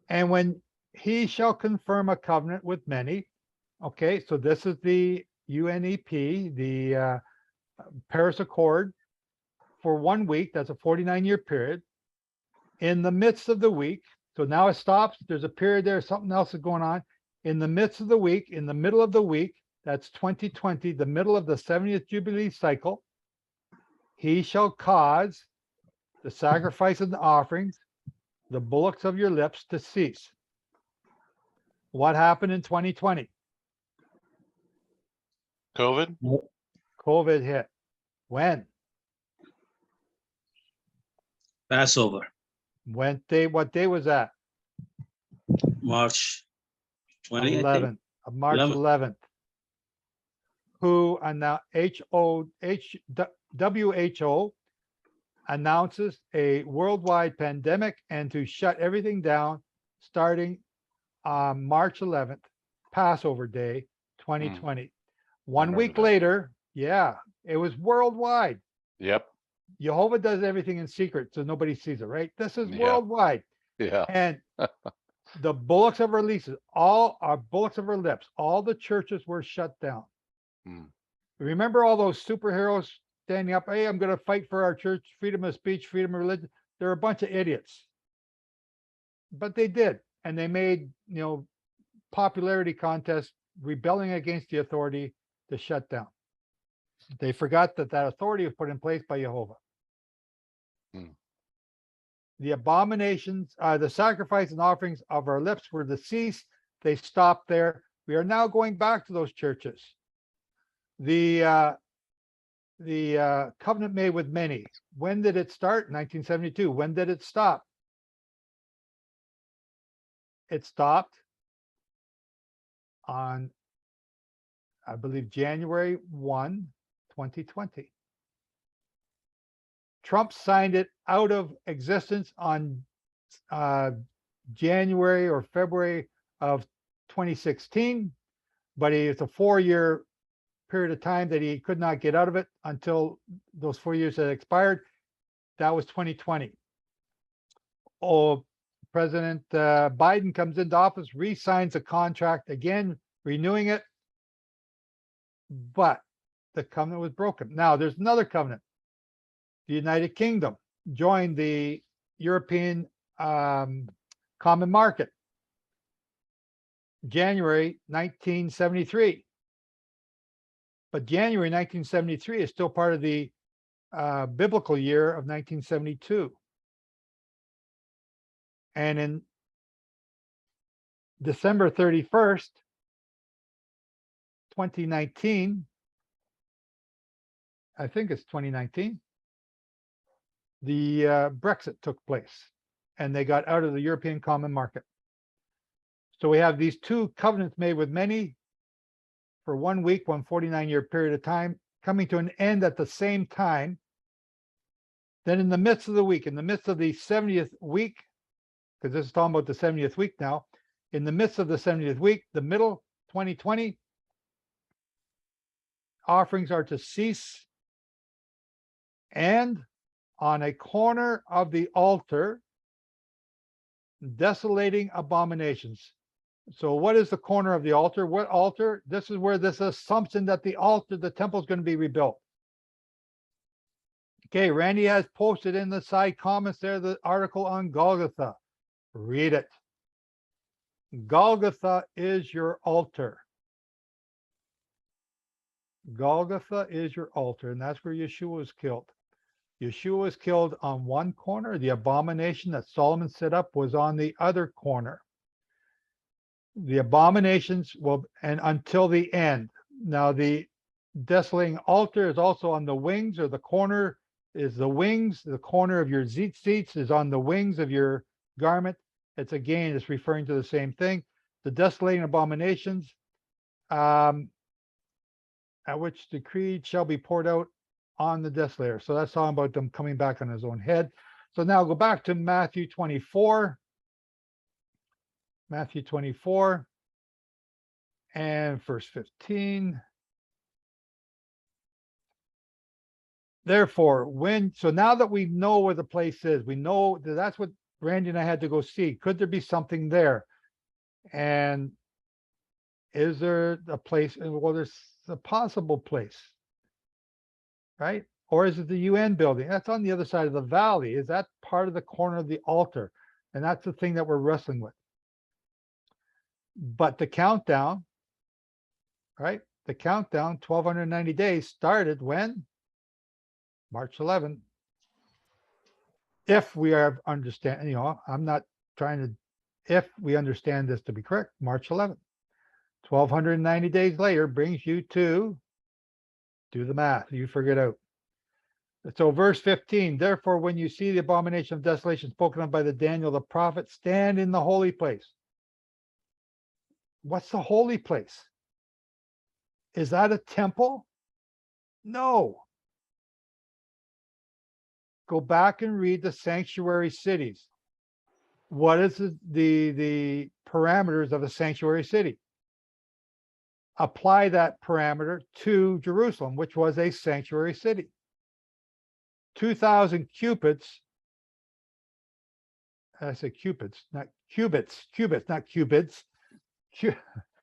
And when he shall confirm a covenant with many. Okay, so this is the UNEP, the Paris Accord, for 1 week. That's a 49-year period. In the midst of the week, so now it stops. There's a period there. Something else is going on. In the midst of the week, in the middle of the week, that's 2020, the middle of the 70th Jubilee cycle, he shall cause the sacrifice and the offerings, the bullocks of your lips to cease. What happened in 2020? COVID? COVID hit. When? Passover. What day was that? March 20, 11th, of March 11th. Who announced WHO announces a worldwide pandemic and to shut everything down starting on March 11th, Passover Day, 2020. 1 week later, yeah, it was worldwide. Yep. Yehovah does everything in secret, so nobody sees it, right? This is worldwide. Yeah. And the bullocks of our leases, all our bullocks of our lips, all the churches were shut down. Remember all those superheroes standing up, hey, I'm going to fight for our church, freedom of speech, freedom of religion. They're a bunch of idiots. But they did. And they made, popularity contests rebelling against the authority to shut down. They forgot that authority was put in place by Yehovah. The abominations, the sacrifice and offerings of our lips were to cease. They stopped there. We are now going back to those churches. The covenant made with many. When did it start? 1972. When did it stop? It stopped on, I believe, January 1, 2020. Trump signed it out of existence on January or February of 2016, but it's a 4-year period of time that he could not get out of it until those 4 years had expired. That was 2020. Oh, President Biden comes into office, re-signs a contract again, renewing it, but the covenant was broken. Now there's another covenant. The United Kingdom joined the European Common Market, January 1973. But January 1973 is still part of the biblical year of 1972. And in December 31st, 2019, I think it's 2019, the Brexit took place and they got out of the European Common Market. So we have these two covenants made with many for 1 week, 149-year period of time, coming to an end at the same time. Then in the midst of the week, in the midst of the 70th week, because this is talking about the 70th week now, in the midst of the 70th week, the middle 2020, offerings are to cease, and on a corner of the altar, desolating abominations. So what is the corner of the altar? What altar? This is where this assumption that the altar, the temple is going to be rebuilt. Okay, Randy has posted in the side comments there the article on Golgotha. Read it. Golgotha is your altar. Golgotha is your altar, and that's where Yeshua was killed. Yeshua was killed on one corner. The abomination that Solomon set up was on the other corner. The abominations will, and until the end. Now the desolating altar is also on the wings, or the corner is the wings. The corner of your seats is on the wings of your garment. It's again, it's referring to the same thing. The desolating abominations, at which decreed shall be poured out on the desolator. So that's talking about them coming back on his own head. So now go back to Matthew 24. Matthew 24 and verse 15. Therefore, so now that we know where the place is, we know that that's what Randy and I had to go see. Could there be something there? And is there a place? Well, there's a possible place, right? Or is it the UN building? That's on the other side of the valley. Is that part of the corner of the altar? And that's the thing that we're wrestling with. But the countdown, right? The countdown, 1,290 days, started when? March 11. If we are understand, I'm not trying to, if we understand this to be correct, March 11. 1,290 days later brings you to, do the math, you figure it out. So verse 15, therefore, when you see the abomination of desolation spoken of by the Daniel the prophet, stand in the holy place. What's the holy place? Is that a temple? No. Go back and read the sanctuary cities. What is the parameters of a sanctuary city? Apply that parameter to Jerusalem, which was a sanctuary city. 2,000 cubits. I say cubits, not cubits. Cubits, not cubits.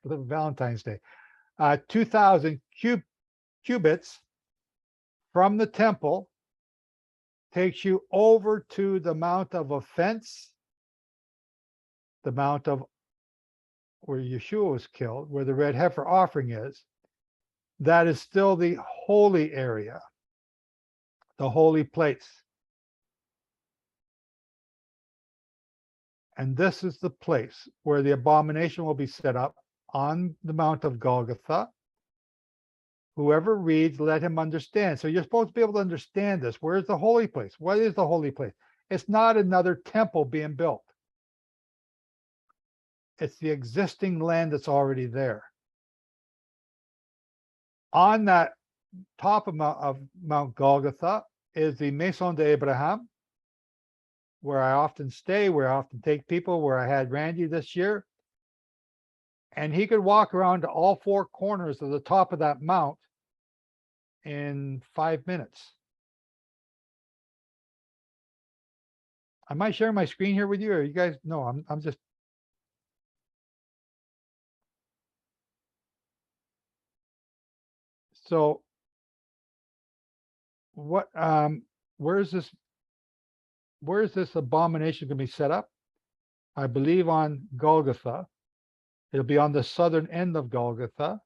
Valentine's Day. 2,000 cubits from the temple takes you over to the Mount of Offense, the Mount of where Yeshua was killed, where the red heifer offering is. That is still the holy area, the holy place. And this is the place where the abomination will be set up on the Mount of Golgotha. Whoever reads, let him understand. So you're supposed to be able to understand this. Where's the holy place? What is the holy place? It's not another temple being built. It's the existing land that's already there. On that top of Mount Golgotha is the Maison d'Abraham, where I often stay, where I often take people, where I had Randy this year. And he could walk around to all four corners of the top of that mount in 5 minutes. Am I sharing my screen here with you, or you guys? No, I'm just. So what, where is this abomination going to be set up? I believe on Golgotha. It'll be on the southern end of Golgotha,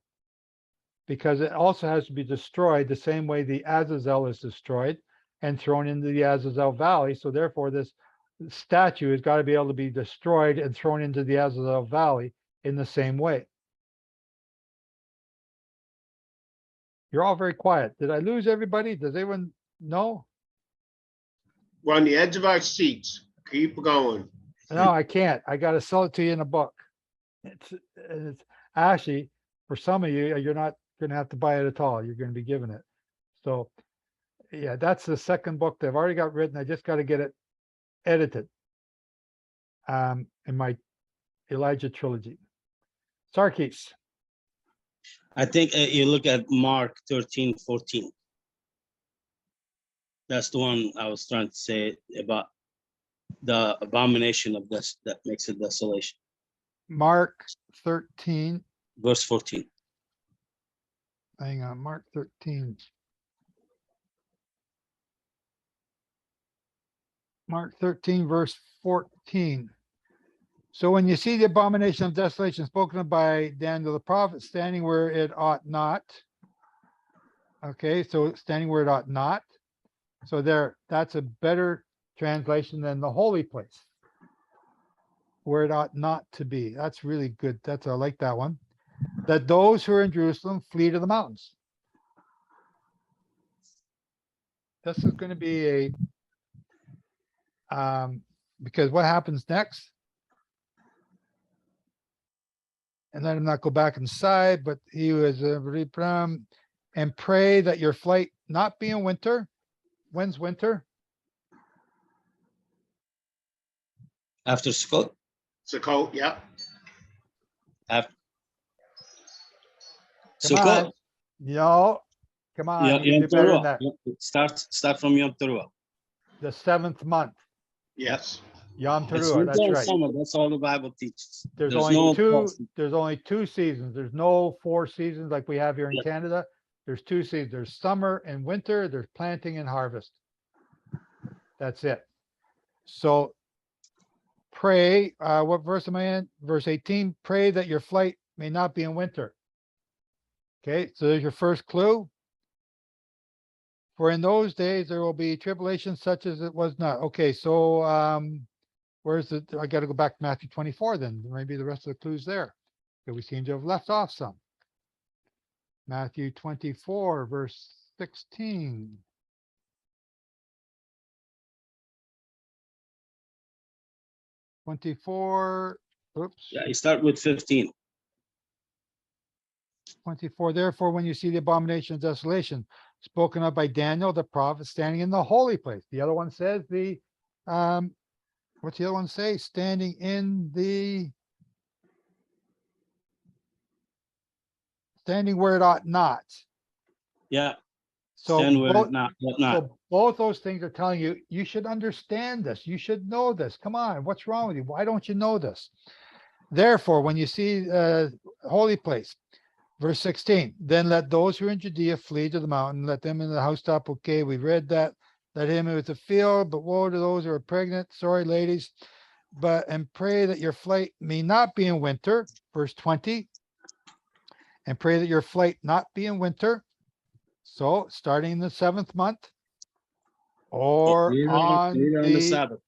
because it also has to be destroyed the same way the Azazel is destroyed and thrown into the Azazel Valley. So therefore, this statue has got to be able to be destroyed and thrown into the Azazel Valley in the same way. You're all very quiet. Did I lose everybody? Does anyone know? We're on the edge of our seats. Keep going. No, I can't. I got to sell it to you in a book. It's actually, for some of you, you're not going to have to buy it at all. You're going to be given it. So yeah, that's the second book that I've already got written. I just got to get it edited in my Elijah trilogy. Sarkis. I think you look at Mark 13:14. That's the one I was trying to say about the abomination of this that makes it desolation. Mark 13. Verse 14. Hang on, Mark 13. Mark 13, verse 14. So when you see the abomination of desolation spoken of by Daniel the prophet standing where it ought not. Okay, so standing where it ought not. So there, that's a better translation than the holy place, where it ought not to be. That's really good. I like that one. That those who are in Jerusalem flee to the mountains. This is going to be because what happens next? And let him not go back inside, but he was and pray that your flight not be in winter. When's winter? After Sukkot. Sukkot, yeah. After Come Sukkot. on. No, come on. Yom You can do better than Teruah. that. Start from Yom Teruah. The 7th month. Yes. Yom It's Teruah, winter that's and right. summer. That's all the Bible teaches. There's no only two crossing. there's only 2 seasons. There's no 4 seasons like we have here in Yep. Canada. There's 2 seasons. There's summer and winter. There's planting and harvest. That's it. So pray, what verse am I in? Verse 18, pray that your flight may not be in winter. Okay, so there's your first clue. For in those days there will be tribulation such as it was not. Okay, so where's the, I got to go back to Matthew 24 then. Maybe the rest of the clues there. Okay, we seem to have left off some. Matthew 24, verse 16. Oops. Yeah, you start with 15. 24, therefore, when you see the abomination of desolation spoken of by Daniel, the prophet, standing in the holy place. The other one says what's the other one say? Standing where it ought not. Yeah. So Stand where both, it not, what not. so both those things are telling you, you should understand this. You should know this. Come on, what's wrong with you? Why don't you know this? Therefore, when you see holy place, verse 16, then let those who are in Judea flee to the mountain, let them in the housetop. Okay, we read that. Let him who is a field, but woe to those who are pregnant. Sorry, ladies. And pray that your flight may not be in winter. Verse 20. And pray that your flight not be in winter. So starting in the 7th month, or on the Sabbath.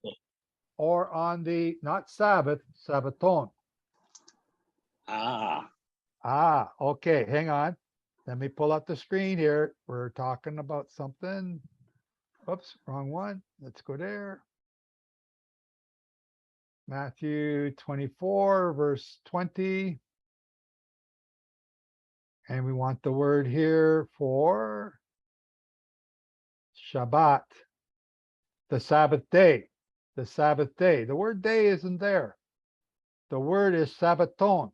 or on the, not Sabbath, Sabbaton. Okay, hang on. Let me pull up the screen here. We're talking about something. Oops, wrong one. Let's go there. Matthew 24, verse 20. And we want the word here for Shabbat, the Sabbath day, the Sabbath day. The word day isn't there. The word is Sabbaton.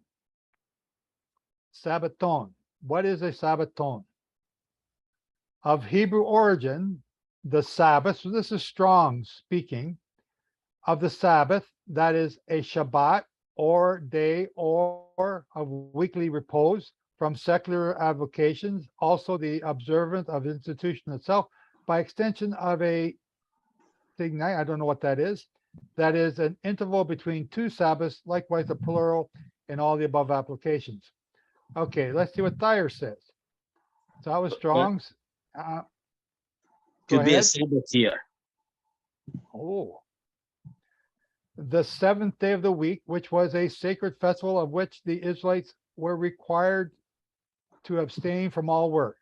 Sabbaton. What is a Sabbaton? Of Hebrew origin, the Sabbath, so this is Strong speaking, of the Sabbath, that is a Shabbat or day or of weekly repose from secular avocations, also the observance of institution itself, by extension of a thing, I don't know what that is an interval between two Sabbaths, likewise the plural in all the above applications. Okay, let's see what Thayer says. So I was Strong's. Go Could be a ahead. Sabbath year. Oh. The seventh day of the week, which was a sacred festival of which the Israelites were required to abstain from all work.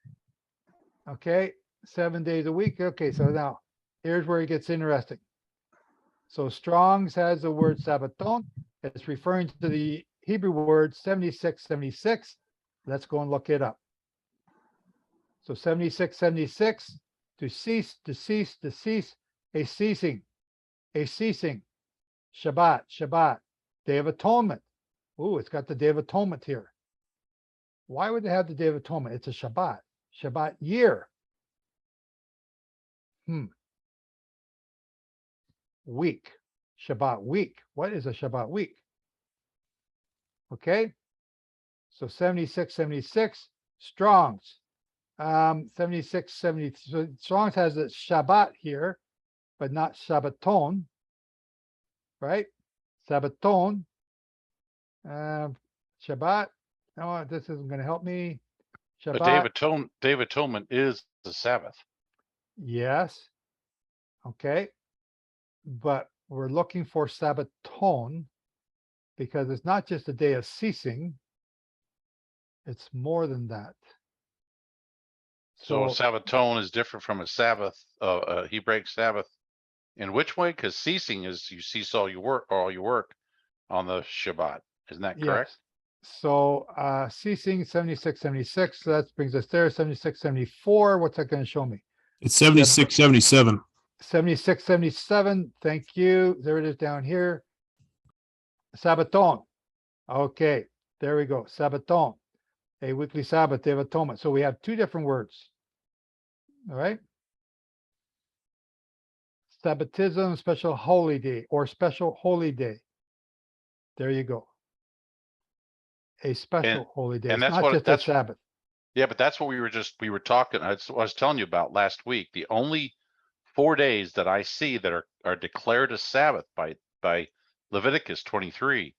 Okay, 7 days a week. Okay, so now here's where it gets interesting. So Strong's has the word Sabbaton. It's referring to the Hebrew word 7676. Let's go and look it up. So 7676, to cease, to cease, to cease, a ceasing, a ceasing. Shabbat, Shabbat, Day of Atonement. Ooh, it's got the Day of Atonement here. Why would it have the Day of Atonement? It's a Shabbat, Shabbat year. Week, Shabbat week. What is a Shabbat week? Okay, so 7676, Strong's. 7670, so Strong's has a Shabbat here, but not Shabbaton, right? Sabbaton, Shabbat. No, this isn't going to help me. But Shabbat. Day of Atonement is the Sabbath. Yes. Okay. But we're looking for Sabbaton because it's not just a day of ceasing. It's more than that. So Sabbaton is different from a Sabbath, a Hebraic Sabbath. In which way? Because ceasing is you cease all your work on the Shabbat. Isn't that correct? Yes. So ceasing 7676. So that brings us there. 7674. What's that going to show me? It's 7677. 7677. Thank you. There it is down here. Sabbaton. Okay. There we go. Sabbaton. A weekly Sabbath, Day of Atonement. So we have two different words. All right. Sabbatism, special holy day or special holy day. There you go. A special holy day. And it's that's not just a Sabbath. Yeah, but that's what we were talking. I was telling you about last week. The only 4 days that I see that are declared a Sabbath by Leviticus 23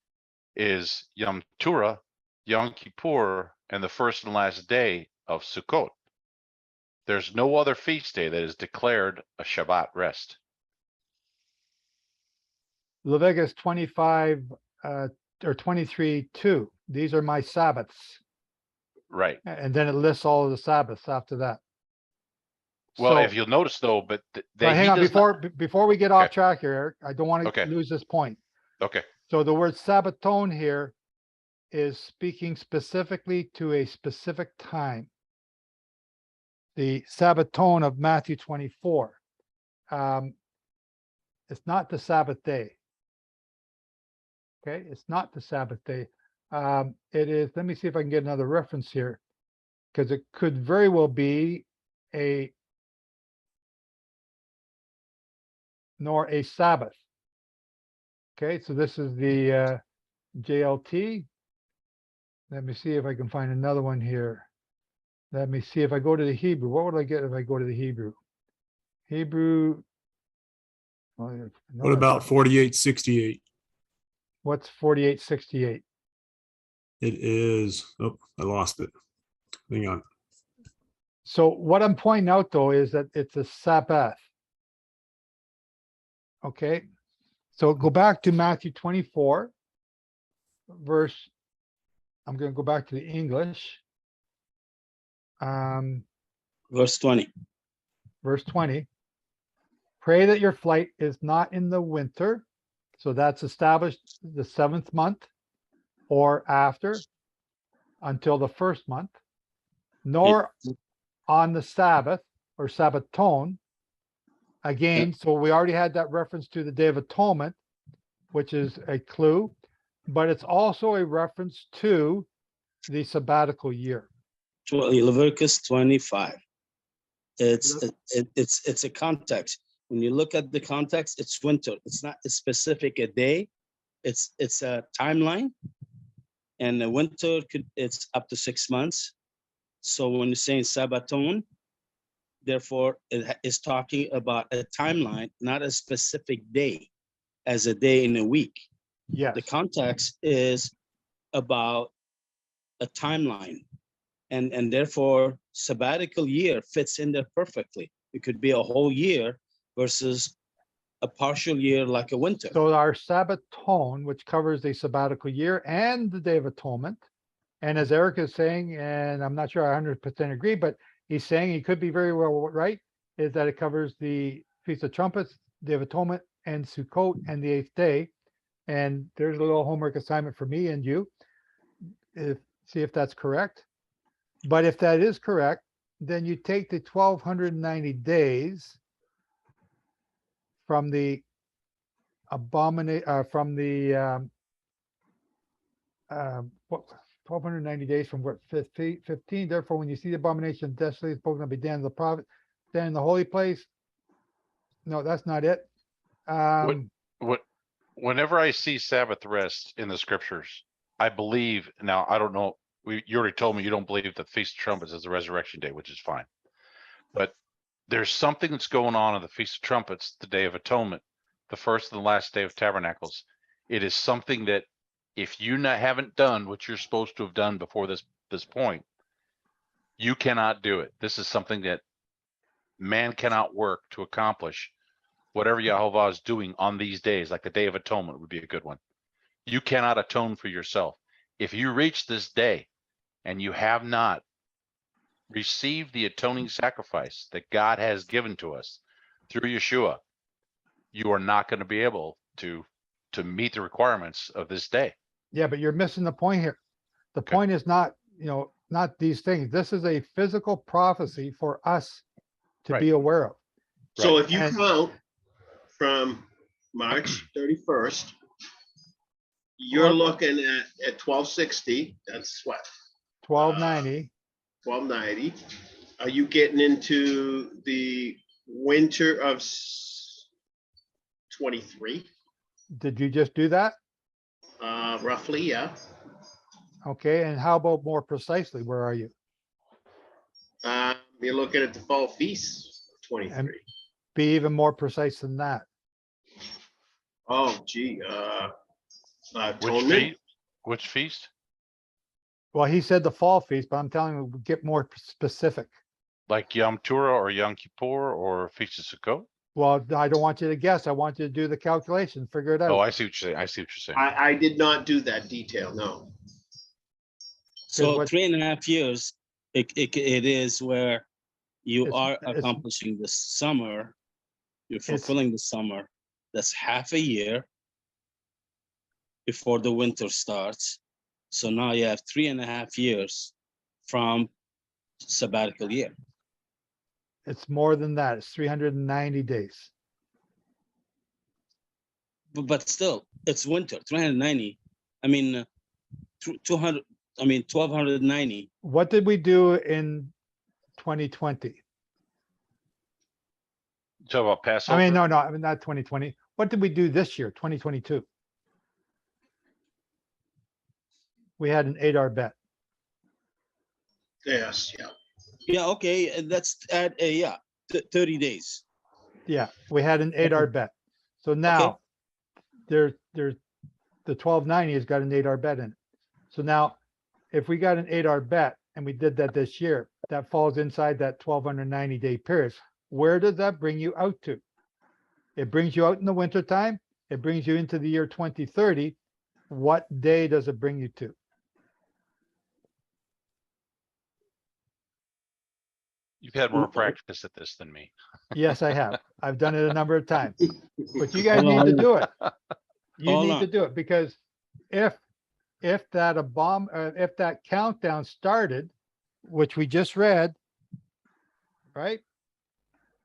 is Yom Teruah, Yom Kippur, and the first and last day of Sukkot. There's no other feast day that is declared a Shabbat rest. Leviticus 25 or 23:2. These are my Sabbaths. Right. And then it lists all of the Sabbaths after that. Well, So, if you'll notice though, but hang on before we get off track here, Eric, I don't want to Okay. lose this point. Okay. So the word Sabbaton here is speaking specifically to a specific time. The Sabbaton of Matthew 24. It's not the Sabbath day. Okay, it's not the Sabbath day. It is, let me see if I can get another reference here, because it could very well be a Sabbath. Okay, so this is the JLT. Let me see if I can find another one here. Let me see if I go to the Hebrew. What would I get if I go to the Hebrew? Hebrew. Well, What about 4868? What's 4868? It is, oh, I lost it. Hang on. So what I'm pointing out though is that it's a Sabbath. Okay. So go back to Matthew 24, verse, I'm going to go back to the English. Verse 20. Verse 20. Pray that your flight is not in the winter. So that's established the 7th month or after until the 1st month, nor on the Sabbath or Sabbaton, Again, so we already had that reference to the Day of Atonement, which is a clue, but it's also a reference to the sabbatical year. Leviticus 25. It's a context. When you look at the context, it's winter. It's not a specific a day. It's a timeline. And the winter it's up to 6 months. So when you're saying Sabbaton, therefore it is talking about a timeline, not a specific day as a day in a week. Yes. The context is about a timeline. And therefore sabbatical year fits in there perfectly. It could be a whole year versus a partial year like a winter. So our Sabbaton, which covers the sabbatical year and the Day of Atonement. And as Eric is saying, and I'm not sure I 100% agree, but he's saying he could be very well right, is that it covers the Feast of Trumpets, Day of Atonement, and Sukkot, and the 8th day. And there's a little homework assignment for me and you. See if that's correct. But if that is correct, then you take the 1290 days from the from the 1290 days from what 15. Therefore, when you see the abomination of desolation spoken of, be damned in the prophet, stand in the holy place. No, that's not it. Whenever I see Sabbath rest in the scriptures, I believe, now I don't know, you already told me you don't believe the Feast of Trumpets is the resurrection day, which is fine. But there's something that's going on in the Feast of Trumpets, the Day of Atonement, the first and the last day of Tabernacles. It is something that if you haven't done what you're supposed to have done before this point, you cannot do it. This is something that man cannot work to accomplish. Whatever Yehovah is doing on these days, like the Day of Atonement would be a good one. You cannot atone for yourself. If you reach this day and you have not received the atoning sacrifice that God has given to us through Yeshua, you are not going to be able to meet the requirements of this day. Yeah, but you're missing the point here. The point is not, not these things. This is a physical prophecy for us to be aware of. So if you count from March 31st, you're looking at 1260. That's what? 1290. 1290. Are you getting into the winter of 23? Did you just do that? Roughly, yeah. Okay, and how about more precisely? Where are you? You're looking at the fall feast, 23. And be even more precise than that. Oh, gee. Atonement? Which feast? Well, he said the fall feast, but I'm telling you, get more specific. Like Yom Teruah or Yom Kippur or Feast of Sukkot? Well, I don't want you to guess. I want you to do the calculation, figure it out. Oh, I see what you're saying. I see what you're saying. I did not do that detail, no. So 3.5 years, it is where you are accomplishing the summer, you're fulfilling the summer. That's half a year before the winter starts. So now you have 3.5 years from sabbatical year. It's more than that. It's 390 days. But still, it's winter, 390. I mean, 200, I mean, 1290. What did we do in 2020? Talk about Passover? I mean, no, not 2020. What did we do this year, 2022? We had an 8-hour bet. Yes, yeah. Yeah, okay, that's at 30 days. Yeah, we had an 8-hour bet. So now there's the 1290 has got an 8-hour bet in it. So now if we got an 8-hour bet and we did that this year, that falls inside that 1290 day period. Where does that bring you out to? It brings you out in the winter time. It brings you into the year 2030. What day does it bring you to? You've had more practice at this than me. Yes, I have. I've done it a number of times. But you guys need to do it. You need to do it because if that countdown started, which we just read, right?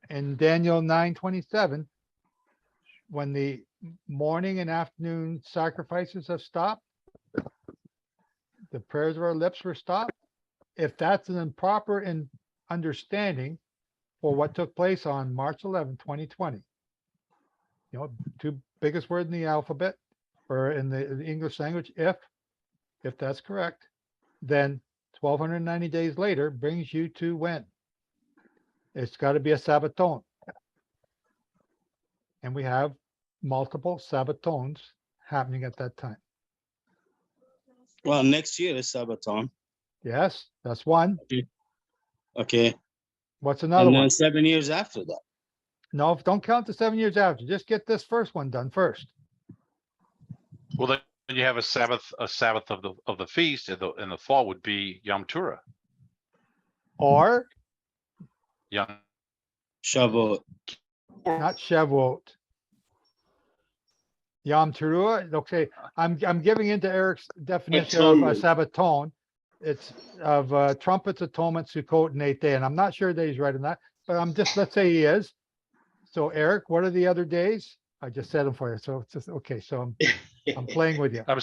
in Daniel 9:27, when the morning and afternoon sacrifices have stopped, the prayers of our lips were stopped. If that's an improper understanding for what took place on March 11, 2020, two biggest words in the alphabet or in the English language, if that's correct, then 1290 days later brings you to when? It's got to be a Sabbaton. And we have multiple Sabbatons happening at that time. Well, next year is Sabbaton. Yes, that's one. Okay. What's another And then one? 7 years after that. No, don't count the 7 years after. Just get this first one done first. Well, then you have a Sabbath of the feast in the fall would be Yom Teruah. Or Yom Shavuot. not Shavuot. Yom Teruah. Okay, I'm giving into Eric's definition of a Sabbaton. It's of trumpets, atonement, Sukkot, and 8th day. And I'm not sure that he's right on that, but let's say he is. So Eric, what are the other days? I just said them for you. So it's just okay. So I'm playing with you. I'm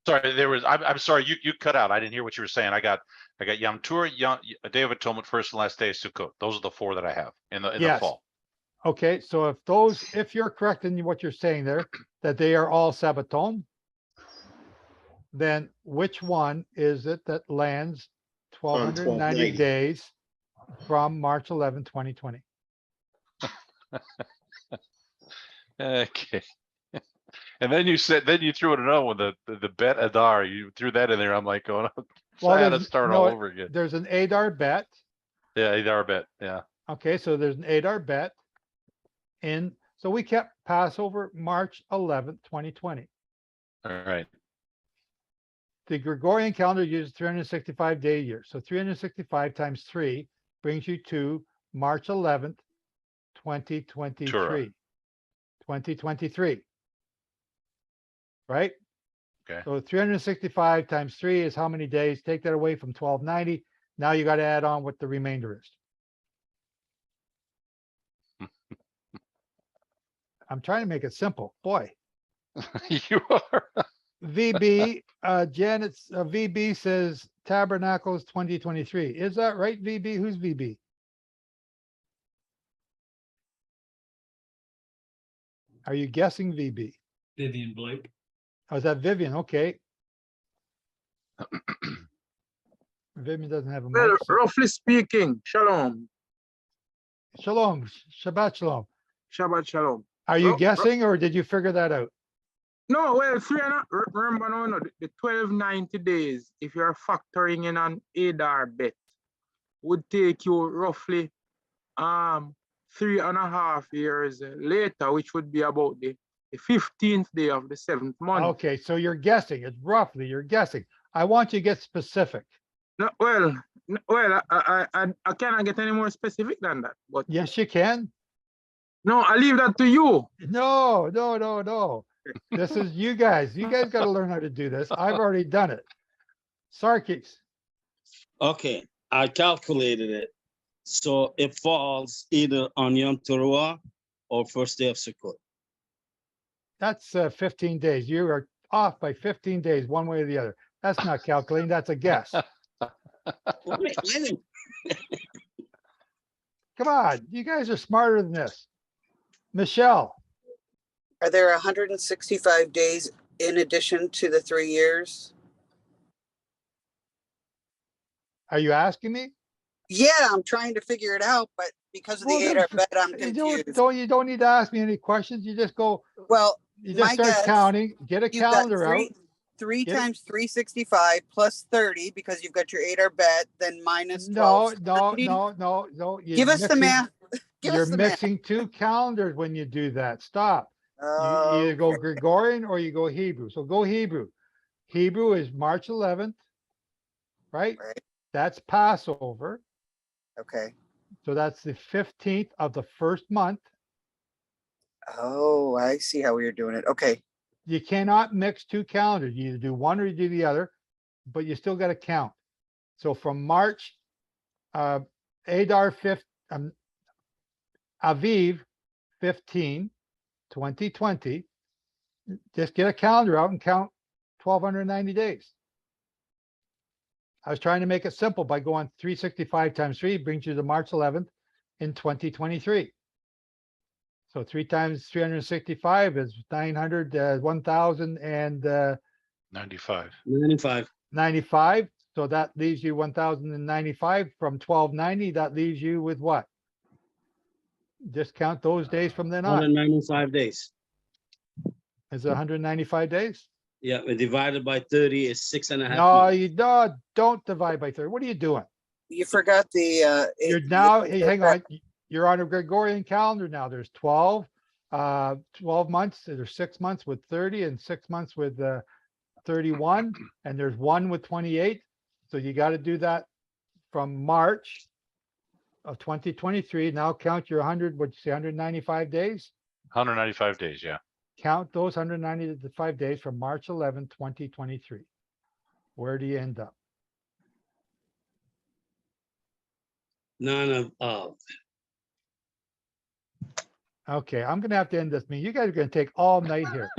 sorry. I'm sorry. You cut out. I didn't hear what you were saying. I got Yom Teruah, a Day of Atonement, first and last day of Sukkot. Those are the four that I have in the fall. Okay, so if you're correct in what you're saying there, that they are all Sabbaton, then which one is it that lands 1290 days from March 11, 2020? Okay. And then you threw it another one, the Bet Adar. You threw that in there. I'm like, going, I had to start all over again. There's an Adar Bet. Yeah, Adar Bet. Yeah. Okay, so there's an Adar Bet. So we kept Passover March 11th, 2020. All right. The Gregorian calendar uses 365-day year. So 365 times 3 brings you to March 11th, 2023. Torah. 2023. Right? Okay. So 365 times 3 is how many days? Take that away from 1290. Now you got to add on what the remainder is. I'm trying to make it simple. Boy. You are. VB, Janet's VB says Tabernacles 2023. Is that right, VB? Who's VB? Are you guessing VB? Vivian Blake. Oh, is that Vivian? Okay. Vivian doesn't have a Well, mic. So. roughly speaking, shalom. Shalom. Shabbat shalom. Shabbat shalom. Are you guessing or did you figure that out? No, well, remember no, the 1290 days, if you're factoring in an Adar bet, would take you roughly 3.5 years later, which would be about the 15th day of the 7th month. Okay, so you're guessing. It's roughly, you're guessing. I want you to get specific. No, well, I cannot get any more specific than that. But yes, you can. No, I leave that to you. No. This is you guys. You guys got to learn how to do this. I've already done it. Sarkis. Okay, I calculated it. So it falls either on Yom Teruah or first day of Sukkot. That's 15 days. You are off by 15 days, one way or the other. That's not calculating. That's a guess. Come on. You guys are smarter than this. Michelle. Are there 165 days in addition to the 3 years? Are you asking me? Yeah, I'm trying to figure it out, but because of the 8-hour bet, I'm confused. You don't need to ask me any questions. You just go. Well, you just start counting. Get a calendar out. 3 times 365 plus 30 because you've got your 8-hour bet, then minus 12. No. Give us the math. You're mixing two calendars when you do that. Stop. You either go Gregorian or you go Hebrew. So go Hebrew. Hebrew is March 11th, right? That's Passover. Okay. So that's the 15th of the first month. Oh, I see how you're doing it. Okay. You cannot mix two calendars. You either do one or you do the other, but you still got to count. So from March, Adar 5th, Aviv 15, 2020. Just get a calendar out and count 1,290 days. I was trying to make it simple by going 365 times 3 brings you to March 11th in 2023. So 3 times 365 is 900, 1,095. 95. So that leaves you 1,095 from 1,290. That leaves you with what? Just count those days from then on. 195 days. Is it 195 days? Yeah, divided by 30 is 6.5 No, months. you don't divide by 30. What are you doing? You forgot the, You're now, hey, hang on, you're on a Gregorian calendar now. There's 12 months. There's 6 months with 30 and 6 months with 31, and there's 1 with 28. So you got to do that from March of 2023. Now count your 195 days. 195 days, yeah. Count those 195 days from March 11, 2023. Where do you end up? None of. Okay, I'm gonna have to end this meeting. You guys are gonna take all night here.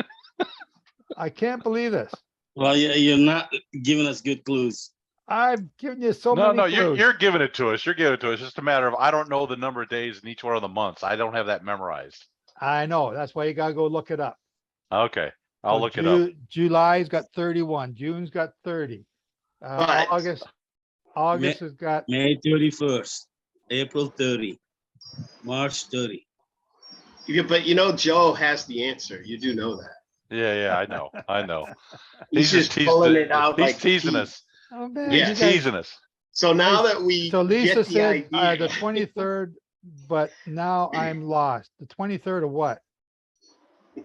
I can't believe this. Well, you're not giving us good clues. I've given you so No, many clues. you're giving it to us. You're giving it to us. It's just a matter of I don't know the number of days in each one of the months. I don't have that memorized. I know. That's why you gotta go look it up. Okay, I'll So look it up. July's got 31. June's got 30. But- August has got May 31st, April 30, March 30. Yeah, but you know, Joe has the answer. You do know that. Yeah, I know. He's just pulling it out He's like teasing teeth. us. Oh, man, Yeah. you guys- Teasing us. So now that we So Lisa get the said idea, the 23rd, but now I'm lost. The 23rd of what?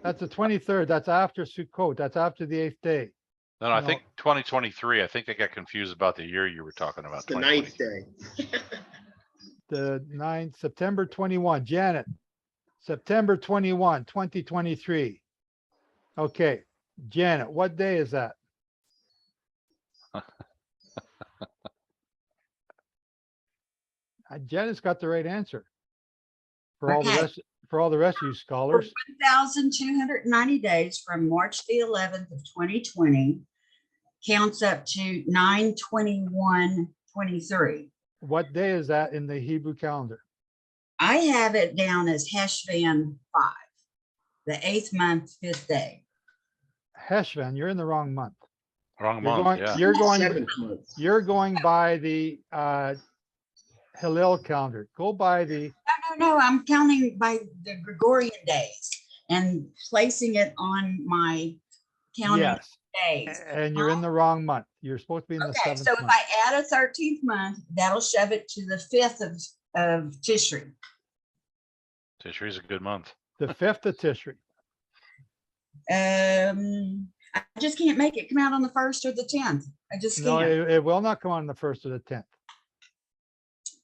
That's the 23rd. That's after Sukkot. That's after the 8th day. No, I No. think 2023. I think I got confused about the year you were talking about. it's the 9th 2023. day. The 9th, September 21. Janet, September 21, 2023. Okay, Janet, what day is that? Janet's got the right answer. For all the Okay. rest, for all the rest of you scholars. 1,290 days from March the 11th of 2020 counts up to 9/21/23. What day is that in the Hebrew calendar? I have it down as Heshvan 5, the 8th month, 5th day. Heshvan, you're in the wrong month. Wrong You're month. going, Yeah. you're going by the Hillel calendar. Go by the, No, I'm counting by the Gregorian days and placing it on my counting yes, days. and you're in the wrong month. You're supposed to be in the Okay, 7th so if month. I add a 13th month, that'll shove it to the 5th of Tishri. Tishri's a good month. The 5th of Tishri. I just can't make it come out on the 1st or the 10th. I just No, can't. it will not come on the 1st or the 10th.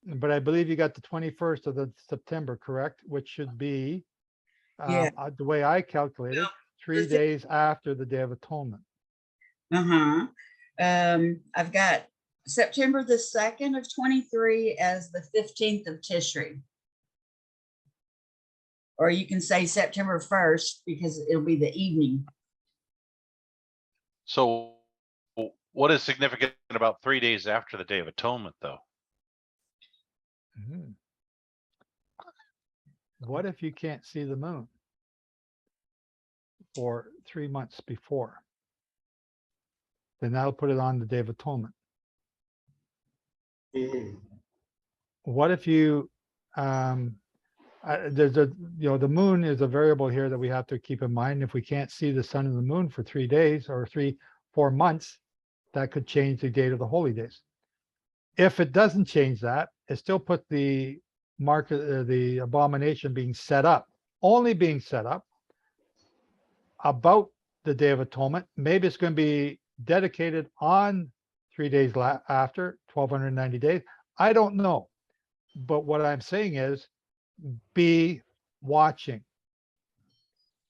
But I believe you got the 21st of the September, correct? Which should be, Yeah. the way I calculated, 3 days after the Day of Atonement. I've got September the 2nd of 23 as the 15th of Tishri. Or you can say September 1st because it'll be the evening. So what is significant about 3 days after the Day of Atonement, though? Mhm. What if you can't see the moon for 3 months before? Then that'll put it on the Day of Atonement. What if you, there's a, the moon is a variable here that we have to keep in mind. If we can't see the sun and the moon for 3 days or 4 months, that could change the date of the holy days. If it doesn't change that, it still puts the mark, the abomination being set up, only being set up about the Day of Atonement. Maybe it's going to be dedicated on 3 days after 1,290 days. I don't know. But what I'm saying is be watching.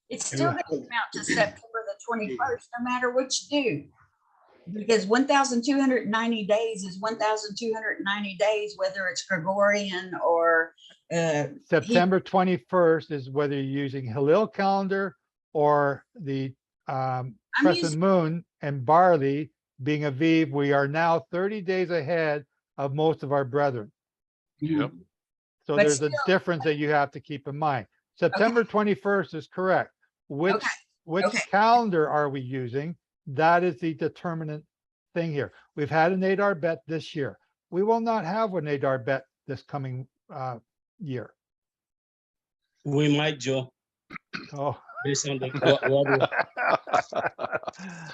It's still going to come out to September the 21st, no matter what you do. Because 1,290 days is 1,290 days, whether it's Gregorian or September 21st is whether you're using Hillel calendar or the crescent using- moon and barley being Aviv. We are now 30 days ahead of most of our brethren. Yep. So But there's a still- difference that you have to keep in mind. September 21st is correct. Which calendar are we using? That is the determinant thing here. We've had an Adar bet this year. We will not have an Adar bet this coming year. We might, Joe, Oh. based on the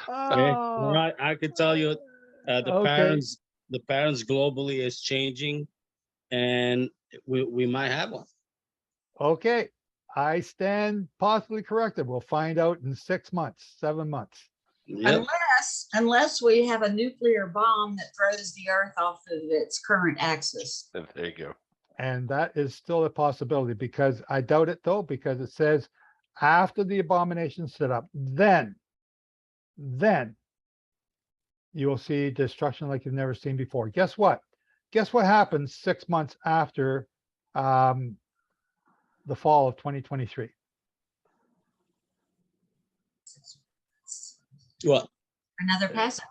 okay. I can tell you, the parents globally is changing, and we might have one. Okay, I stand possibly corrected. We'll find out in 6 months, 7 months. Yep. Unless we have a nuclear bomb that throws the earth off of its current axis. There you go. And that is still a possibility, because I doubt it though, because it says after the abomination set up, then you will see destruction like you've never seen before. Guess what? Guess what happens 6 months after the fall of 2023? What? Another Passover.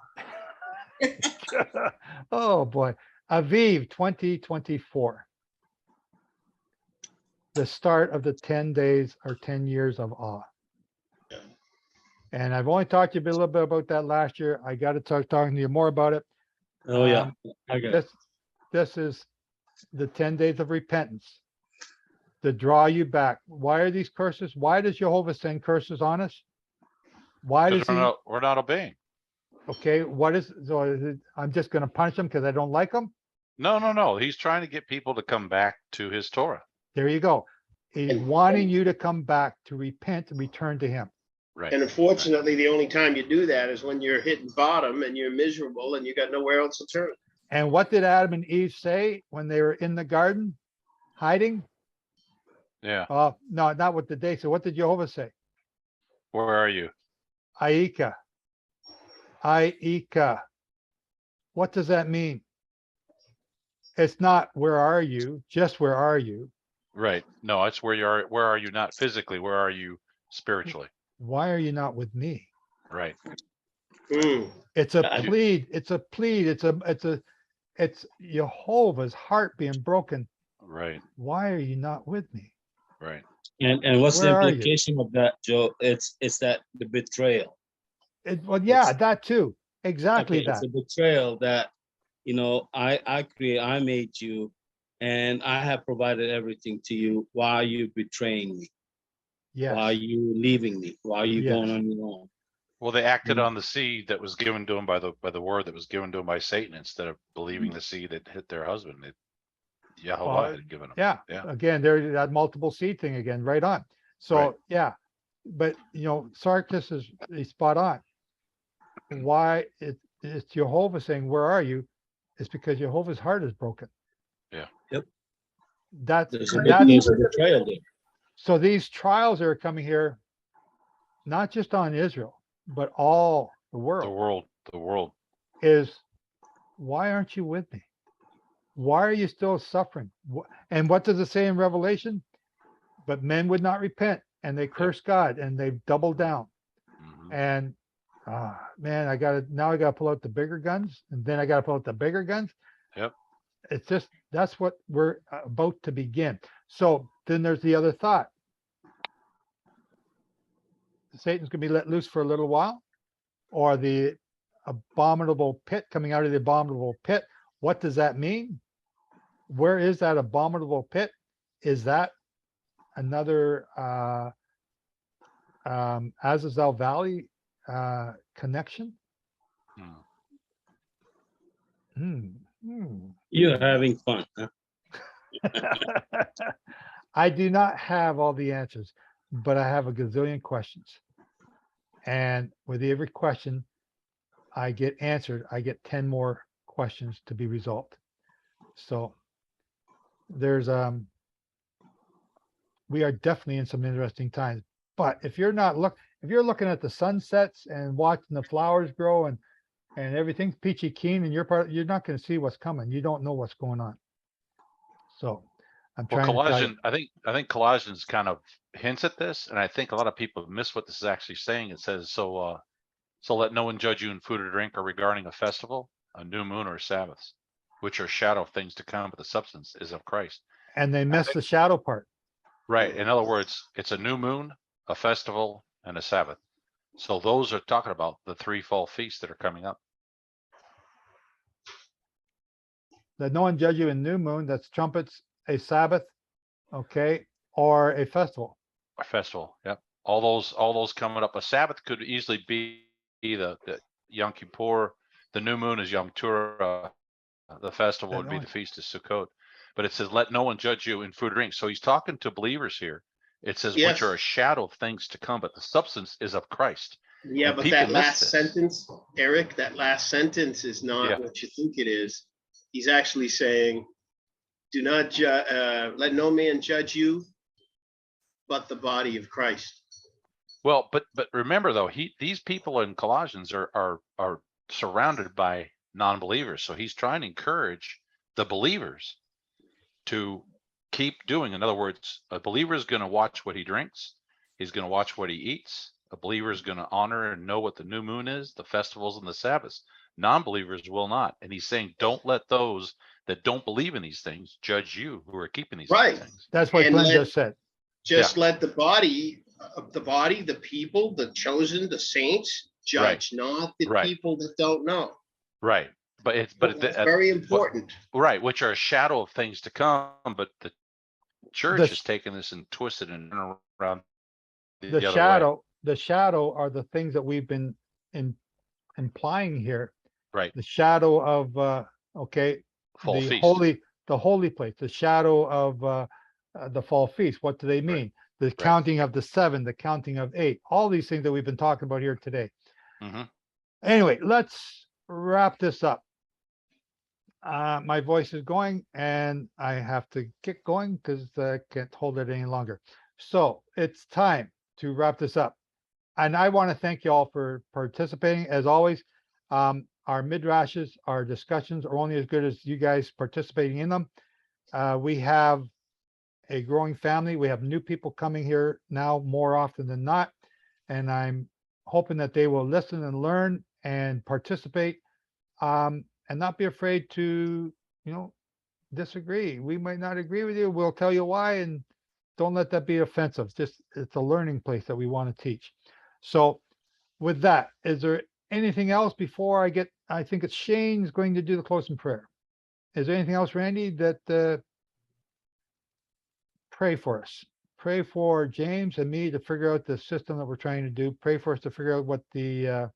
Oh boy, Aviv 2024. The start of the 10 days or 10 years of awe. And I've only talked to you a little bit about that last year. I got to start talking to you more about it. Oh yeah, I got it. This is the 10 days of repentance to draw you back. Why are these curses? Why does Yehovah send curses on us? Why does he? We're not obeying. Okay, what is, so is it, I'm just going to punish them because I don't like them? No. He's trying to get people to come back to his Torah. There you go. He's wanting you to come back, to repent and return to him. Right. And unfortunately, the only time you do that is when you're hitting bottom and you're miserable and you got nowhere else to turn. And what did Adam and Eve say when they were in the garden, hiding? Yeah. No, not what did they say. What did Yehovah say? Where are you? Aika. What does that mean? It's not where are you, just where are you? Right. No, it's where you are. Where are you? Not physically. Where are you spiritually? Why are you not with me? Right. It's a plead. It's a plead. It's Yehovah's heart being broken. Right. Why are you not with me? Right. And what's Where are the you? implication of that, Joe? It's that the betrayal. Well, yeah, that too. Exactly Okay, that. it's a betrayal that, I made you, and I have provided everything to you. Why are you betraying me? Yes. Why are you leaving me? Why are you Yes. going on your own? Well, they acted on the seed that was given to them by the word that was given to them by Satan, instead of believing the seed that hit their husband. Yehovah had given them. Yeah. Again, there's that multiple seed thing again, right on. So Right. yeah, but Sarkis is spot on. Why it's Yehovah saying, "Where are you?" It's because Yehovah's heart is broken. Yeah. Yep. There's a betrayal there. So these trials that are coming here, not just on Israel, but all the world. The world. Is why aren't you with me? Why are you still suffering? And what does it say in Revelation? But men would not repent, and they cursed God, and they've doubled down. And man, I gotta pull out the bigger guns, and then I gotta pull out the bigger guns. Yep. It's just, that's what we're about to begin. So then there's the other thought. Satan's gonna be let loose for a little while, or the abominable pit coming out of the abominable pit. What does that mean? Where is that abominable pit? Is that another Azazel Valley connection? You're having fun, huh? I do not have all the answers, but I have a gazillion questions. And with every question I get answered, I get 10 more questions to be resolved. So there's we are definitely in some interesting times. But if you're looking at the sunsets and watching the flowers grow and everything's peachy keen and you're not going to see what's coming. You don't know what's going on. So I'm Well, trying to tell you. I think Colossians kind of hints at this, and I think a lot of people miss what this is actually saying. It says, so let no one judge you in food or drink or regarding a festival, a new moon or Sabbaths, which are shadow of things to come, but the substance is of Christ. And they missed the shadow part. Right. In other words, it's a new moon, a festival, and a Sabbath. So those are talking about the 3 fall feasts that are coming up. Let no one judge you in new moon, that's trumpets, a Sabbath, okay, or a festival. A festival, yep. All those coming up. A Sabbath could easily be the Yom Kippur. The new moon is Yom Teruah. The festival would be the Feast of Sukkot. But it says, let no one judge you in food or drink. So he's talking to believers here. It says, Yes. which are a shadow of things to come, but the substance is of Christ. Yeah, And but people that miss last this. sentence, Eric, that last sentence is not what you think it is. He's actually saying, do not let no man judge you, but the body of Christ. Well, but remember though, these people in Colossians are surrounded by non-believers. So he's trying to encourage the believers to keep doing. In other words, a believer is going to watch what he drinks. He's going to watch what he eats. A believer is going to honor and know what the new moon is, the festivals and the Sabbaths. Non-believers will not. And he's saying, don't let those that don't believe in these things judge you who are keeping these things. That's what And Glenn let- just said. Just let the body, the people, the chosen, the saints judge, not the people that don't know. Right. But That's very important. Right, which are a shadow of things to come, but the church has taken this and twisted and around the other way. The shadow are the things that we've been implying here. Right. The shadow of Fall the feast. holy place, the shadow of the fall feast. What do they mean? The counting of the 7, the counting of 8, all these things that we've been talking about here today. Anyway, let's wrap this up. My voice is going and I have to get going because I can't hold it any longer. So it's time to wrap this up. And I want to thank you all for participating. As always, our midrashes, our discussions are only as good as you guys participating in them. We have a growing family. We have new people coming here now more often than not. And I'm hoping that they will listen and learn and participate, and not be afraid to, disagree. We might not agree with you. We'll tell you why, and don't let that be offensive. It's a learning place that we want to teach. So with that, is there anything else before I think it's Shane's going to do the closing prayer. Is there anything else, Randy, that pray for us? Pray for James and me to figure out the system that we're trying to do. Pray for us to figure out what the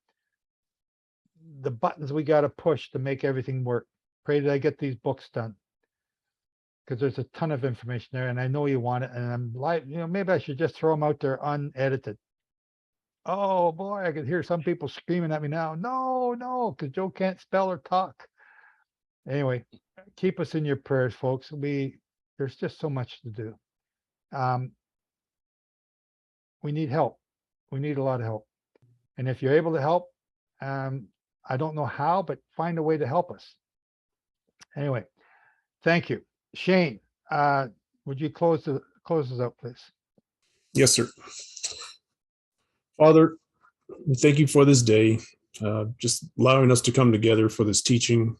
buttons we got to push to make everything work. Pray that I get these books done, because there's a ton of information there, and I know you want it. And I'm like, maybe I should just throw them out there unedited. Oh boy, I could hear some people screaming at me now. No, because Joe can't spell or talk. Anyway, keep us in your prayers, folks. There's just so much to do. We need help. We need a lot of help. And if you're able to help, I don't know how, but find a way to help us. Anyway, thank you. Shane, would you close us out, please? Yes, sir. Father, thank you for this day, just allowing us to come together for this teaching.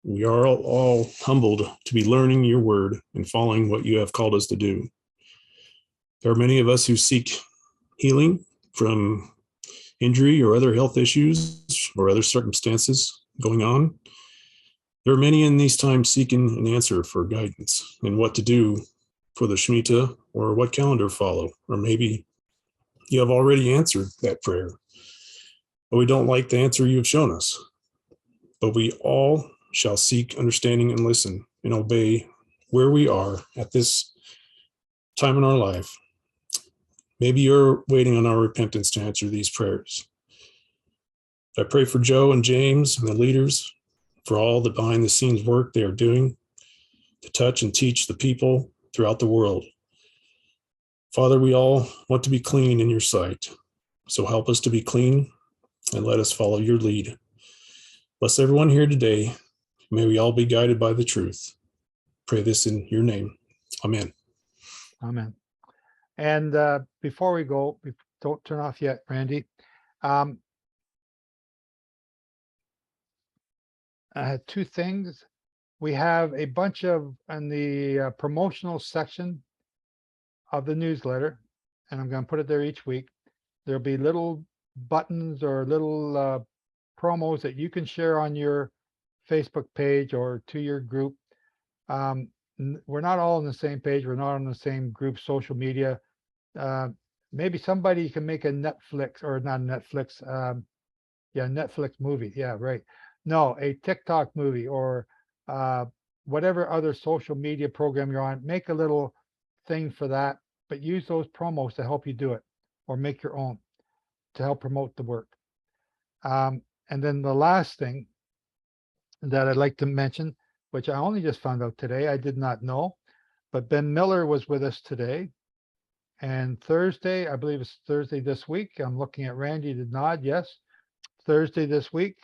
We are all humbled to be learning your word and following what you have called us to do. There are many of us who seek healing from injury or other health issues or other circumstances going on. There are many in these times seeking an answer for guidance and what to do for the Shemitah or what calendar follow, or maybe you have already answered that prayer, but we don't like the answer you have shown us. But we all shall seek understanding and listen and obey where we are at this time in our life. Maybe you're waiting on our repentance to answer these prayers. I pray for Joe and James and the leaders, for all the behind the scenes work they are doing to touch and teach the people throughout the world. Father, we all want to be clean in your sight, so help us to be clean and let us follow your lead. Bless everyone here today. May we all be guided by the truth. Pray this in your name. Amen. Amen. And before we go, don't turn off yet, Randy. I had two things. We have a bunch of in the promotional section of the newsletter, and I'm going to put it there each week. There'll be little buttons or little promos that you can share on your Facebook page or to your group. We're not all on the same page. We're not on the same group, social media. Maybe somebody can make a Netflix or not Netflix. Yeah, Netflix movie. Yeah, right. No, a TikTok movie or whatever other social media program you're on. Make a little thing for that, but use those promos to help you do it, or make your own to help promote the work. And then the last thing that I'd like to mention, which I only just found out today, I did not know, but Ben Miller was with us today. And Thursday, I believe it's Thursday this week. I'm looking at Randy to nod. Yes, Thursday this week.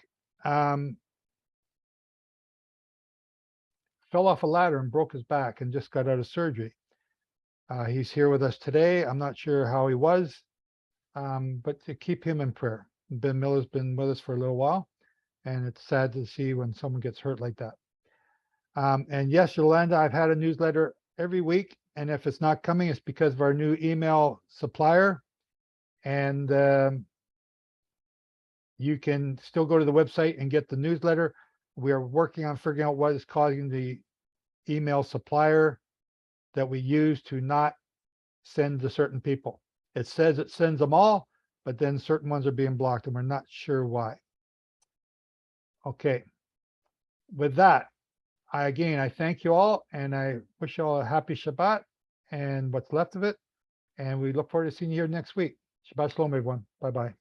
Fell off a ladder and broke his back and just got out of surgery. He's here with us today. I'm not sure how he was, but to keep him in prayer. Ben Miller's been with us for a little while, and it's sad to see when someone gets hurt like that. And yes, Yolanda, I've had a newsletter every week, and if it's not coming, it's because of our new email supplier. And you can still go to the website and get the newsletter. We are working on figuring out what is causing the email supplier that we use to not send to certain people. It says it sends them all, but then certain ones are being blocked and we're not sure why. Okay. With that, I thank you all and I wish you all a happy Shabbat and what's left of it. And we look forward to seeing you here next week. Shabbat Shalom, everyone. Bye-bye.